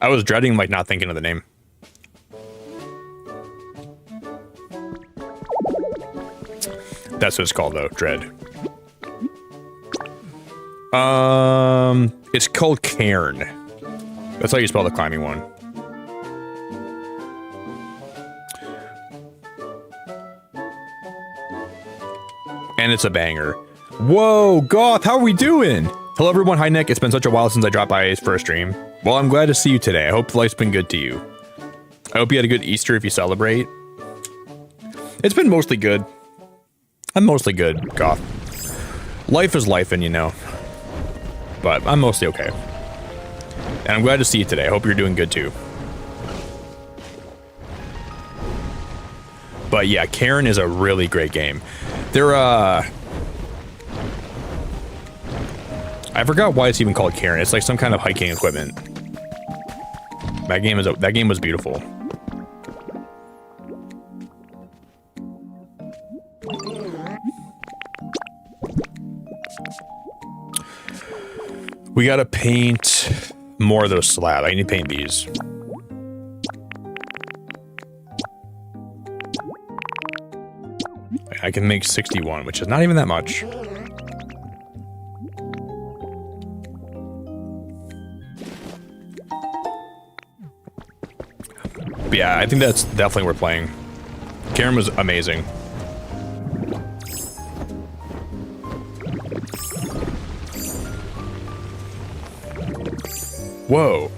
I was dreading like not thinking of the name. That's what it's called though, Dread. It's called Cairn. That's how you spell the climbing one. And it's a banger. Whoa, Goth, how are we doing? Hello everyone, hi Nick. It's been such a while since I dropped by for a stream. Well, I'm glad to see you today. I hope life's been good to you. I hope you had a good Easter if you celebrate. It's been mostly good. I'm mostly good, Goth. Life is life, and you know. But I'm mostly okay. And I'm glad to see you today. I hope you're doing good too. But yeah, Cairn is a really great game. They're I forgot why it's even called Cairn. It's like some kind of hiking equipment. That game was beautiful. We gotta paint more of those slabs. I need to paint these. I can make 61, which is not even that much. But yeah, I think that's definitely worth playing. Karen was amazing. Whoa.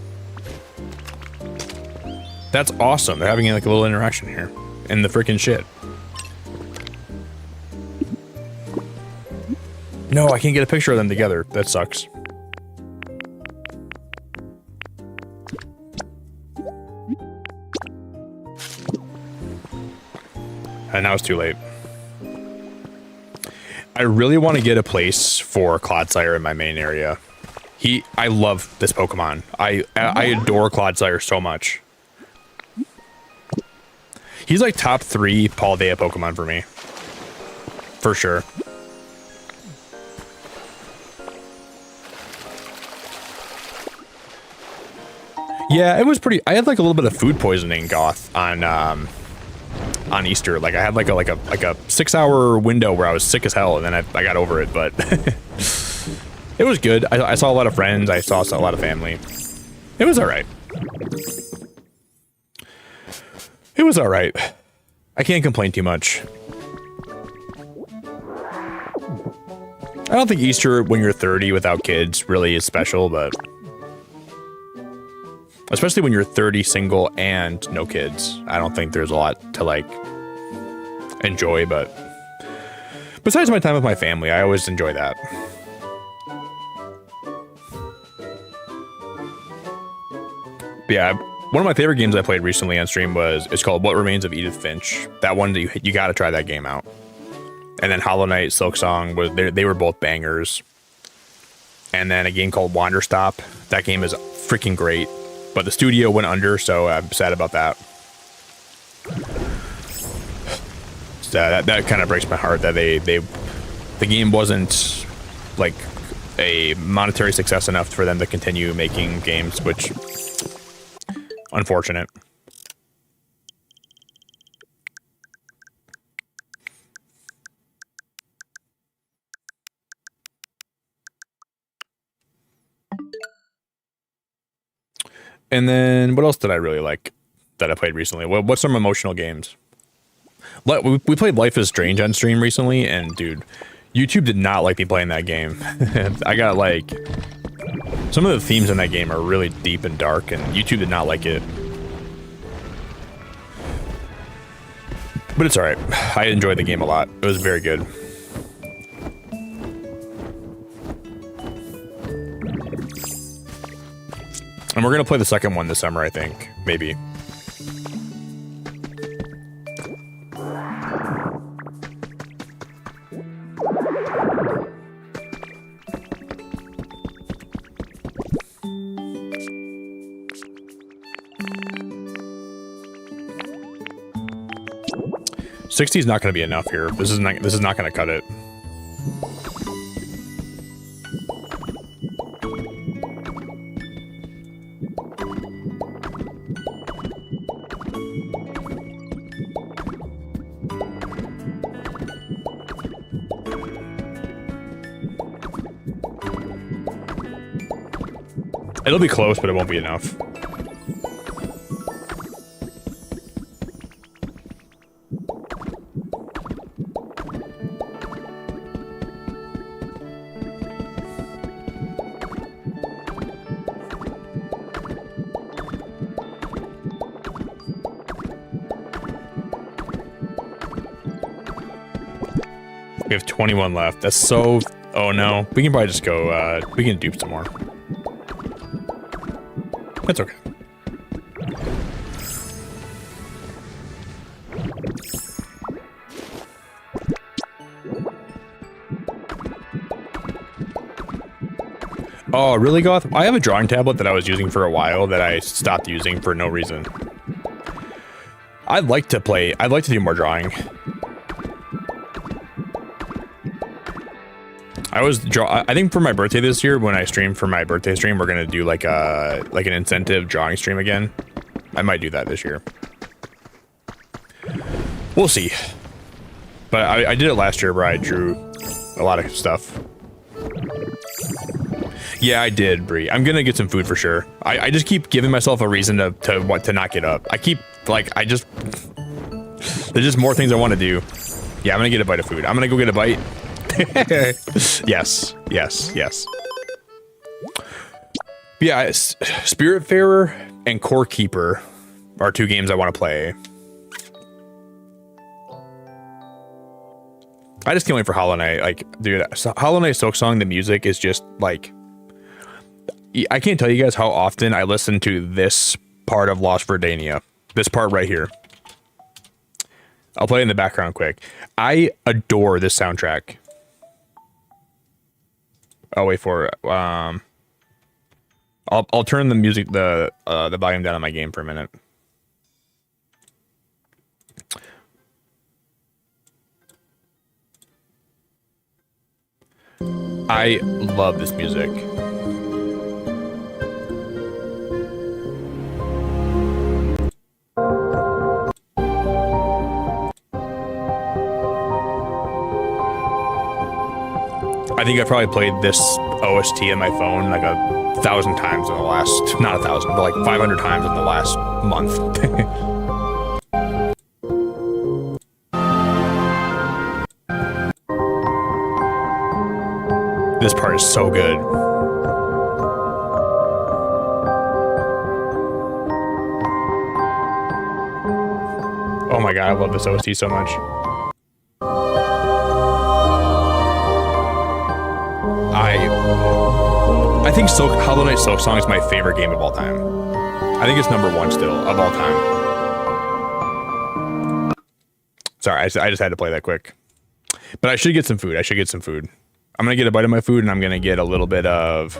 That's awesome. They're having like a little interaction here. And the freaking shit. No, I can't get a picture of them together. That sucks. And now it's too late. I really want to get a place for Clodsire in my main area. I love this Pokemon. I adore Clodsire so much. He's like top 3 Paldea Pokemon for me. For sure. Yeah, it was pretty. I had like a little bit of food poisoning goth on Easter. Like I had like a 6-hour window where I was sick as hell, and then I got over it. But it was good. I saw a lot of friends. I saw a lot of family. It was all right. It was all right. I can't complain too much. I don't think Easter when you're 30 without kids really is special, but especially when you're 30 single and no kids, I don't think there's a lot to like enjoy, but besides my time with my family, I always enjoy that. But yeah, one of my favorite games I played recently on stream it's called What Remains of Edith Finch. That one, you got to try that game out. And then Hollow Knight, Silk Song, they were both bangers. And then a game called Wanderstop. That game is freaking great. But the studio went under, so I'm sad about that. So that kind of breaks my heart that the game wasn't like a monetary success enough for them to continue making games, which unfortunate. And then what else did I really like that I played recently? What's some emotional games? We played Life is Strange on stream recently, and dude, YouTube did not like me playing that game. I got like some of the themes in that game are really deep and dark, and YouTube did not like it. But it's alright. I enjoyed the game a lot. It was very good. And we're gonna play the second one this summer, I think. Maybe. $60 is not going to be enough here. This is not going to cut it. It'll be close, but it won't be enough. We have 21 left. That's so... Oh no. We can probably just go, we can dupe some more. That's okay. Oh, really, Goth? I have a drawing tablet that I was using for a while that I stopped using for no reason. I'd like to do more drawing. I think for my birthday this year, when I stream for my birthday stream, we're gonna do like an incentive drawing stream again. I might do that this year. We'll see. But I did it last year where I drew a lot of stuff. Yeah, I did, Bree. I'm gonna get some food for sure. I just keep giving myself a reason to want to not get up. I keep like there's just more things I want to do. Yeah, I'm gonna get a bite of food. I'm gonna go get a bite. Yes, yes, yes. Yeah, Spiritfarer and Core Keeper are 2 games I want to play. I just can't wait for Hollow Knight. Like, dude, Hollow Knight Silksong, the music is just like, I can't tell you guys how often I listen to this part of Lost Verdania. This part right here. I'll play it in the background quick. I adore this soundtrack. I'll wait for it. I'll turn the music, the volume down on my game for a minute. I love this music. I think I probably played this OST on my phone like 1,000 times in the last, not 1,000, but like 500 times in the last month. This part is so good. Oh my god, I love this OST so much. I think Hollow Knight Silksong is my favorite game of all time. I think it's #1 still of all time. Sorry, I just had to play that quick. But I should get some food. I'm gonna get a bite of my food and I'm gonna get a little bit of...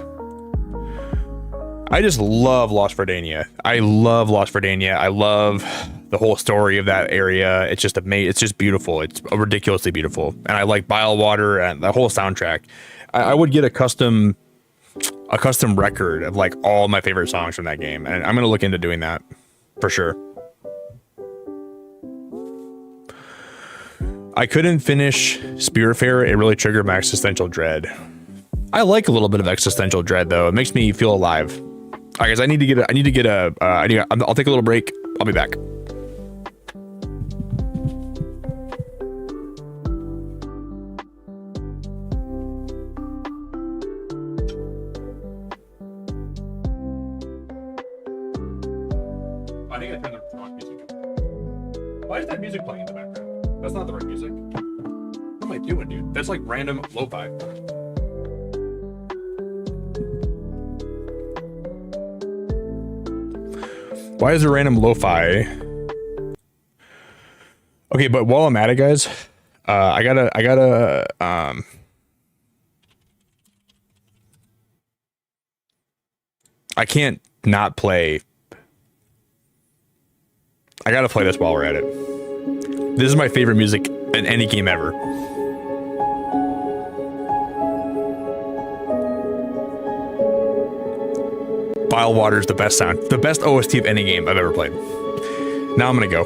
I just love Lost Verdania. I love Lost Verdania. I love the whole story of that area. It's just amazing. It's just beautiful. It's ridiculously beautiful. And I like Bile Water and the whole soundtrack. I would get a custom record of like all my favorite songs from that game. And I'm gonna look into doing that for sure. I couldn't finish Spiritfarer. It really triggered my existential dread. I like a little bit of existential dread though. It makes me feel alive. All right, guys, I'll take a little break. I'll be back. I think I turned the wrong music. Why is that music playing in the background? That's not the right music. What am I doing, dude? That's like random lo-fi. Why is there random lo-fi? Okay, but while I'm at it, guys, I can't not play. I gotta play this while we're at it. This is my favorite music in any game ever. Bile Water is the best sound, the best OST of any game I've ever played. Now I'm gonna go.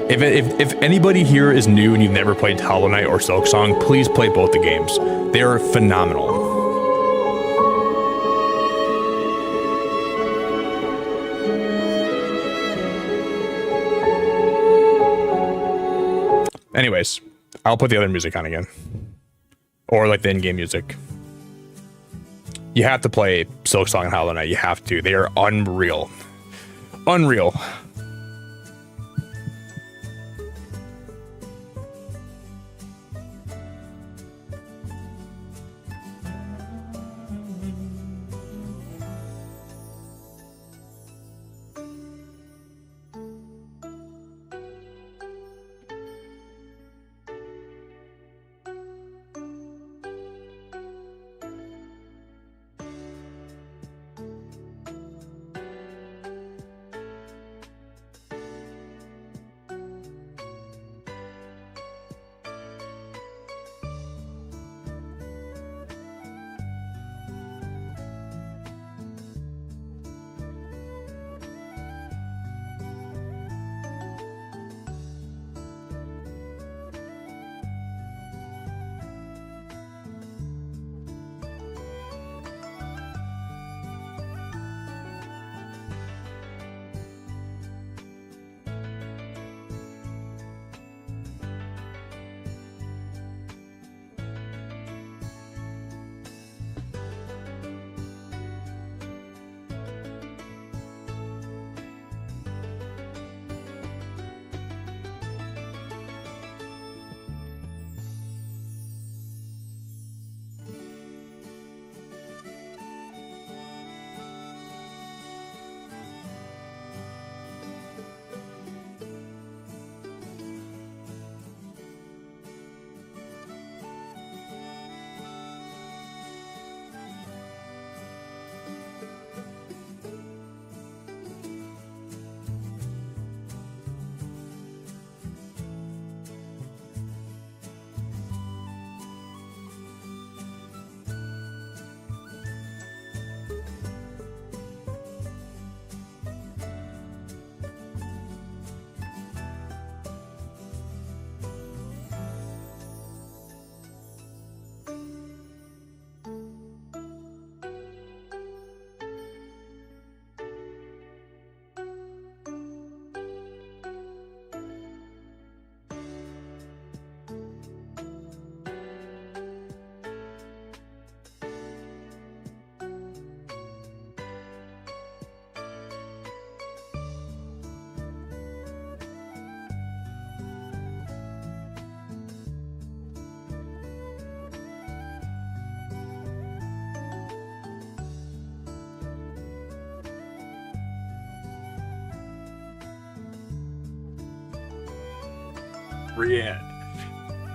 If anybody here is new and you've never played Hollow Knight or Silksong, please play both the games. They are phenomenal. Anyways, I'll put the other music on again. Or like the in-game music. You have to play Silksong and Hollow Knight. You have to. They are unreal. Unreal.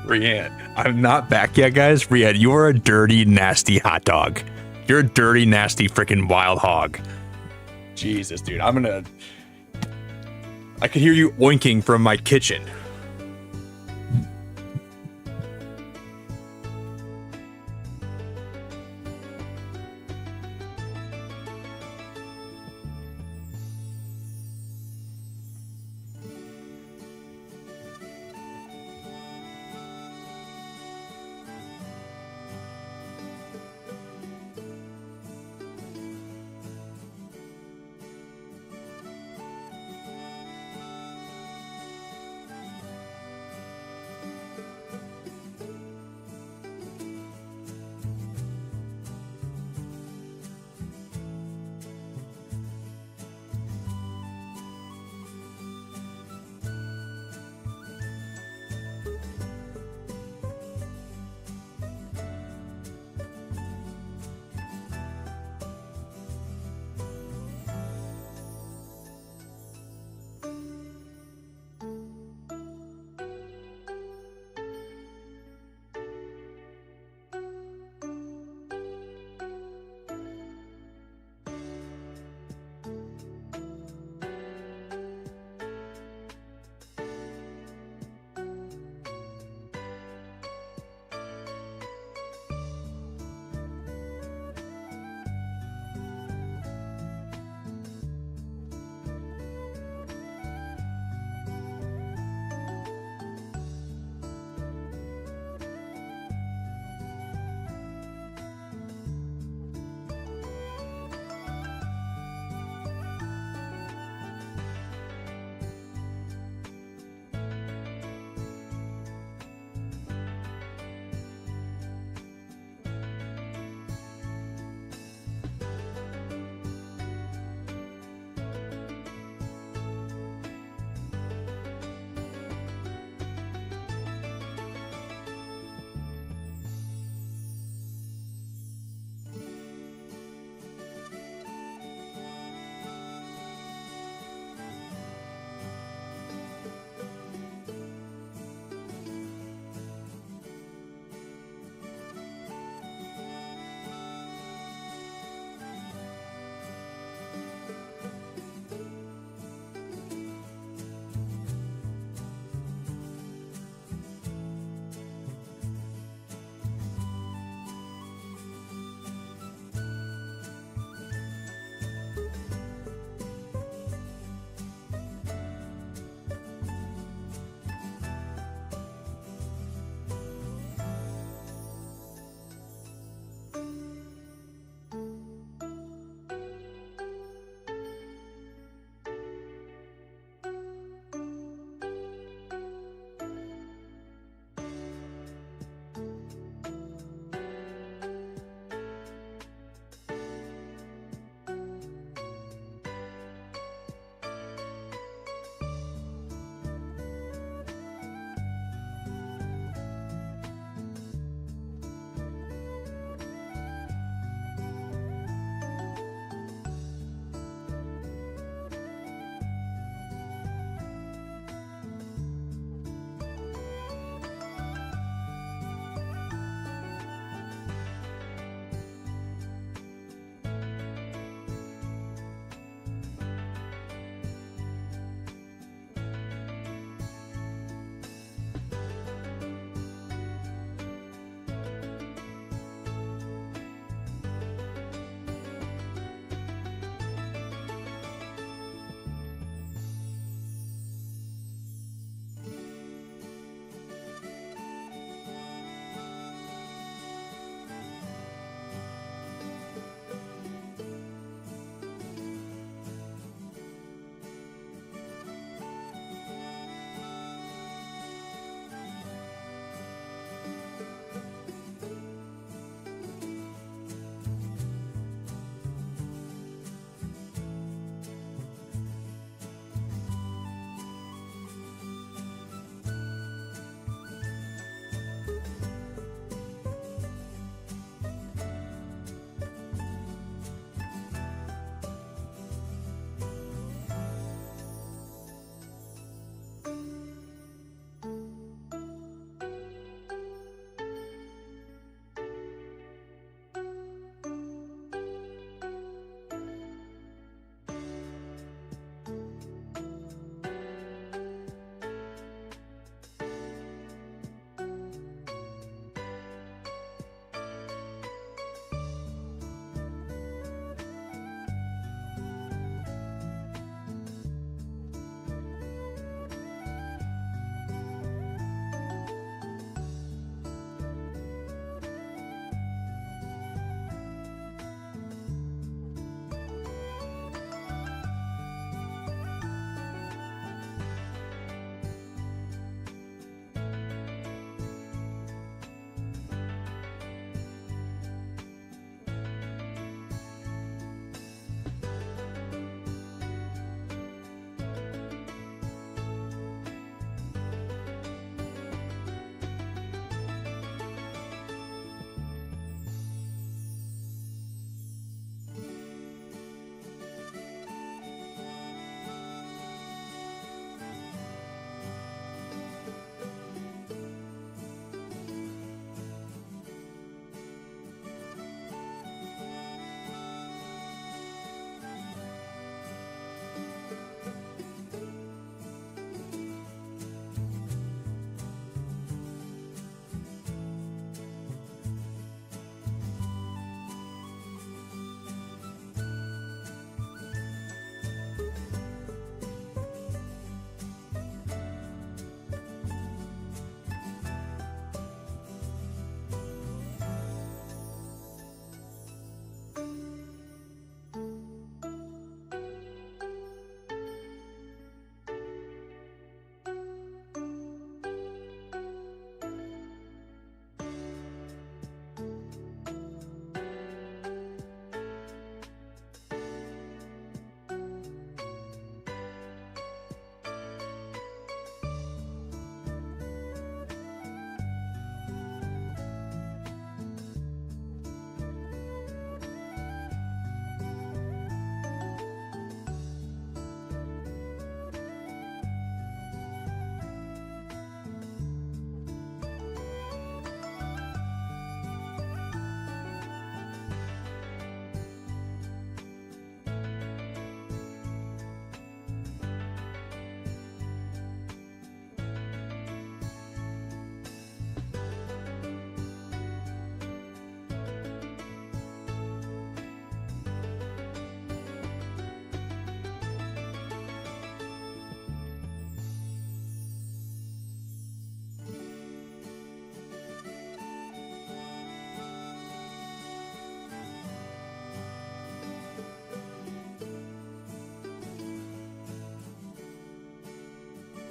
Rianne, I'm not back yet, guys. Rianne, you are a dirty, nasty hot dog. You're a dirty, nasty freaking wild hog. Jesus, dude. I could hear you oinking from my kitchen.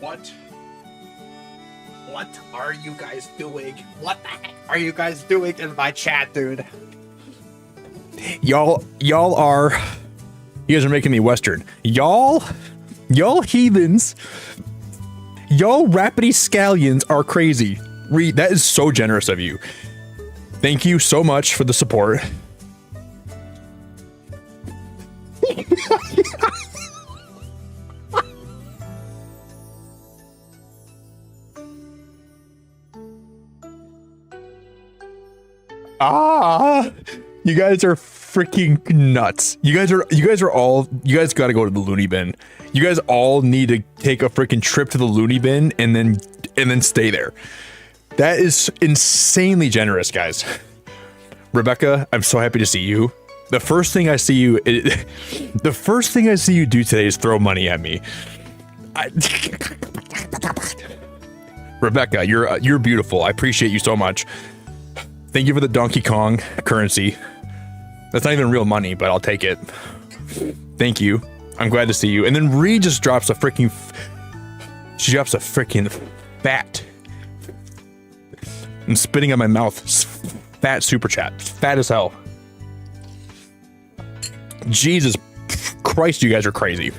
What? What are you guys doing? What the heck are you guys doing in my chat, dude? Y'all are... You guys are making me Western. Y'all heathens. Y'all rapidy scallions are crazy. Reed, that is so generous of you. Thank you so much for the support. You guys are freaking nuts. You guys gotta go to the loony bin. You guys all need to take a freaking trip to the loony bin and then stay there. That is insanely generous, guys. Rebecca, I'm so happy to see you. The first thing I see you do today is throw money at me. Rebecca, you're beautiful. I appreciate you so much. Thank you for the Donkey Kong currency. That's not even real money, but I'll take it. Thank you. I'm glad to see you. And then Ree just drops a freaking... She drops a freaking fat... I'm spitting in my mouth. Fat super chat. Fat as hell. Jesus Christ, you guys are crazy.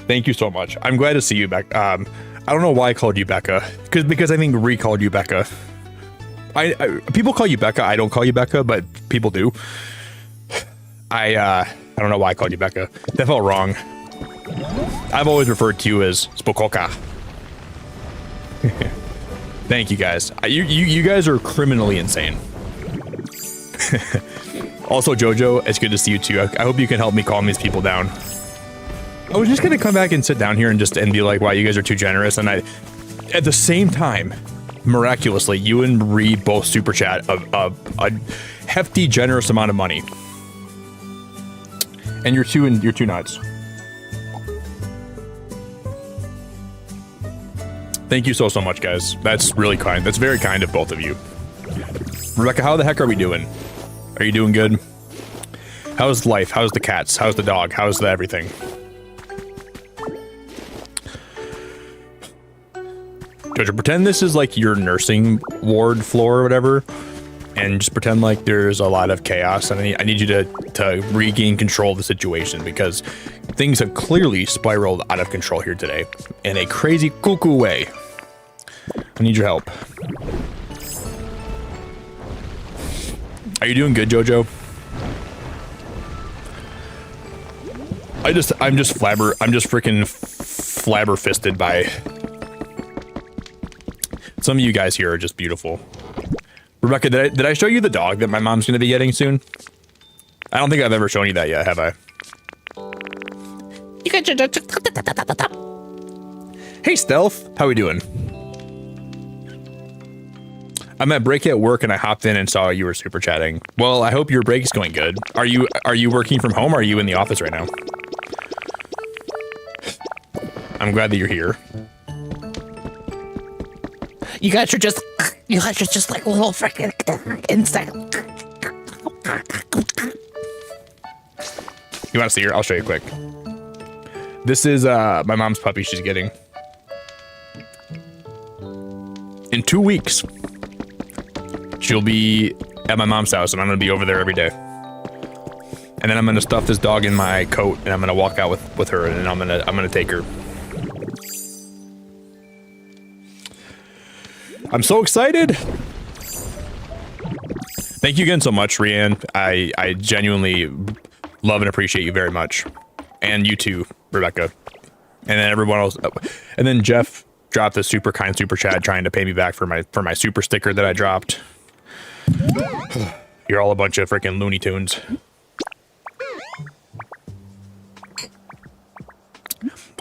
Thank you so much. I'm glad to see you back. I don't know why I called you Becca. Because I think Ree called you Becca. People call you Becca. I don't call you Becca, but people do. I don't know why I called you Becca. That felt wrong. I've always referred to you as Spokoka. Thank you guys. You guys are criminally insane. Also, Jojo, it's good to see you too. I hope you can help me calm these people down. I was just gonna come back and sit down here and be like, wow, you guys are too generous. And at the same time, miraculously, you and Ree both super chat a hefty, generous amount of money. And you're too nuts. Thank you so much, guys. That's really kind. That's very kind of both of you. Rebecca, how the heck are we doing? Are you doing good? How's life? How's the cats? How's the dog? How's the everything? Jojo, pretend this is like your nursing ward floor or whatever, and just pretend like there's a lot of chaos, and I need you to regain control of the situation, because things have clearly spiraled out of control here today in a crazy cuckoo way. I need your help. Are you doing good, Jojo? I'm just freaking flabberfisted by... Some of you guys here are just beautiful. Rebecca, did I show you the dog that my mom's gonna be getting soon? I don't think I've ever shown you that yet, have I? Hey, Stealth, how we doing? I'm at break at work and I hopped in and saw you were super chatting. Well, I hope your break's going good. Are you working from home or are you in the office right now? I'm glad that you're here. You guys are just like little freaking insects. You want to see her? I'll show you quick. This is my mom's puppy she's getting. In 2 weeks, she'll be at my mom's house and I'm gonna be over there every day. And then I'm gonna stuff this dog in my coat and I'm gonna walk out with her and I'm gonna take her. I'm so excited. Thank you again so much, Rianne. I genuinely love and appreciate you very much. And you too, Rebecca. And then everyone else. And then Jeff dropped a super kind super chat trying to pay me back for my super sticker that I dropped. You're all a bunch of freaking Looney Tunes.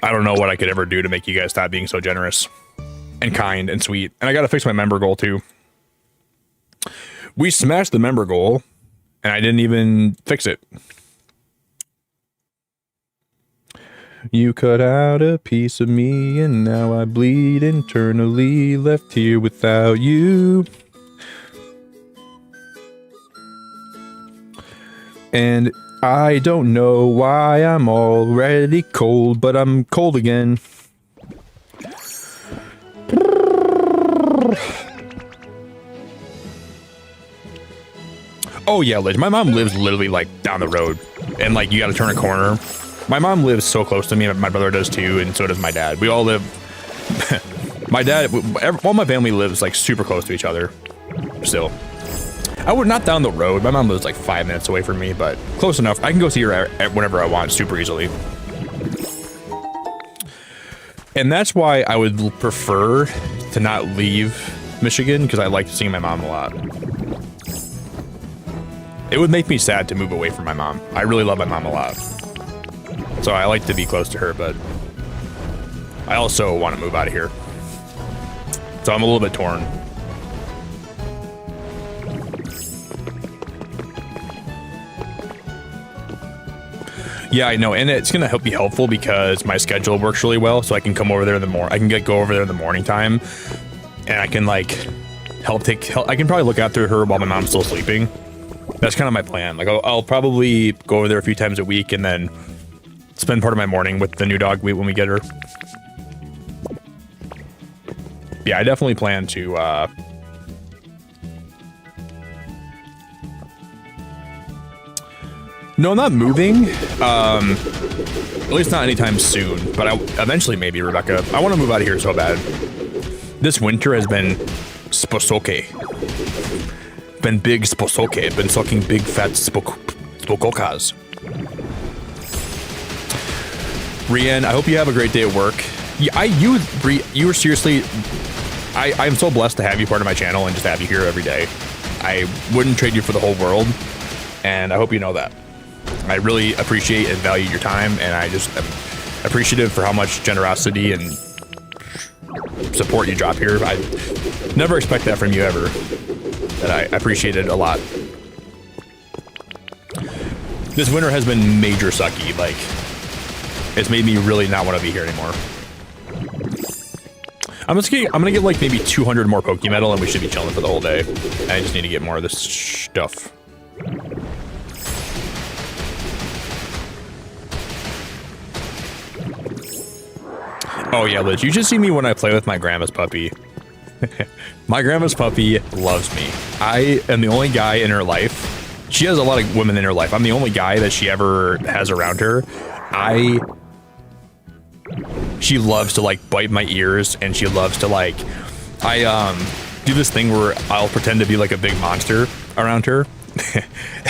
I don't know what I could ever do to make you guys stop being so generous and kind and sweet. And I gotta fix my member goal too. We smashed the member goal and I didn't even fix it. You cut out a piece of me and now I bleed internally, left here without you. And I don't know why I'm already cold, but I'm cold again. Oh yeah, Liz. My mom lives literally like down the road, and like you got to turn a corner. My mom lives so close to me. My brother does too, and so does my dad. We all live. My dad, all my family lives like super close to each other. Still, I would not down the road. My mom lives like 5 minutes away from me, but close enough. I can go see her at whenever I want, super easily. And that's why I would prefer to not leave Michigan, because I like seeing my mom a lot. It would make me sad to move away from my mom. I really love my mom a lot. So I like to be close to her, but I also want to move out of here. So I'm a little bit torn. Yeah, I know, and it's gonna be helpful because my schedule works really well, so I can come over there in the morning. I can go over there in the morning time, and I can like help. I can probably look after her while my mom's still sleeping. That's kind of my plan. Like I'll probably go over there a few times a week, and then spend part of my morning with the new dog when we get her. Yeah, I definitely plan to. No, I'm not moving. At least not anytime soon. But eventually, maybe, Rebecca. I want to move out of here so bad. This winter has been sposoke. Been big sposoke. Been sucking big fat spokokas. Rian, I hope you have a great day at work. Yeah, you were seriously. I'm so blessed to have you part of my channel and just have you here every day. I wouldn't trade you for the whole world, and I hope you know that. I really appreciate and value your time, and I just am appreciative for how much generosity and support you drop here. I never expect that from you ever, and I appreciate it a lot. This winter has been major sucky. Like, it's made me really not want to be here anymore. I'm gonna get like maybe 200 more Pokemetal, and we should be chilling for the whole day. I just need to get more of this stuff. Oh yeah, Liz, you should see me when I play with my grandma's puppy. My grandma's puppy loves me. I am the only guy in her life. She has a lot of women in her life. I'm the only guy that she ever has around her. She loves to like bite my ears, and she loves to like, I do this thing where I'll pretend to be like a big monster around her,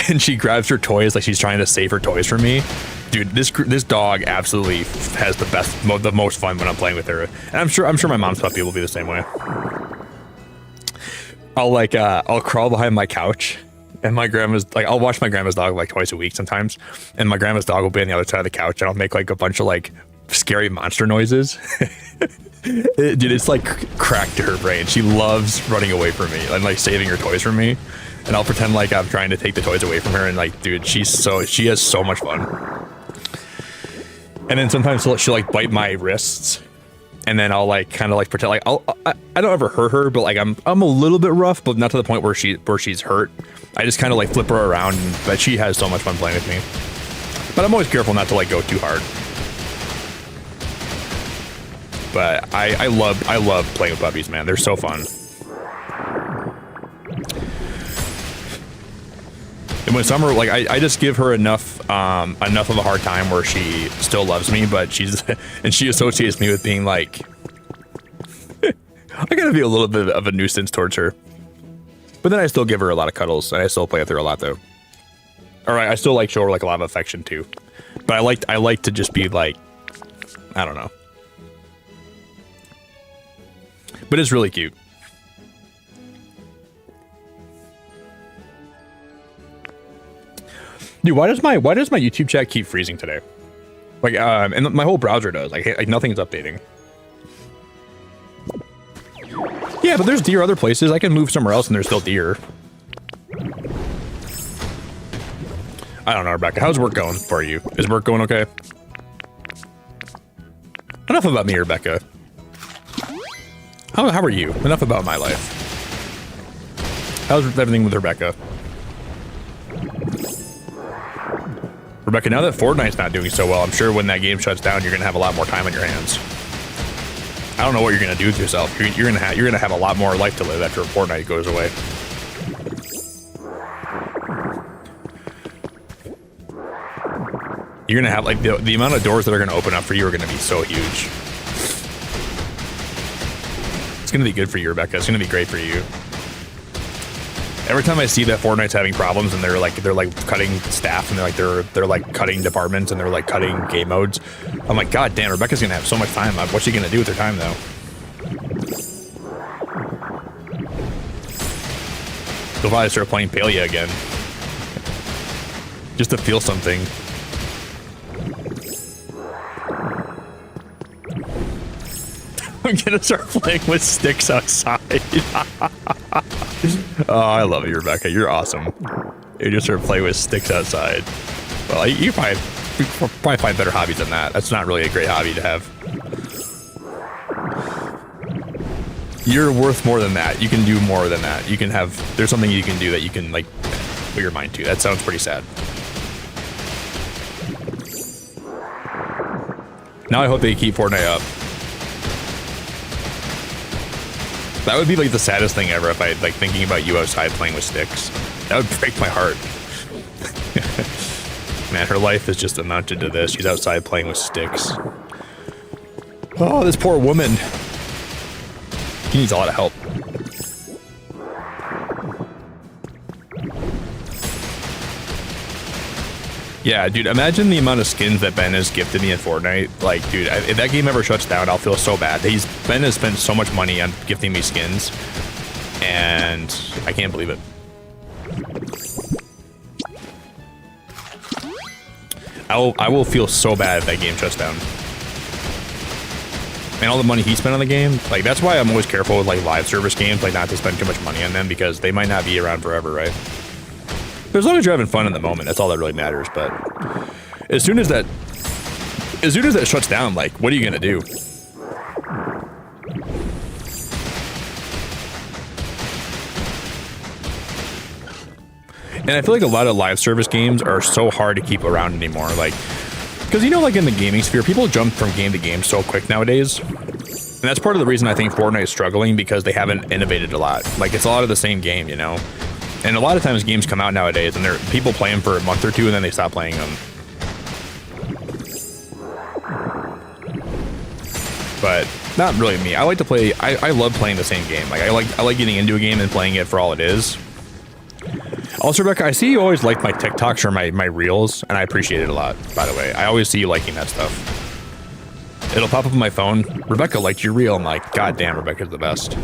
and she grabs her toys like she's trying to save her toys from me. Dude, this dog absolutely has the most fun when I'm playing with her, and I'm sure my mom's puppy will be the same way. I'll crawl behind my couch, and my grandma's like, I'll watch my grandma's dog like twice a week sometimes, and my grandma's dog will be on the other side of the couch, and I'll make like a bunch of like scary monster noises. Dude, it's like crack to her brain. She loves running away from me and like saving her toys from me, and I'll pretend like I'm trying to take the toys away from her, and like, dude, she has so much fun. And then sometimes she'll like bite my wrists, and then I'll like kind of like pretend like I don't ever hurt her, but like I'm a little bit rough, but not to the point where she's hurt. I just kind of like flip her around, but she has so much fun playing with me. But I'm always careful not to like go too hard. But I love playing with puppies, man. They're so fun. And when Summer, like, I just give her enough of a hard time where she still loves me, but she associates me with being like, I gotta be a little bit of a nuisance towards her. But then I still give her a lot of cuddles, and I still play with her a lot though. All right, I still like show her like a lot of affection too. But I like to just be like, I don't know. But it's really cute. Dude, why does my YouTube chat keep freezing today? Like, and my whole browser does. Like nothing's updating. Yeah, but there's deer other places. I can move somewhere else and there's still deer. I don't know, Rebecca. How's work going for you? Is work going okay? Enough about me, Rebecca. How are you? Enough about my life. How's everything with Rebecca? Rebecca, now that Fortnite's not doing so well, I'm sure when that game shuts down, you're gonna have a lot more time on your hands. I don't know what you're gonna do with yourself. You're gonna have a lot more life to live after Fortnite goes away. You're gonna have like the amount of doors that are gonna open up for you are gonna be so huge. It's gonna be good for you, Rebecca. It's gonna be great for you. Every time I see that Fortnite's having problems and they're like cutting staff and they're like cutting departments and they're like cutting game modes, I'm like, God damn, Rebecca's gonna have so much time. What's she gonna do with her time though? She'll probably start playing Palia again. Just to feel something. I'm gonna start playing with sticks outside. Oh, I love you, Rebecca. You're awesome. You just start playing with sticks outside. Well, you probably find better hobbies than that. That's not really a great hobby to have. You're worth more than that. You can do more than that. You can have. There's something you can do that you can like put your mind to. That sounds pretty sad. Now I hope they keep Fortnite up. That would be like the saddest thing ever if I like thinking about you outside playing with sticks. That would break my heart. Man, her life is just amounted to this. She's outside playing with sticks. Oh, this poor woman. She needs a lot of help. Yeah, dude, imagine the amount of skins that Ben has gifted me in Fortnite. Like, dude, if that game ever shuts down, I'll feel so bad. Ben has spent so much money on gifting me skins, and I can't believe it. I will feel so bad if that game shuts down. And all the money he spent on the game, like, that's why I'm always careful with, like, live service games, like, not to spend too much money on them, because they might not be around forever, right? But as long as you're having fun in the moment, that's all that really matters. But as soon as that shuts down, like, what are you gonna do? And I feel like a lot of live service games are so hard to keep around anymore. Like, because you know, like in the gaming sphere, people jump from game to game so quick nowadays. And that's part of the reason I think Fortnite is struggling, because they haven't innovated a lot. Like, it's a lot of the same game, you know? And a lot of times games come out nowadays and people play them for a month or two and then they stop playing them. But not really me. I like to play, I love playing the same game. Like I like getting into a game and playing it for all it is. Also, Rebecca, I see you always like my TikToks or my reels, and I appreciate it a lot, by the way. I always see you liking that stuff. It'll pop up on my phone. Rebecca liked your reel. I'm like, God damn, Rebecca's the best.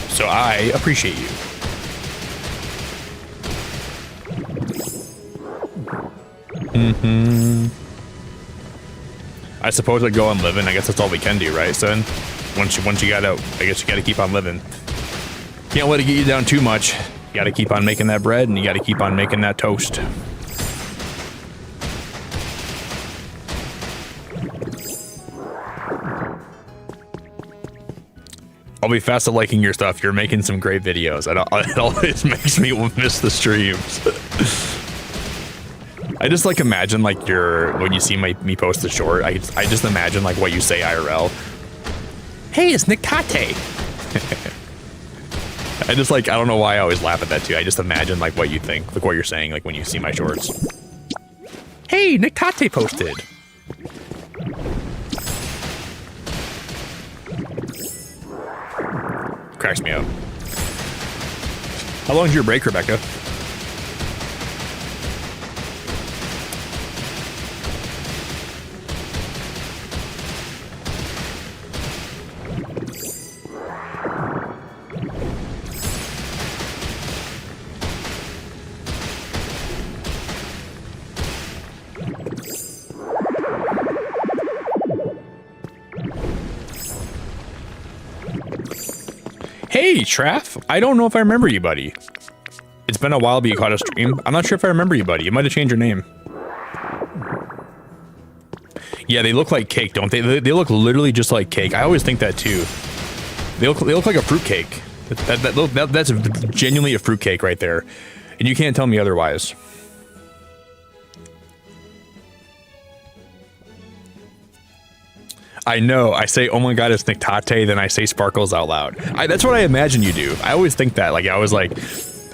So I appreciate you. I suppose I'd go on living. I guess that's all we can do, right, son? Once you got out, I guess you gotta keep on living. Can't let it get you down too much. You gotta keep on making that bread, and you gotta keep on making that toast. I'll be fast at liking your stuff. You're making some great videos. It always makes me miss the streams. I just like imagine like when you see me post the short, I just imagine like what you say IRL. Hey, it's Nick Tate. I just like, I don't know why I always laugh at that too. I just imagine like what you think, like what you're saying, like when you see my shorts. Hey, Nick Tate posted. Cracks me up. How long's your break, Rebecca? Hey, Traff. I don't know if I remember you, buddy. It's been a while, but you caught a stream. I'm not sure if I remember you, buddy. You might have changed your name. Yeah, they look like cake, don't they? They look literally just like cake. I always think that too. They look like a fruit cake. That's genuinely a fruitcake right there, and you can't tell me otherwise. I know. I say, "Oh my God, it's Nictate," then I say "Sparkles" out loud. That's what I imagine you do. I always think that. Like I was like,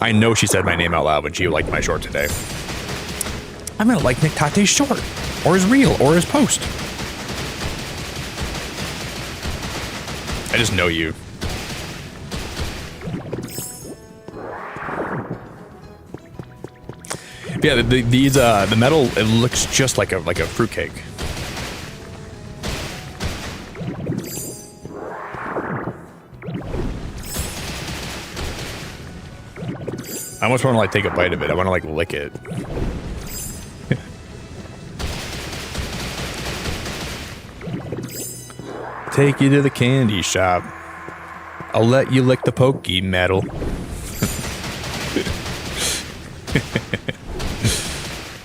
I know she said my name out loud when she liked my short today. I'm gonna like Nictate's short, or his reel, or his post. I just know you. Yeah, the metal, it looks just like a fruitcake. I almost want to like take a bite of it. I want to like lick it. Take you to the candy shop. I'll let you lick the pokey metal.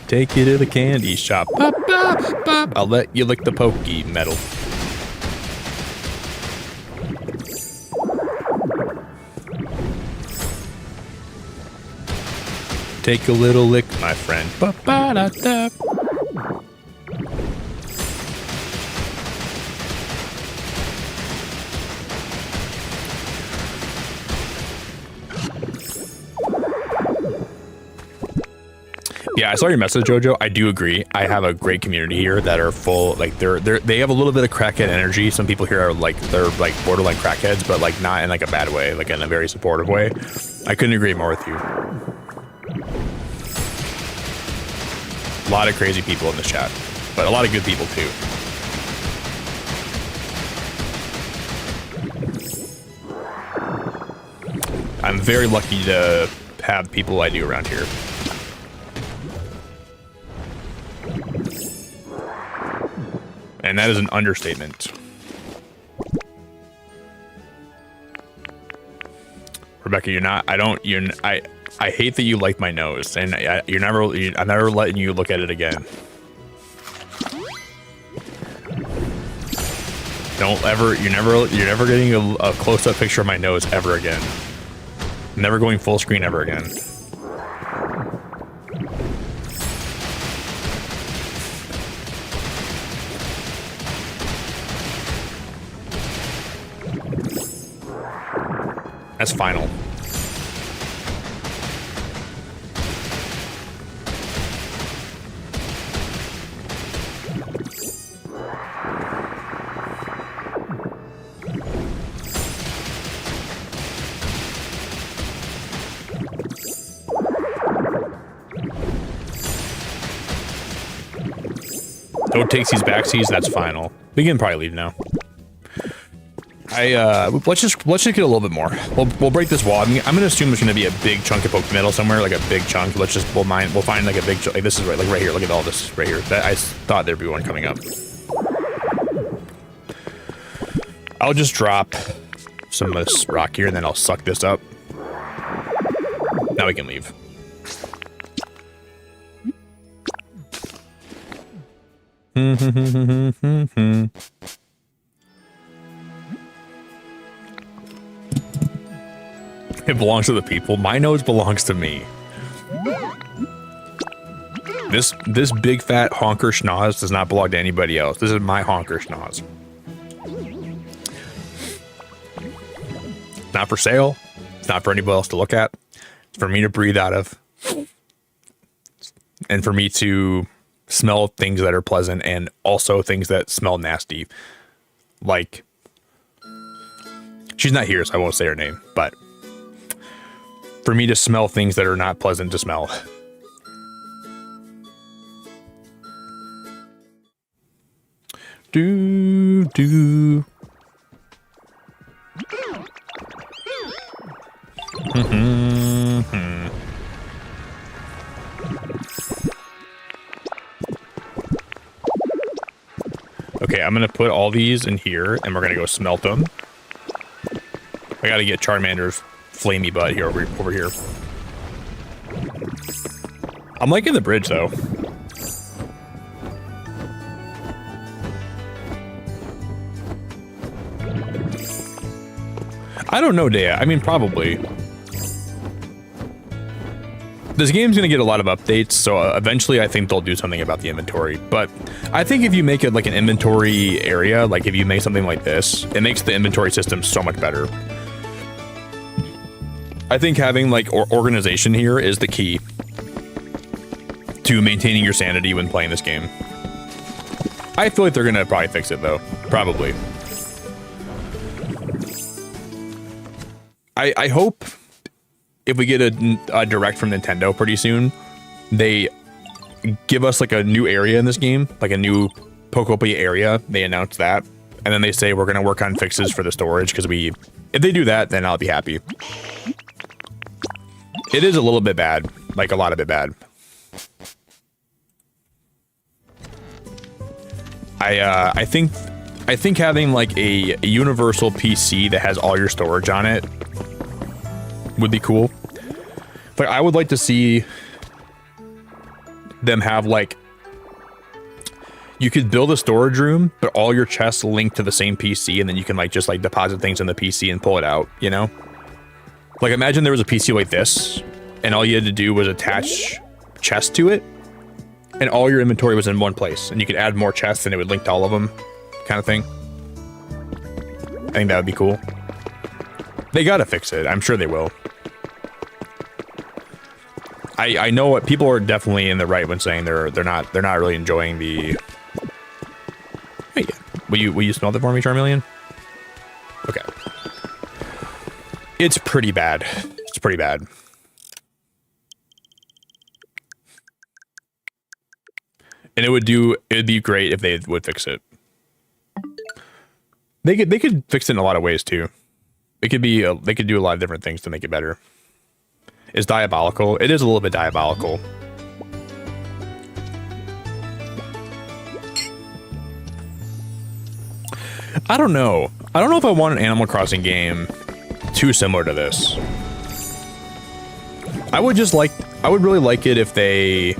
Take you to the candy shop. Bop, bop, bop. I'll let you lick the pokey metal. Take a little lick, my friend. Ba ba da da. Yeah, I saw your message, Jojo. I do agree. I have a great community here that are full, like they have a little bit of crackhead energy. Some people here are like they're like borderline crackheads, but like not in like a bad way, like in a very supportive way. I couldn't agree more with you. A lot of crazy people in the chat, but a lot of good people too. I'm very lucky to have people I do around here. And that is an understatement. Rebecca, you're not, I hate that you like my nose, and I'm never letting you look at it again. Don't ever, you're never getting a close-up picture of my nose ever again. Never going full screen ever again. That's final. Don't take these backsies, that's final. We can probably leave now. Let's just get a little bit more. We'll break this wall. I'm gonna assume there's gonna be a big chunk of Pokemon metal somewhere, like a big chunk. We'll find like a big chunk. Like this is right here. Look at all this right here. I thought there'd be one coming up. I'll just drop some of this rock here, and then I'll suck this up. Now we can leave. It belongs to the people. My nose belongs to me. This big fat honker schnoz does not belong to anybody else. This is my honker schnoz. It's not for sale. It's not for anybody else to look at. It's for me to breathe out of. And for me to smell things that are pleasant and also things that smell nasty. Like, she's not here, so I won't say her name, but for me to smell things that are not pleasant to smell. Do. Okay, I'm gonna put all these in here, and we're gonna go smelt them. I gotta get Charmander's flamey butt here over here. I'm liking the bridge though. I don't know, Dea. I mean, probably. This game's going to get a lot of updates, so eventually I think they'll do something about the inventory. But I think if you make it like an inventory area, like if you make something like this, it makes the inventory system so much better. I think having like organization here is the key to maintaining your sanity when playing this game. I feel like they're going to probably fix it though. Probably. I hope if we get a direct from Nintendo pretty soon, they give us like a new area in this game, like a new Pokopia area. They announce that, and then they say we're gonna work on fixes for the storage because if they do that, then I'll be happy. It is a little bit bad, like a lot of it bad. I think having like a universal PC that has all your storage on it would be cool. Like I would like to see them have like you could build a storage room, but all your chests link to the same PC, and then you can like just like deposit things in the PC and pull it out, you know? Like imagine there was a PC like this, and all you had to do was attach chests to it, and all your inventory was in one place, and you could add more chests and it would link to all of them, kind of thing. I think that would be cool. They gotta fix it. I'm sure they will. I know what people are definitely in the right when saying they're not really enjoying the. Hey, will you smell that for me, Charmeleon? Okay. It's pretty bad. It's pretty bad. And it'd be great if they would fix it. They could fix it in a lot of ways too. It could be they could do a lot of different things to make it better. It's diabolical. It is a little bit diabolical. I don't know. I don't know if I want an Animal Crossing game too similar to this. I would really like it if they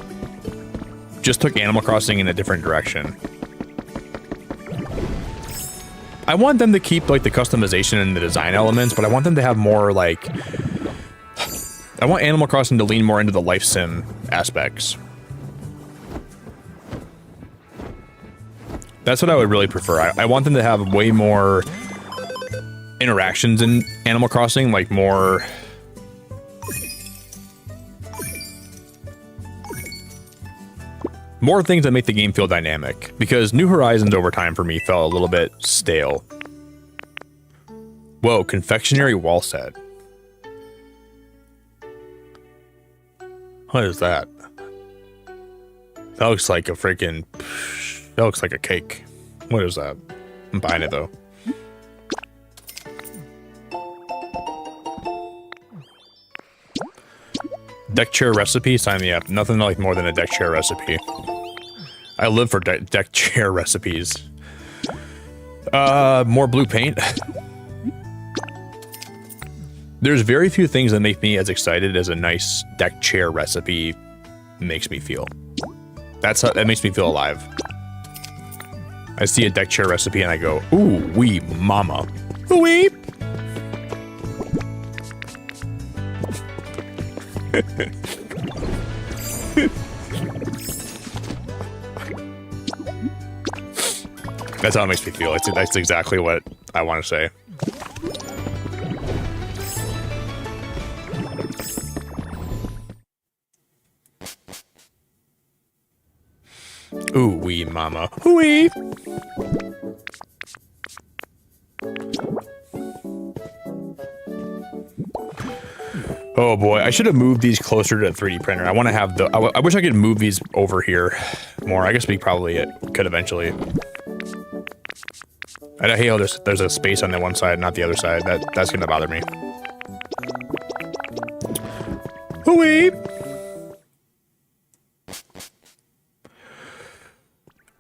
just took Animal Crossing in a different direction. I want them to keep like the customization and the design elements, but I want them to have more like I want Animal Crossing to lean more into the life sim aspects. That's what I would really prefer. I want them to have way more interactions in Animal Crossing, like more things that make the game feel dynamic, because New Horizons over time for me felt a little bit stale. Whoa, confectionery wall set. What is that? That looks like a freaking... That looks like a cake. What is that? I'm buying it though. Deck chair recipe? Sign me up. Nothing like more than a deck chair recipe. I live for deck chair recipes. More blue paint. There's very few things that make me as excited as a nice deck chair recipe makes me feel. That makes me feel alive. I see a deck chair recipe and I go, ooh, wee mama. Ooh wee. That's how it makes me feel. That's exactly what I want to say. Ooh wee mama. Ooh wee. Oh boy, I should have moved these closer to the 3D printer. I want to have the. I wish I could move these over here more. I guess we probably could eventually. I hate how there's a space on the one side, not the other side. That's gonna bother me. Hooey!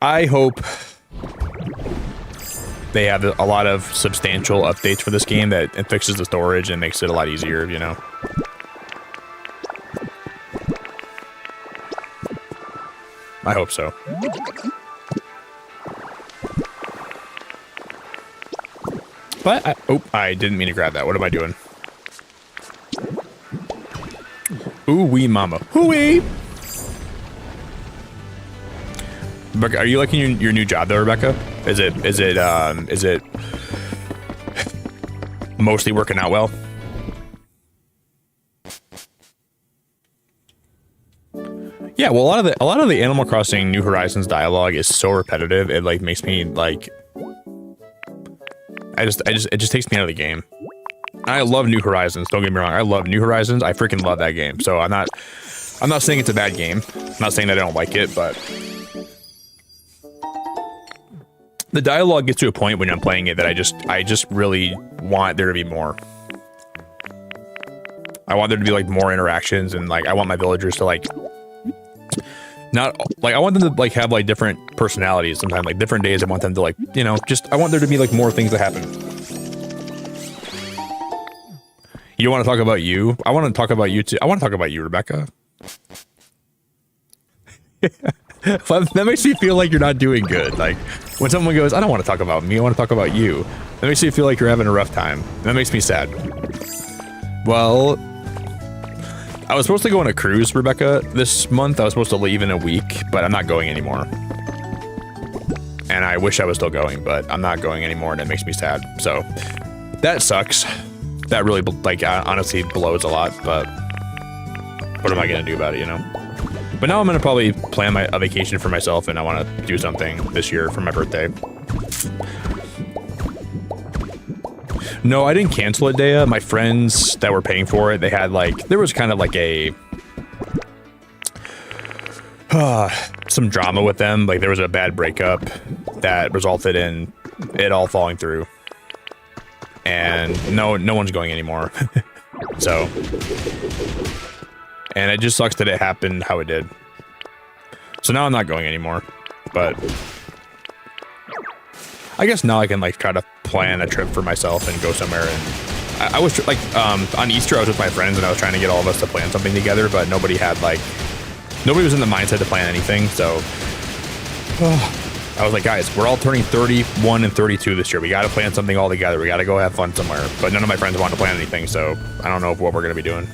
I hope they have a lot of substantial updates for this game that it fixes the storage and makes it a lot easier, you know. I hope so. I didn't mean to grab that. What am I doing? Ooh wee mama. Hooey! Rebecca, are you liking your new job though, Rebecca? Is it mostly working out well? Yeah, well, a lot of the Animal Crossing New Horizons dialogue is so repetitive. It like makes me like, it just takes me out of the game. I love New Horizons. Don't get me wrong. I love New Horizons. I freaking love that game. So I'm not saying it's a bad game. I'm not saying that I don't like it, but the dialogue gets to a point when I'm playing it that I just really want there to be more. I want there to be like more interactions, and like I want my villagers to like not like, I want them to like have like different personalities sometimes, like different days. I want them to like, you know, just I want there to be like more things that happen. You want to talk about you? I want to talk about you too. I want to talk about you, Rebecca. That makes me feel like you're not doing good. Like when someone goes, I don't want to talk about me, I want to talk about you. That makes me feel like you're having a rough time. That makes me sad. Well, I was supposed to go on a cruise, Rebecca, this month. I was supposed to leave in a week, but I'm not going anymore. And I wish I was still going, but I'm not going anymore, and it makes me sad. So that sucks. That really, like, honestly blows a lot, but what am I going to do about it, you know? But now I'm going to probably plan a vacation for myself, and I want to do something this year for my birthday. No, I didn't cancel it, Dea. My friends that were paying for it, they had like, there was kind of like a, some drama with them. Like there was a bad breakup that resulted in it all falling through. And no one's going anymore. So, and it just sucks that it happened how it did. So now I'm not going anymore, but I guess now I can like try to plan a trip for myself and go somewhere. And I was like, on Easter I was with my friends and I was trying to get all of us to plan something together, but nobody was in the mindset to plan anything. So I was like, guys, we're all turning 31 and 32 this year. We got to plan something all together. We got to go have fun somewhere. But none of my friends want to plan anything, so I don't know what we're going to be doing.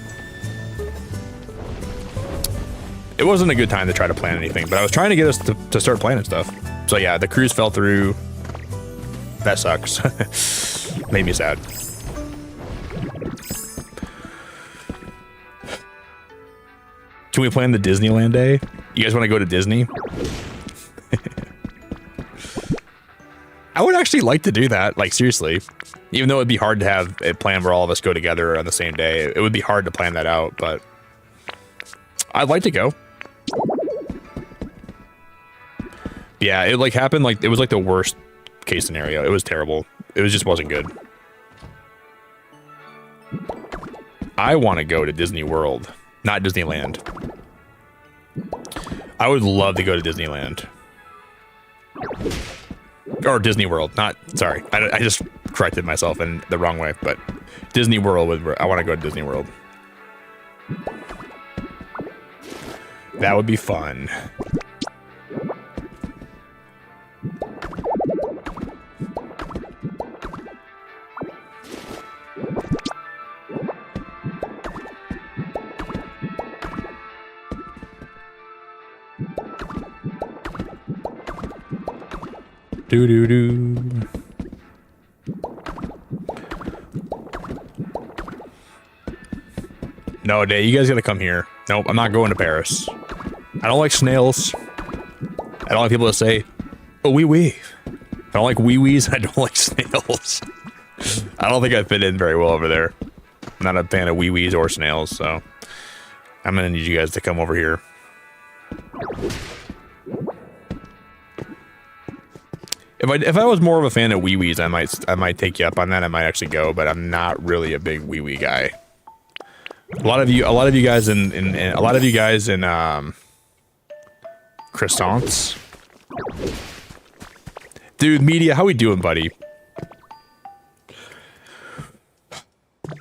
It wasn't a good time to try to plan anything, but I was trying to get us to start planning stuff. So yeah, the cruise fell through. That sucks. Made me sad. Can we plan the Disneyland day? You guys want to go to Disney? I would actually like to do that, like seriously. Even though it'd be hard to have a plan where all of us go together on the same day. It would be hard to plan that out, but I'd like to go. Yeah, it like happened like, it was like the worst case scenario. It was terrible. It just wasn't good. I want to go to Disney World, not Disneyland. I would love to go to Disneyland. Or Disney World, not, sorry. I just corrected myself in the wrong way, but Disney World, I want to go to Disney World. That would be fun. Do-do-do. No, Day, you guys gotta come here. Nope, I'm not going to Paris. I don't like snails. I don't like people that say, oh, wee wee. I don't like wee wees. I don't like snails. I don't think I fit in very well over there. I'm not a fan of wee wees or snails, so I'm gonna need you guys to come over here. If I was more of a fan of wee wees, I might take you up on that. I might actually go, but I'm not really a big wee wee guy. A lot of you guys in croissants. Dude, media, how we doing, buddy?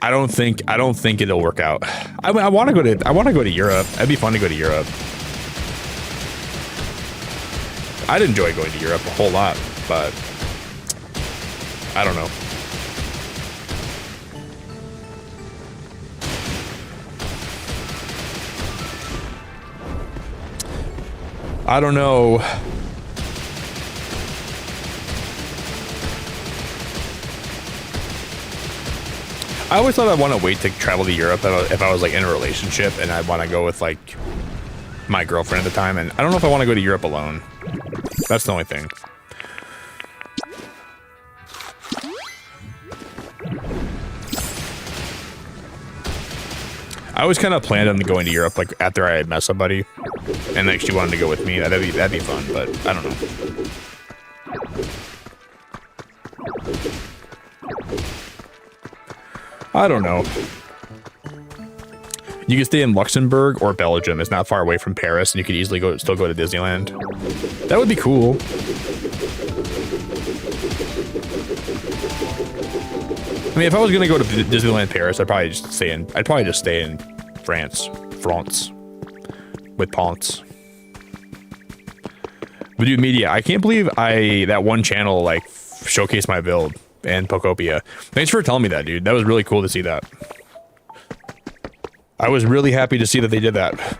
I don't think it'll work out. I want to go to Europe. It'd be fun to go to Europe. I'd enjoy going to Europe a whole lot, but I don't know. I don't know. I always thought I'd want to wait to travel to Europe if I was like in a relationship and I'd want to go with like my girlfriend at the time. And I don't know if I want to go to Europe alone. That's the only thing. I always kind of planned on going to Europe like after I had met somebody, and like she wanted to go with me. That'd be fun, but I don't know. I don't know. You can stay in Luxembourg or Belgium. It's not far away from Paris, and you could easily still go to Disneyland. That would be cool. I mean, if I was gonna go to Disneyland Paris, I'd probably just stay in France with Ponce. But dude, media, I can't believe that one channel like showcased my build and Pokopia. Thanks for telling me that, dude. That was really cool to see that. I was really happy to see that they did that.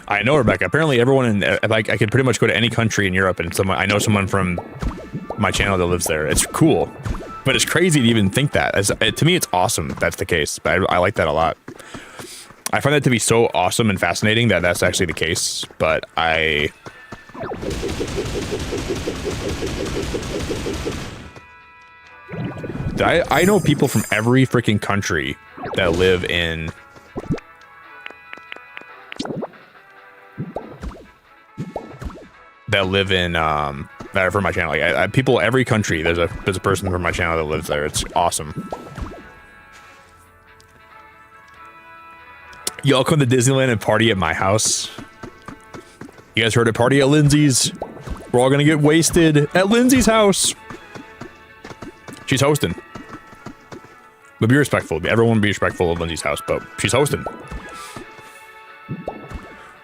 I know, Rebecca. Apparently, everyone in like I could pretty much go to any country in Europe, and I know someone from my channel that lives there. It's cool, but it's crazy to even think that. To me, it's awesome that's the case. But I like that a lot. I find that to be so awesome and fascinating that that's actually the case. But I know people from every freaking country that live in that are from my channel. Like people, every country, there's a person from my channel that lives there. It's awesome. Y'all come to Disneyland and party at my house. You guys heard a party at Lindsay's? We're all gonna get wasted at Lindsay's house. She's hosting. But be respectful. Everyone be respectful of Lindsay's house, but she's hosting.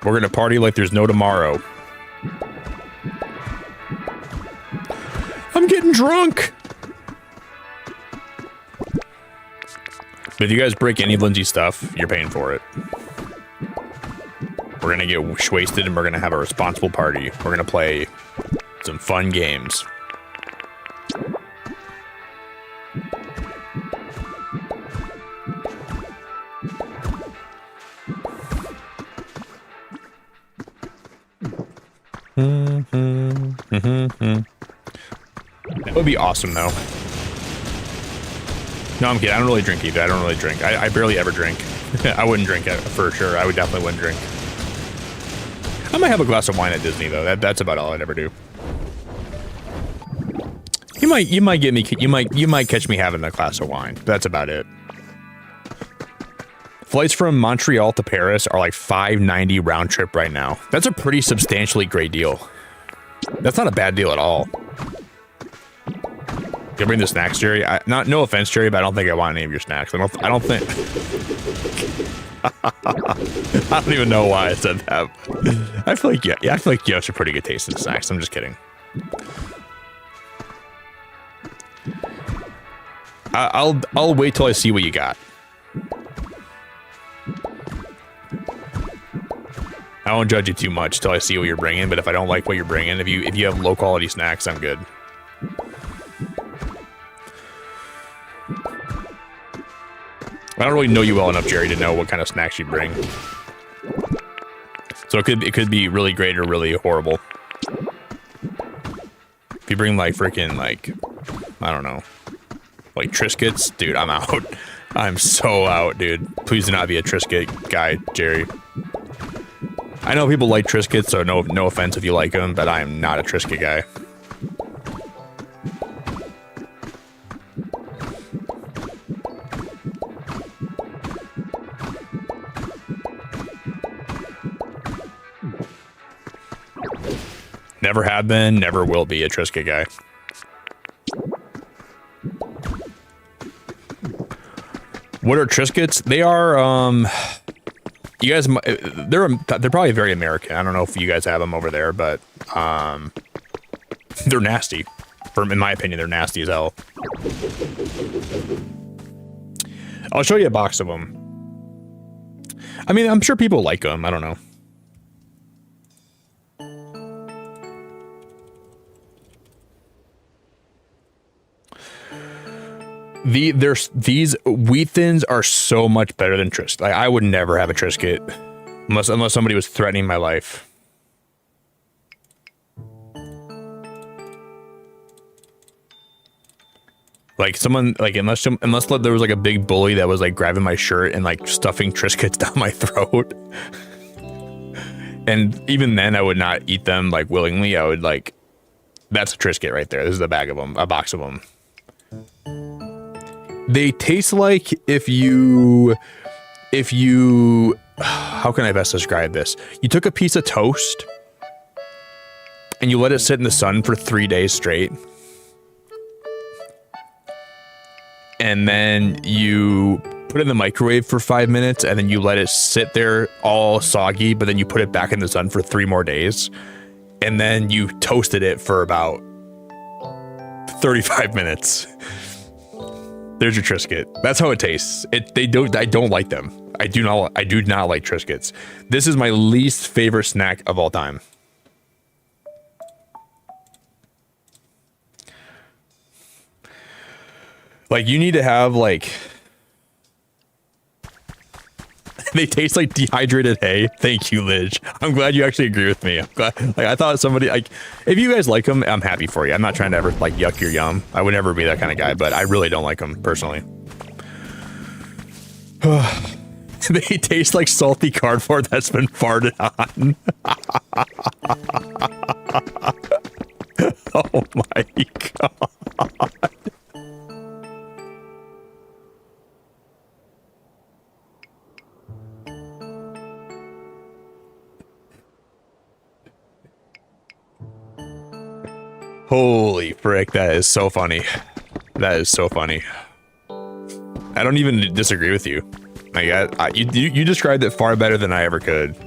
We're gonna party like there's no tomorrow. I'm getting drunk. But if you guys break any of Lindsay's stuff, you're paying for it. We're gonna get wasted and we're gonna have a responsible party. We're gonna play some fun games. That would be awesome, though. No, I'm kidding. I don't really drink either. I don't really drink. I barely ever drink. I wouldn't drink it for sure. I would definitely wouldn't drink. I might have a glass of wine at Disney though. That's about all I'd ever do. You might catch me having a glass of wine. That's about it. Flights from Montreal to Paris are like $5.90 round trip right now. That's a pretty substantially great deal. That's not a bad deal at all. You bring the snacks, Jerry? No offense, Jerry, but I don't think I want any of your snacks. I don't think. I don't even know why I said that. I feel like I feel like you have some pretty good taste in snacks. I'm just kidding. I'll wait till I see what you got. I won't judge you too much till I see what you're bringing. But if I don't like what you're bringing, if you have low quality snacks, I'm good. I don't really know you well enough, Jerry, to know what kind of snacks you bring. So it could be really great or really horrible. If you bring like freaking like, I don't know, like Triscuits, dude, I'm out. I'm so out, dude. Please do not be a Triscuit guy, Jerry. I know people like Triscuits, so no offense if you like them, but I am not a Triscuit guy. Never have been, never will be a Triscuit guy. What are Triscuits? They are, you guys, they're probably very American. I don't know if you guys have them over there, but, they're nasty. In my opinion, they're nasty as hell. I'll show you a box of them. I mean, I'm sure people like them. I don't know. These wheat thins are so much better than Triscuit. Like, I would never have a Triscuit unless somebody was threatening my life. Like someone, like unless there was like a big bully that was like grabbing my shirt and like stuffing Triscuits down my throat. And even then I would not eat them like willingly. I would like, that's a Triscuit right there. This is a bag of them, a box of them. They taste like if you, how can I best describe this? You took a piece of toast and you let it sit in the sun for 3 days straight. And then you put it in the microwave for 5 minutes and then you let it sit there all soggy, but then you put it back in the sun for 3 more days. And then you toasted it for about 35 minutes. There's your Triscuit. That's how it tastes. I don't like them. I do not like Triscuits. This is my least favorite snack of all time. Like, you need to have, like... They taste like dehydrated hay. Thank you, Lidge. I'm glad you actually agree with me. I'm glad, like, I thought somebody, like... If you guys like them, I'm happy for you. I'm not trying to ever, like, yuck your yum. I would never be that kind of guy, but I really don't like them, personally. They taste like salty cardboard that's been farted on. Oh my god. Holy frick, that is so funny. That is so funny. I don't even disagree with you. Like, you described it far better than I ever could.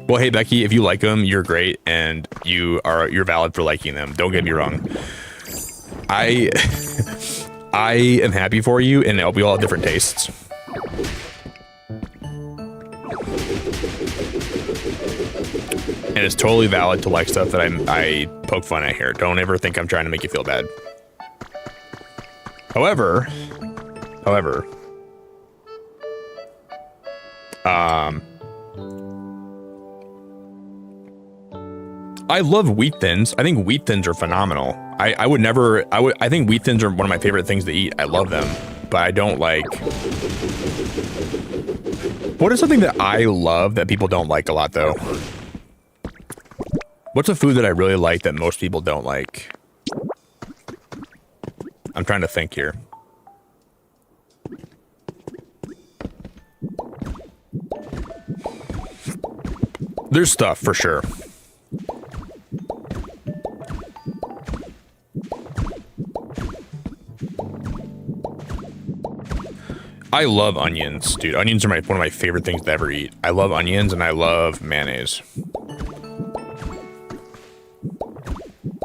Well, hey Becky, if you like them, you're great, and you're valid for liking them. Don't get me wrong. I am happy for you, and we all have different tastes. And it's totally valid to like stuff that I poke fun at here. Don't ever think I'm trying to make you feel bad. However, I love wheat thins. I think wheat thins are phenomenal. I think wheat thins are one of my favorite things to eat. I love them, but I don't like... What is something that I love that people don't like a lot, though? What's a food that I really like that most people don't like? I'm trying to think here. There's stuff, for sure. I love onions, dude. Onions are one of my favorite things to ever eat. I love onions and I love mayonnaise.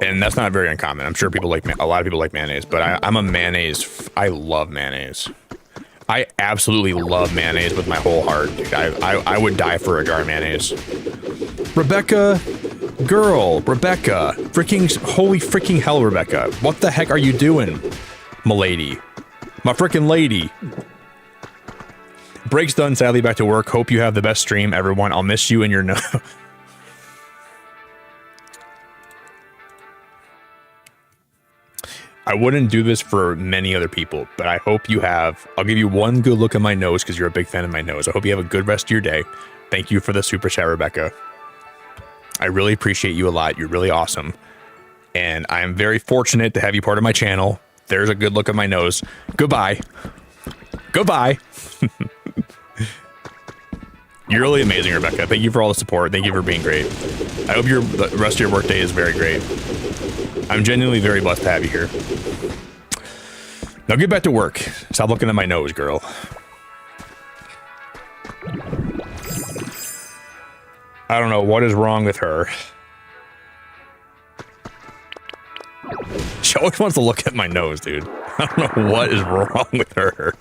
And that's not very uncommon. I'm sure people like, a lot of people like mayonnaise, but I'm a mayonnaise. I love mayonnaise. I absolutely love mayonnaise with my whole heart, dude. I would die for a jar of mayonnaise. Rebecca, girl, Rebecca, holy freaking hell, Rebecca. What the heck are you doing, m'lady? My freaking lady. Break's done, sadly, back to work. Hope you have the best stream, everyone. I'll miss you and your no. I wouldn't do this for many other people, but I hope you have... I'll give you one good look at my nose because you're a big fan of my nose. I hope you have a good rest of your day. Thank you for the super chat, Rebecca. I really appreciate you a lot. You're really awesome. And I am very fortunate to have you part of my channel. There's a good look at my nose. Goodbye. Goodbye. You're really amazing, Rebecca. Thank you for all the support. Thank you for being great. I hope the rest of your workday is very great. I'm genuinely very blessed to have you here. Now get back to work. Stop looking at my nose, girl. I don't know what is wrong with her. She always wants to look at my nose, dude. I don't know what is wrong with her.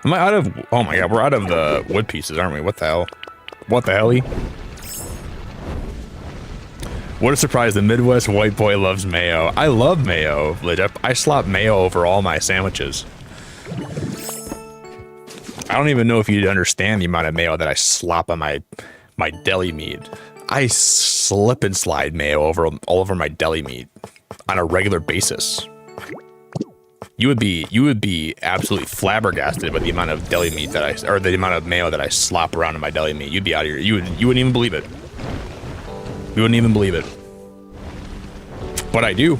Am I out of... Oh my god, we're out of the wood pieces, aren't we? What the hell? What the hell-y? What a surprise, the Midwest white boy loves mayo. I love mayo, legit. I slop mayo over all my sandwiches. I don't even know if you'd understand the amount of mayo that I slop on my deli meat. I slip and slide mayo all over my deli meat on a regular basis. You would be absolutely flabbergasted with the amount of deli meat that or the amount of mayo that I slop around in my deli meat. You'd be out of here. You wouldn't even believe it. You wouldn't even believe it. But I do.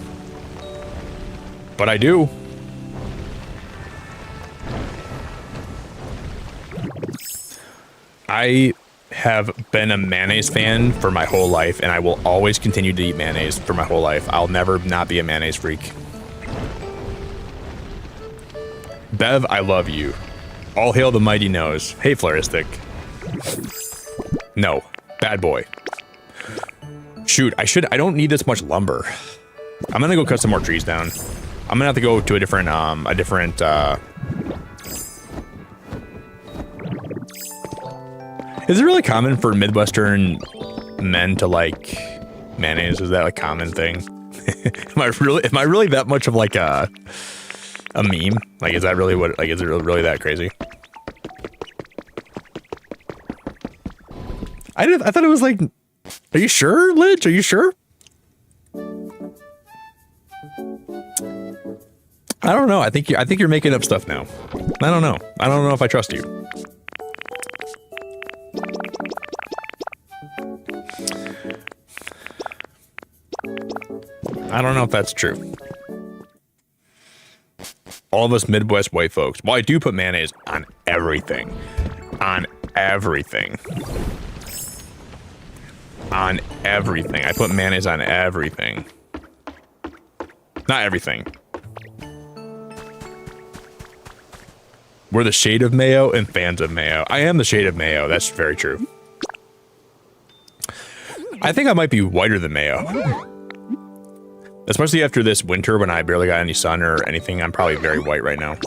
But I do. I have been a mayonnaise fan for my whole life, and I will always continue to eat mayonnaise for my whole life. I'll never not be a mayonnaise freak. Bev, I love you. All hail the mighty nose. Hey, Floristic. No. Bad boy. Shoot, I don't need this much lumber. I'm gonna go cut some more trees down. I'm gonna have to go to a different, Is it really common for Midwestern men to like mayonnaise? Is that a common thing? Am I really that much of like a meme? Like, is that really what, like, is it really that crazy? I thought it was like, are you sure, Lidge? Are you sure? I don't know. I think you're making up stuff now. I don't know. I don't know if I trust you. I don't know if that's true. All of us Midwest white folks. Well, I do put mayonnaise on everything. On everything. On everything. I put mayonnaise on everything. Not everything. We're the shade of mayo and fans of mayo. I am the shade of mayo. That's very true. I think I might be whiter than mayo. Especially after this winter when I barely got any sun or anything, I'm probably very white right now.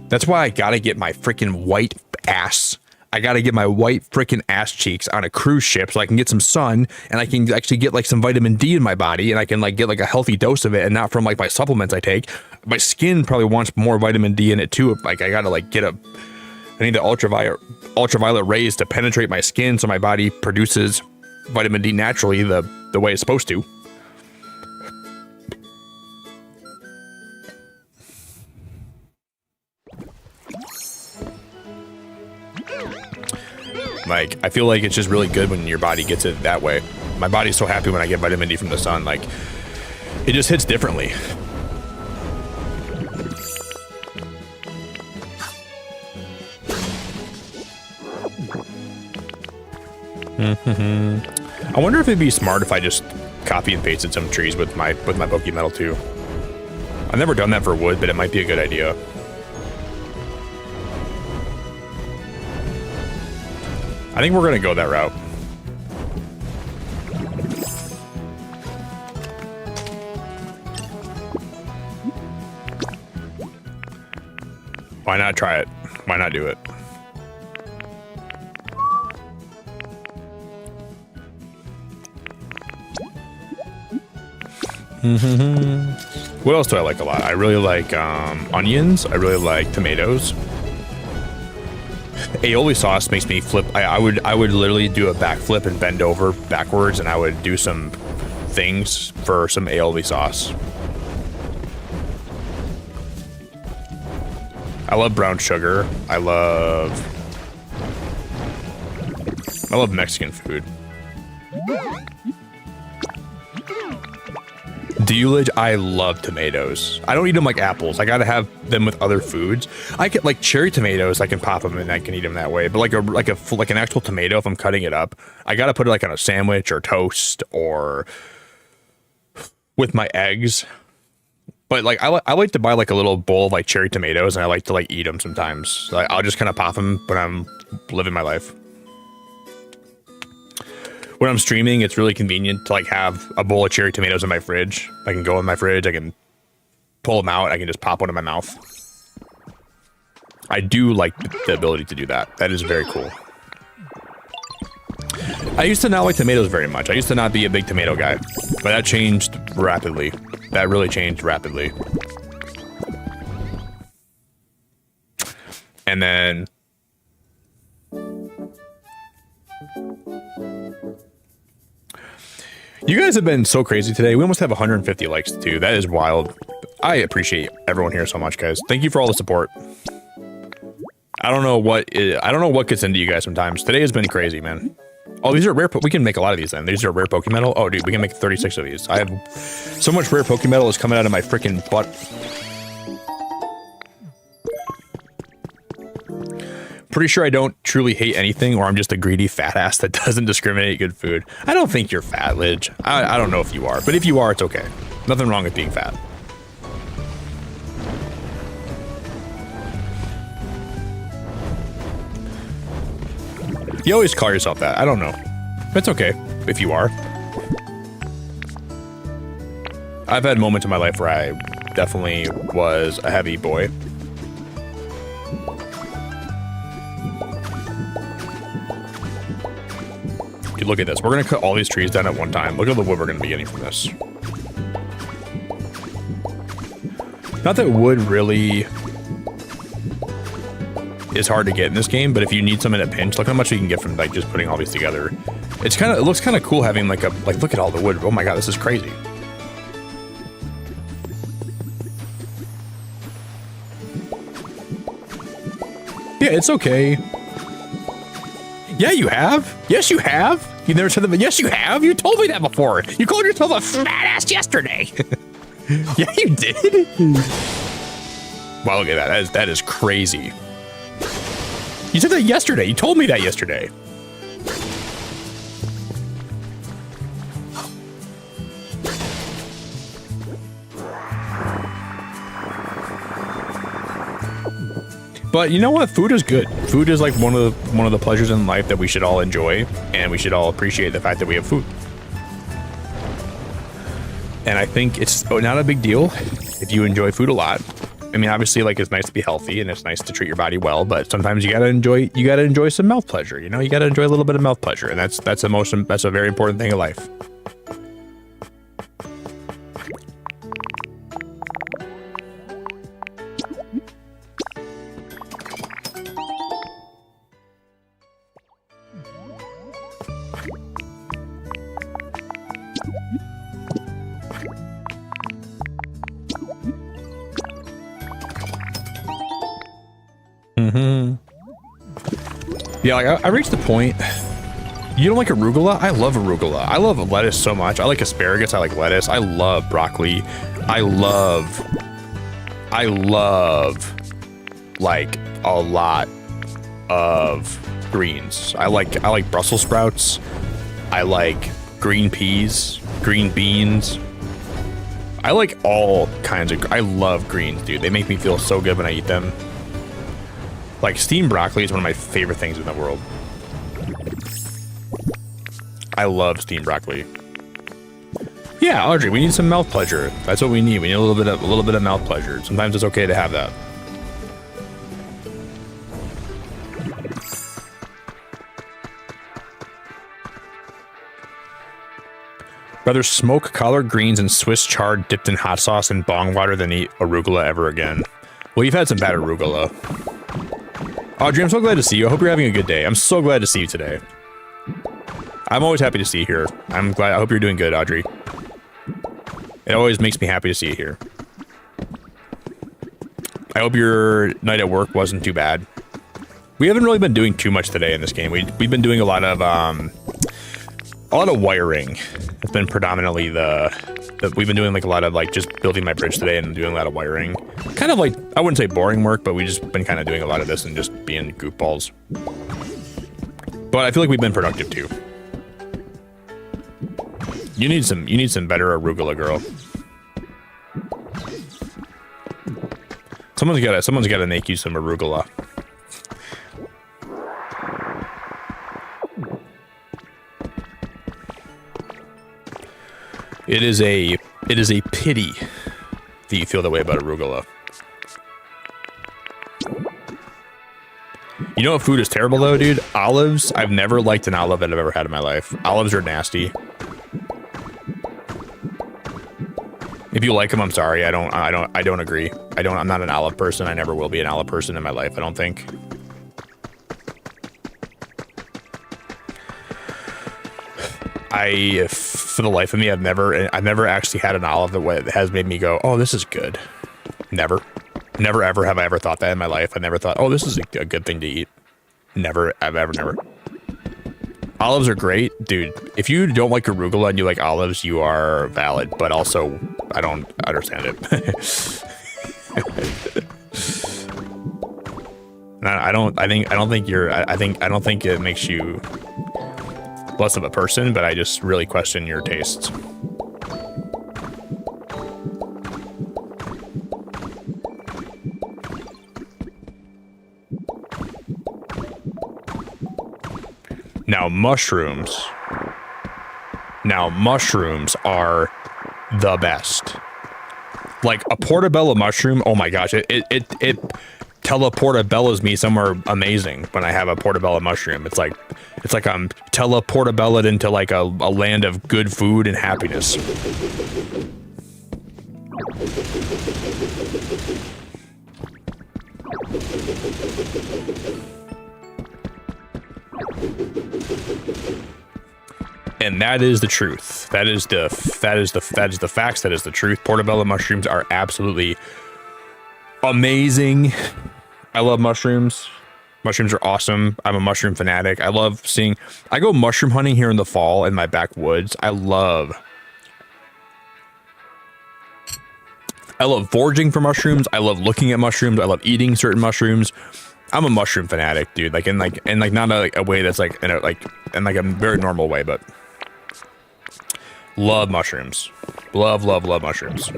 That's why I gotta get my freaking white ass. I gotta get my white freaking ass cheeks on a cruise ship so I can get some sun and I can actually get like some vitamin D in my body and I can like get like a healthy dose of it and not from like my supplements I take. My skin probably wants more vitamin D in it too. Like I gotta like I need the ultraviolet rays to penetrate my skin so my body produces vitamin D naturally the way it's supposed to. Like, I feel like it's just really good when your body gets it that way. My body's so happy when I get vitamin D from the sun. Like, it just hits differently. I wonder if it'd be smart if I just copy and pasted some trees with my Pokemetal too. I've never done that for wood, but it might be a good idea. I think we're gonna go that route. Why not try it? Why not do it? What else do I like a lot? I really like onions. I really like tomatoes. Aioli sauce makes me flip. I would literally do a backflip and bend over backwards, and I would do some things for some aioli sauce. I love brown sugar. I love Mexican food. Dealage, I love tomatoes. I don't eat them like apples. I gotta have them with other foods. I get like cherry tomatoes. I can pop them and I can eat them that way. But like an actual tomato, if I'm cutting it up, I gotta put it like on a sandwich or toast or with my eggs. But like I like to buy like a little bowl of like cherry tomatoes and I like to like eat them sometimes. Like I'll just kind of pop them when I'm living my life. When I'm streaming, it's really convenient to like have a bowl of cherry tomatoes in my fridge. I can go in my fridge, I can pull them out, I can just pop one in my mouth. I do like the ability to do that. That is very cool. I used to not like tomatoes very much. I used to not be a big tomato guy, but that changed rapidly. That really changed rapidly. And then you guys have been so crazy today. We almost have 150 likes too. That is wild. I appreciate everyone here so much, guys. Thank you for all the support. I don't know what gets into you guys sometimes. Today has been crazy, man. Oh, these are rare. We can make a lot of these then. These are rare Pokemetal. Oh, dude, we can make 36 of these. I have so much rare Pokemetal is coming out of my freaking butt. Pretty sure I don't truly hate anything, or I'm just a greedy fat ass that doesn't discriminate good food. I don't think you're fat, Lidge. I don't know if you are, but if you are, it's okay. Nothing wrong with being fat. You always call yourself that. I don't know. It's okay if you are. I've had moments in my life where I definitely was a heavy boy. Dude, look at this. We're going to cut all these trees down at one time. Look at the wood we're going to be getting from this. Not that wood really is hard to get in this game, but if you need some in a pinch, look how much you can get from like just putting all these together. It looks kind of cool having like look at all the wood. Oh my god, this is crazy. Yeah, it's okay. Yeah, you have. Yes, you have. You never said that, but yes, you have. You told me that before. You called yourself a fat ass yesterday. Yeah, you did. Wow, look at that. That is crazy. You said that yesterday. You told me that yesterday. But you know what? Food is good. Food is like one of the pleasures in life that we should all enjoy, and we should all appreciate the fact that we have food. And I think it's not a big deal if you enjoy food a lot. I mean, obviously, like, it's nice to be healthy and it's nice to treat your body well, but sometimes you gotta enjoy some mouth pleasure. You know, you gotta enjoy a little bit of mouth pleasure, and that's a very important thing in life. Yeah, like I reached the point. You don't like arugula? I love arugula. I love lettuce so much. I like asparagus. I like lettuce. I love broccoli. I love like a lot of greens. I like Brussels sprouts. I like green peas, green beans. I like all kinds of. I love greens, dude. They make me feel so good when I eat them. Like, steamed broccoli is one of my favorite things in the world. I love steamed broccoli. Yeah, Audrey, we need some mouth pleasure. That's what we need. We need a little bit of mouth pleasure. Sometimes it's okay to have that. Rather smoke collard greens and Swiss chard dipped in hot sauce and bong water than eat arugula ever again. Well, you've had some bad arugula. Audrey, I'm so glad to see you. I hope you're having a good day. I'm so glad to see you today. I'm always happy to see you here. I'm glad. I hope you're doing good, Audrey. It always makes me happy to see you here. I hope your night at work wasn't too bad. We haven't really been doing too much today in this game. We've been doing a lot of wiring. It's been predominantly we've been doing like a lot of like just building my bridge today and doing a lot of wiring. Kind of like, I wouldn't say boring work, but we've just been kind of doing a lot of this and just being goofballs. But I feel like we've been productive too. You need some better arugula, girl. Someone's gotta make you some arugula. It is a pity that you feel that way about arugula. You know what food is terrible though, dude? Olives. I've never liked an olive that I've ever had in my life. Olives are nasty. If you like them, I'm sorry. I don't agree. I'm not an olive person. I never will be an olive person in my life, I don't think. For the life of me, I've never actually had an olive that has made me go, oh, this is good. Never ever have I ever thought that in my life. I never thought, oh, this is a good thing to eat. Never. Olives are great, dude. If you don't like arugula and you like olives, you are valid. But also, I don't understand it. I don't think it makes you less of a person, but I just really question your tastes. Now mushrooms are the best. Like a portobello mushroom, oh my gosh, it teleportabellas me somewhere amazing when I have a portobello mushroom. It's like I'm teleportabellaed into like a land of good food and happiness. And that is the truth. That is the facts. That is the truth. Portobello mushrooms are absolutely amazing. I love mushrooms. Mushrooms are awesome. I'm a mushroom fanatic. I go mushroom hunting here in the fall in my backwoods. I love foraging for mushrooms. I love looking at mushrooms. I love eating certain mushrooms. I'm a mushroom fanatic, dude. Like in not a way that's like in a very normal way, but love mushrooms. Love mushrooms.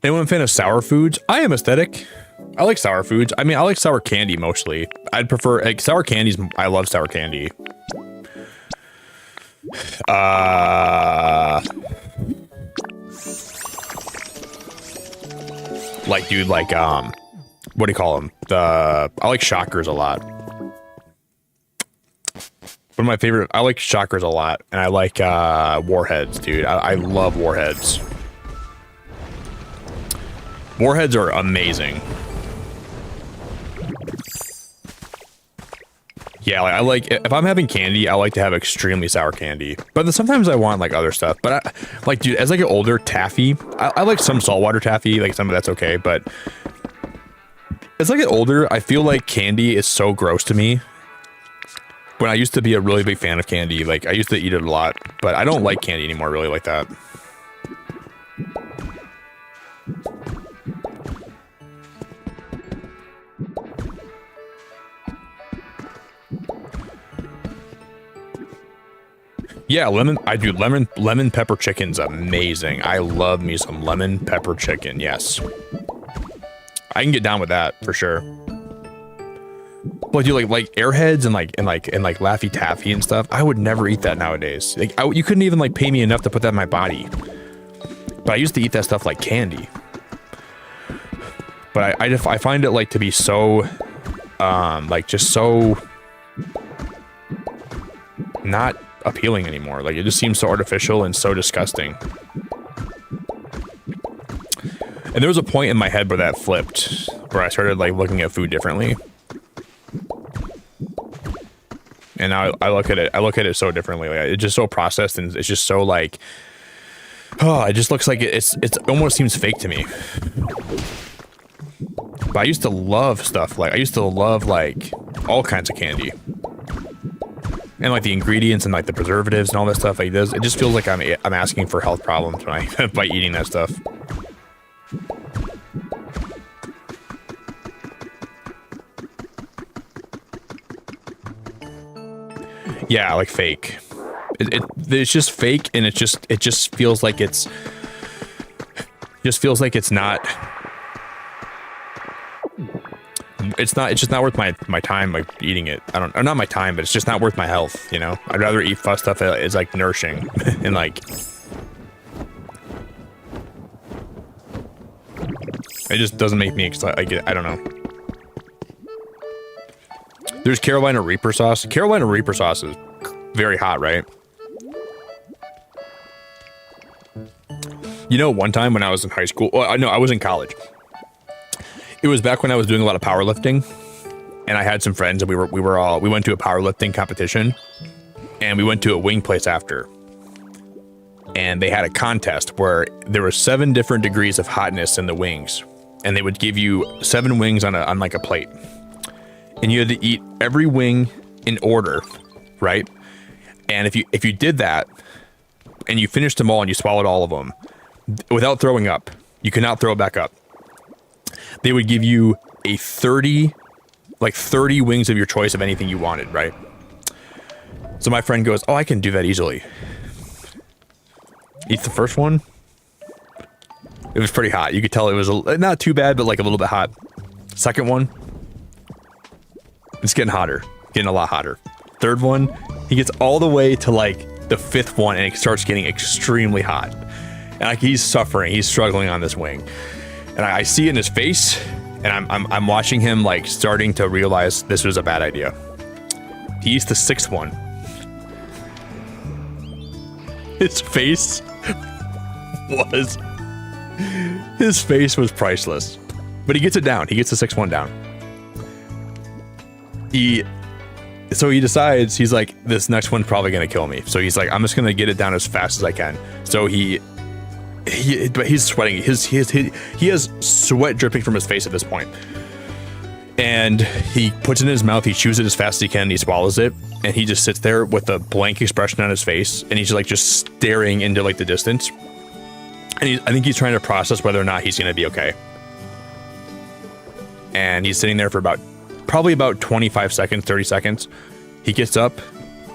Anyone a fan of sour foods? I am aesthetic. I like sour foods. I mean, I like sour candy mostly. I'd prefer like sour candies. I love sour candy. Like, dude, like, what do you call them? I like shockers a lot. One of my favorite, I like shockers a lot, and I like warheads, dude. I love warheads. Warheads are amazing. Yeah, like, I like, if I'm having candy, I like to have extremely sour candy. But then sometimes I want like other stuff. But like, dude, as I get older, taffy, I like some saltwater taffy, like some of that's okay. But as I get older, I feel like candy is so gross to me. When I used to be a really big fan of candy, like I used to eat it a lot, but I don't like candy anymore really like that. Yeah, lemon pepper chicken's amazing. I love me some lemon pepper chicken. Yes. I can get down with that for sure. But you like Airheads and like Laffy Taffy and stuff. I would never eat that nowadays. Like you couldn't even like pay me enough to put that in my body. But I used to eat that stuff like candy. But I find it like to be so like just so not appealing anymore. Like it just seems so artificial and so disgusting. And there was a point in my head where that flipped, where I started like looking at food differently. And now I look at it so differently. Like it's just so processed and it's just so like, oh, it just looks like it's almost seems fake to me. But I used to love stuff like, I used to love like all kinds of candy. And like the ingredients and like the preservatives and all that stuff, like it just feels like I'm asking for health problems when by eating that stuff. Yeah, like fake. It's just fake, and it just feels like it's not. It's just not worth my time, like eating it. Or not my time, but it's just not worth my health, you know? I'd rather eat stuff that is like nourishing and like, it just doesn't make me excited. Like, I don't know. There's Carolina Reaper sauce. Carolina Reaper sauce is very hot, right? You know, one time when I was in high school, no, I was in college. It was back when I was doing a lot of powerlifting, and I had some friends, and we went to a powerlifting competition, and we went to a wing place after, and they had a contest where there were 7 different degrees of hotness in the wings, and they would give you 7 wings on like a plate, and you had to eat every wing in order, right? And if you did that, and you finished them all and you swallowed all of them without throwing up, you could not throw it back up. They would give you a 30 wings of your choice of anything you wanted, right? So my friend goes, oh, I can do that easily. Eat the first one. It was pretty hot. You could tell it was not too bad, but like a little bit hot. Second one. It's getting hotter. Getting a lot hotter. Third one. He gets all the way to like the 5th one, and it starts getting extremely hot. And like he's suffering. He's struggling on this wing. And I see it in his face, and I'm watching him like starting to realize this was a bad idea. He eats the 6th one. His face was priceless. But he gets it down. He gets the 6th one down. So he decides, he's like, this next one's probably gonna kill me. So he's like, I'm just gonna get it down as fast as I can. So but he's sweating. He has sweat dripping from his face at this point. And he puts it in his mouth. He chews it as fast as he can. And he swallows it, and he just sits there with a blank expression on his face, and he's like just staring into like the distance. And I think he's trying to process whether or not he's gonna be okay. And he's sitting there for probably about 25 seconds, 30 seconds. He gets up,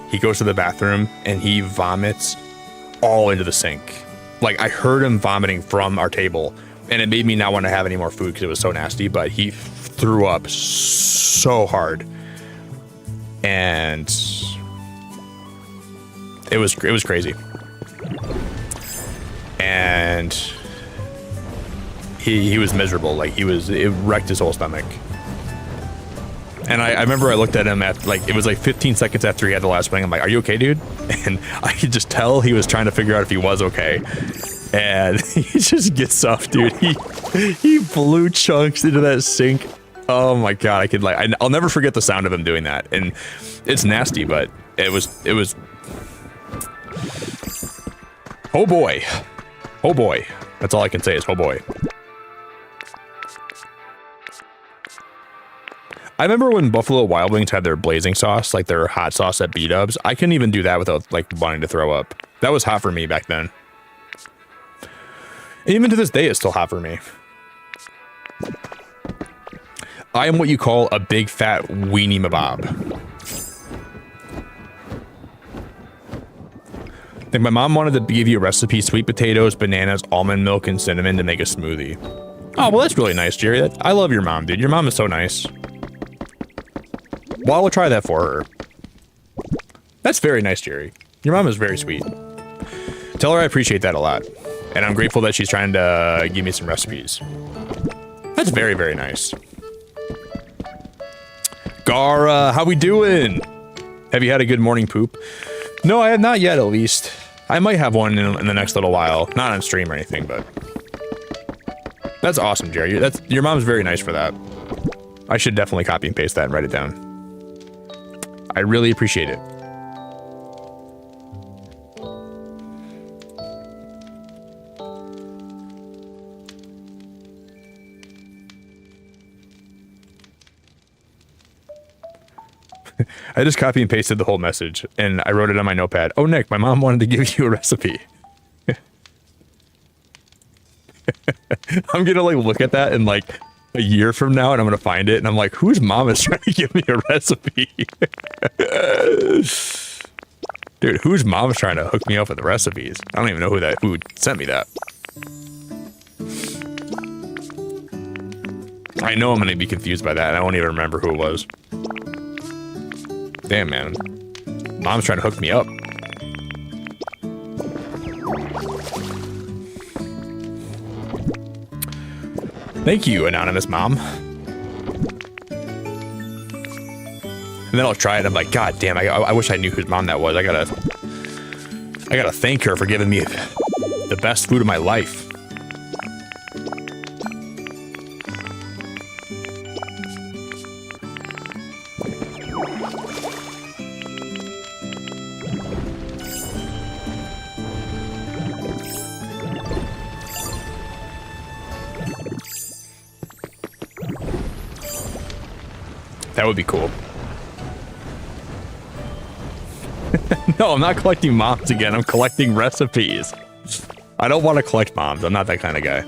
he goes to the bathroom, and he vomits all into the sink. Like, I heard him vomiting from our table, and it made me not want to have any more food because it was so nasty, but he threw up so hard. And it was crazy. And he was miserable. Like, it wrecked his whole stomach. And I remember I looked at him at like, it was like 15 seconds after he had the last wing. I'm like, are you okay, dude? And I could just tell he was trying to figure out if he was okay. And he just gets up, dude. He blew chunks into that sink. Oh my God. I'll never forget the sound of him doing that. And it's nasty, but it was, oh boy. Oh boy. That's all I can say is, oh boy. I remember when Buffalo Wild Wings had their blazing sauce, like their hot sauce at B-dubs. I couldn't even do that without like wanting to throw up. That was hot for me back then. And even to this day, it's still hot for me. I am what you call a big fat weenie mabob. I think my mom wanted to give you a recipe: sweet potatoes, bananas, almond milk, and cinnamon to make a smoothie. Oh, well, that's really nice, Jerry. I love your mom, dude. Your mom is so nice. Well, I will try that for her. That's very nice, Jerry. Your mom is very sweet. Tell her I appreciate that a lot. And I'm grateful that she's trying to give me some recipes. That's very, very nice. Gara, how we doing? Have you had a good morning poop? No, I have not yet, at least. I might have one in the next little while. Not on stream or anything, but... That's awesome, Jerry. Your mom's very nice for that. I should definitely copy and paste that and write it down. I really appreciate it. I just copy and pasted the whole message, and I wrote it on my notepad. Oh, Nick, my mom wanted to give you a recipe. I'm gonna like look at that in like a year from now, and I'm gonna find it, and I'm like, whose mom is trying to give me a recipe? Dude, whose mom's trying to hook me up with the recipes? I don't even know who sent me that. I know I'm gonna be confused by that, and I won't even remember who it was. Damn, man. Mom's trying to hook me up. Thank you, anonymous mom. And then I'll try it, and I'm like, God damn, I wish I knew whose mom that was. I gotta thank her for giving me the best food of my life. That would be cool. No, I'm not collecting moms again. I'm collecting recipes. I don't want to collect moms. I'm not that kind of guy.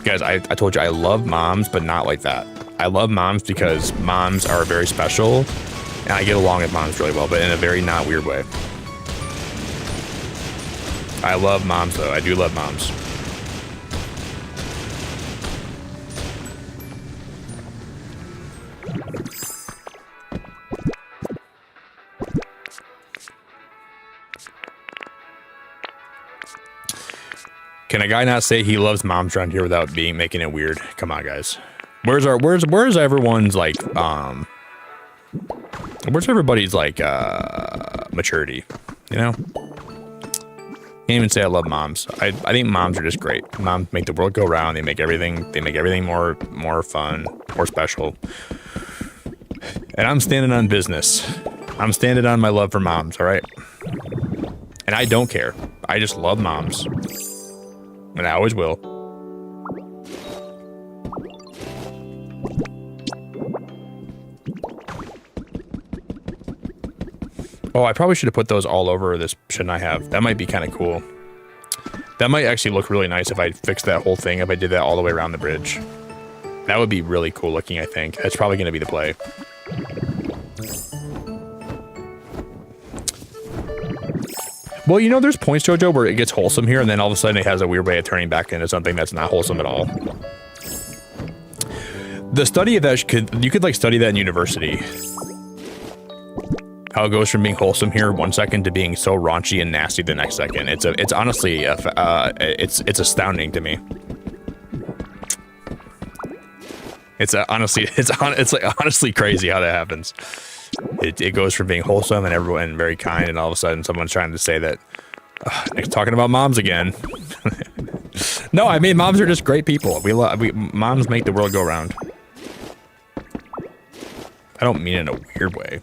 Guys, I told you I love moms, but not like that. I love moms because moms are very special, and I get along with moms really well, but in a very not weird way. I love moms, though. I do love moms. Can a guy not say he loves moms around here without making it weird? Come on, guys. Where's everyone's like where's everybody's like maturity? You know? Can't even say I love moms. I think moms are just great. Moms make the world go round. They make everything more fun, more special. And I'm standing on business. I'm standing on my love for moms, all right? And I don't care. I just love moms. And I always will. Oh, I probably should have put those all over this, shouldn't I have? That might be kind of cool. That might actually look really nice if I fixed that whole thing, if I did that all the way around the bridge. That would be really cool looking, I think. That's probably going to be the play. Well, you know, there's points, Jojo, where it gets wholesome here, and then all of a sudden it has a weird way of turning back into something that's not wholesome at all. The study of that you could like study that in university. How it goes from being wholesome here 1 second to being so raunchy and nasty the next second. It's honestly it's astounding to me. It's honestly crazy how that happens. It goes from being wholesome and everyone very kind, and all of a sudden someone's trying to say that Nick's talking about moms again. No, I mean, moms are just great people. Moms make the world go round. I don't mean it in a weird way.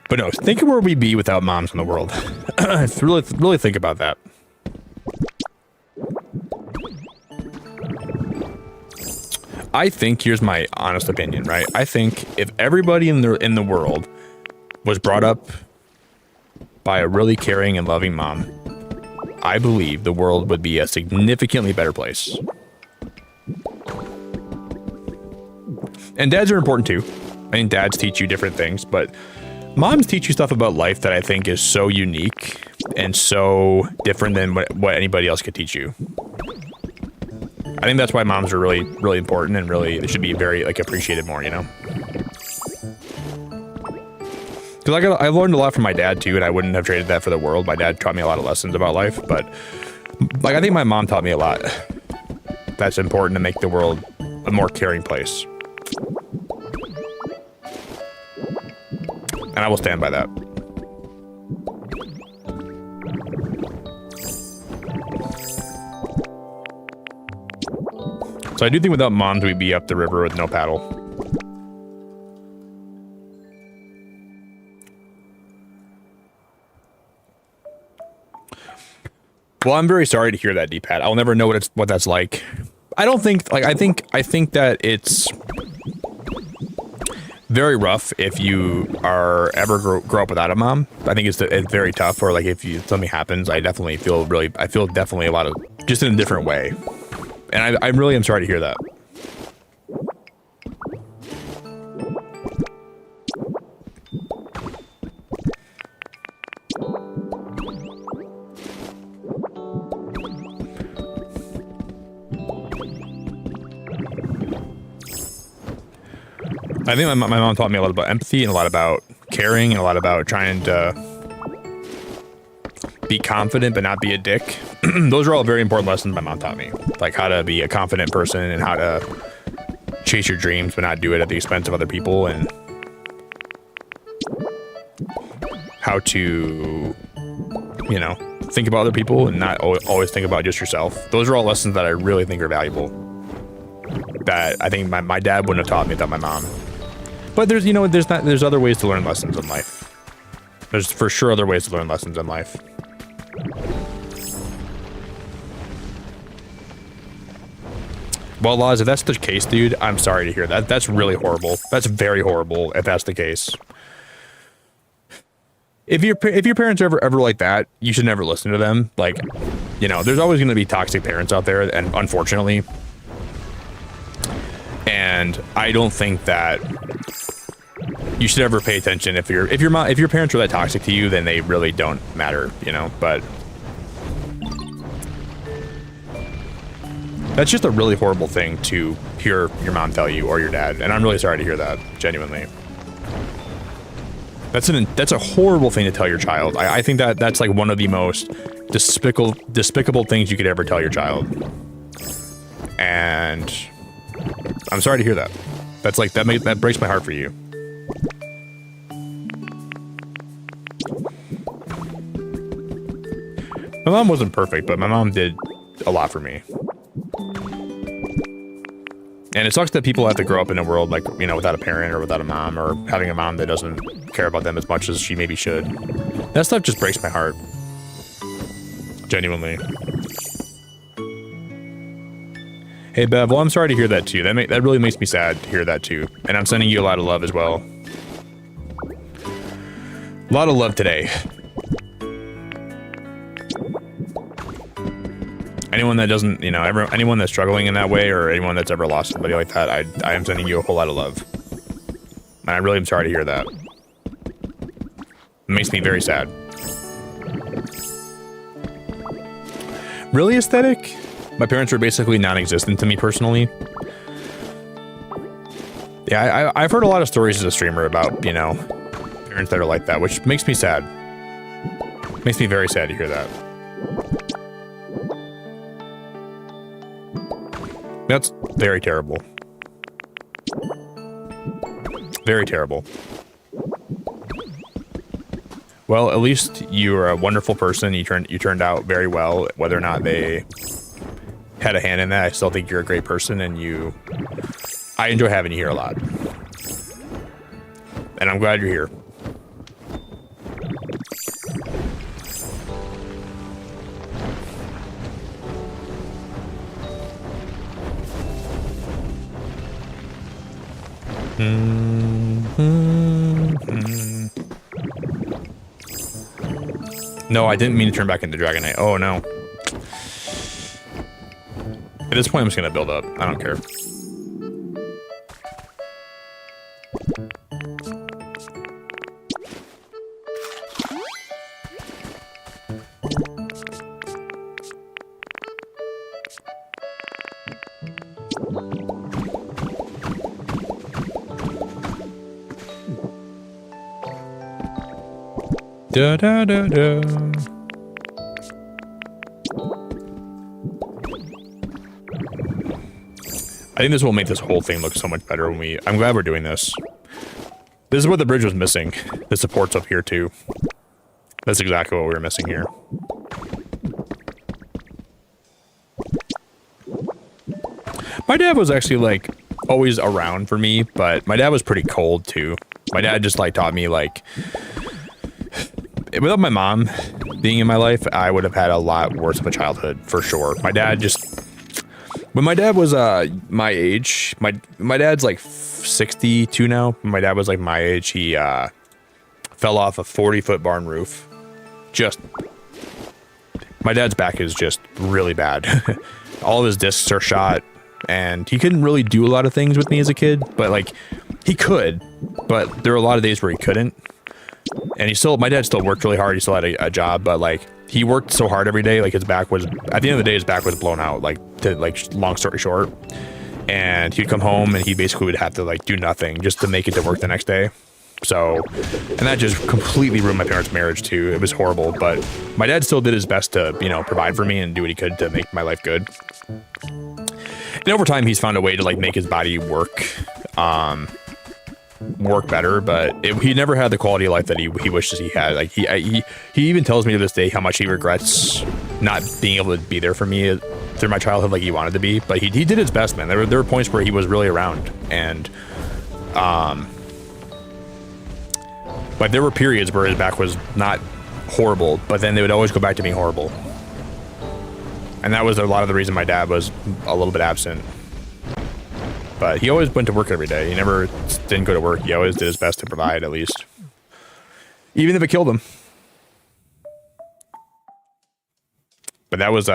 But no, think of where we'd be without moms in the world. really think about that. I think, here's my honest opinion, right? I think if everybody in the world was brought up by a really caring and loving mom, I believe the world would be a significantly better place. And dads are important too. I mean, dads teach you different things, but moms teach you stuff about life that I think is so unique and so different than what anybody else could teach you. I think that's why moms are really, really important, and really they should be very like appreciated more, you know? Because I learned a lot from my dad too, and I wouldn't have traded that for the world. My dad taught me a lot of lessons about life, but like I think my mom taught me a lot that's important to make the world a more caring place. And I will stand by that. So I do think without moms, we'd be up the river with no paddle. Well, I'm very sorry to hear that, D-Pad. I'll never know what that's like. I don't think, like, I think that it's very rough if you are ever grow up without a mom. I think it's very tough. Or like if something happens, I feel definitely a lot of just in a different way. And I really am sorry to hear that. I think my mom taught me a lot about empathy and a lot about caring and a lot about trying to be confident but not be a dick. Those are all very important lessons my mom taught me. Like how to be a confident person and how to chase your dreams but not do it at the expense of other people, and how to, you know, think about other people and not always think about just yourself. Those are all lessons that I really think are valuable, that I think my dad wouldn't have taught me without my mom. But there's, you know, there's other ways to learn lessons in life. There's for sure other ways to learn lessons in life. Well, Laz, if that's the case, dude, I'm sorry to hear that. That's really horrible. That's very horrible if that's the case. If your parents are ever like that, you should never listen to them. Like, you know, there's always going to be toxic parents out there, and unfortunately. And I don't think that you should ever pay attention if your parents are that toxic to you, then they really don't matter, you know. But that's just a really horrible thing to hear your mom tell you or your dad, and I'm really sorry to hear that, genuinely. That's a horrible thing to tell your child. I think that's like one of the most despicable things you could ever tell your child. And I'm sorry to hear that. That's like that breaks my heart for you. My mom wasn't perfect, but my mom did a lot for me. And it sucks that people have to grow up in a world like, you know, without a parent or without a mom, or having a mom that doesn't care about them as much as she maybe should. That stuff just breaks my heart. Genuinely. Hey, Bev, well, I'm sorry to hear that too. That really makes me sad to hear that too. And I'm sending you a lot of love as well. A lot of love today. Anyone that doesn't, you know, anyone that's struggling in that way, or anyone that's ever lost somebody like that, I am sending you a whole lot of love. And I really am sorry to hear that. It makes me very sad. Really aesthetic? My parents were basically non-existent to me personally. Yeah, I've heard a lot of stories as a streamer about, you know, parents that are like that, which makes me sad. Makes me very sad to hear that. That's very terrible. Very terrible. Well, at least you're a wonderful person. You turned out very well. Whether or not they had a hand in that, I still think you're a great person, and I enjoy having you here a lot. And I'm glad you're here. No, I didn't mean to turn back into Dragon Knight. Oh no. At this point, I'm just gonna build up. I don't care. Da da da da. I think this will make this whole thing look so much better when I'm glad we're doing this. This is what the bridge was missing. The support's up here too. That's exactly what we were missing here. My dad was actually like always around for me, but my dad was pretty cold too. My dad just like taught me like, without my mom being in my life, I would have had a lot worse of a childhood for sure. My dad just, When my dad was my age, my dad's like 62 now. When my dad was like my age, he fell off a 40-foot barn roof. Just my dad's back is just really bad. All of his discs are shot, and he couldn't really do a lot of things with me as a kid, but like he could, but there were a lot of days where he couldn't. And my dad still worked really hard. He still had a job, but like he worked so hard every day, like his back was, at the end of the day, his back was blown out, like long story short. And he'd come home and he basically would have to like do nothing just to make it to work the next day. So, and that just completely ruined my parents' marriage too. It was horrible, but my dad still did his best to, you know, provide for me and do what he could to make my life good. And over time, he's found a way to like make his body work better, but he never had the quality of life that he wishes he had. Like he even tells me to this day how much he regrets not being able to be there for me through my childhood like he wanted to be. But he did his best, man. There were points where he was really around, and like there were periods where his back was not horrible, but then they would always go back to being horrible. And that was a lot of the reason my dad was a little bit absent. But he always went to work every day. He never didn't go to work. He always did his best to provide, at least. Even if it killed him. But that was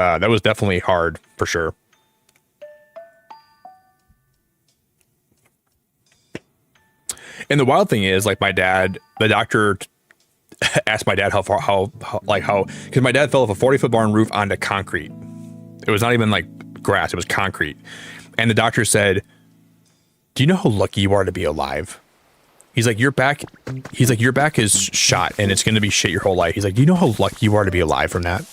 definitely hard, for sure. And the wild thing is, like, my dad, the doctor asked my dad how, because my dad fell off a 40-foot barn roof onto concrete. It was not even like grass, it was concrete. And the doctor said, "Do you know how lucky you are to be alive?" He's like, your back is shot and it's going to be shit your whole life. He's like, "Do you know how lucky you are to be alive from that?"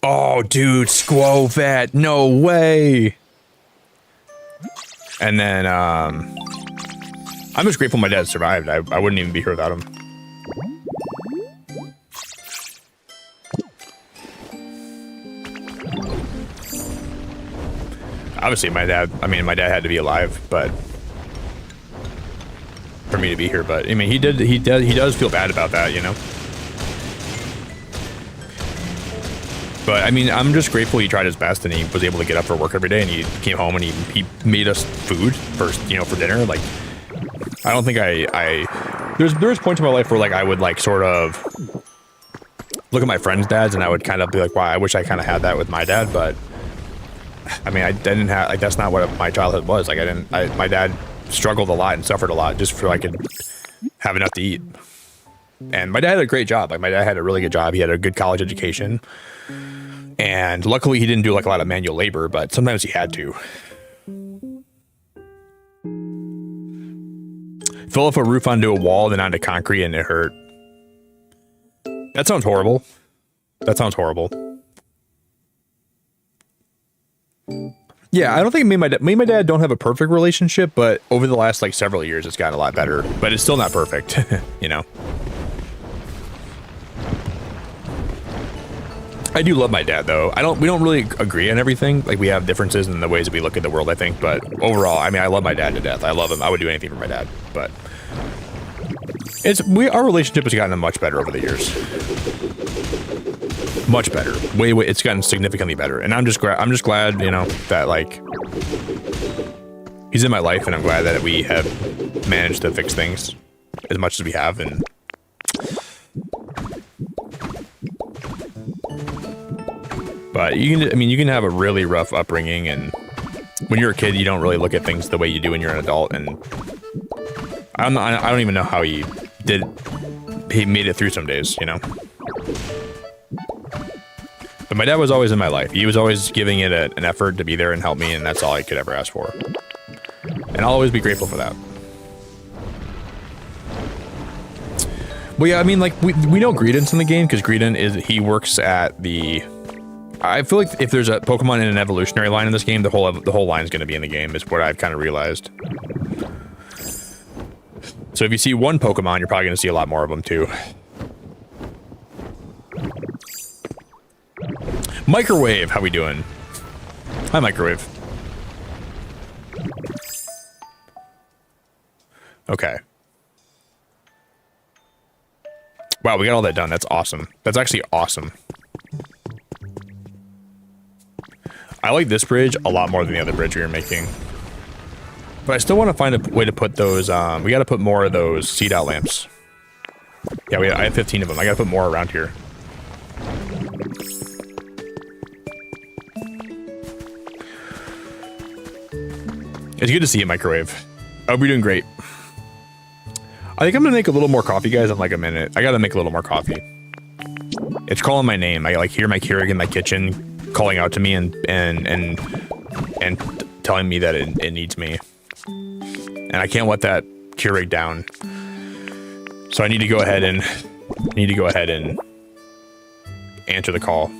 Oh, dude, squo vet, no way. And then, I'm just grateful my dad survived. I wouldn't even be here without him. Obviously, my dad had to be alive, but for me to be here. But I mean, he does feel bad about that, you know. But I mean, I'm just grateful he tried his best and he was able to get up for work every day, and he came home and he made us food for dinner. Like, I don't think there's points in my life where like I would like sort of look at my friends' dads and I would kind of be like, wow, I wish I kind of had that with my dad. But I mean, I didn't have, like, that's not what my childhood was. Like, my dad struggled a lot and suffered a lot just so I could have enough to eat. And my dad had a great job. Like, my dad had a really good job. He had a good college education. And luckily he didn't do like a lot of manual labor, but sometimes he had to. Fill off a roof onto a wall, then onto concrete, and it hurt. That sounds horrible. That sounds horrible. Yeah, I don't think me and my dad don't have a perfect relationship, but over the last like several years, it's gotten a lot better. But it's still not perfect, you know. I do love my dad, though. We don't really agree on everything. Like, we have differences in the ways that we look at the world, I think. But overall, I mean, I love my dad to death. I love him. I would do anything for my dad. But our relationship has gotten much better over the years. Much better. Way. It's gotten significantly better. And I'm just glad, you know, that like he's in my life, and I'm glad that we have managed to fix things as much as we have. And but you can have a really rough upbringing, and when you're a kid, you don't really look at things the way you do when you're an adult. And I don't even know how he made it through some days, you know. But my dad was always in my life. He was always giving it an effort to be there and help me, and that's all I could ever ask for. And I'll always be grateful for that. Well, yeah, I mean, like, we know Greedent's in the game, because Greedent he works at the... I feel like if there's a Pokemon in an evolutionary line in this game, the whole line is going to be in the game, is what I've kind of realized. So if you see one Pokemon, you're probably going to see a lot more of them, too. Microwave, how we doing? Hi, Microwave. Okay. Wow, we got all that done. That's awesome. That's actually awesome. I like this bridge a lot more than the other bridge we were making. But I still want to find a way to put those, we got to put more of those seed out lamps. Yeah, I have 15 of them. I got to put more around here. It's good to see you, Microwave. I hope you're doing great. I think I'm gonna make a little more coffee, guys, in like a minute. I gotta make a little more coffee. It's calling my name. I like hear my Keurig in my kitchen calling out to me and telling me that it needs me. And I can't let that Keurig down. So I need to go ahead and answer the call.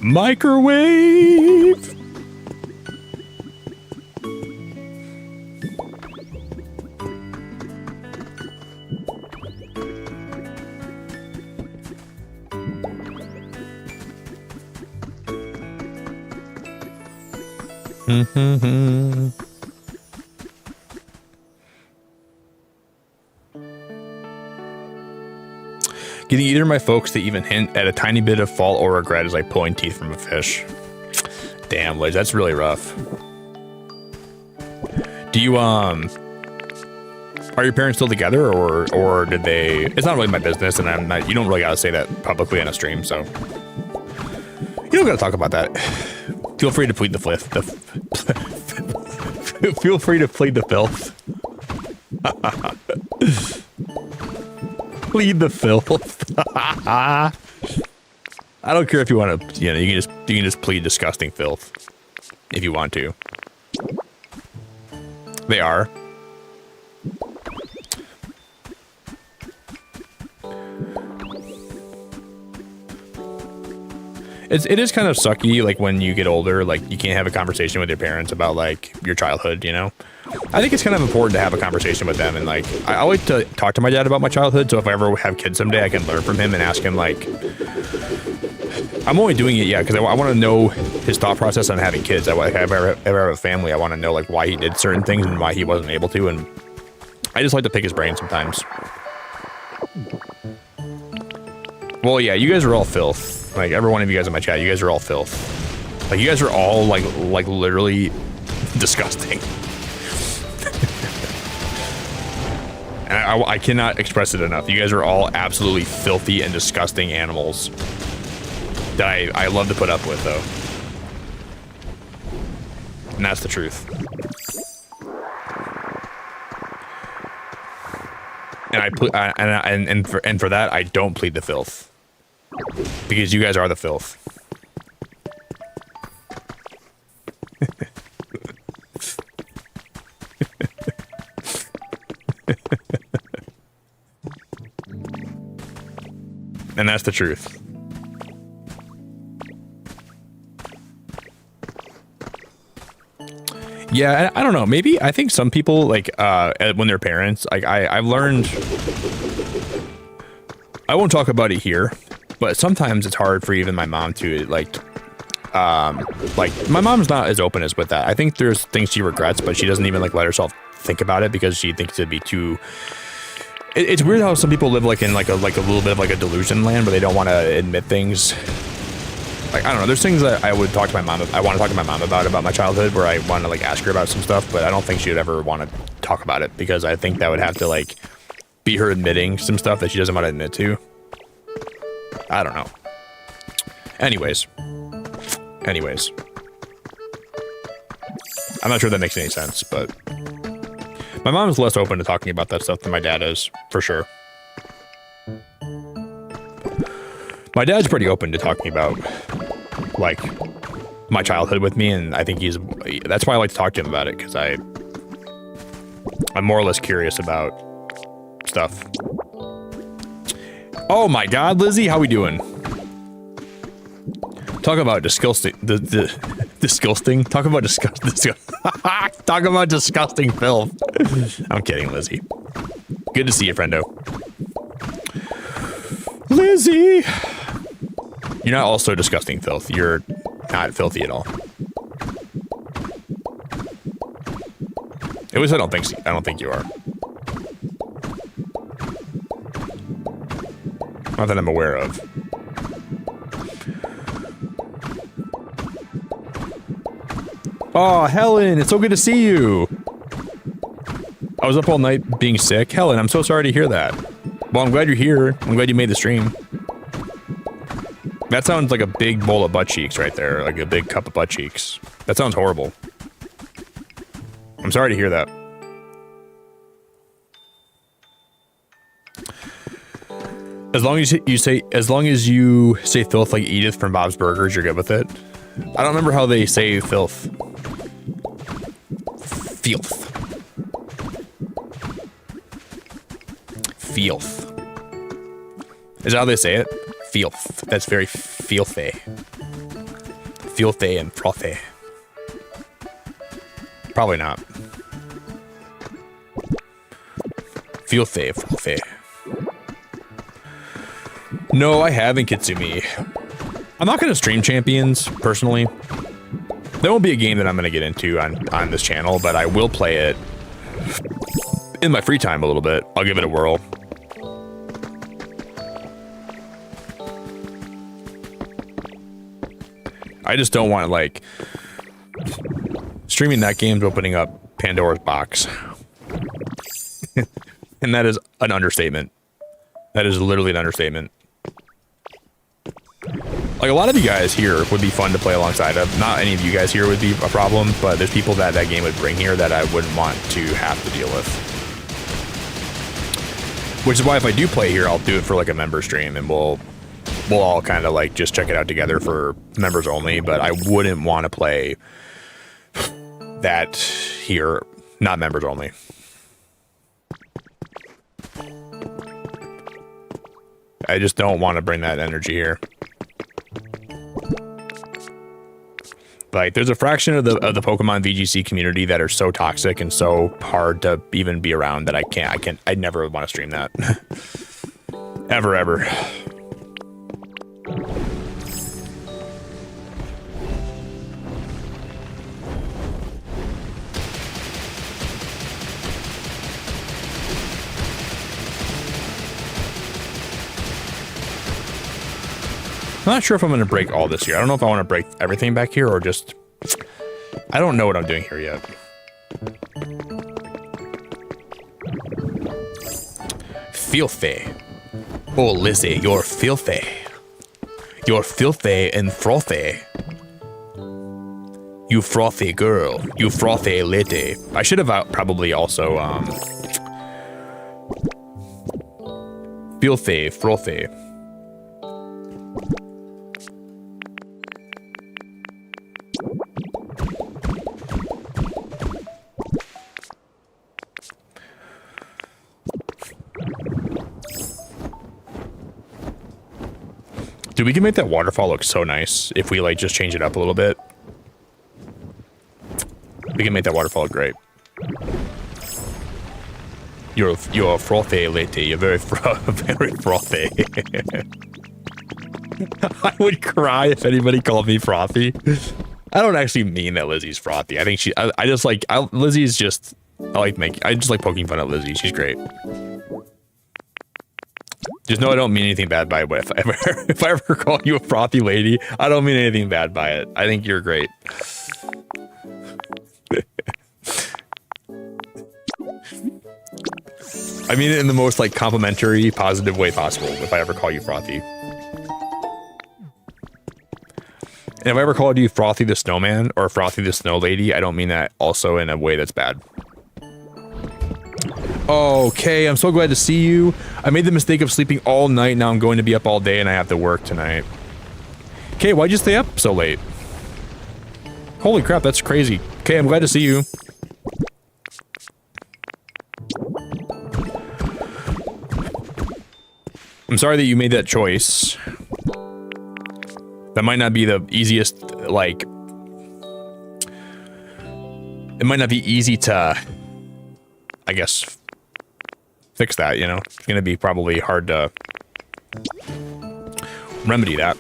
Microwave. Getting either of my folks to even hint at a tiny bit of fault or regret is like pulling teeth from a fish. Damn, Liz, that's really rough. Do you, are your parents still together or did they, it's not really my business and I'm not, you don't really gotta say that publicly on a stream, so. You don't gotta talk about that. Feel free to plead the filth. Feel free to plead the filth. Plead the filth. I don't care if you want to, you know, you can just plead disgusting filth if you want to. They are. It is kind of sucky, like when you get older, like you can't have a conversation with your parents about like your childhood, you know? I think it's kind of important to have a conversation with them, and like I like to talk to my dad about my childhood, so if I ever have kids someday, I can learn from him and ask him like, I'm only doing it, yeah, because I want to know his thought process on having kids. If I ever have a family, I want to know like why he did certain things and why he wasn't able to, and I just like to pick his brain sometimes. Well, yeah, you guys are all filth. Like, every one of you guys in my chat, you guys are all filth. Like, you guys are all, like literally disgusting. And I cannot express it enough. You guys are all absolutely filthy and disgusting animals that I love to put up with, though. And that's the truth. And for that, I don't plead the filth. Because you guys are the filth. And that's the truth. Yeah, I don't know. Maybe I think some people like when they're parents, like I've learned. I won't talk about it here. But sometimes it's hard for even my mom to like my mom's not as open as with that. I think there's things she regrets, but she doesn't even like let herself think about it because she thinks it'd be too. It's weird how some people live like in like a little bit of like a delusion land where they don't want to admit things. Like I don't know. There's things that I would talk to my mom. I want to talk to my mom about my childhood, where I want to like ask her about some stuff, but I don't think she would ever want to talk about it because I think that would have to like be her admitting some stuff that she doesn't want to admit to. I don't know. Anyways. I'm not sure that makes any sense, but my mom's less open to talking about that stuff than my dad is, for sure. My dad's pretty open to talking about, like, my childhood with me, and I think that's why I like to talk to him about it, because I'm more or less curious about stuff. Oh my God, Lizzie, how we doing? Talk about disgusting. Disgusting. Talk about disgusting. Talk about disgusting filth. I'm kidding, Lizzie. Good to see you, friendo. Lizzie, you're not also disgusting filth. You're not filthy at all. At least I don't think so. I don't think you are. Not that I'm aware of. Oh, Helen, it's so good to see you. I was up all night being sick. Helen, I'm so sorry to hear that. Well, I'm glad you're here. I'm glad you made the stream. That sounds like a big bowl of butt cheeks right there. Like a big cup of butt cheeks. That sounds horrible. I'm sorry to hear that. As long as you say filth like Edith from Bob's Burgers, you're good with it. I don't remember how they say filth. Filth. Filth. Is that how they say it? Filth. That's very filthy. Filthy and frothy. Probably not. Filthy, frothy. No, I haven't, Kitsumi. I'm not going to stream Champions, personally. There won't be a game that I'm going to get into on this channel, but I will play it in my free time a little bit. I'll give it a whirl. I just don't want, like, streaming that game's opening up Pandora's box. And that is an understatement. That is literally an understatement. Like, a lot of you guys here would be fun to play alongside of. Not any of you guys here would be a problem, but there's people that that game would bring here that I wouldn't want to have to deal with. Which is why if I do play here, I'll do it for like a member stream, and we'll all kind of like just check it out together for members only, but I wouldn't want to play that here, not members only. I just don't want to bring that energy here. Like, there's a fraction of the Pokemon VGC community that are so toxic and so hard to even be around that I never want to stream that. Ever. I'm not sure if I'm going to break all this here. I don't know if I want to break everything back here or just... I don't know what I'm doing here yet. Filthy. Oh, Lizzie, you're filthy. You're filthy and frothy. You frothy girl. You frothy lady. I should have probably also, filthy, frothy. Dude, we can make that waterfall look so nice if we like just change it up a little bit. We can make that waterfall look great. You're a frothy lady. You're very frothy. I would cry if anybody called me frothy. I don't actually mean that Lizzie's frothy. I think I just like Lizzie's just I just like poking fun at Lizzie. She's great. Just know I don't mean anything bad by it. If I ever call you a frothy lady, I don't mean anything bad by it. I think you're great. I mean it in the most like complimentary, positive way possible if I ever call you frothy. And if I ever called you Frothy the Snowman or Frothy the Snow Lady, I don't mean that also in a way that's bad. Okay, I'm so glad to see you. I made the mistake of sleeping all night. Now I'm going to be up all day and I have to work tonight. Okay, why'd you stay up so late? Holy crap, that's crazy. Okay, I'm glad to see you. I'm sorry that you made that choice. That might not be the easiest, like... It might not be easy to, I guess, fix that, you know? It's gonna be probably hard to remedy that.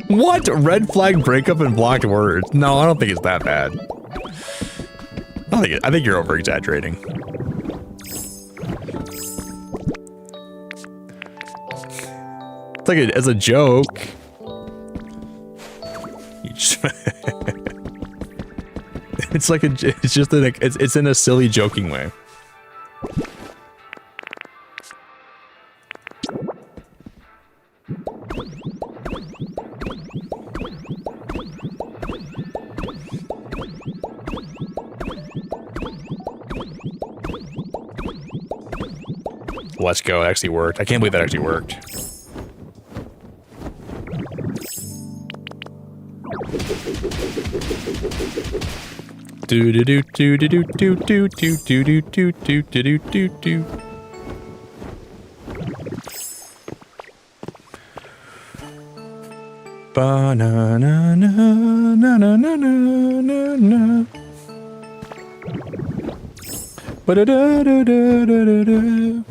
What? Red flag breakup and blocked words? No, I don't think it's that bad. I think you're over exaggerating. It's like as a joke. You just it's like it's just it's in a silly joking way. Let's go. It actually worked. I can't believe that actually worked. Do do do do do do do do do do do do do do do. Ba na na na na na na na na. Ba da da da da da da.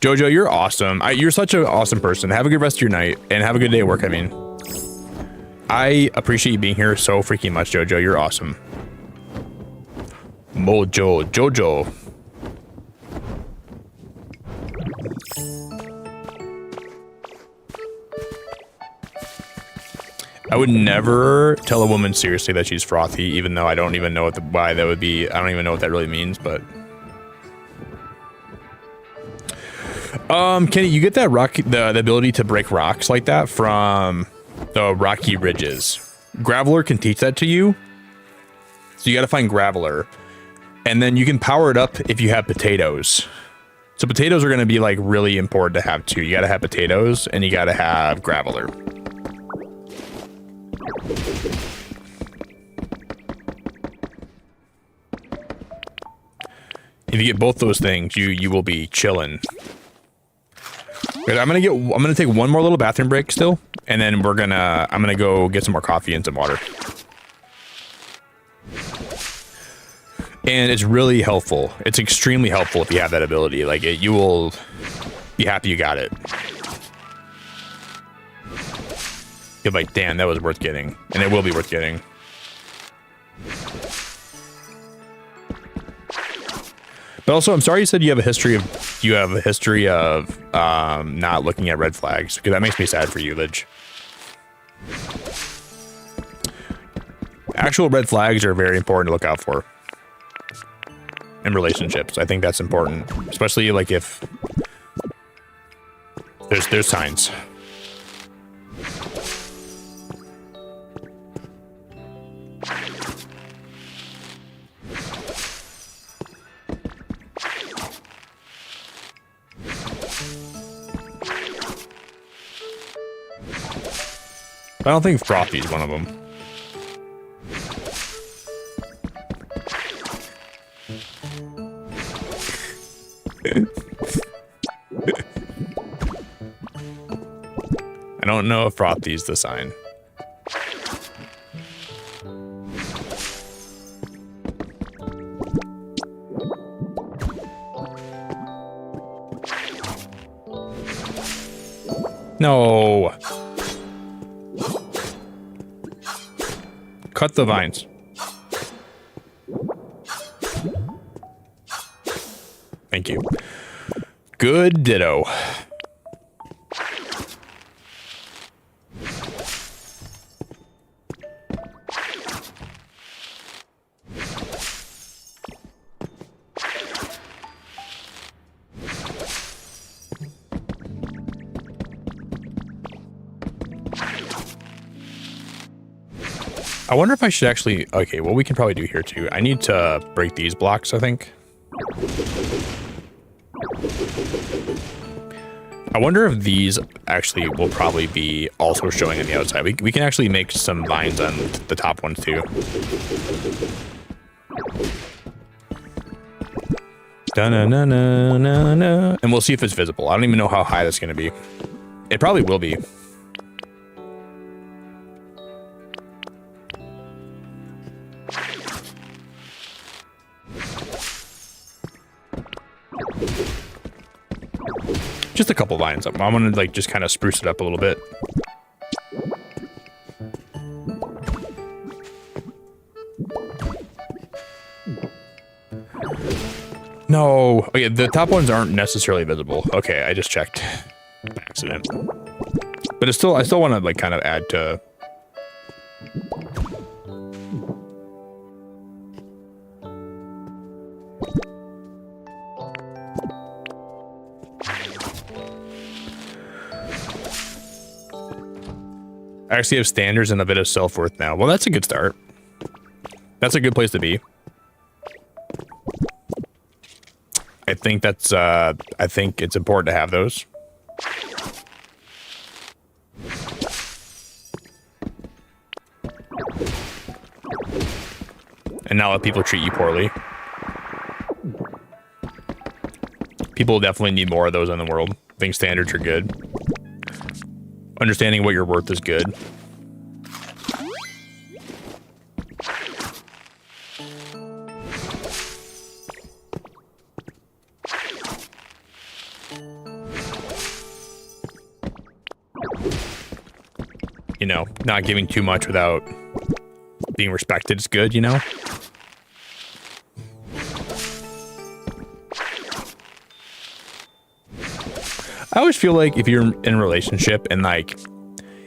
Jojo, you're awesome. You're such an awesome person. Have a good rest of your night and have a good day at work. I mean, I appreciate you being here so freaking much, Jojo. You're awesome. Jojo. I would never tell a woman seriously that she's frothy, even though I don't even know why that would be. I don't even know what that really means, but. Kenny, you get that the ability to break rocks like that from the rocky ridges. Graveler can teach that to you. So you got to find Graveler. And then you can power it up if you have potatoes. So potatoes are going to be like really important to have too. You got to have potatoes and you got to have Graveler. If you get both those things, you will be chilling. I'm gonna take one more little bathroom break still, and then I'm gonna go get some more coffee and some water. And it's really helpful. It's extremely helpful if you have that ability. Like you will be happy you got it. You're like, damn, that was worth getting, and it will be worth getting. But also, I'm sorry you said you have a history of not looking at red flags, because that makes me sad for you, Lidge. Actual red flags are very important to look out for in relationships. I think that's important, especially like if there's signs. I don't think frothy is one of them. I don't know if frothy is the sign. No. Cut the vines. Thank you. Good ditto. I wonder if I should actually... Okay, well, we can probably do here, too. I need to break these blocks, I think. I wonder if these actually will probably be also showing on the outside. We can actually make some vines on the top ones, too. Da-na-na-na-na-na. And we'll see if it's visible. I don't even know how high that's going to be. It probably will be. Just a couple vines. I'm gonna like just kind of spruce it up a little bit. No. Okay, the top ones aren't necessarily visible. Okay, I just checked by accident. But it's still, I still want to like kind of add to. I actually have standards and a bit of self-worth now. Well, that's a good start. That's a good place to be. I think that's, I think it's important to have those. And not let people treat you poorly. People definitely need more of those in the world. I think standards are good. Understanding what your worth is good. You know, not giving too much without being respected is good, you know? I always feel like if you're in a relationship and like,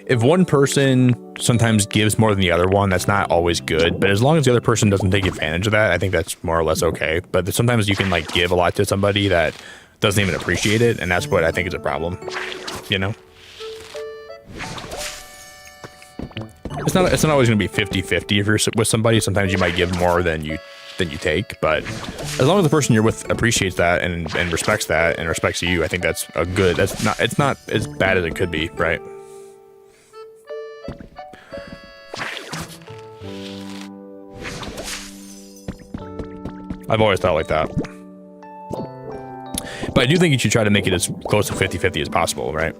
if one person sometimes gives more than the other one, that's not always good. But as long as the other person doesn't take advantage of that, I think that's more or less okay. But sometimes you can like give a lot to somebody that doesn't even appreciate it. And that's what I think is a problem, you know? It's not always going to be 50-50 if you're with somebody. Sometimes you might give more than you take, but as long as the person you're with appreciates that and respects that and respects you, I think that's a good, it's not as bad as it could be, right? I've always thought like that. But I do think you should try to make it as close to 50-50 as possible, right?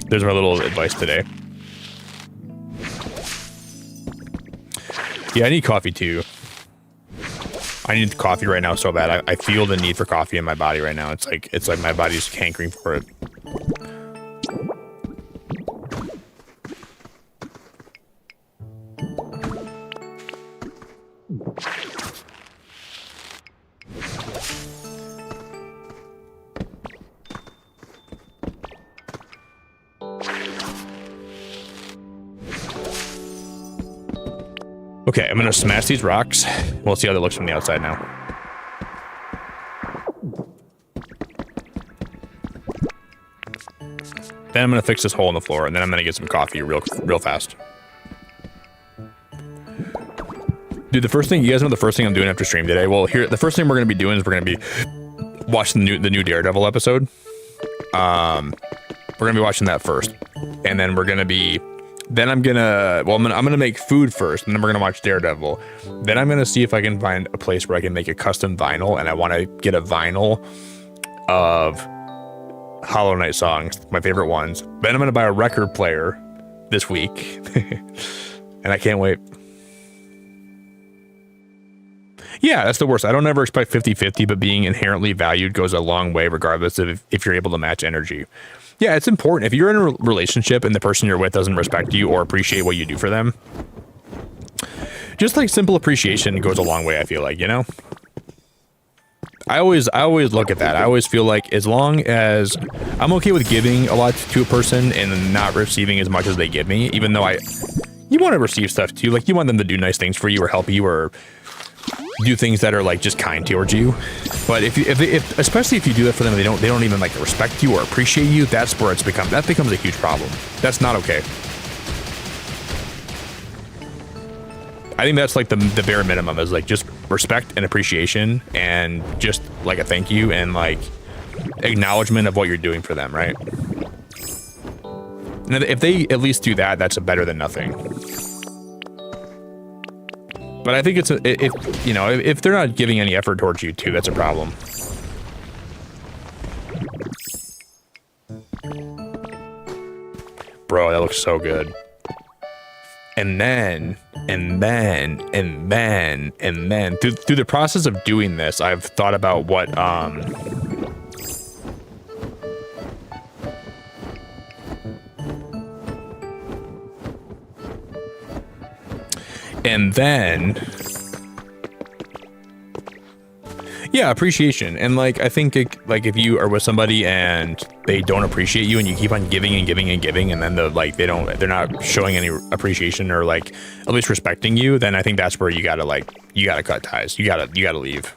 There's my little advice today. Yeah, I need coffee too. I need coffee right now so bad. I feel the need for coffee in my body right now. It's like my body's hankering for it. Okay, I'm gonna smash these rocks. We'll see how that looks from the outside now. Then I'm gonna fix this hole in the floor, and then I'm gonna get some coffee real fast. Dude, the first thing, you guys know the first thing I'm doing after stream today? Well, here, the first thing we're gonna be doing is we're gonna be watching the new Daredevil episode. We're gonna be watching that first, and then we're gonna be. Then I'm gonna make food first, and then we're gonna watch Daredevil. Then I'm gonna see if I can find a place where I can make a custom vinyl, and I want to get a vinyl of Hollow Knight songs, my favorite ones. Then I'm gonna buy a record player this week, and I can't wait. Yeah, that's the worst. I don't ever expect 50-50, but being inherently valued goes a long way, regardless of if you're able to match energy. Yeah, it's important. If you're in a relationship and the person you're with doesn't respect you or appreciate what you do for them, just like simple appreciation goes a long way, I feel like, you know? I always look at that. I always feel like as long as I'm okay with giving a lot to a person and not receiving as much as they give me, even though you want to receive stuff too. Like you want them to do nice things for you or help you or do things that are like just kind towards you. But if especially if you do that for them, they don't even like respect you or appreciate you. That's where that becomes a huge problem. That's not okay. I think that's like the bare minimum is like just respect and appreciation and just like a thank you and like acknowledgement of what you're doing for them, right? And if they at least do that, that's better than nothing. But I think it's if you know, if they're not giving any effort towards you too, that's a problem. Bro, that looks so good. And then through the process of doing this, I've thought about what and then yeah, appreciation. And like I think like if you are with somebody and they don't appreciate you and you keep on giving and giving and giving, and then they're not showing any appreciation or like at least respecting you, then I think that's where you gotta cut ties. You gotta leave.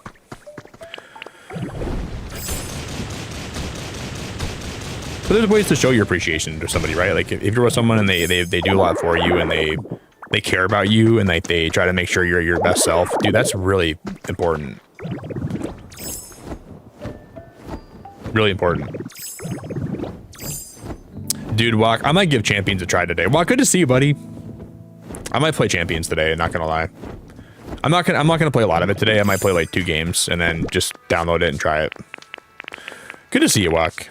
But there's ways to show your appreciation to somebody, right? Like if you're with someone and they do a lot for you and they care about you and like they try to make sure you're your best self, dude, that's really important. Really important. Dude, Walk, I might give Champions a try today. Walk, good to see you, buddy. I might play Champions today, not gonna lie. I'm not gonna play a lot of it today. I might play like 2 games and then just download it and try it. Good to see you, Walk.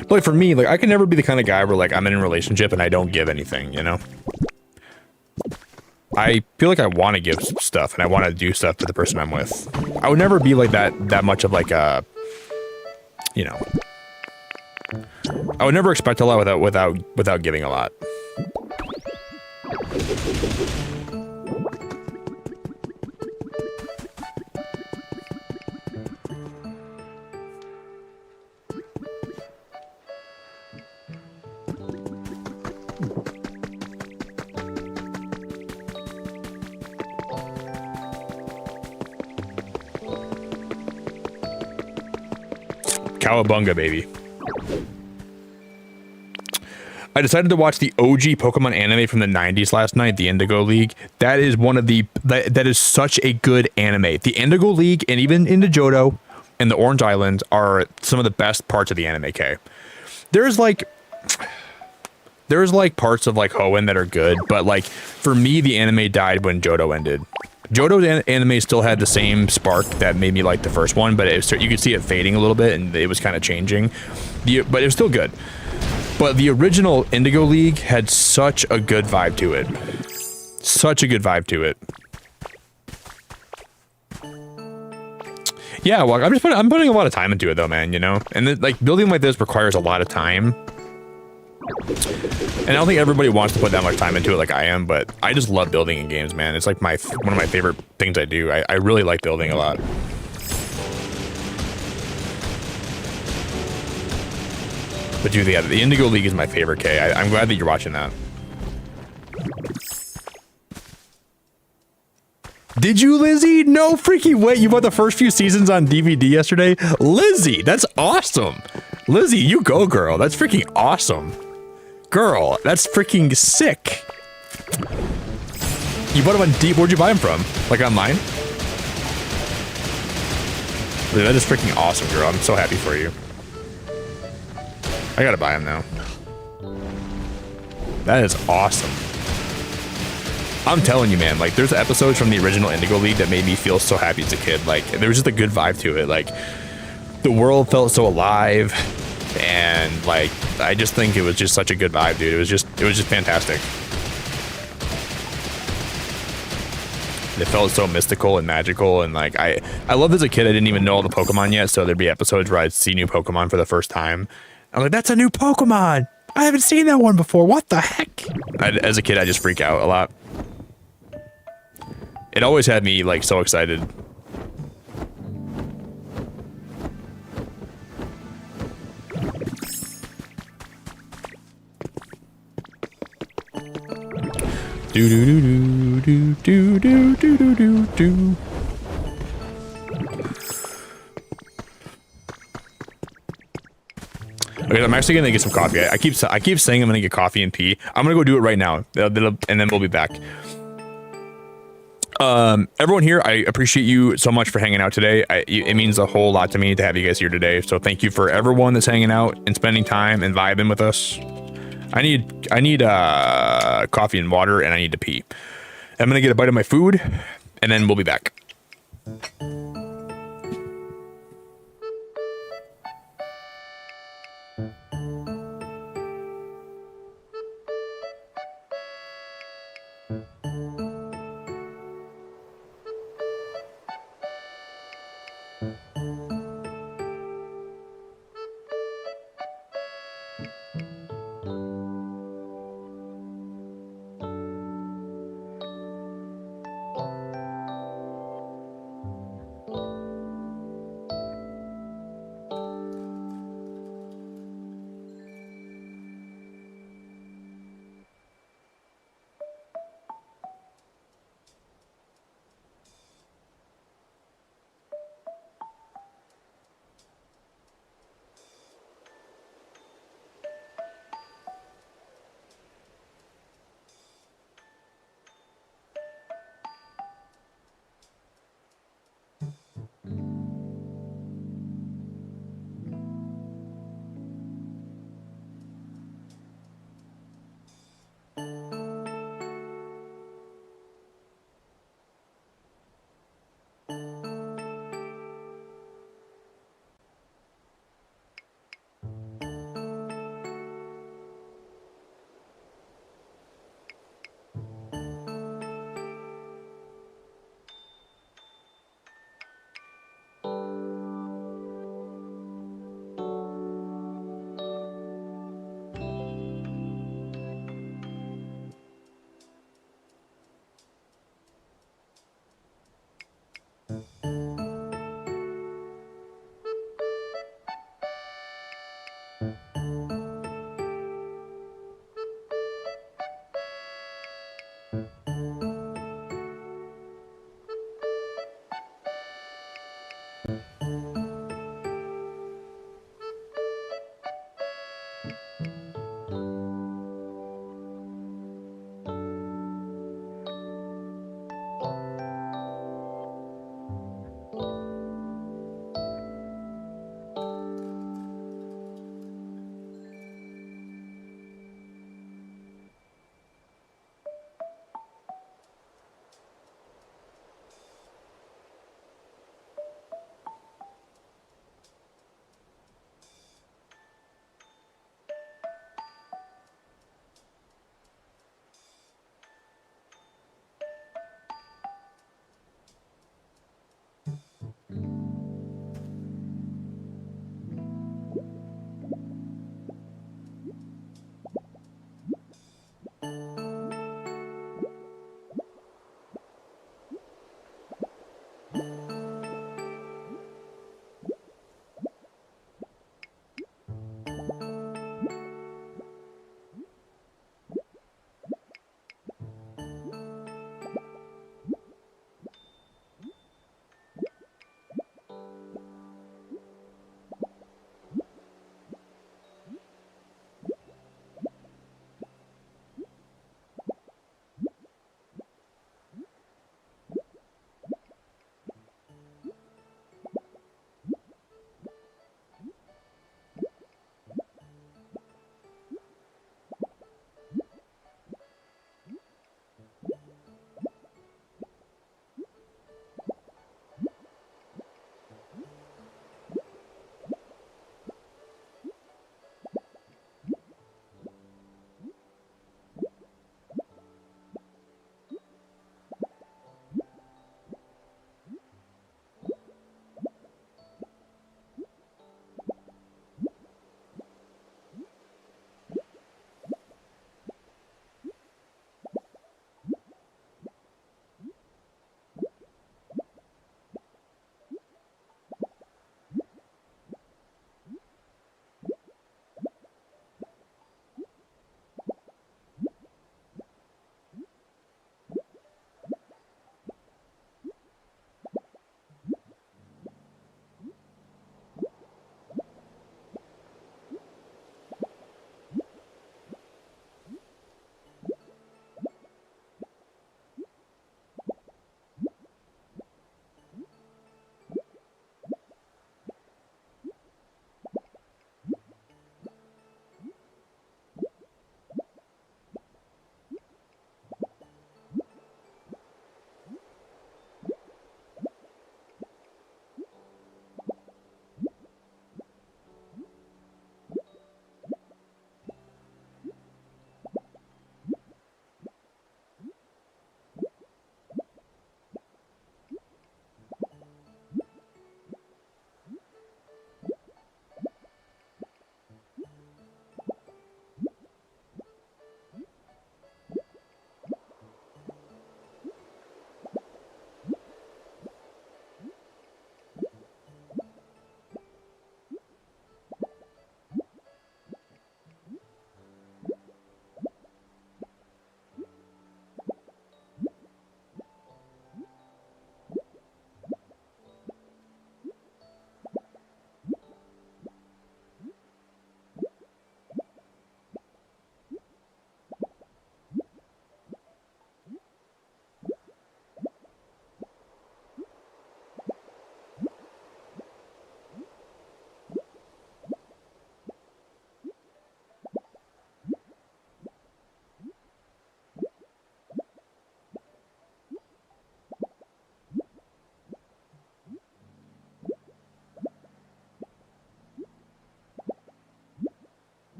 But like for me, like I can never be the kind of guy where like I'm in a relationship and I don't give anything, you know? I feel like I want to give stuff and I want to do stuff to the person I'm with. I would never be like that much of like a, you know, I would never expect a lot without giving a lot. Cowabunga, baby. I decided to watch the OG Pokemon anime from the 90s last night, the Indigo League. That is that is such a good anime. The Indigo League and even into Johto and the Orange Islands are some of the best parts of the anime, K. There's like parts of like Hoenn that are good, but like for me, the anime died when Johto ended. Johto's anime still had the same spark that made me like the first one, but you could see it fading a little bit and it was kind of changing. But it was still good. But the original Indigo League had such a good vibe to it. Such a good vibe to it. Yeah, well, I'm putting a lot of time into it though, man, you know? And then, like building like this requires a lot of time. And I don't think everybody wants to put that much time into it like I am, but I just love building in games, man. It's like one of my favorite things I do. I really like building a lot. But dude, yeah, the Indigo League is my favorite, K. I'm glad that you're watching that. Did you, Lizzie? No freaking way. You bought the first few seasons on DVD yesterday? Lizzie, that's awesome. Lizzie, you go, girl. That's freaking awesome. Girl, that's freaking sick. You bought them on Deep. Where'd you buy them from? Like online? Dude, that is freaking awesome, girl. I'm so happy for you. I gotta buy them now. That is awesome. I'm telling you, man, like there's episodes from the original Indigo League that made me feel so happy as a kid. Like there was just a good vibe to it. Like the world felt so alive. And like I just think it was just such a good vibe, dude. It was just fantastic. It felt so mystical and magical, and like I loved as a kid. I didn't even know all the Pokemon yet, so there'd be episodes where I'd see new Pokemon for the first time. I'm like, that's a new Pokemon. I haven't seen that one before. What the heck? As a kid, I just freak out a lot. It always had me like so excited. Do do do do do do do do do do. Okay, I'm actually gonna get some coffee. I keep saying I'm gonna get coffee and pee. I'm gonna go do it right now, and then we'll be back. Everyone here, I appreciate you so much for hanging out today. It means a whole lot to me to have you guys here today. So thank you for everyone that's hanging out and spending time and vibing with us. I need coffee and water, and I need to pee. I'm gonna get a bite of my food, and then we'll be back.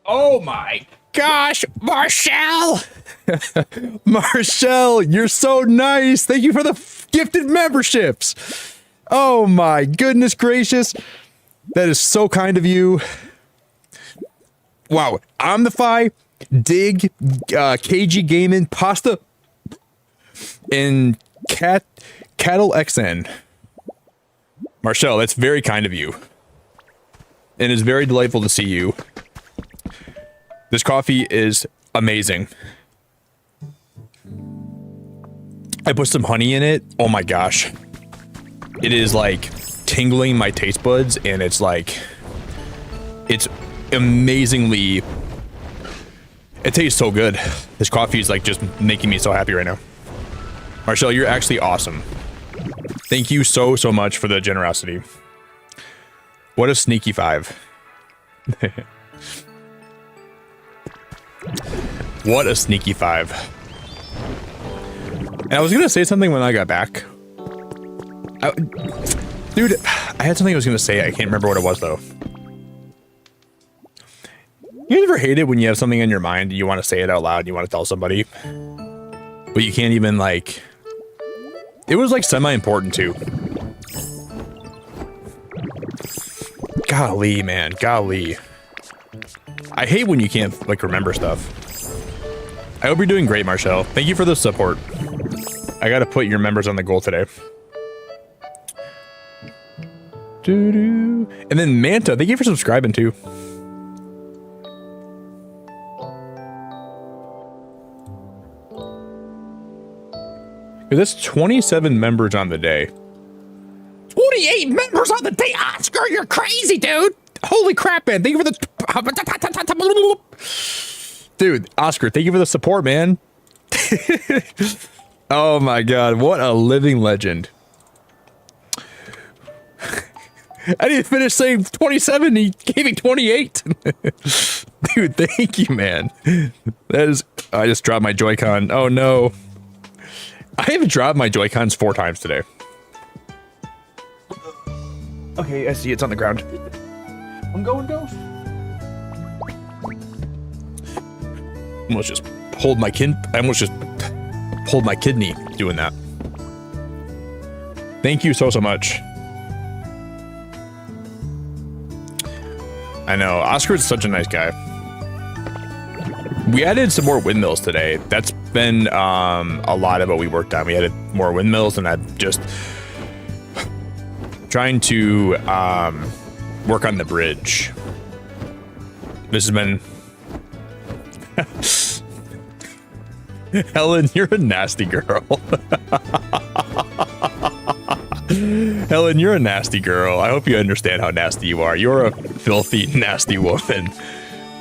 Oh my gosh, Marshall! Marshall, you're so nice. Thank you for the gifted memberships. Oh my goodness gracious. That is so kind of you. Wow. Omnify, Dig, KG Gaming, Pasta, and Cattle XN. Marshall, that's very kind of you. And it's very delightful to see you. This coffee is amazing. I put some honey in it. Oh my gosh. It is like tingling my taste buds, and it's like, it's amazingly, it tastes so good. This coffee is like just making me so happy right now. Marshall, you're actually awesome. Thank you so much for the generosity. What a sneaky 5. What a sneaky 5. And I was gonna say something when I got back. Dude, I had something I was gonna say. I can't remember what it was though. You ever hate it when you have something in your mind, you want to say it out loud, you want to tell somebody, but you can't even like... It was like semi-important too. Golly, man, golly. I hate when you can't like remember stuff. I hope you're doing great, Marshall. Thank you for the support. I gotta put your members on the goal today. And then Manta, thank you for subscribing too. That's 27 members on the day. 28 members on the day, Oscar. You're crazy, dude. Holy crap, man. Thank you for the... Dude, Oscar, thank you for the support, man. Oh my god, what a living legend. I didn't finish saying 27, he gave me 28. Dude, thank you, man. That is... I just dropped my Joy-Con. Oh no. I haven't dropped my Joy-Cons 4 times today. Okay, I see it's on the ground. I'm going ghost. I almost just pulled my kidney doing that. Thank you so much. I know, Oscar is such a nice guy. We added some more windmills today. That's been a lot of what we worked on. We added more windmills, and I'm just trying to work on the bridge. This has been... Helen, you're a nasty girl. Helen, you're a nasty girl. I hope you understand how nasty you are. You're a filthy, nasty woman.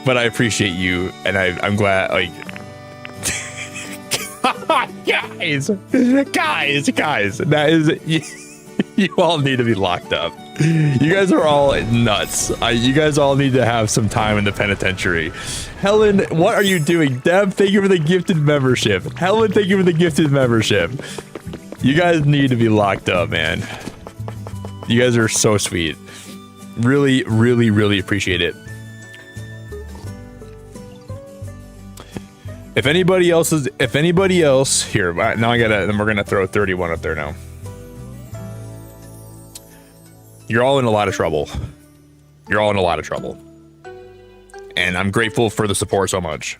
But I appreciate you, and I'm glad, like... guys, that is... You all need to be locked up. You guys are all nuts. You guys all need to have some time in the penitentiary. Helen, what are you doing? Deb, thank you for the gifted membership. Helen, thank you for the gifted membership. You guys need to be locked up, man. You guys are so sweet. Really, really, really appreciate it. If anybody else here, now then we're gonna throw 31 up there now. You're all in a lot of trouble. You're all in a lot of trouble. And I'm grateful for the support so much.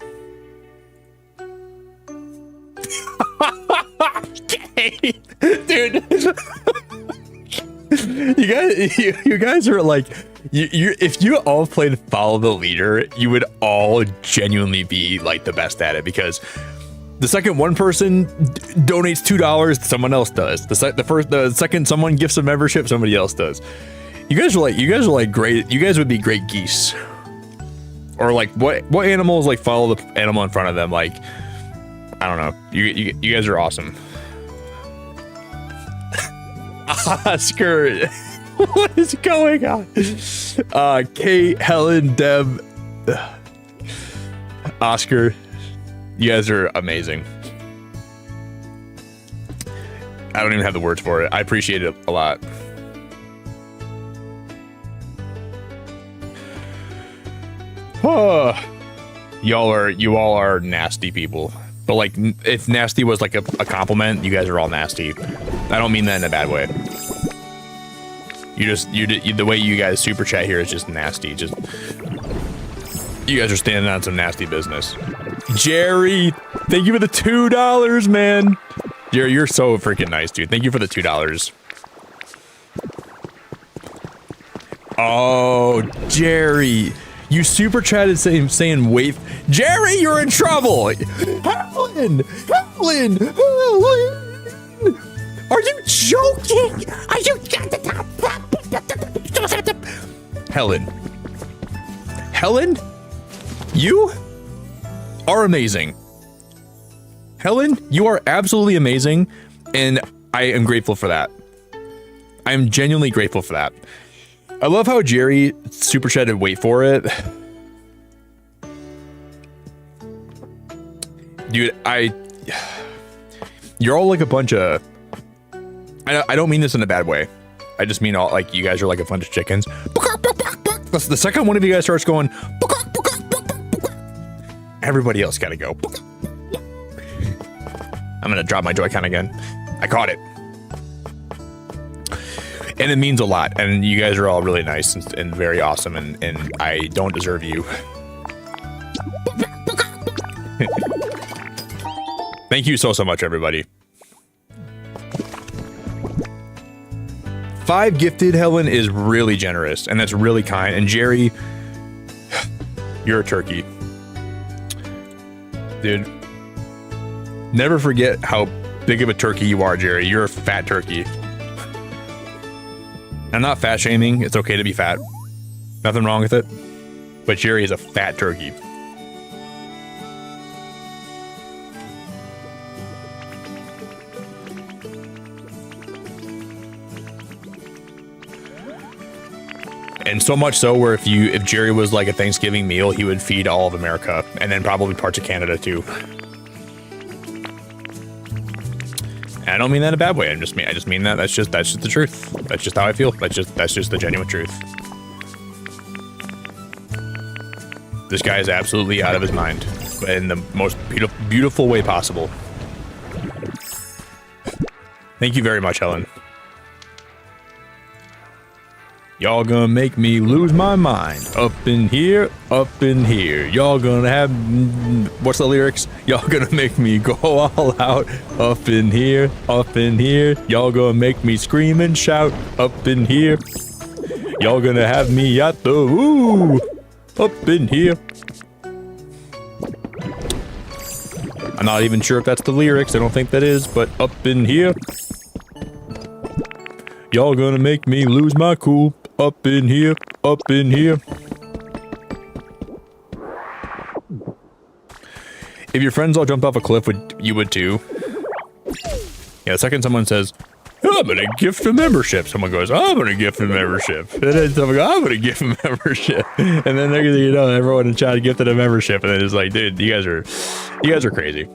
Dude. You guys are like, if you all played Follow the Leader, you would all genuinely be like the best at it, because the second one person donates $2, someone else does. The second someone gifts a membership, somebody else does. You guys are like great. You guys would be great geese. Or like what animals like follow the animal in front of them? Like, I don't know. You guys are awesome. Oscar, what is going on? Kate, Helen, Deb, Oscar, you guys are amazing. I don't even have the words for it. I appreciate it a lot. You all are nasty people. But like, if nasty was like a compliment, you guys are all nasty. I don't mean that in a bad way. The way you guys super chat here is just nasty. Just, you guys are standing on some nasty business. Jerry, thank you for the $2, man. Jerry, you're so freaking nice, dude. Thank you for the $2. Oh, Jerry, you super chatted saying wait. Jerry, you're in trouble. Helen, are you joking? Are you? Helen, you are amazing. Helen, you are absolutely amazing, and I am grateful for that. I am genuinely grateful for that. I love how Jerry super chatted wait for it. Dude, you're all like a bunch of, I don't mean this in a bad way. I just mean all like you guys are like a bunch of chickens. The second one of you guys starts going, everybody else gotta go. I'm gonna drop my Joy-Con again. I caught it. And it means a lot. And you guys are all really nice and very awesome. And I don't deserve you. Thank you so much, everybody. 5 gifted, Helen, is really generous. And that's really kind. And Jerry, you're a turkey. Dude. Never forget how big of a turkey you are, Jerry. You're a fat turkey. I'm not fat shaming. It's okay to be fat. Nothing wrong with it. But Jerry is a fat turkey. And so much so where if Jerry was like a Thanksgiving meal, he would feed all of America and then probably parts of Canada too. And I don't mean that in a bad way. I just mean that that's just the truth. That's just how I feel. That's just the genuine truth. This guy is absolutely out of his mind, but in the most beautiful way possible. Thank you very much, Helen. Y'all gonna make me lose my mind. Up in here, up in here. Y'all gonna have, what's the lyrics? Y'all gonna make me go all out. Up in here, up in here. Y'all gonna make me scream and shout. Up in here. Y'all gonna have me at the woo. Up in here. I'm not even sure if that's the lyrics. I don't think that is, but up in here. Y'all gonna make me lose my cool. Up in here, up in here. If your friends all jumped off a cliff, you would too? Yeah, the second someone says, I'm gonna gift a membership, someone goes, I'm gonna gift a membership. And then someone goes, I'm gonna gift a membership. And then next thing you know, everyone in chat gifted a membership, and then it's like, dude, you guys are crazy.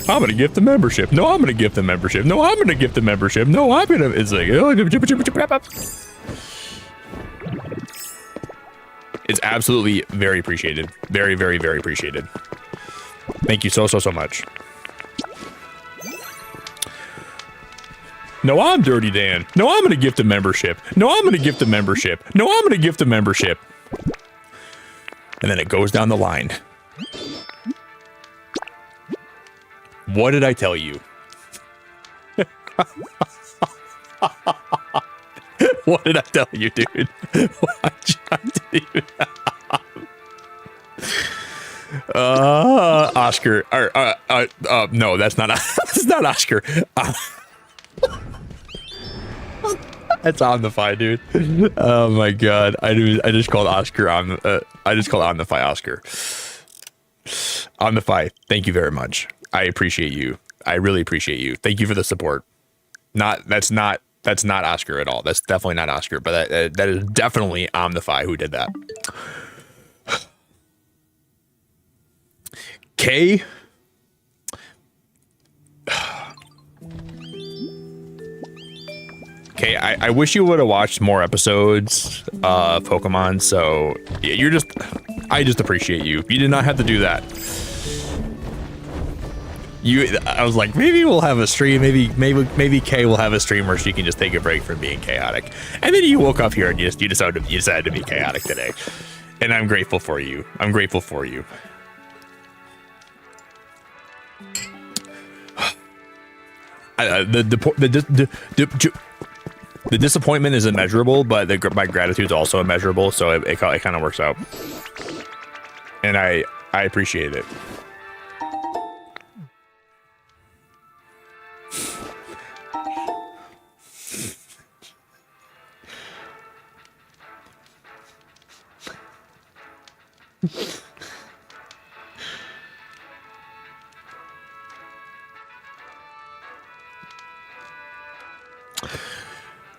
I'm gonna gift the membership. No, I'm gonna gift the membership. No, I'm gonna gift the membership. No, I'm gonna. It's like, it's absolutely very appreciated. Very, very, very appreciated. Thank you so much. No, I'm Dirty Dan. No, I'm gonna gift a membership. No, I'm gonna gift a membership. No, I'm gonna gift a membership. And then it goes down the line. What did I tell you? What did I tell you, dude? Oscar. No, that's not. That's not Oscar. That's on the fight, dude. Oh my god, I just called Oscar on. I just called on the fight, Oscar. On the fight. Thank you very much. I appreciate you. I really appreciate you. Thank you for the support. That's not Oscar at all. That's definitely not Oscar, but that is definitely Omnify who did that. K. Hey, I wish you would have watched more episodes of Pokemon. So yeah, I just appreciate you. You did not have to do that. I was like, maybe we'll have a stream. Maybe Kay will have a stream where she can just take a break from being chaotic. And then you woke up here and you decided to be chaotic today. And I'm grateful for you. I'm grateful for you. The disappointment is immeasurable, but my gratitude is also immeasurable, so it kind of works out, and I appreciate it.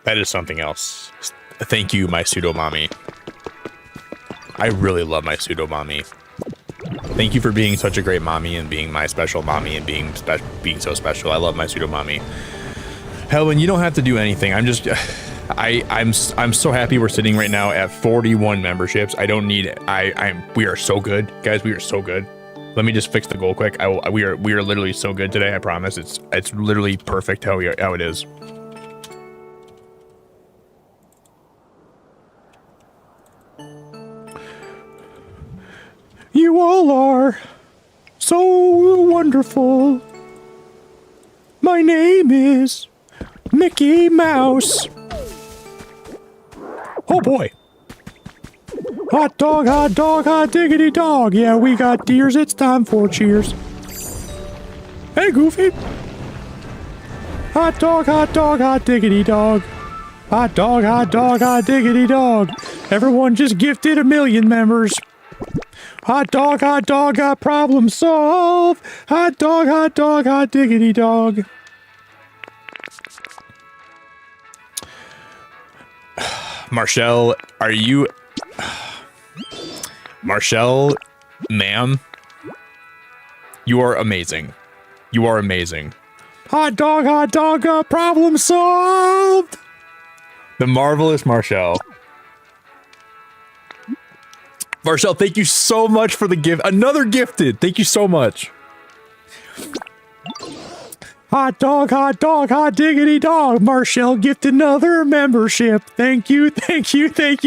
That is something else. Thank you, my pseudo mommy. I really love my pseudo mommy. Thank you for being such a great mommy and being my special mommy and being so special. I love my pseudo mommy. Helen, you don't have to do anything. I'm so happy we're sitting right now at 41 memberships. I don't need. We are so good, guys. We are so good. Let me just fix the goal quick. We are literally so good today. I promise. It's literally perfect how it is. You all are so wonderful. My name is Mickey Mouse. Oh boy. Hot dog, hot diggity dog. Yeah, we got deers. It's time for cheers. Hey, Goofy. Hot dog, hot diggity dog. Hot dog, hot diggity dog. Everyone just gifted 1 million members. Hot dog, got problem solved. Hot dog, hot diggity dog. Marshall, are you... Marshall, ma'am, you are amazing. You are amazing. Hot dog, got problem solved. The marvelous Marshall. Marshall, thank you so much for the gift. Another gifted. Thank you so much. Hot dog, hot diggity dog. Marshall gifted another membership. Thank you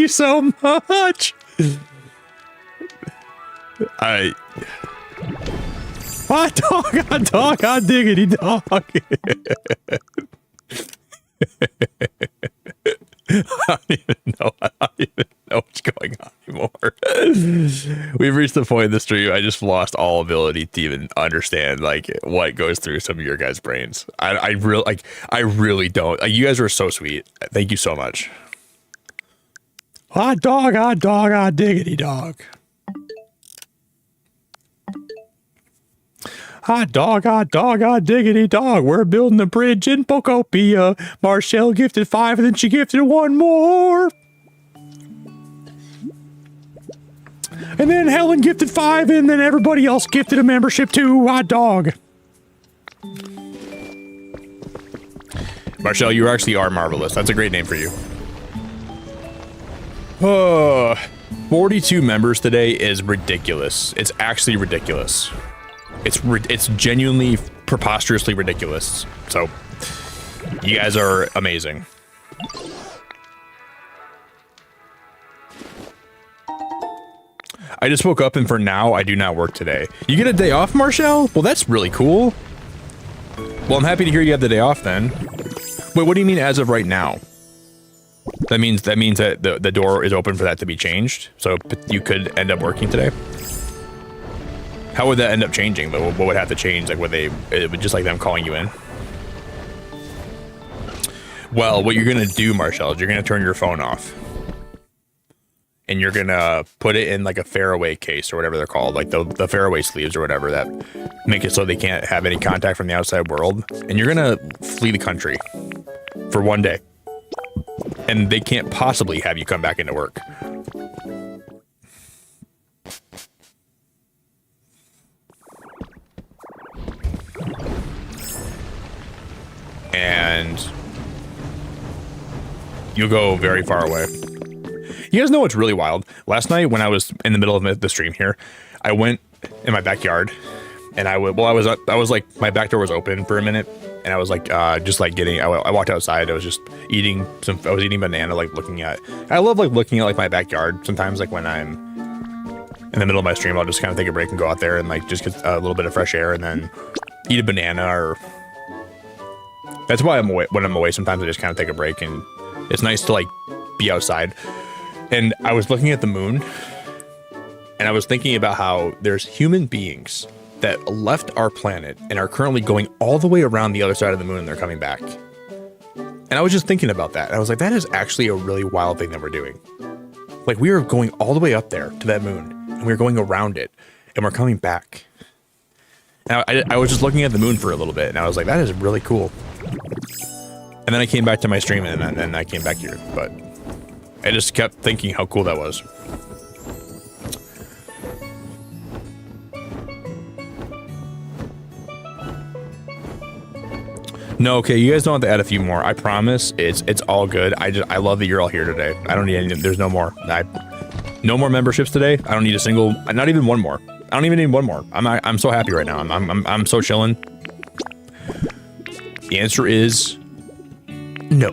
so much. Hot dog, hot diggity dog. I don't even know what's going on anymore. We've reached the point in the stream I just lost all ability to even understand like what goes through some of your guys' brains. I really don't. You guys are so sweet. Thank you so much. Hot dog, hot diggity dog. Hot dog, hot diggity dog. We're building a bridge in Pokopia. Marshall gifted 5 and then she gifted 1 more. And then Helen gifted 5 and then everybody else gifted a membership too. Hot dog. Marshall, you actually are marvelous. That's a great name for you. 42 members today is ridiculous. It's actually ridiculous. It's genuinely preposterously ridiculous. So you guys are amazing. I just woke up and for now I do not work today. You get a day off, Marshall? Well, that's really cool. Well, I'm happy to hear you have the day off then. Wait, what do you mean as of right now? That means that the door is open for that to be changed. So you could end up working today. How would that end up changing? But what would have to change? Like, it would just like them calling you in? Well, what you're gonna do, Marshall, is you're gonna turn your phone off. And you're gonna put it in like a faraway case or whatever they're called, like the faraway sleeves or whatever that make it so they can't have any contact from the outside world. And you're gonna flee the country for 1 day. And they can't possibly have you come back into work. And you'll go very far away. You guys know what's really wild? Last night when I was in the middle of the stream here, I went in my backyard, and I was like, my back door was open for a minute, and I was like, just like I walked outside. I was just eating banana, like I love like looking at like my backyard. Sometimes like when I'm in the middle of my stream, I'll just kind of take a break and go out there and like just get a little bit of fresh air and then eat a banana. Or that's why I'm away. When I'm away, sometimes I just kind of take a break, and it's nice to like be outside. And I was looking at the moon, and I was thinking about how there's human beings that left our planet and are currently going all the way around the other side of the moon, and they're coming back. And I was just thinking about that. And I was like, that is actually a really wild thing that we're doing. Like, we are going all the way up there to that moon, and we're going around it, and we're coming back. And I was just looking at the moon for a little bit, and I was like, that is really cool. And then I came back to my stream, and then I came back here. But I just kept thinking how cool that was. No, okay, you guys don't have to add a few more. I promise, it's all good. I love that you're all here today. I don't need any. There's no more. No more memberships today. I don't need a single. Not even one more. I don't even need one more. I'm so happy right now. I'm so chilling. The answer is no.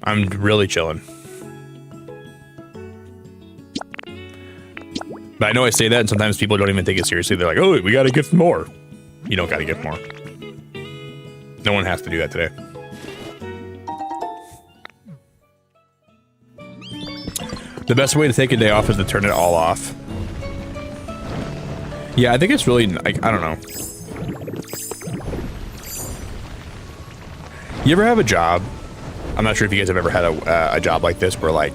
I'm really chilling. But I know I say that, and sometimes people don't even take it seriously. They're like, oh, we gotta get more. You don't gotta get more. No one has to do that today. The best way to take a day off is to turn it all off. Yeah, I think it's really, like, I don't know. You ever have a job? I'm not sure if you guys have ever had a job like this where like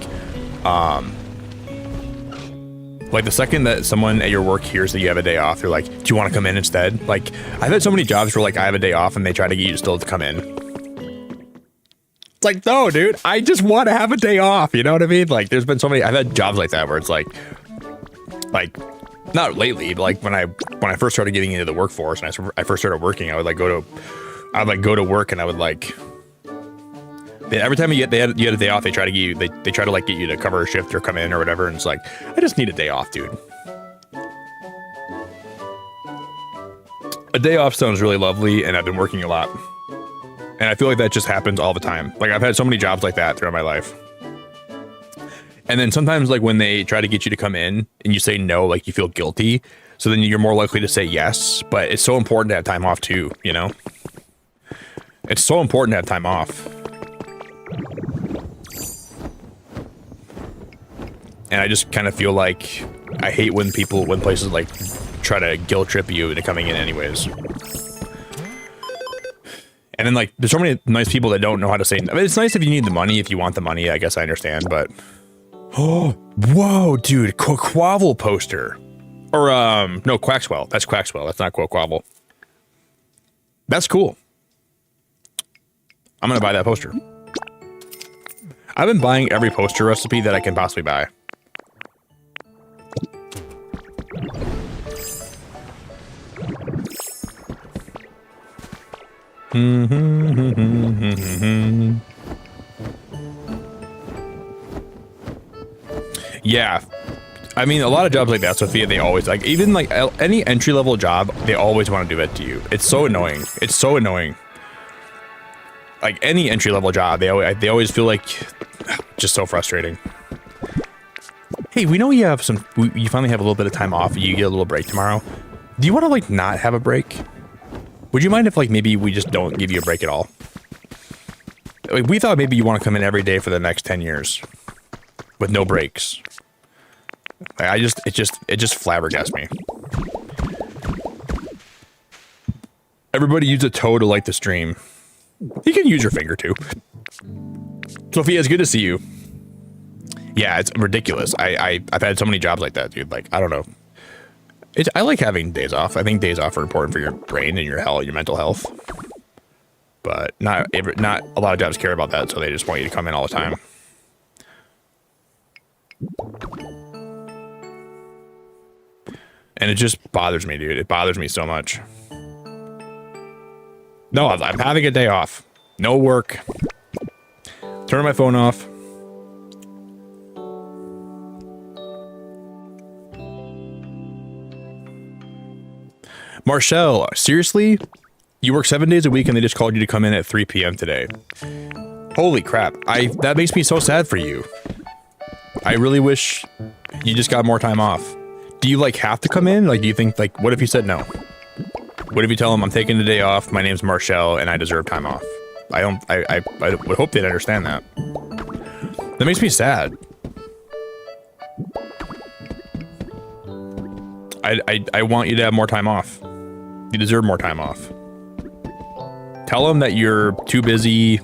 the second that someone at your work hears that you have a day off, they're like, do you want to come in instead? Like, I've had so many jobs where like I have a day off and they try to get you still to come in. It's like, no, dude, I just want to have a day off. You know what I mean? Like, there's been so many, I've had jobs like that where it's like not lately, but like when I first started getting into the workforce and I first started working, I would go to work and I would like, every time you had a day off, they try to get you, they try to like get you to cover a shift or come in or whatever. And it's like, I just need a day off, dude. A day off sounds really lovely, and I've been working a lot. And I feel like that just happens all the time. Like, I've had so many jobs like that throughout my life. And then sometimes, like, when they try to get you to come in and you say no, like, you feel guilty. So then you're more likely to say yes. But it's so important to have time off, too, you know? It's so important to have time off. And I just kind of feel like I hate when places like try to guilt trip you into coming in anyways. And then like there's so many nice people that don't know how to say. I mean, it's nice if you need the money, if you want the money, I guess I understand. But oh, whoa, dude, Quavel poster, or no, Quaxwell. That's Quaxwell. That's not Quavel. That's cool. I'm gonna buy that poster. I've been buying every poster recipe that I can possibly buy. Yeah, I mean, a lot of jobs like that, Sophia, they always like, even like any entry-level job, they always want to do that to you. It's so annoying. It's so annoying. Like any entry-level job, they always feel like just so frustrating. Hey, we know you have you finally have a little bit of time off. You get a little break tomorrow. Do you want to like not have a break? Would you mind if like maybe we just don't give you a break at all? Like, we thought maybe you want to come in every day for the next 10 years with no breaks. Like, it just flabbergasts me. Everybody use a toe to like the stream. You can use your finger too. Sophia, it's good to see you. Yeah, it's ridiculous. I've had so many jobs like that, dude. Like, I don't know. I like having days off. I think days off are important for your brain and your health, your mental health. But not a lot of jobs care about that, so they just want you to come in all the time. And it just bothers me, dude. It bothers me so much. No, I'm having a day off. No work. Turning my phone off. Marshall, seriously? You work 7 days a week and they just called you to come in at 3 p.m. today. Holy crap. That makes me so sad for you. I really wish you just got more time off. Do you like have to come in? Like, do you think like, what if you said no? What if you tell them I'm taking the day off, my name's Marshall and I deserve time off? I would hope they'd understand that. That makes me sad. I want you to have more time off. You deserve more time off. Tell them that you're too busy.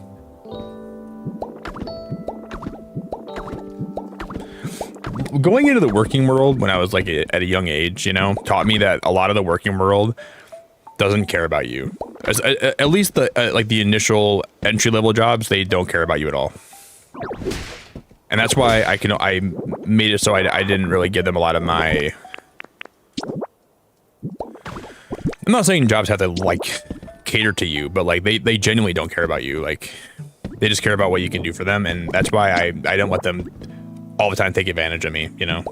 Going into the working world when I was like at a young age, you know, taught me that a lot of the working world doesn't care about you. At least the like the initial entry level jobs, they don't care about you at all. And that's why I made it so I didn't really give them a lot of my. I'm not saying jobs have to like cater to you, but like they genuinely don't care about you. Like they just care about what you can do for them, and that's why I don't let them all the time take advantage of me, you know.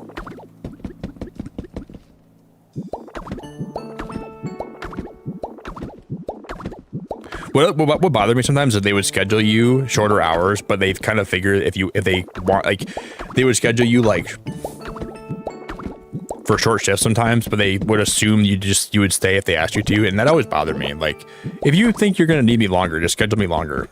What bothered me sometimes is they would schedule you shorter hours, but they kind of figure if they want, like they would schedule you like for short shifts sometimes, but they would assume you would stay if they asked you to, and that always bothered me. Like, if you think you're gonna need me longer, just schedule me longer.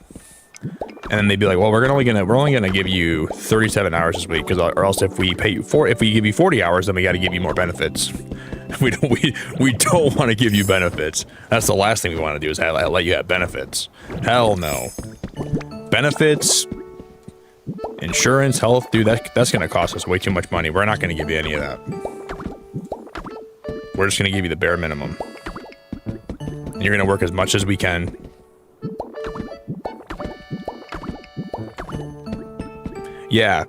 And then they'd be like, well, we're only gonna give you 37 hours this week, or else if we give you 40 hours, then we got to give you more benefits. We don't want to give you benefits. That's the last thing we want to do is let you have benefits. Hell no. Benefits, insurance, health, dude, that's gonna cost us way too much money. We're not gonna give you any of that. We're just gonna give you the bare minimum. And you're gonna work as much as we can. Yeah.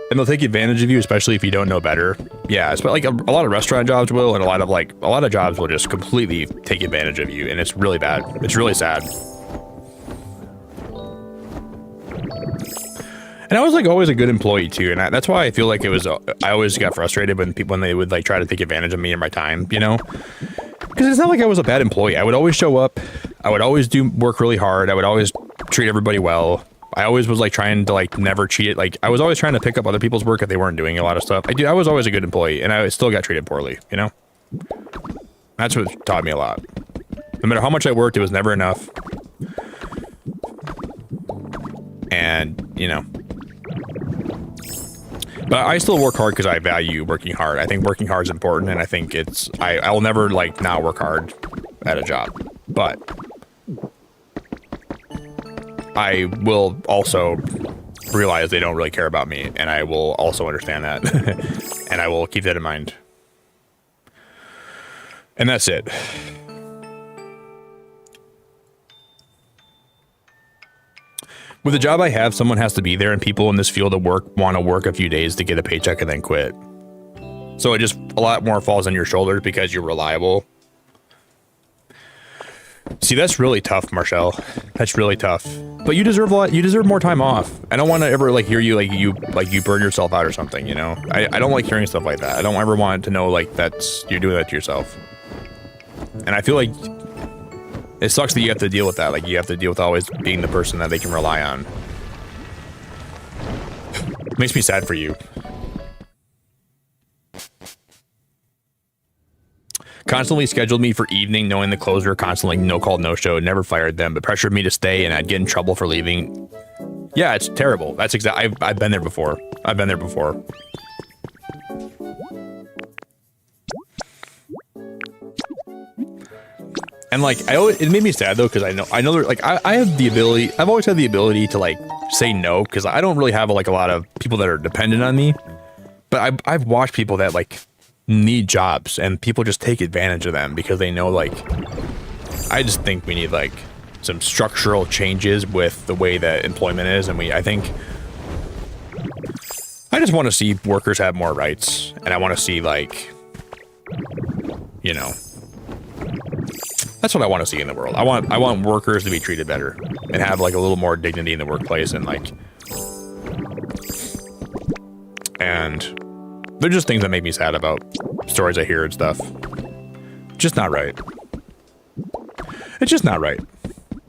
And they'll take advantage of you, especially if you don't know better. Yeah, it's like a lot of restaurant jobs will, and a lot of jobs will just completely take advantage of you, and it's really bad. It's really sad. And I was like always a good employee too, and that's why I feel like I always got frustrated when they would like try to take advantage of me and my time, you know? Because it's not like I was a bad employee. I would always show up. I would always work really hard. I would always treat everybody well. I always was like trying to like never cheat it. Like I was always trying to pick up other people's work if they weren't doing a lot of stuff. I was always a good employee, and I still got treated poorly, you know? That's what taught me a lot. No matter how much I worked, it was never enough. And, you know. But I still work hard because I value working hard. I think working hard is important, and I think I'll never like not work hard at a job. But I will also realize they don't really care about me, and I will also understand that. And I will keep that in mind. And that's it. With the job I have, someone has to be there, and people in this field of work want to work a few days to get a paycheck and then quit. So it just a lot more falls on your shoulders because you're reliable. See, that's really tough, Marshall. That's really tough. But you deserve a lot. You deserve more time off. I don't want to ever like hear you you burn yourself out or something. You know, I don't like hearing stuff like that. I don't ever want to know like you're doing that to yourself. And I feel like it sucks that you have to deal with that. Like you have to deal with always being the person that they can rely on. It makes me sad for you. Constantly scheduled me for evening, knowing the closer, constantly no call, no show, never fired them, but pressured me to stay, and I'd get in trouble for leaving. Yeah, it's terrible. That's exactly. I've been there before. I've been there before. And like, it made me sad though, because I know like I have the ability. I've always had the ability to like say no, because I don't really have like a lot of people that are dependent on me. But I've watched people that like need jobs, and people just take advantage of them because they know like. I just think we need like some structural changes with the way that employment is, and I just want to see workers have more rights, and I want to see like, you know. That's what I want to see in the world. I want workers to be treated better. and have like a little more dignity in the workplace and they're just things that make me sad about stories I hear and stuff. Just not right. It's just not right.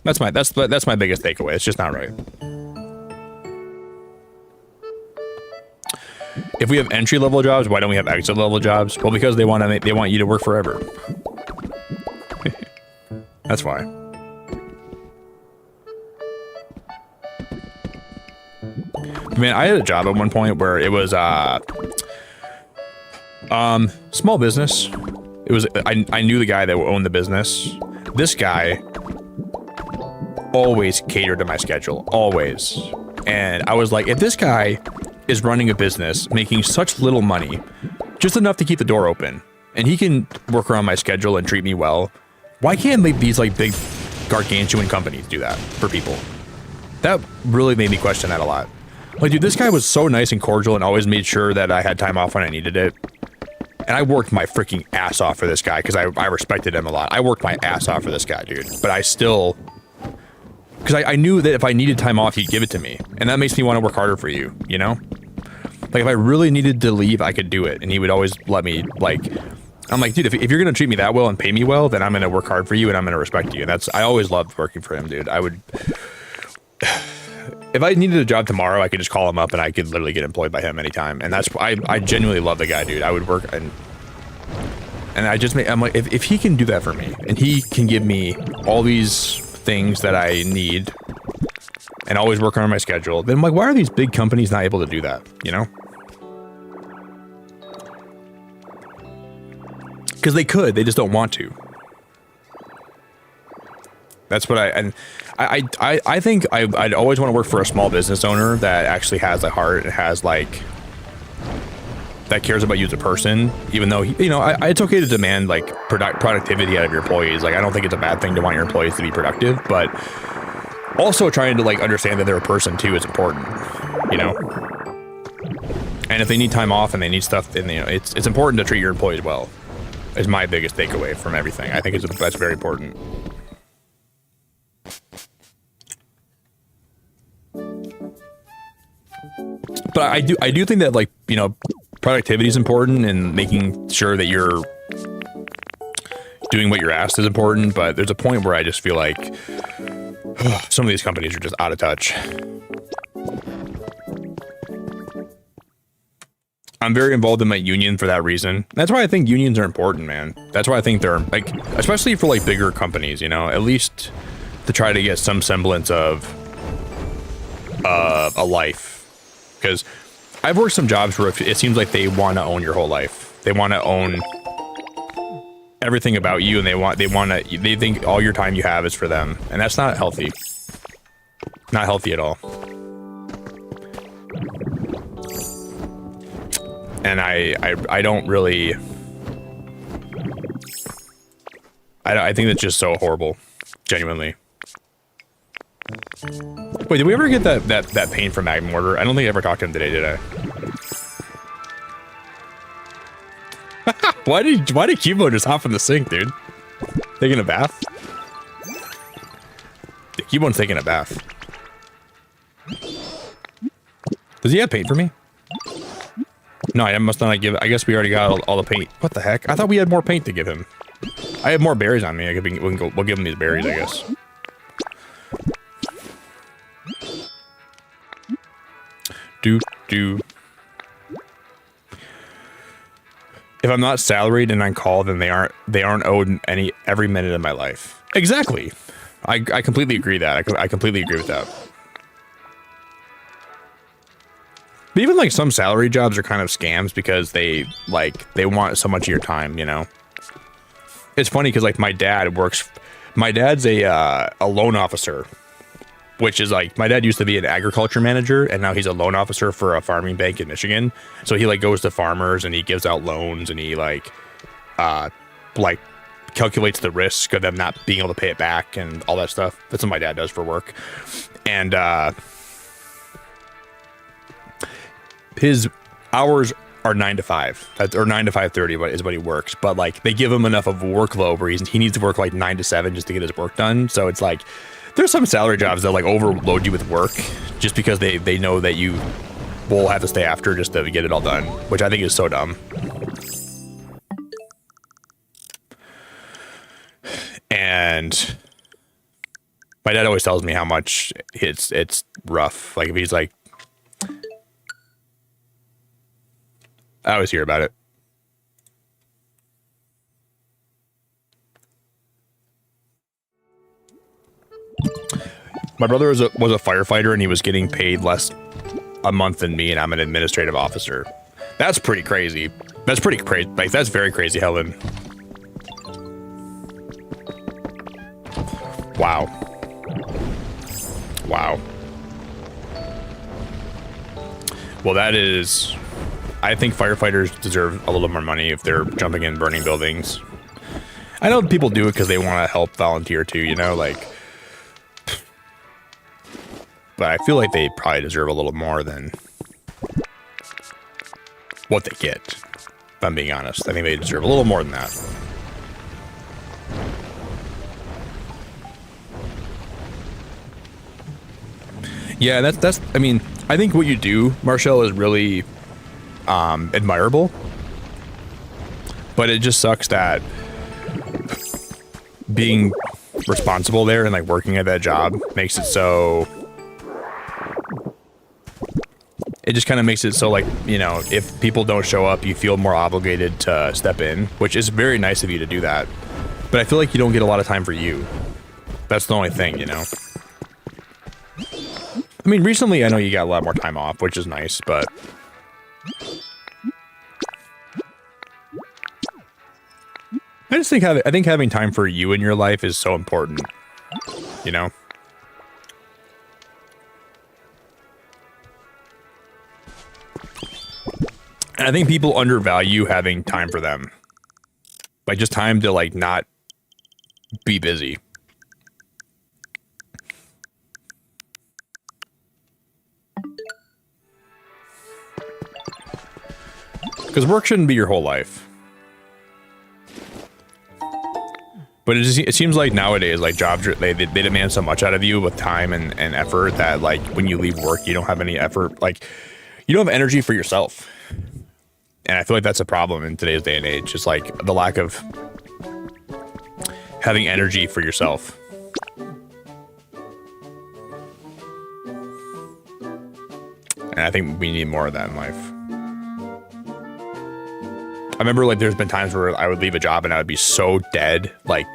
That's my biggest takeaway. It's just not right. If we have entry level jobs, why don't we have exit level jobs? Well, because they want you to work forever. That's why. Man, I had a job at one point where it was small business. It was I knew the guy that owned the business. This guy always catered to my schedule, always. And I was like, if this guy is running a business making such little money, just enough to keep the door open, and he can work around my schedule and treat me well, why can't these like big gargantuan companies do that for people? That really made me question that a lot. Like, dude, this guy was so nice and cordial and always made sure that I had time off when I needed it. And I worked my freaking ass off for this guy because I respected him a lot. I worked my ass off for this guy, dude. But I still... Because I knew that if I needed time off, he'd give it to me. And that makes me want to work harder for you, you know? Like, if I really needed to leave, I could do it. And he would always let me, like... I'm like, dude, if you're going to treat me that well and pay me well, then I'm going to work hard for you and I'm going to respect you. And that's... I always loved working for him, dude. I would... If I needed a job tomorrow, I could just call him up and I could literally get employed by him anytime. And that's... I genuinely love the guy, dude. I would work... And I just... I'm like, if he can do that for me, and he can give me all these... things that I need and always work on my schedule, then I'm like, why are these big companies not able to do that, you know? Because they could, they just don't want to. That's what I think I'd always want to work for a small business owner that actually has a heart and has like that cares about you as a person, even though, you know, it's okay to demand like productivity out of your employees. Like, I don't think it's a bad thing to want your employees to be productive, but also trying to like understand that they're a person too is important, you know? And if they need time off and they need stuff, then, you know, it's important to treat your employees well, is my biggest takeaway from everything. I think that's very important. But I do think that, like, you know, productivity is important and making sure that you're doing what you're asked is important. But there's a point where I just feel like some of these companies are just out of touch. I'm very involved in my union for that reason. That's why I think unions are important, man. That's why I think they're like, especially for like bigger companies, you know, at least to try to get some semblance of a life. Because I've worked some jobs where it seems like they want to own your whole life. They want to own everything about you, and they think all your time you have is for them, and that's not healthy. Not healthy at all. And I don't really. I think that's just so horrible, genuinely. Wait, did we ever get that paint from Mag Mortar? I don't think I ever talked to him today, did I? Why did Cubo just hop in the sink, dude? Taking a bath? Yeah, Cubo's taking a bath. Does he have paint for me? No, I must not give. I guess we already got all the paint. What the heck? I thought we had more paint to give him. I have more berries on me. We'll give him these berries, I guess. If I'm not salaried and on call, then they aren't owed every minute of my life. Exactly. I completely agree that. I completely agree with that. But even like some salary jobs are kind of scams because they want so much of your time, you know. It's funny because like my dad's a loan officer. Which is like, my dad used to be an agriculture manager and now he's a loan officer for a farming bank in Michigan. So he like goes to farmers and he gives out loans and he like calculates the risk of them not being able to pay it back and all that stuff. That's what my dad does for work. And his hours are 9 to 5, or 9 to 5:30 is what he works. But like they give him enough of a workload where he needs to work like 9 to 7 just to get his work done. So it's like, There's some salary jobs that like overload you with work just because they know that you will have to stay after just to get it all done, which I think is so dumb. And my dad always tells me how much it's rough. Like if he's like, I always hear about it. My brother was a firefighter and he was getting paid less a month than me, and I'm an administrative officer. That's pretty crazy. That's pretty crazy. Like that's very crazy, Helen. Wow. Wow. Well, that is... I think firefighters deserve a little more money if they're jumping in burning buildings. I know people do it because they want to help volunteer too, you know, like... But I feel like they probably deserve a little more than what they get, if I'm being honest. I think they deserve a little more than that. Yeah, that's. I mean, I think what you do, Marshall, is really admirable. But it just sucks that being responsible there and like working at that job makes it so. It just kind of makes it so like, you know, if people don't show up, you feel more obligated to step in, which is very nice of you to do that. But I feel like you don't get a lot of time for you. That's the only thing, you know. I mean, recently I know you got a lot more time off, which is nice, but I just think having time for you in your life is so important, you know. And I think people undervalue having time for them, like just time to like not be busy. Because work shouldn't be your whole life. But it seems like nowadays, like jobs, they demand so much out of you with time and effort that like when you leave work, you don't have any effort. Like you don't have energy for yourself. And I feel like that's a problem in today's day and age. Just like the lack of having energy for yourself. And I think we need more of that in life. I remember like there's been times where I would leave a job and I would be so dead, like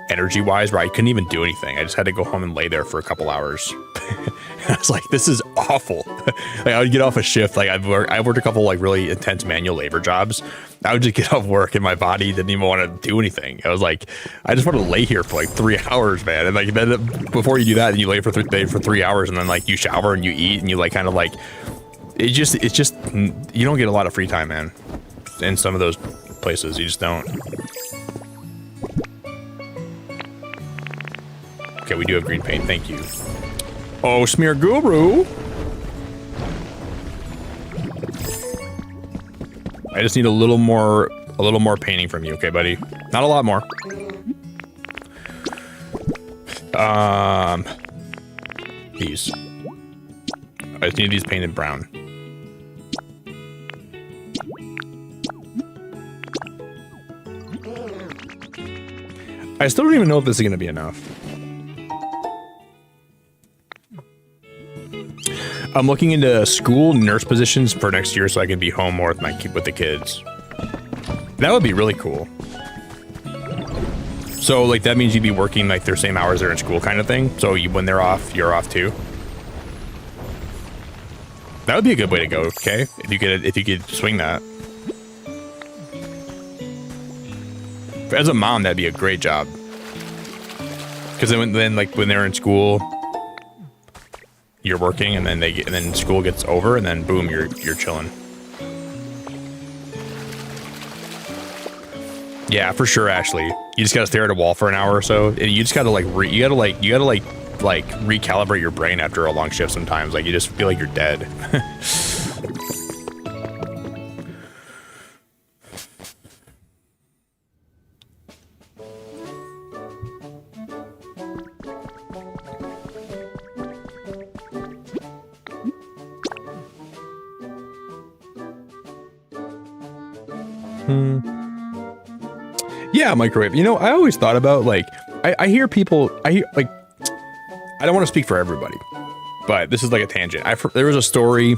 energy wise, where I couldn't even do anything. I just had to go home and lay there for a couple hours. I was like, this is awful. Like I would get off a shift. Like I worked a couple like really intense manual labor jobs. I would just get off work and my body didn't even want to do anything. I was like, I just want to lay here for like 3 hours, man. And like then before you do that, and you lay for 3 hours, and then like you shower and you eat and you like kind of like it's just you don't get a lot of free time, man. In some of those places, you just don't. Okay, we do have green paint. Thank you. Oh, Smear Guru. I just need a little more painting from you, okay, buddy? Not a lot more. These. I just need these painted brown. I still don't even know if this is going to be enough. I'm looking into school nurse positions for next year so I can be home more with the kids. That would be really cool. So like that means you'd be working like their same hours they're in school kind of thing. So when they're off, you're off too. That would be a good way to go, okay? If you could swing that. As a mom, that'd be a great job. Because then like when they're in school, you're working, and then school gets over, and then boom, you're chilling. Yeah, for sure, Ashley. You just gotta stare at a wall for an hour or so, and you just gotta recalibrate your brain after a long shift. Sometimes, like you just feel like you're dead. Yeah, microwave. You know, I always thought about like I hear people. I hear like I don't want to speak for everybody, but this is like a tangent. There was a story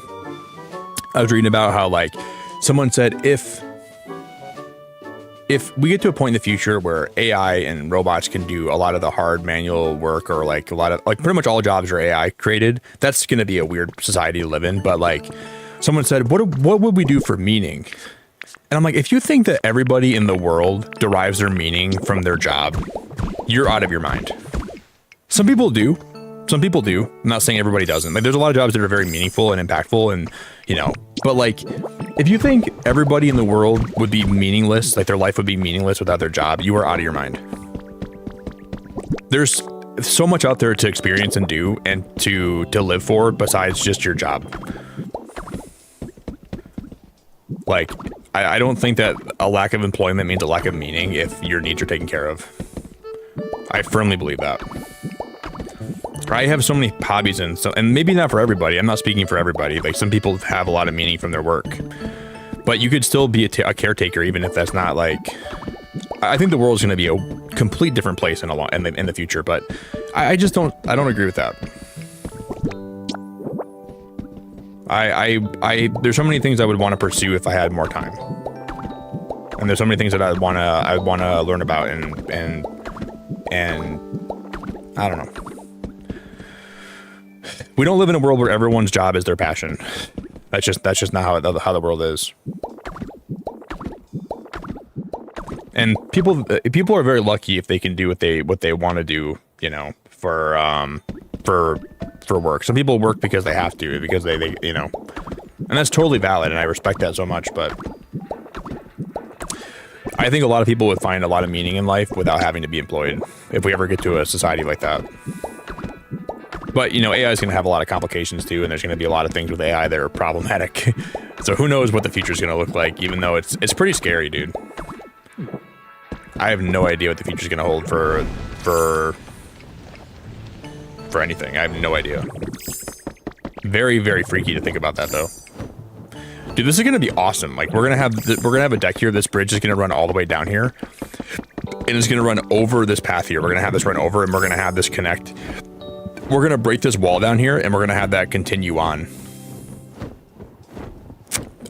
I was reading about how like someone said if we get to a point in the future where AI and robots can do a lot of the hard manual work, or like a lot of like pretty much all jobs are AI created, that's going to be a weird society to live in. But like someone said, what would we do for meaning? And I'm like, if you think that everybody in the world derives their meaning from their job, you're out of your mind. Some people do. Some people do. I'm not saying everybody doesn't. Like, there's a lot of jobs that are very meaningful and impactful, and you know. But like, if you think everybody in the world would be meaningless, like their life would be meaningless without their job, you are out of your mind. There's so much out there to experience and do and to live for besides just your job. Like, I don't think that a lack of employment means a lack of meaning if your needs are taken care of. I firmly believe that. I have so many hobbies and maybe not for everybody. I'm not speaking for everybody. Like, some people have a lot of meaning from their work, but you could still be a caretaker even if that's not like. I think the world is going to be a complete different place in the future, but I just don't. I don't agree with that. There's so many things I would want to pursue if I had more time, and there's so many things that I want to learn about and I don't know. We don't live in a world where everyone's job is their passion. That's just not how the world is. And people are very lucky if they can do what they want to do, you know, for work. Some people work because they have to, because they you know, and that's totally valid, and I respect that so much. But I think a lot of people would find a lot of meaning in life without having to be employed if we ever get to a society like that. But, you know, AI is going to have a lot of complications too, and there's going to be a lot of things with AI that are problematic. So who knows what the future is going to look like, even though it's pretty scary, dude. I have no idea what the future is going to hold for anything. I have no idea. Very, very freaky to think about that, though. Dude, this is going to be awesome. Like, we're going to have a deck here. This bridge is going to run all the way down here, and it's going to run over this path here. We're going to have this run over, and we're going to have this connect. We're going to break this wall down here, and we're going to have that continue on.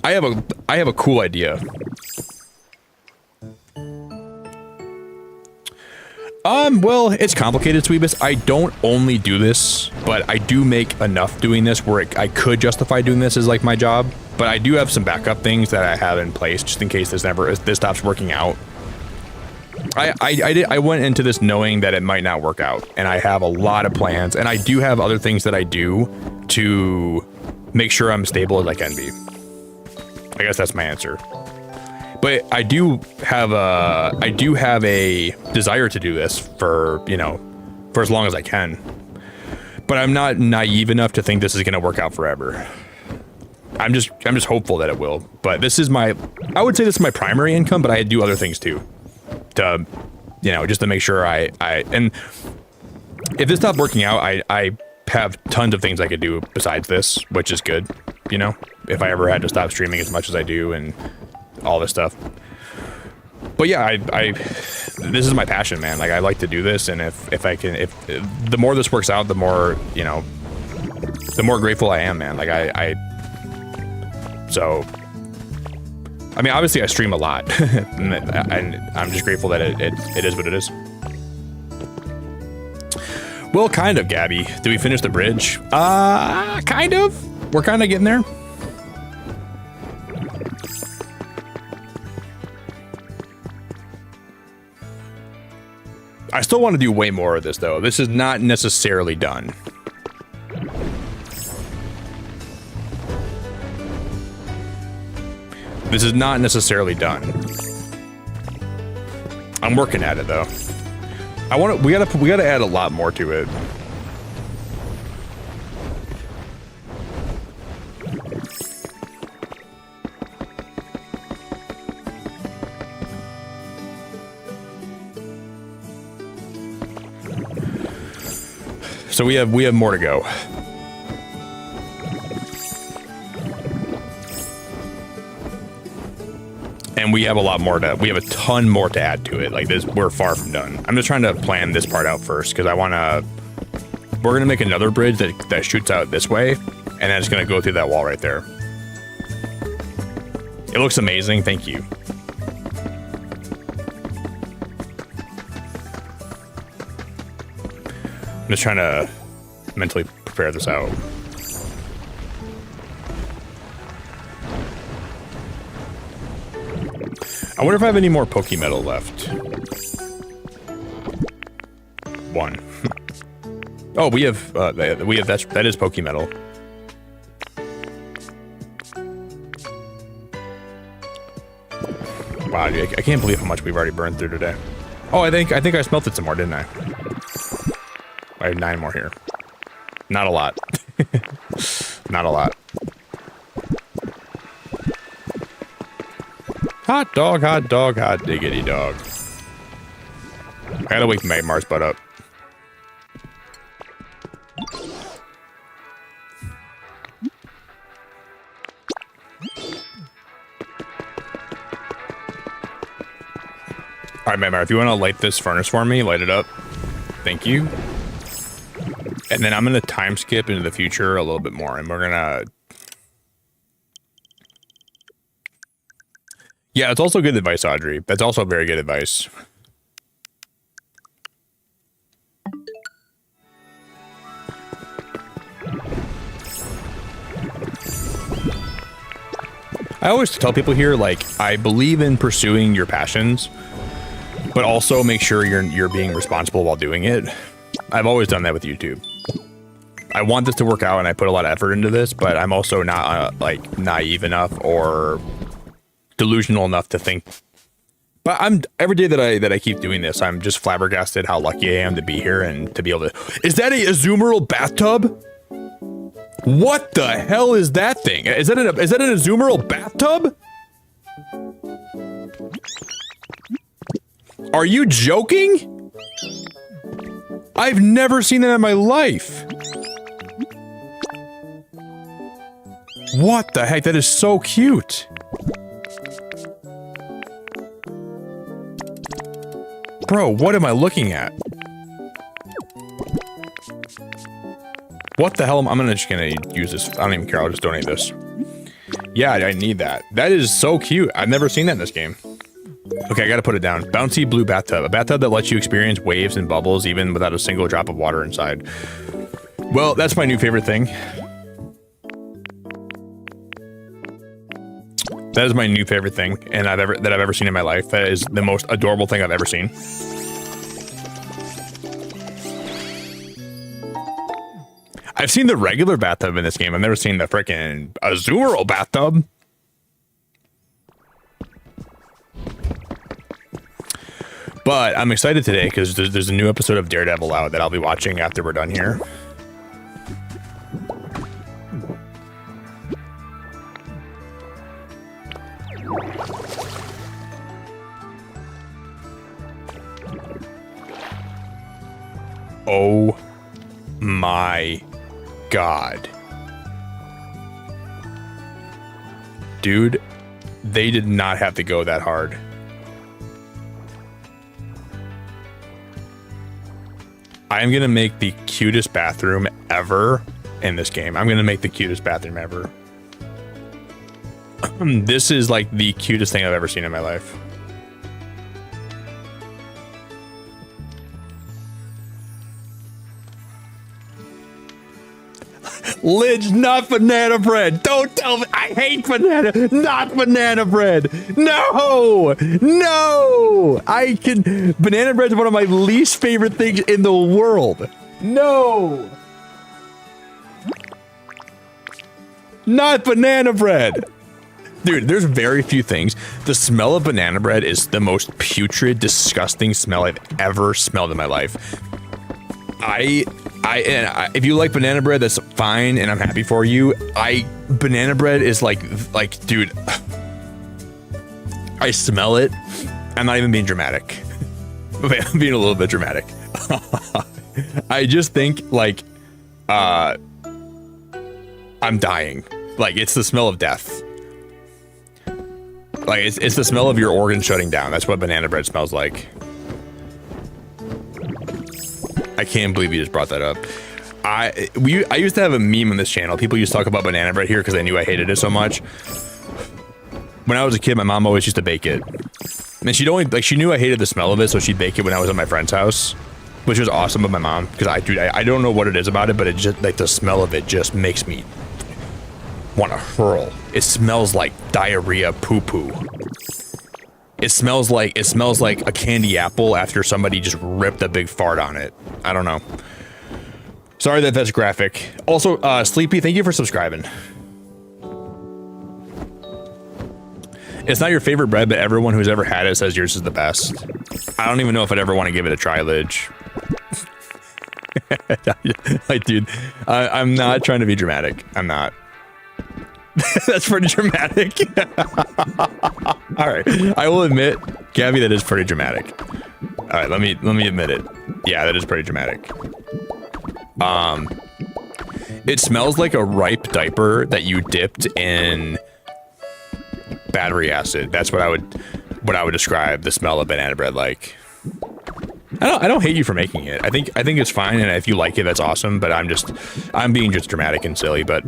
I have a cool idea. Well, it's complicated, Sweebus. I don't only do this, but I do make enough doing this where I could justify doing this as like my job. But I do have some backup things that I have in place just in case this stops working out. I went into this knowing that it might not work out, and I have a lot of plans, and I do have other things that I do to make sure I'm stable as I can be. I guess that's my answer. But I do have a desire to do this for, you know, for as long as I can. But I'm not naive enough to think this is going to work out forever. I'm just hopeful that it will. But I would say this is my primary income, but I do other things too. To, you know, just to make sure and if this stopped working out, I have tons of things I could do besides this, which is good, you know, if I ever had to stop streaming as much as I do and all this stuff. But yeah, this is my passion, man. Like, I like to do this, and if the more this works out, the more, you know, the more grateful I am, man. Like, so I mean, obviously I stream a lot, and I'm just grateful that it is what it is. Well, kind of, Gabby. Did we finish the bridge? Kind of. We're kind of getting there. I still want to do way more of this, though. This is not necessarily done. This is not necessarily done. I'm working at it, though. We gotta add a lot more to it. So we have more to go. And we have we have a ton more to add to it. Like this, we're far from done. I'm just trying to plan this part out first because we're gonna make another bridge that shoots out this way, and then it's gonna go through that wall right there. It looks amazing, thank you. I'm just trying to mentally prepare this out. I wonder if I have any more Pokemetal left. 1. Oh, we have that is Pokemetal. Wow, dude, I can't believe how much we've already burned through today. Oh, I think I smelted some more, didn't I? I have 9 more here. Not a lot. Not a lot. Hot dog, hot diggity dog. I gotta wake Magmar's butt up. Alright, Magmar, if you want to light this furnace for me, light it up. Thank you. And then I'm gonna time skip into the future a little bit more, and we're gonna... Yeah, it's also good advice, Audrey. That's also very good advice. I always tell people here, like, I believe in pursuing your passions, but also make sure you're being responsible while doing it. I've always done that with YouTube. I want this to work out, and I put a lot of effort into this, but I'm also not like naive enough or delusional enough to think. But every day that I keep doing this, I'm just flabbergasted how lucky I am to be here and to be able to. Is that a Azumarill bathtub? What the hell is that thing? Is that an Azumarill bathtub? Are you joking? I've never seen that in my life. What the heck? That is so cute. Bro, what am I looking at? What the hell? I'm just gonna use this. I don't even care. I'll just donate this. Yeah, I need that. That is so cute. I've never seen that in this game. Okay, I gotta put it down. Bouncy blue bathtub. A bathtub that lets you experience waves and bubbles even without a single drop of water inside. Well, that's my new favorite thing. That is my new favorite thing, and I've ever seen in my life. That is the most adorable thing I've ever seen. I've seen the regular bathtub in this game. I've never seen the frickin' Azumarill bathtub. But I'm excited today because there's a new episode of Daredevil out that I'll be watching after we're done here. Oh my God. Dude, they did not have to go that hard. I'm gonna make the cutest bathroom ever in this game. I'm gonna make the cutest bathroom ever. This is like the cutest thing I've ever seen in my life. Lidge, not banana bread. Don't tell me. I hate not banana bread. No, no. Banana bread is one of my least favorite things in the world. No. Not banana bread. Dude, there's very few things. The smell of banana bread is the most putrid, disgusting smell I've ever smelled in my life. If you like banana bread, that's fine, and I'm happy for you. Banana bread is like, dude, I smell it. I'm not even being dramatic. Okay, I'm being a little bit dramatic. I just think like, I'm dying. Like, it's the smell of death. Like it's the smell of your organs shutting down. That's what banana bread smells like. I can't believe you just brought that up. I used to have a meme on this channel. People used to talk about banana bread here because they knew I hated it so much. When I was a kid, my mom always used to bake it. And she'd only, like, she knew I hated the smell of it, so she'd bake it when I was at my friend's house, which was awesome of my mom, because I don't know what it is about it, but it just, like, the smell of it just makes me want to hurl. It smells like diarrhea poo-poo. It smells like a candy apple after somebody just ripped a big fart on it. I don't know. Sorry that that's graphic. Also, Sleepy, thank you for subscribing. It's not your favorite bread, but everyone who's ever had it says yours is the best. I don't even know if I'd ever want to give it a try, Lidge. Like, dude, I'm not trying to be dramatic. I'm not. That's pretty dramatic. All right, I will admit, Gabby, that is pretty dramatic. All right, let me admit it. Yeah, that is pretty dramatic. It smells like a ripe diaper that you dipped in battery acid. That's what I would describe the smell of banana bread like. I don't hate you for making it. I think it's fine, and if you like it, that's awesome. But I'm being just dramatic and silly. But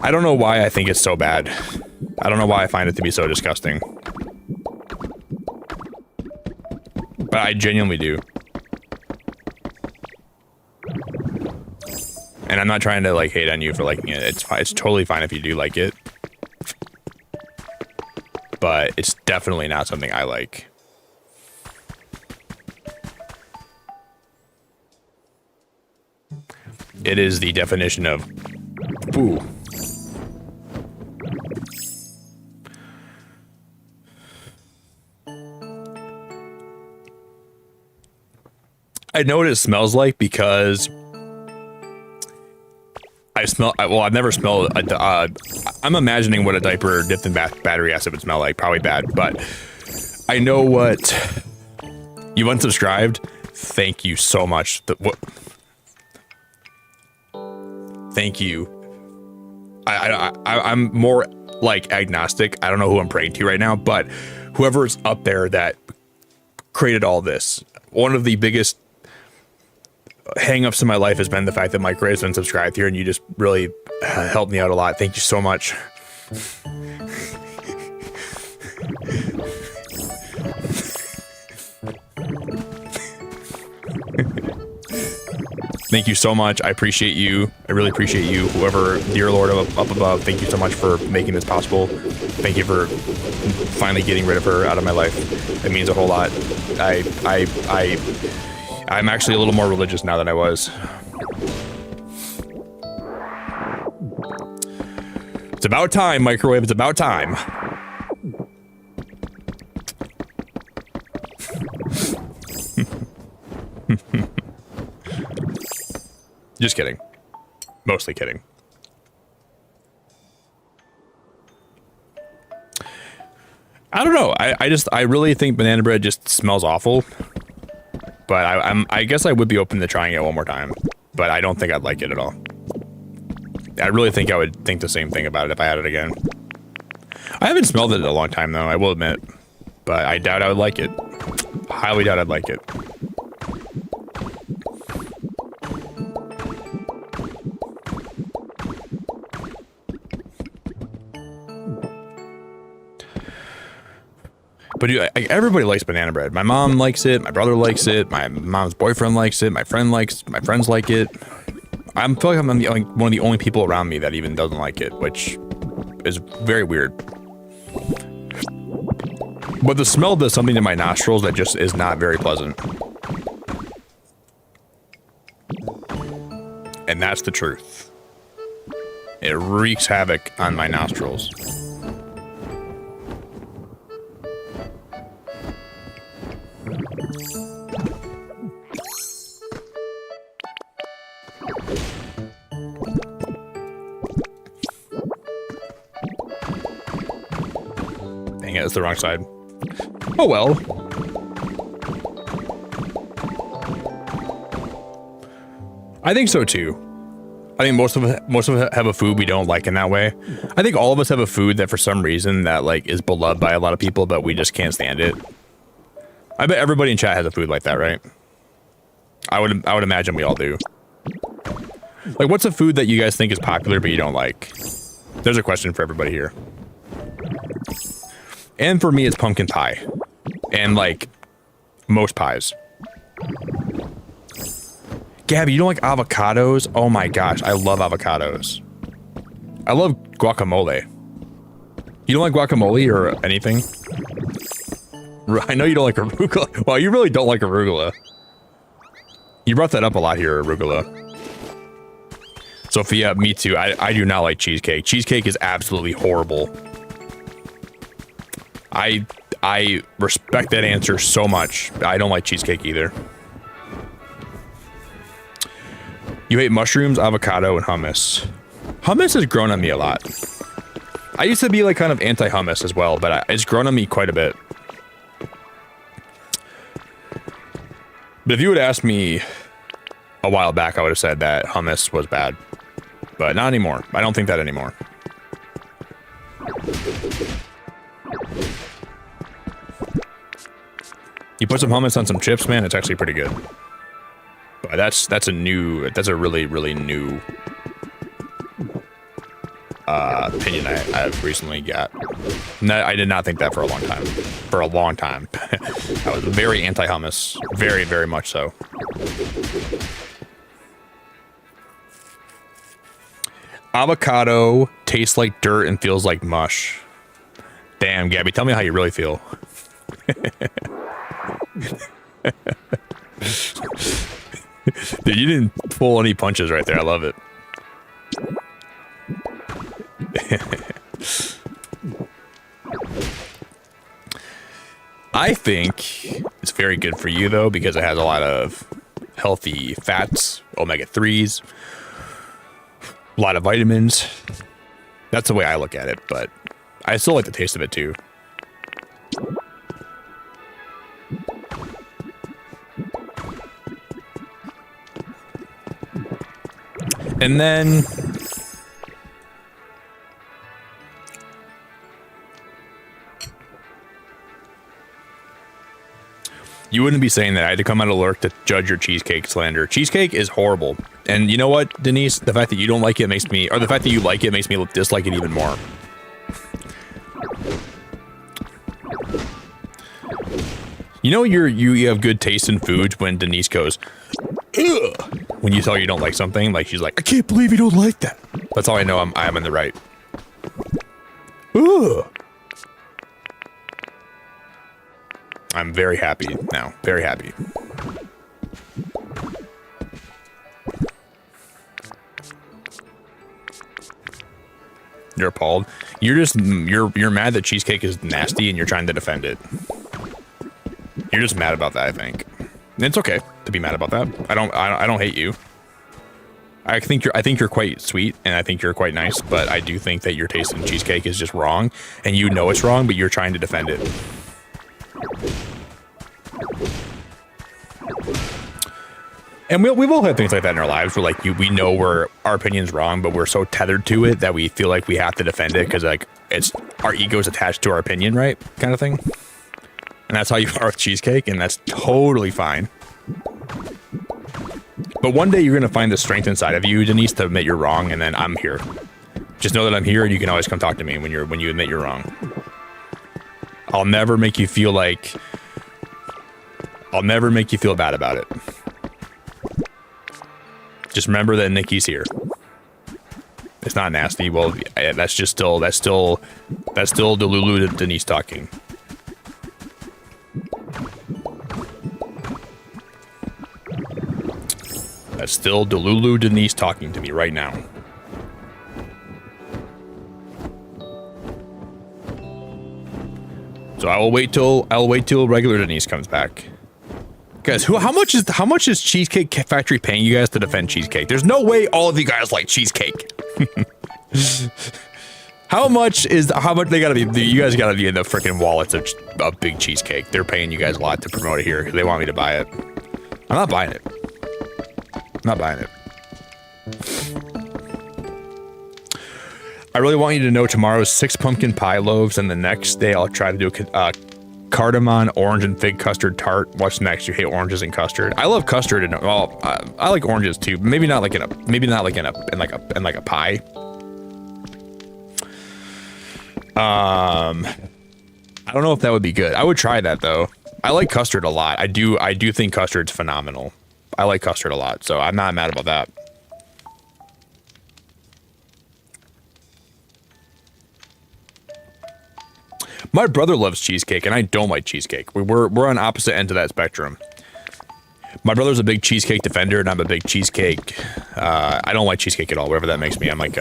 I don't know why I think it's so bad. I don't know why I find it to be so disgusting. But I genuinely do. And I'm not trying to like hate on you for liking it. It's totally fine if you do like it. But it's definitely not something I like. It is the definition of poo. I know what it smells like because I've never smelled I'm imagining what a diaper dipped in battery acid would smell like. Probably bad, but I know what. You unsubscribed? Thank you so much. Thank you. I'm more like agnostic. I don't know who I'm praying to right now, but whoever's up there that created all this, one of the biggest hang-ups in my life has been the fact that Mike Ray has been subscribed here, and you just really helped me out a lot. Thank you so much. Thank you so much. I appreciate you. I really appreciate you. Whoever, dear Lord up above, thank you so much for making this possible. Thank you for finally getting rid of her out of my life. It means a whole lot. I'm actually a little more religious now than I was. It's about time, microwave. It's about time. Just kidding. Mostly kidding. I don't know. I really think banana bread just smells awful. But I guess I would be open to trying it one more time. But I don't think I'd like it at all. I really think I would think the same thing about it if I had it again. I haven't smelled it in a long time, though, I will admit. But I doubt I would like it. Highly doubt I'd like it. But dude, everybody likes banana bread. My mom likes it. My brother likes it. My mom's boyfriend likes it. My friends like it. I feel like I'm one of the only people around me that even doesn't like it, which is very weird. But the smell does something to my nostrils that just is not very pleasant. And that's the truth. It wreaks havoc on my nostrils. Dang it, that's the wrong side. Oh well. I think so too. I think most of us have a food we don't like in that way. I think all of us have a food that for some reason that like is beloved by a lot of people, but we just can't stand it. I bet everybody in chat has a food like that, right? I would imagine we all do. Like, what's a food that you guys think is popular but you don't like? There's a question for everybody here. And for me, it's pumpkin pie. And like most pies. Gabby, you don't like avocados? Oh my gosh, I love avocados. I love guacamole. You don't like guacamole or anything? I know you don't like arugula. Well, you really don't like arugula. You brought that up a lot here, arugula. Sophia, me too. I do not like cheesecake. Cheesecake is absolutely horrible. I respect that answer so much. I don't like cheesecake either. You hate mushrooms, avocado, and hummus. Hummus has grown on me a lot. I used to be like kind of anti-hummus as well, but it's grown on me quite a bit. But if you would ask me a while back, I would have said that hummus was bad. But not anymore. I don't think that anymore. You put some hummus on some chips, man, it's actually pretty good. But that's a really, really new opinion I've recently got. No, I did not think that for a long time. For a long time. I was very anti-hummus. Very, very much so. Avocado tastes like dirt and feels like mush. Damn, Gabby, tell me how you really feel. Dude, you didn't pull any punches right there. I love it. I think it's very good for you, though, because it has a lot of healthy fats, omega-3s, a lot of vitamins. That's the way I look at it, but I still like the taste of it, too. And then you wouldn't be saying that. I had to come out of lurk to judge your cheesecake slander. Cheesecake is horrible. And you know what, Denise? The fact that you don't like it makes me, or the fact that you like it makes me dislike it even more. You know you have good taste in foods when Denise goes, ugh, when you tell her you don't like something. Like, she's like, I can't believe you don't like that. That's how I know I'm in the right. Ugh. I'm very happy now. Very happy. You're appalled. You're mad that cheesecake is nasty and you're trying to defend it. You're just mad about that, I think. And it's okay to be mad about that. I don't hate you. I think you're quite sweet and I think you're quite nice, but I do think that your taste in cheesecake is just wrong and you know it's wrong, but you're trying to defend it. And we've all had things like that in our lives where like we know our opinion's wrong, but we're so tethered to it that we feel like we have to defend it because like it's our ego's attached to our opinion, right? Kind of thing. And that's how you are with cheesecake, and that's totally fine. But one day you're gonna find the strength inside of you, Denise, to admit you're wrong, and then I'm here. Just know that I'm here, and you can always come talk to me when you admit you're wrong. I'll never make you feel bad about it. Just remember that Nikki's here. It's not nasty. Well, that's still Delulu Denise talking. That's still Delulu Denise talking to me right now. So I will wait till regular Denise comes back. Guys, how much is Cheesecake Factory paying you guys to defend cheesecake? There's no way all of you guys like cheesecake. How much they gotta be? You guys gotta be in the freaking wallets of big cheesecake. They're paying you guys a lot to promote it here because they want me to buy it. I'm not buying it. I'm not buying it. I really want you to know tomorrow's 6 pumpkin pie loaves, and the next day I'll try to do a cardamom, orange, and fig custard tart. What's next? You hate oranges and custard. I love custard, and well, I like oranges too. Maybe not like in a pie. I don't know if that would be good. I would try that though. I like custard a lot. I do think custard's phenomenal. I like custard a lot, so I'm not mad about that. My brother loves cheesecake, and I don't like cheesecake. We're on opposite ends of that spectrum. My brother's a big cheesecake defender, and I'm a big cheesecake. I don't like cheesecake at all, whatever that makes me. I'm like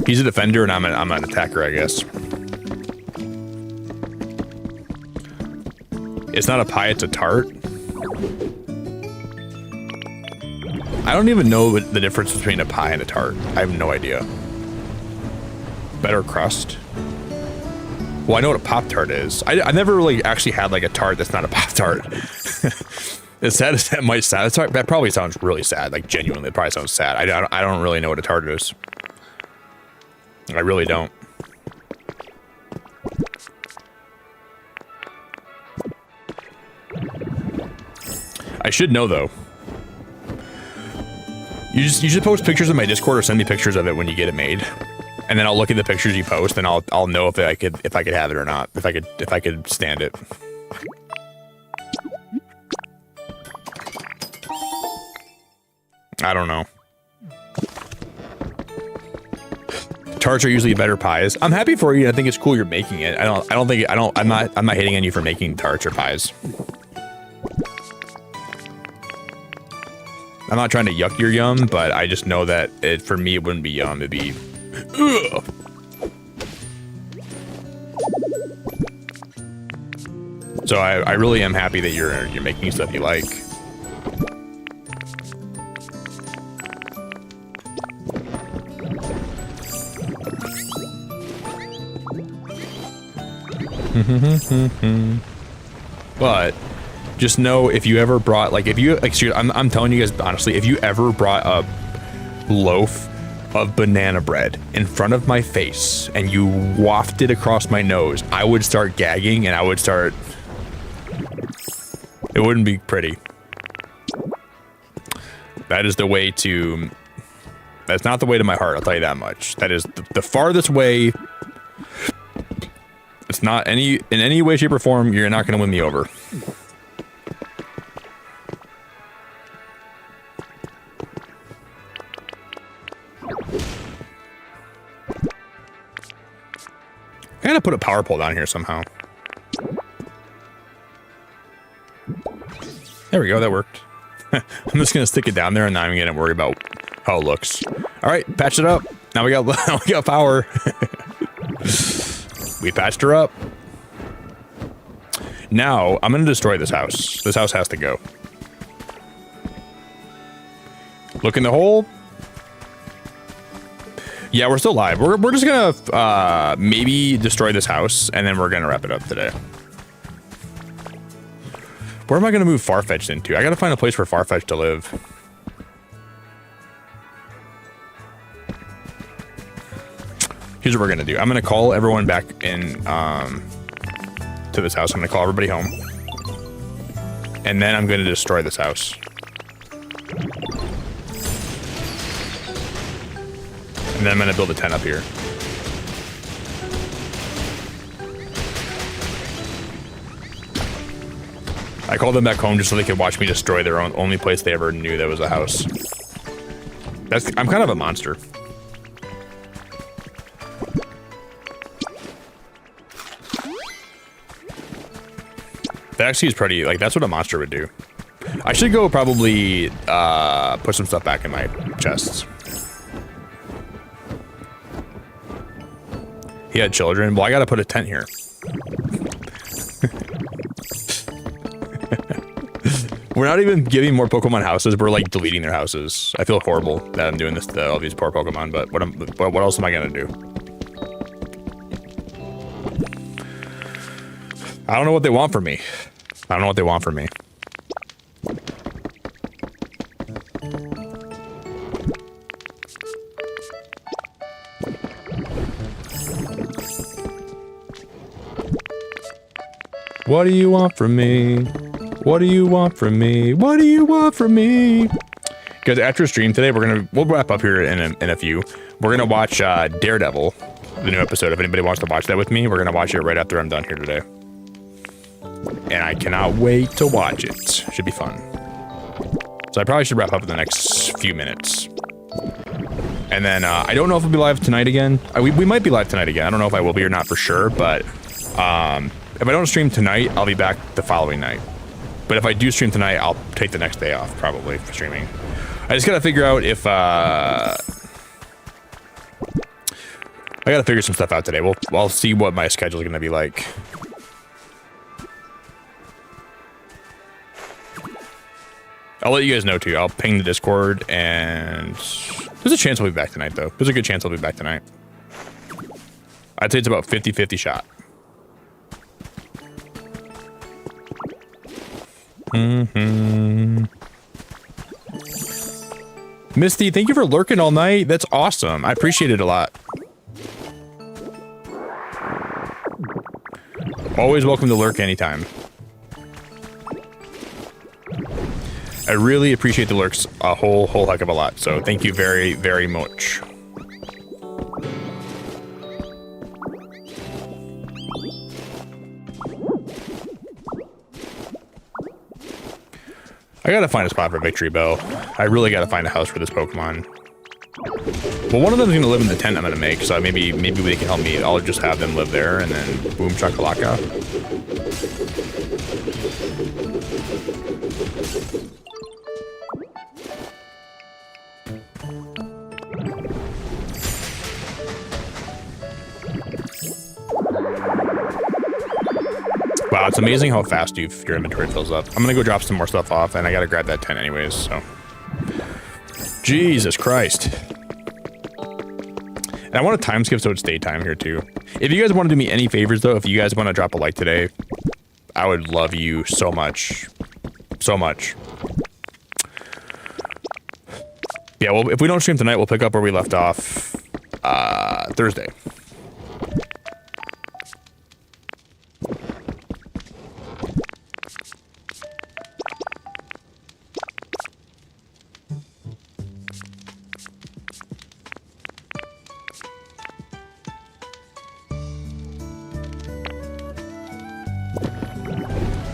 he's a defender, and I'm an attacker, I guess. It's not a pie, it's a tart. I don't even know the difference between a pie and a tart. I have no idea. Better crust? Well, I know what a Pop-Tart is. I never really actually had like a tart that's not a Pop-Tart. As sad as that might sound, that probably sounds really sad. Like genuinely, it probably sounds sad. I don't really know what a tart is. I really don't. I should know though. You should post pictures in my Discord or send me pictures of it when you get it made, and then I'll look at the pictures you post and I'll know if I could have it or not, if I could stand it. I don't know. Tarts are usually better pies. I'm happy for you. I think it's cool you're making it. I'm not hating on you for making tarts or pies. I'm not trying to yuck your yum, but I just know that for me it wouldn't be yum, it'd be ugh. So I really am happy that you're making stuff you like. But just know, if you ever brought, like, I'm telling you guys honestly, if you ever brought a loaf of banana bread in front of my face and you wafted across my nose, I would start gagging and it wouldn't be pretty. That is the way to, that's not the way to my heart, I'll tell you that much. That is the farthest way. It's not in any way, shape, or form, you're not going to win me over. I gotta put a power pole down here somehow. There we go, that worked. I'm just gonna stick it down there and not even gonna worry about how it looks. All right, patch it up. Now we got power. We patched her up. Now I'm gonna destroy this house. This house has to go. Look in the hole. Yeah, we're still live. We're just gonna maybe destroy this house, and then we're gonna wrap it up today. Where am I gonna move Farfetch'd into? I gotta find a place for Farfetch'd to live. Here's what we're gonna do. I'm gonna call everyone back in to this house. I'm gonna call everybody home, and then I'm gonna destroy this house. And then I'm gonna build a tent up here. I called them back home just so they could watch me destroy their only place they ever knew that was a house. I'm kind of a monster. That actually is pretty, like, that's what a monster would do. I should go probably put some stuff back in my chests. He had children. Well, I gotta put a tent here. We're not even giving more Pokemon houses. We're like deleting their houses. I feel horrible that I'm doing this to all these poor Pokemon, but what else am I gonna do? I don't know what they want from me. I don't know what they want from me. What do you want from me? What do you want from me? What do you want from me? Guys, after stream today, we'll wrap up here in a few. We're gonna watch Daredevil, the new episode. If anybody wants to watch that with me, we're gonna watch it right after I'm done here today. And I cannot wait to watch it. Should be fun. So I probably should wrap up in the next few minutes. And then I don't know if we'll be live tonight again. We might be live tonight again. I don't know if I will be or not for sure, but if I don't stream tonight, I'll be back the following night. But if I do stream tonight, I'll take the next day off probably for streaming. I just gotta figure out if I gotta figure some stuff out today. I'll see what my schedule is gonna be like. I'll let you guys know too. I'll ping the Discord, and there's a chance I'll be back tonight though. There's a good chance I'll be back tonight. I'd say it's about 50-50 shot. Misty, thank you for lurking all night. That's awesome. I appreciate it a lot. Always welcome to lurk anytime. I really appreciate the lurks a whole heck of a lot. So thank you very, very much. I gotta find a spot for Victory Bell. I really gotta find a house for this Pokemon. Well, one of them is gonna live in the tent I'm gonna make, so maybe they can help me. I'll just have them live there, and then boom shakalaka. Wow, it's amazing how fast your inventory fills up. I'm gonna go drop some more stuff off, and I gotta grab that tent anyways, so. Jesus Christ. And I want to time skip so it's daytime here too. If you guys want to do me any favors though, if you guys want to drop a like today, I would love you so much. So much. Yeah, well, if we don't stream tonight, we'll pick up where we left off Thursday.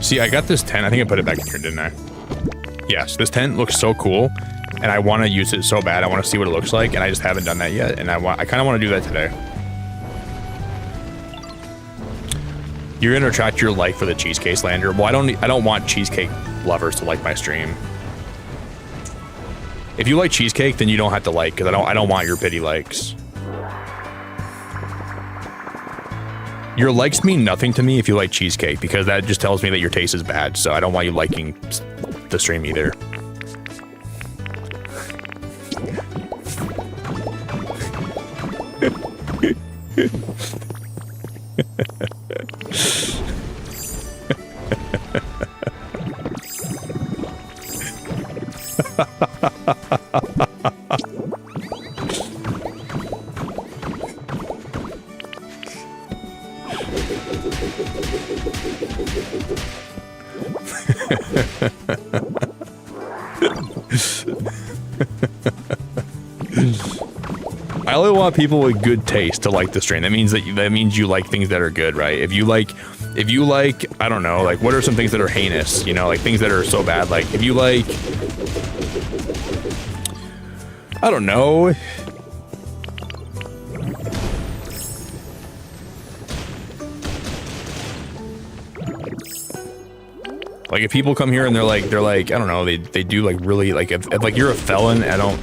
See, I got this tent. I think I put it back in here, didn't I? Yes, this tent looks so cool, and I want to use it so bad. I want to see what it looks like, and I just haven't done that yet. And I kind of want to do that today. You're gonna attract your like for the cheesecake slander. Well, I don't want cheesecake lovers to like my stream. If you like cheesecake, then you don't have to like, because I don't want your pity likes. Your likes mean nothing to me if you like cheesecake, because that just tells me that your taste is bad, so I don't want you liking the stream either. I only want people with good taste to like the stream. That means you like things that are good, right? If you like, I don't know, like what are some things that are heinous, you know, like things that are so bad, like if you like, I don't know. Like if people come here and they're like, I don't know, they do like really like, if like you're a felon, I don't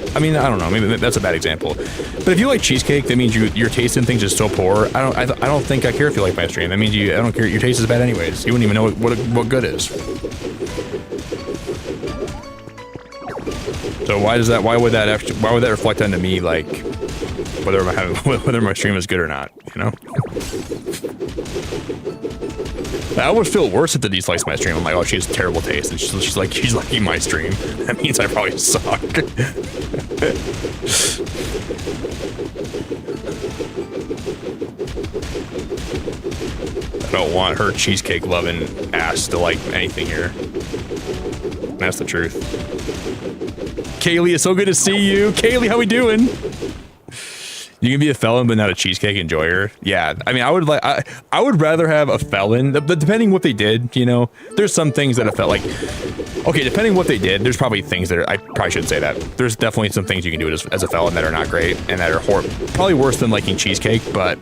know, maybe that's a bad example. But if you like cheesecake, that means your taste in things is so poor. I don't think I care if you like my stream. That means I don't care. Your taste is bad anyways. You wouldn't even know what good is. So why would that reflect onto me, like whether my stream is good or not, you know? I always feel worse if the dislikes my stream. I'm like, oh, she has terrible taste, and she's liking my stream. That means I probably suck. don't want her cheesecake loving ass to like anything here. That's the truth. Kaylee, it's so good to see you. Kaylee, how we doing? You can be a felon, but not a cheesecake enjoyer. Yeah, I mean, I would rather have a felon, depending what they did, you know. There's some things that I felt like, okay, depending what they did, there's probably things that I probably shouldn't say that. There's definitely some things you can do as a felon that are not great and that are probably worse than liking cheesecake, but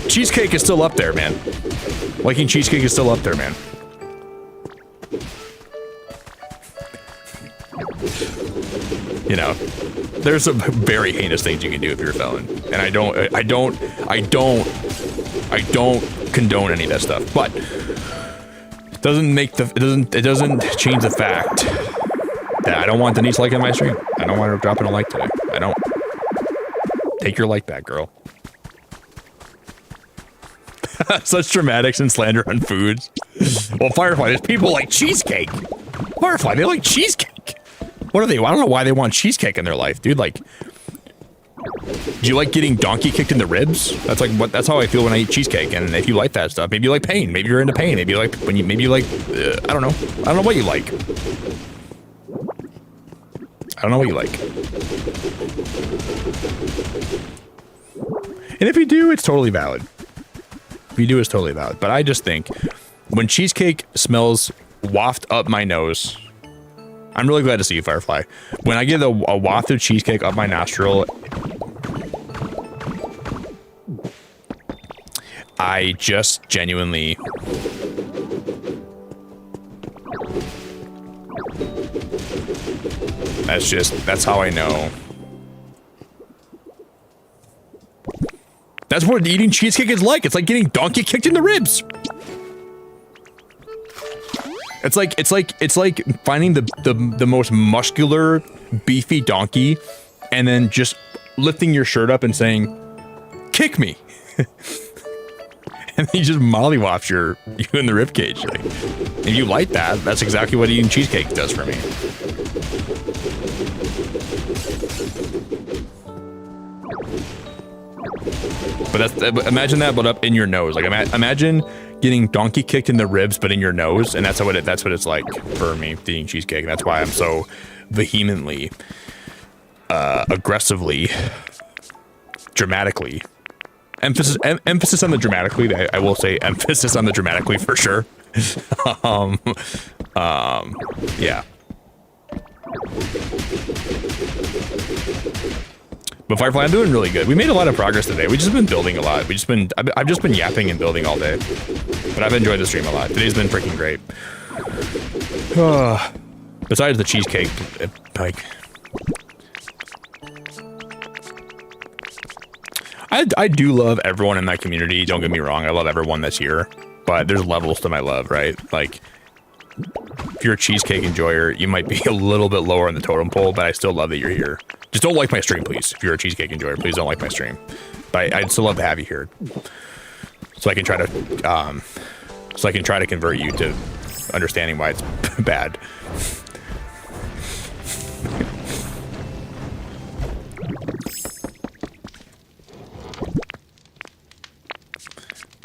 cheesecake is still up there, man. Liking cheesecake is still up there, man. You know, there's some very heinous things you can do if you're a felon, and I don't condone any of that stuff. But it doesn't change the fact that I don't want Denise liking my stream. I don't want her dropping a like today. I don't. Take your like back, girl. Such dramatics and slander on foods. Well, Firefly, there's people like cheesecake. Firefly, they like cheesecake. What are they? I don't know why they want cheesecake in their life, dude. Like, do you like getting donkey kicked in the ribs? That's like what. That's how I feel when I eat cheesecake. And if you like that stuff, maybe you like pain. Maybe you're into pain. Maybe you like when you. Maybe you like. I don't know. I don't know what you like. I don't know what you like. And if you do, it's totally valid. If you do, it's totally valid. But I just think when cheesecake smells waft up my nose. I'm really glad to see you, Firefly. When I get a waft of cheesecake up my nostril, I just genuinely... That's how I know. That's what eating cheesecake is like. It's like getting donkey kicked in the ribs. It's like finding the most muscular, beefy donkey, and then just lifting your shirt up and saying, "Kick me," and he just mollywops you in the ribcage. Like, if you like that, that's exactly what eating cheesecake does for me. But imagine that, but up in your nose. Like imagine getting donkey kicked in the ribs, but in your nose, and that's what it's like for me eating cheesecake. And that's why I'm so vehemently, aggressively, dramatically. Emphasis on the dramatically. I will say emphasis on the dramatically for sure. Yeah. But Firefly, I'm doing really good. We made a lot of progress today. We've just been building a lot. I've just been yapping and building all day. But I've enjoyed the stream a lot. Today's been freaking great. Besides the cheesecake, like... I do love everyone in that community. Don't get me wrong. I love everyone that's here. But there's levels to my love, right? Like, if you're a cheesecake enjoyer, you might be a little bit lower on the totem pole, but I still love that you're here. Just don't like my stream, please. If you're a cheesecake enjoyer, please don't like my stream. But I'd still love to have you here, so I can try to convert you to understanding why it's bad.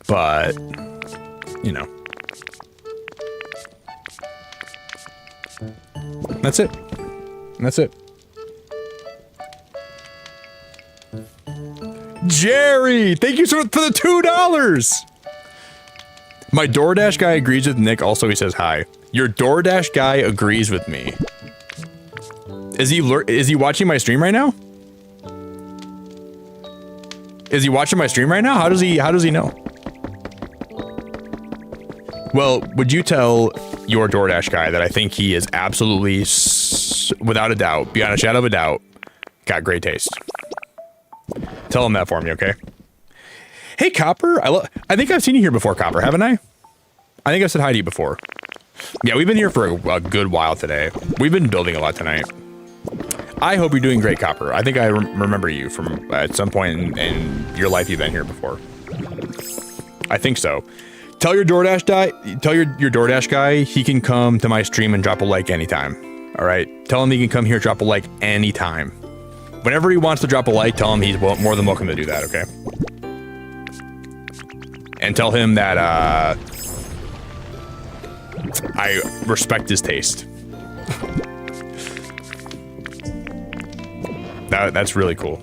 But you know, that's it. That's it. Jerry, thank you for the $2. My DoorDash guy agrees with Nick. Also, he says hi. Your DoorDash guy agrees with me. Is he watching my stream right now? Is he watching my stream right now? How does he know? Well, would you tell your DoorDash guy that I think he is absolutely, without a doubt, beyond a shadow of a doubt, got great taste. Tell him that for me, okay? Hey, Copper. I think I've seen you here before, Copper, haven't I? I think I've said hi to you before. Yeah, we've been here for a good while today. We've been building a lot tonight. I hope you're doing great, Copper. I think I remember you from at some point in your life you've been here before. I think so. Tell your DoorDash guy he can come to my stream and drop a like anytime. All right? Tell him he can come here, drop a like anytime. Whenever he wants to drop a like, tell him he's more than welcome to do that, okay? and tell him that I respect his taste. That's really cool.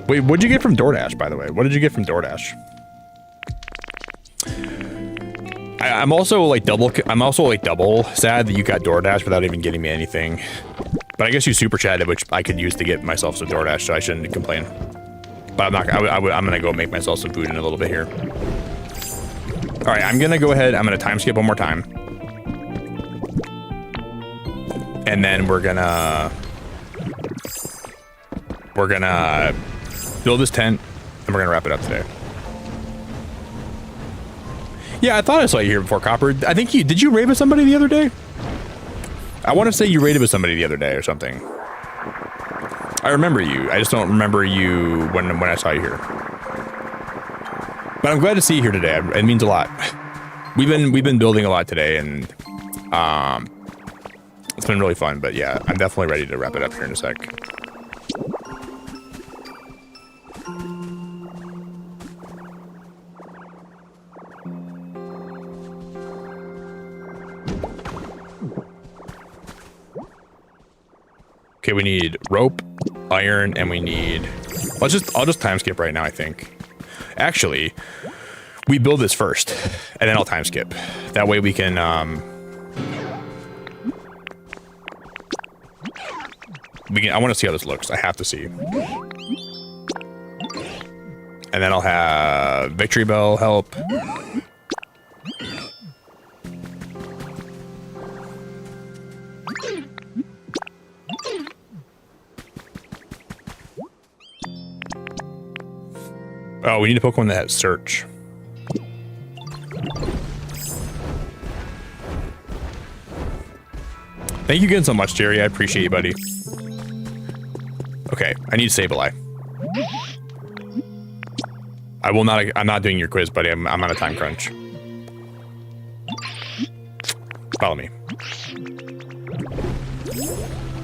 Wait, what'd you get from DoorDash, by the way? What did you get from DoorDash? I'm also like double sad that you got DoorDash without even getting me anything. But I guess you super chatted, which I could use to get myself some DoorDash, so I shouldn't complain. But I'm not. I'm gonna go make myself some food in a little bit here. All right, I'm gonna go ahead. I'm gonna time skip one more time, and then we're gonna build this tent, and we're gonna wrap it up today. Yeah, I thought I saw you here before, Copper. I think did you raid with somebody the other day? I want to say you raided with somebody the other day or something. I remember you. I just don't remember you when I saw you here. But I'm glad to see you here today. It means a lot. We've been building a lot today, and it's been really fun. But yeah, I'm definitely ready to wrap it up here in a sec. Okay, we need rope, iron, and we need... I'll just time skip right now, I think. Actually, we build this first, and then I'll time skip. That way we can, I want to see how this looks. I have to see. And then I'll have Victory Bell help. Oh, we need a Pokemon that has search. Thank you again so much, Jerry. I appreciate you, buddy. Okay, I need Sableye. I'm not doing your quiz, buddy. I'm on a time crunch. Follow me.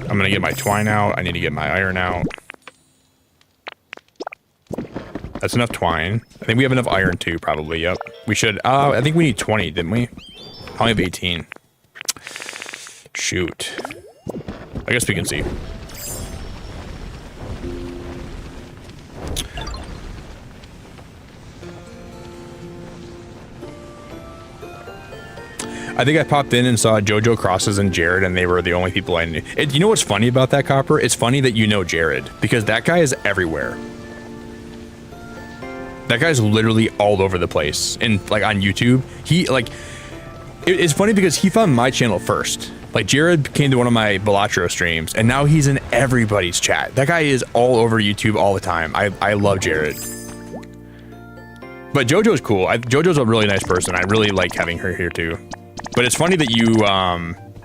I'm gonna get my twine out. I need to get my iron out. That's enough twine. I think we have enough iron too, probably. Yep. We should. I think we need 20, didn't we? I only have 18. Shoot. I guess we can see. I think I popped in and saw JoJo Crosses and Jared, and they were the only people I knew. You know what's funny about that, Copper? It's funny that you know Jared, because that guy is everywhere. That guy's literally all over the place, and like on YouTube, it's funny because he found my channel first. Like Jared came to one of my Balatro streams, and now he's in everybody's chat. That guy is all over YouTube all the time. I love Jared. But JoJo's cool. JoJo's a really nice person. I really like having her here too. But it's funny that you,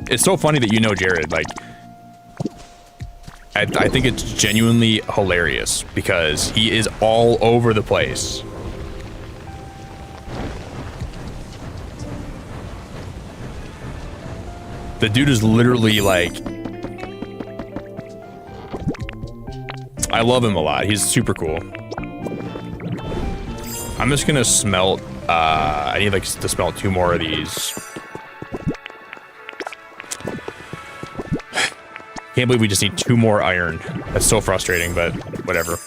it's so funny that you know Jared. Like, I think it's genuinely hilarious because he is all over the place. The dude is literally like, I love him a lot. He's super cool. I'm just gonna smelt, I need like to smelt 2 more of these. Can't believe we just need 2 more iron. That's so frustrating, but whatever.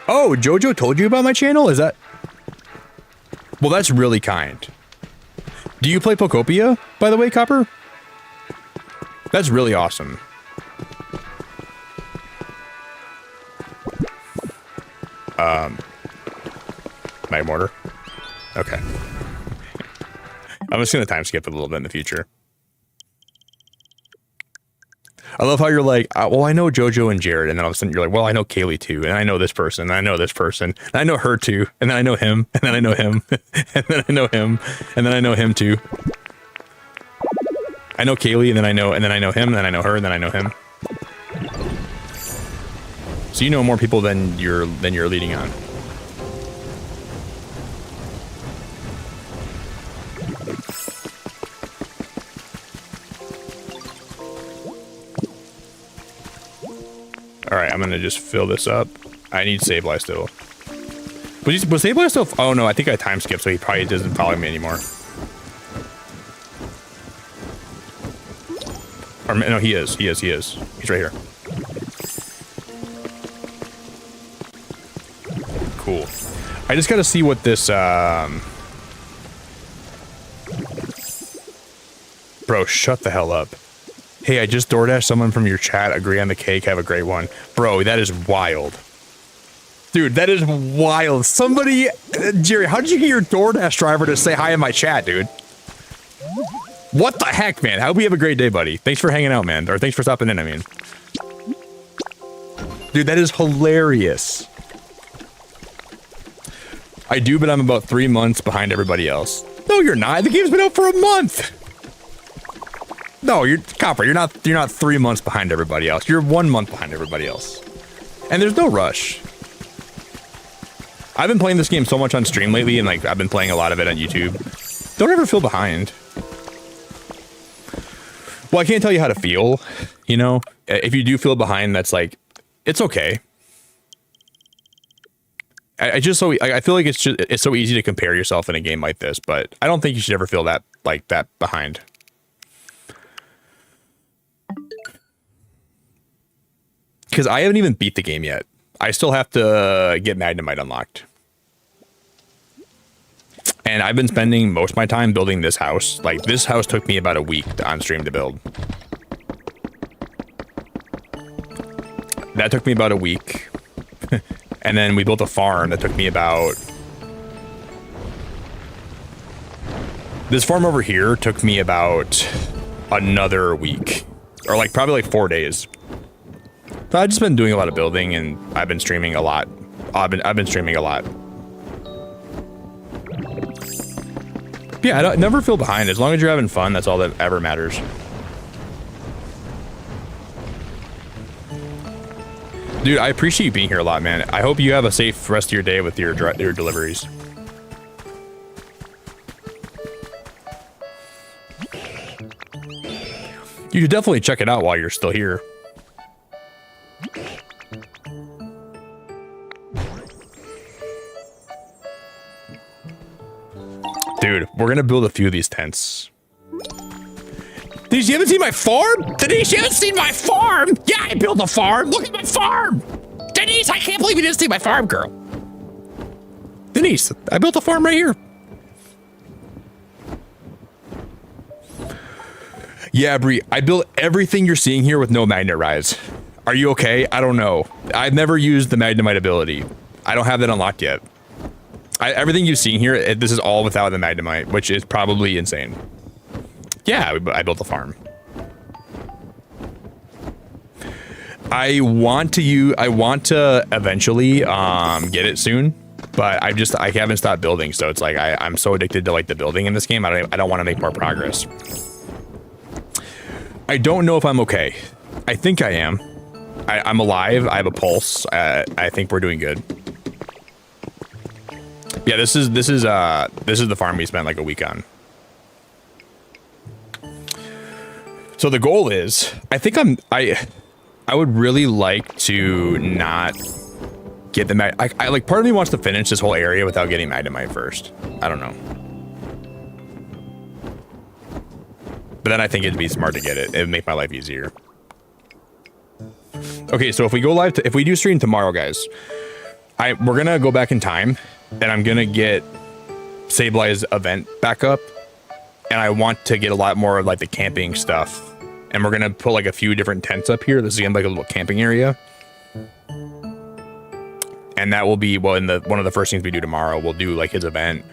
Oh, JoJo told you about my channel? Is that... Well, that's really kind. Do you play Pokopia, by the way, Copper? That's really awesome. Night Mortar. Okay. I'm just gonna time skip it a little bit in the future. I love how you're like, well, I know JoJo and Jared, and then all of a sudden you're like, well, I know Kaylee too, and I know this person, and I know this person, and I know her too, and then I know him, and then I know him, and then I know him, and then I know him too. I know Kaylee, and then I know him, and then I know her, and then I know him. So you know more people than you're leading on. All right, I'm gonna just fill this up. I need Sableye still. Was Sableye still? Oh no, I think I time skipped, so he probably doesn't follow me anymore. Or no, he is. He is. He's right here. Cool. I just gotta see what this, Bro, shut the hell up. Hey, I just DoorDashed someone from your chat. Agree on the cake. Have a great one. Bro, that is wild. Dude, that is wild. Somebody, Jerry, how did you get your DoorDash driver to say hi in my chat, dude? What the heck, man? I hope you have a great day, buddy. Thanks for hanging out, man. Or thanks for stopping in, I mean. Dude, that is hilarious. I do, but I'm about 3 months behind everybody else. No, you're not. The game's been out for a month. No, you're Copper. You're not 3 months behind everybody else. You're 1 month behind everybody else. And there's no rush. I've been playing this game so much on stream lately, and like I've been playing a lot of it on YouTube. Don't ever feel behind. Well, I can't tell you how to feel, you know? If you do feel behind, that's like, it's okay. I feel like it's so easy to compare yourself in a game like this, but I don't think you should ever feel that behind. Because I haven't even beat the game yet. I still have to get Magnemite unlocked. And I've been spending most of my time building this house. Like, this house took me about a week on stream to build. That took me about a week. And then we built a farm that took me about... This farm over here took me about another week. Or like, probably like 4 days. So I've just been doing a lot of building, and I've been streaming a lot. I've been streaming a lot. Yeah, I never feel behind. As long as you're having fun, that's all that ever matters. Dude, I appreciate you being here a lot, man. I hope you have a safe rest of your day with your deliveries. You should definitely check it out while you're still here. Dude, we're gonna build a few of these tents. Denise, you haven't seen my farm? Denise, you haven't seen my farm? Yeah, I built a farm. Look at my farm. Denise, I can't believe you didn't see my farm, girl. Denise, I built a farm right here. Yeah, Bree, I built everything you're seeing here with no magnet rise. Are you okay? I don't know. I've never used the Magnemite ability. I don't have that unlocked yet. Everything you've seen here, this is all without the Magnemite, which is probably insane. Yeah, I built a farm. I want to eventually get it soon, but I haven't stopped building, so it's like I'm so addicted to like the building in this game. I don't want to make more progress. I don't know if I'm okay. I think I am. I'm alive. I have a pulse. I think we're doing good. Yeah, this is the farm we spent like a week on. So the goal is, I would really like to not get the like part of me wants to finish this whole area without getting Magnemite first. I don't know. But then I think it'd be smart to get it. It'd make my life easier. Okay, so if we go live, if we do stream tomorrow, guys, we're gonna go back in time, and I'm gonna get Sableye's event back up, and I want to get a lot more of like the camping stuff, and we're gonna put like a few different tents up here. This is gonna be like a little camping area, and that will be one of the first things we do tomorrow. We'll do like his event.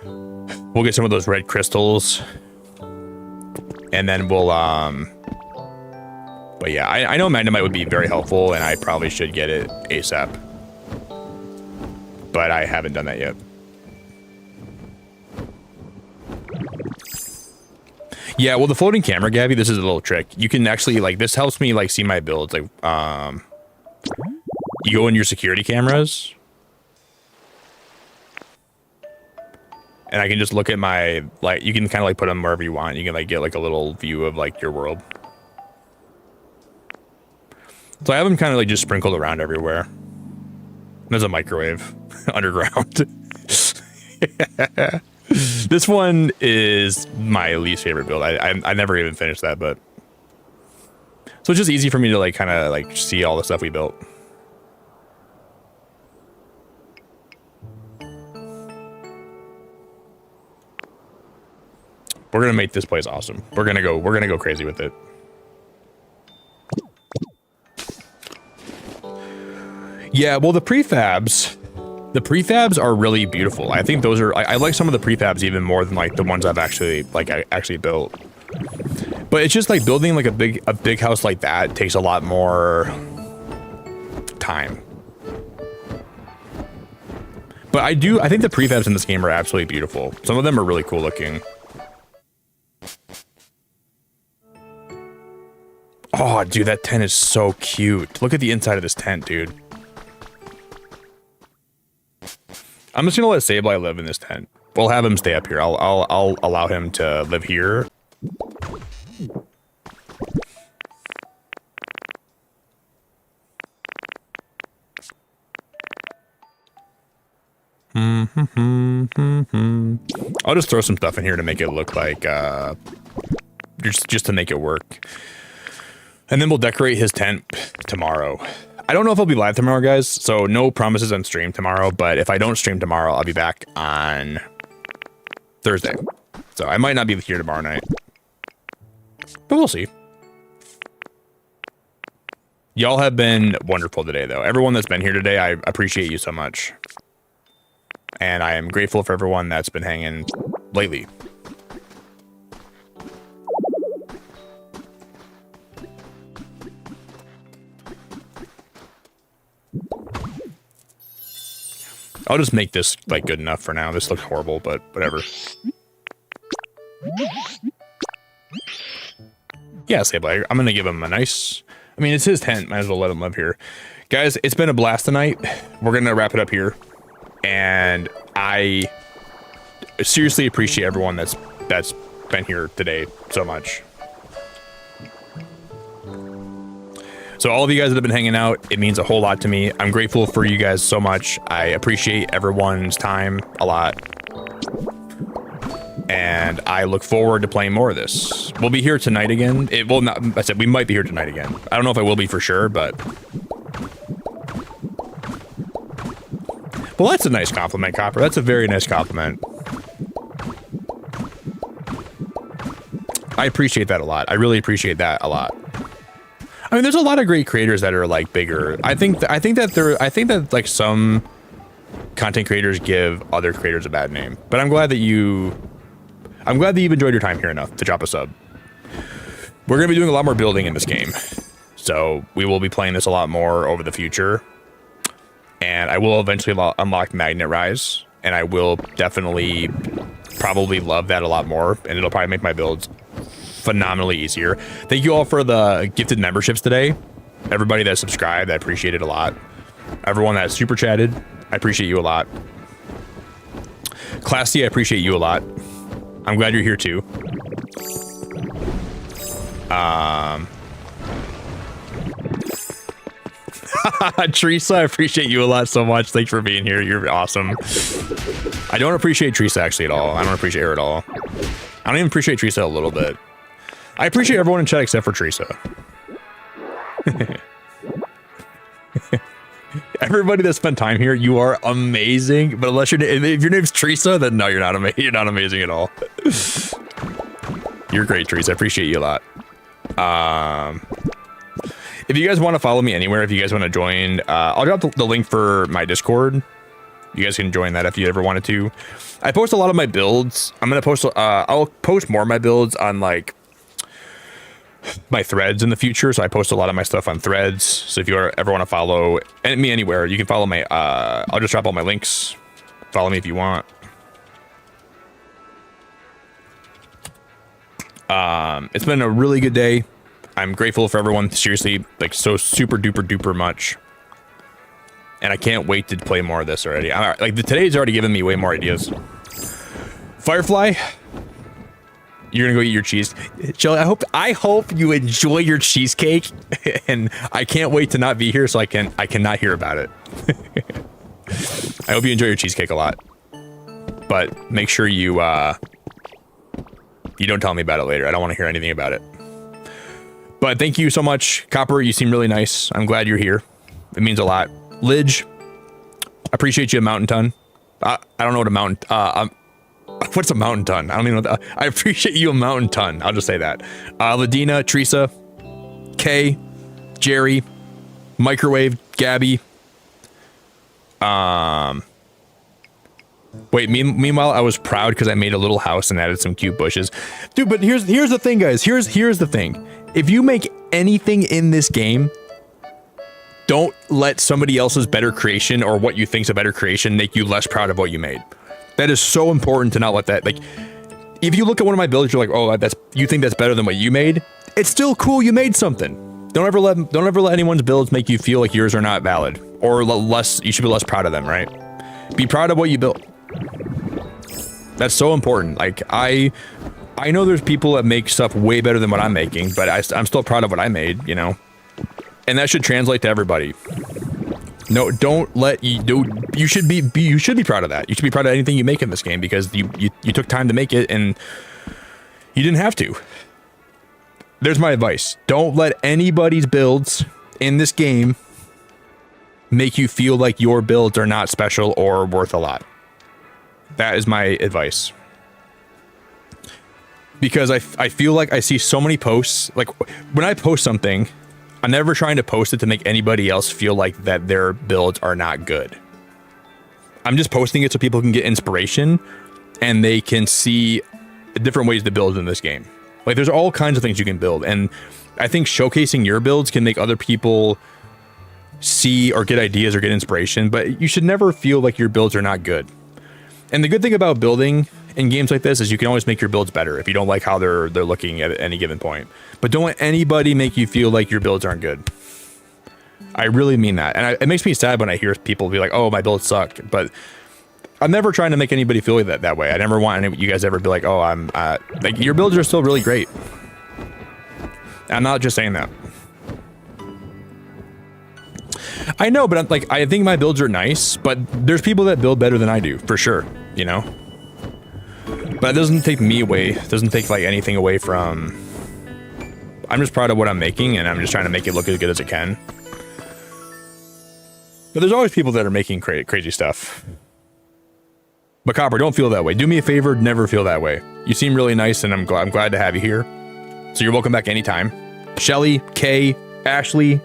We'll get some of those red crystals, and then we'll But yeah, I know Magnemite would be very helpful, and I probably should get it ASAP. But I haven't done that yet. Yeah, well, the floating camera, Gabby, this is a little trick. You can actually, like, this helps me, like, see my builds. Like, you go in your security cameras, and I can just look at my, like, you can kind of, like, put them wherever you want. You can, like, get, like, a little view of, like, your world. So I have them kind of like just sprinkled around everywhere. There's a microwave underground. This one is my least favorite build. I never even finished that, but so it's just easy for me to like kind of like see all the stuff we built. We're gonna make this place awesome. We're gonna go crazy with it. Yeah, well, the prefabs are really beautiful. I think those are, I like some of the prefabs even more than like the ones I've actually, I actually built. But it's just like building like a big house like that takes a lot more time. But I think the prefabs in this game are absolutely beautiful. Some of them are really cool looking. Oh, dude, that tent is so cute. Look at the inside of this tent, dude. I'm just gonna let Sableye live in this tent. We'll have him stay up here. I'll allow him to live here. I'll just throw some stuff in here to make it look like just to make it work. And then we'll decorate his tent tomorrow. I don't know if I'll be live tomorrow, guys, so no promises on stream tomorrow, but if I don't stream tomorrow, I'll be back on Thursday. So I might not be here tomorrow night, but we'll see. Y'all have been wonderful today, though. Everyone that's been here today, I appreciate you so much. And I am grateful for everyone that's been hanging lately. I'll just make this like good enough for now. This looks horrible, but whatever. Yeah, Sableye, I'm gonna give him a nice, I mean, it's his tent, might as well let him live here. Guys, it's been a blast tonight. We're gonna wrap it up here. And I seriously appreciate everyone that's been here today so much. So all of you guys that have been hanging out, it means a whole lot to me. I'm grateful for you guys so much. I appreciate everyone's time a lot. And I look forward to playing more of this. We'll be here tonight again. It will not, I said we might be here tonight again. I don't know if I will be for sure, but well, that's a nice compliment, Copper. That's a very nice compliment. I appreciate that a lot. I really appreciate that a lot. I mean, there's a lot of great creators that are like bigger. I think that like some content creators give other creators a bad name. But I'm glad that you've enjoyed your time here enough to drop a sub. We're gonna be doing a lot more building in this game, so we will be playing this a lot more over the future. And I will eventually unlock Magnet Rise, and I will definitely probably love that a lot more, and it'll probably make my builds phenomenally easier. Thank you all for the gifted memberships today. Everybody that subscribed, I appreciate it a lot. Everyone that super chatted, I appreciate you a lot. Classy, I appreciate you a lot. I'm glad you're here too. Teresa, I appreciate you a lot so much. Thanks for being here. You're awesome. I don't appreciate Teresa actually at all. I don't appreciate her at all. I don't even appreciate Teresa a little bit. I appreciate everyone in chat except for Teresa. Everybody that spent time here, you are amazing. But unless if your name's Teresa, then no, you're not amazing. You're not amazing at all. You're great, Teresa. I appreciate you a lot. If you guys want to follow me anywhere, if you guys want to join, I'll drop the link for my Discord. You guys can join that if you ever wanted to. I post a lot of my builds. I'll post more of my builds on like my threads in the future. So I post a lot of my stuff on threads. So if you ever want to follow me anywhere, you can follow my, I'll just drop all my links. Follow me if you want. It's been a really good day. I'm grateful for everyone, seriously, like so super duper duper much. And I can't wait to play more of this already. Like today's already given me way more ideas. Firefly, You're gonna go eat your cheese, Shelly. I hope you enjoy your cheesecake, and I can't wait to not be here so I cannot hear about it. I hope you enjoy your cheesecake a lot, but make sure you don't tell me about it later. I don't want to hear anything about it. But thank you so much, Copper. You seem really nice. I'm glad you're here. It means a lot. Lidge, appreciate you a mountain ton. I don't know what a mountain. What's a mountain ton? I don't even know. I appreciate you a mountain ton. I'll just say that. Ladina, Teresa, Kay, Jerry, Microwave, Gabby. Wait. Meanwhile, I was proud because I made a little house and added some cute bushes, dude. But here's the thing, guys. Here's the thing. If you make anything in this game, don't let somebody else's better creation or what you think's a better creation make you less proud of what you made. That is so important to not let that, like, if you look at one of my builds, you're like, oh, you think that's better than what you made. It's still cool you made something. Don't ever let anyone's builds make you feel like yours are not valid or you should be less proud of them, right? Be proud of what you built. That's so important. Like, I know there's people that make stuff way better than what I'm making, but I'm still proud of what I made, you know? And that should translate to everybody. No, don't let you do. You should be proud of that. You should be proud of anything you make in this game because you took time to make it and you didn't have to. There's my advice. Don't let anybody's builds in this game make you feel like your builds are not special or worth a lot. That is my advice. Because I feel like I see so many posts, like when I post something, I'm never trying to post it to make anybody else feel like that their builds are not good. I'm just posting it so people can get inspiration and they can see different ways to build in this game. Like, there's all kinds of things you can build. And I think showcasing your builds can make other people see or get ideas or get inspiration, but you should never feel like your builds are not good. And the good thing about building in games like this is you can always make your builds better if you don't like how they're looking at any given point. But don't let anybody make you feel like your builds aren't good. I really mean that. And it makes me sad when I hear people be like, oh, my builds suck. But I'm never trying to make anybody feel that way. I never want you guys ever be like, oh, I'm like, your builds are still really great. I'm not just saying that. I know, but I think my builds are nice, but there's people that build better than I do, for sure, you know? But it doesn't take me away. It doesn't take like anything away from... I'm just proud of what I'm making, and I'm just trying to make it look as good as it can. But there's always people that are making crazy stuff. But Copper, don't feel that way. Do me a favor, never feel that way. You seem really nice, and I'm glad to have you here. So you're welcome back anytime. Shelly, Kay, Ashley,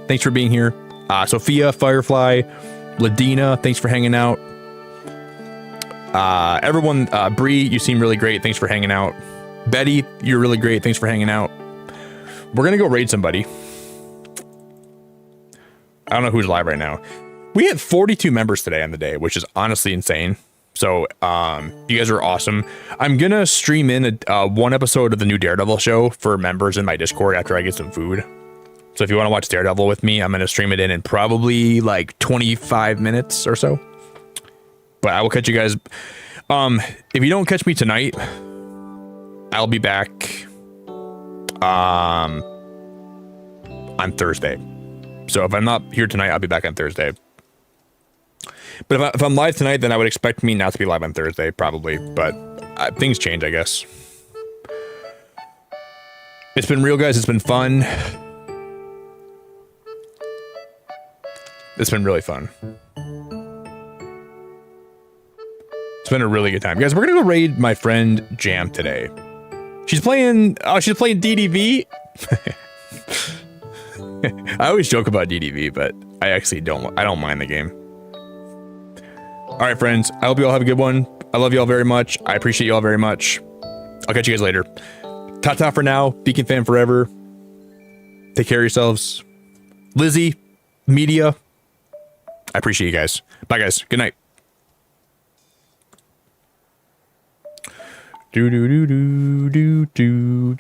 thanks for being here. Sophia, Firefly, Ladina, thanks for hanging out. Everyone, Bree, you seem really great. Thanks for hanging out. Betty, you're really great. Thanks for hanging out. We're gonna go raid somebody. I don't know who's live right now. We had 42 members today on the day, which is honestly insane. So, you guys are awesome. I'm gonna stream in one episode of the new Daredevil show for members in my Discord after I get some food. So if you want to watch Daredevil with me, I'm gonna stream it in probably like 25 minutes or so. But I will catch you guys. If you don't catch me tonight, I'll be back on Thursday. So if I'm not here tonight, I'll be back on Thursday. But if I'm live tonight, then I would expect me not to be live on Thursday, probably. But things change, I guess. It's been real, guys. It's been fun. It's been really fun. It's been a really good time. Guys, we're gonna go raid my friend Jam today. She's playing DDV. I always joke about DDV, but I actually don't mind the game. All right, friends, I hope you all have a good one. I love you all very much. I appreciate you all very much. I'll catch you guys later. Ta-ta for now. Beacon fan forever. Take care of yourselves. Lizzie, Media, I appreciate you guys. Bye, guys. Good night. Do do do do do do.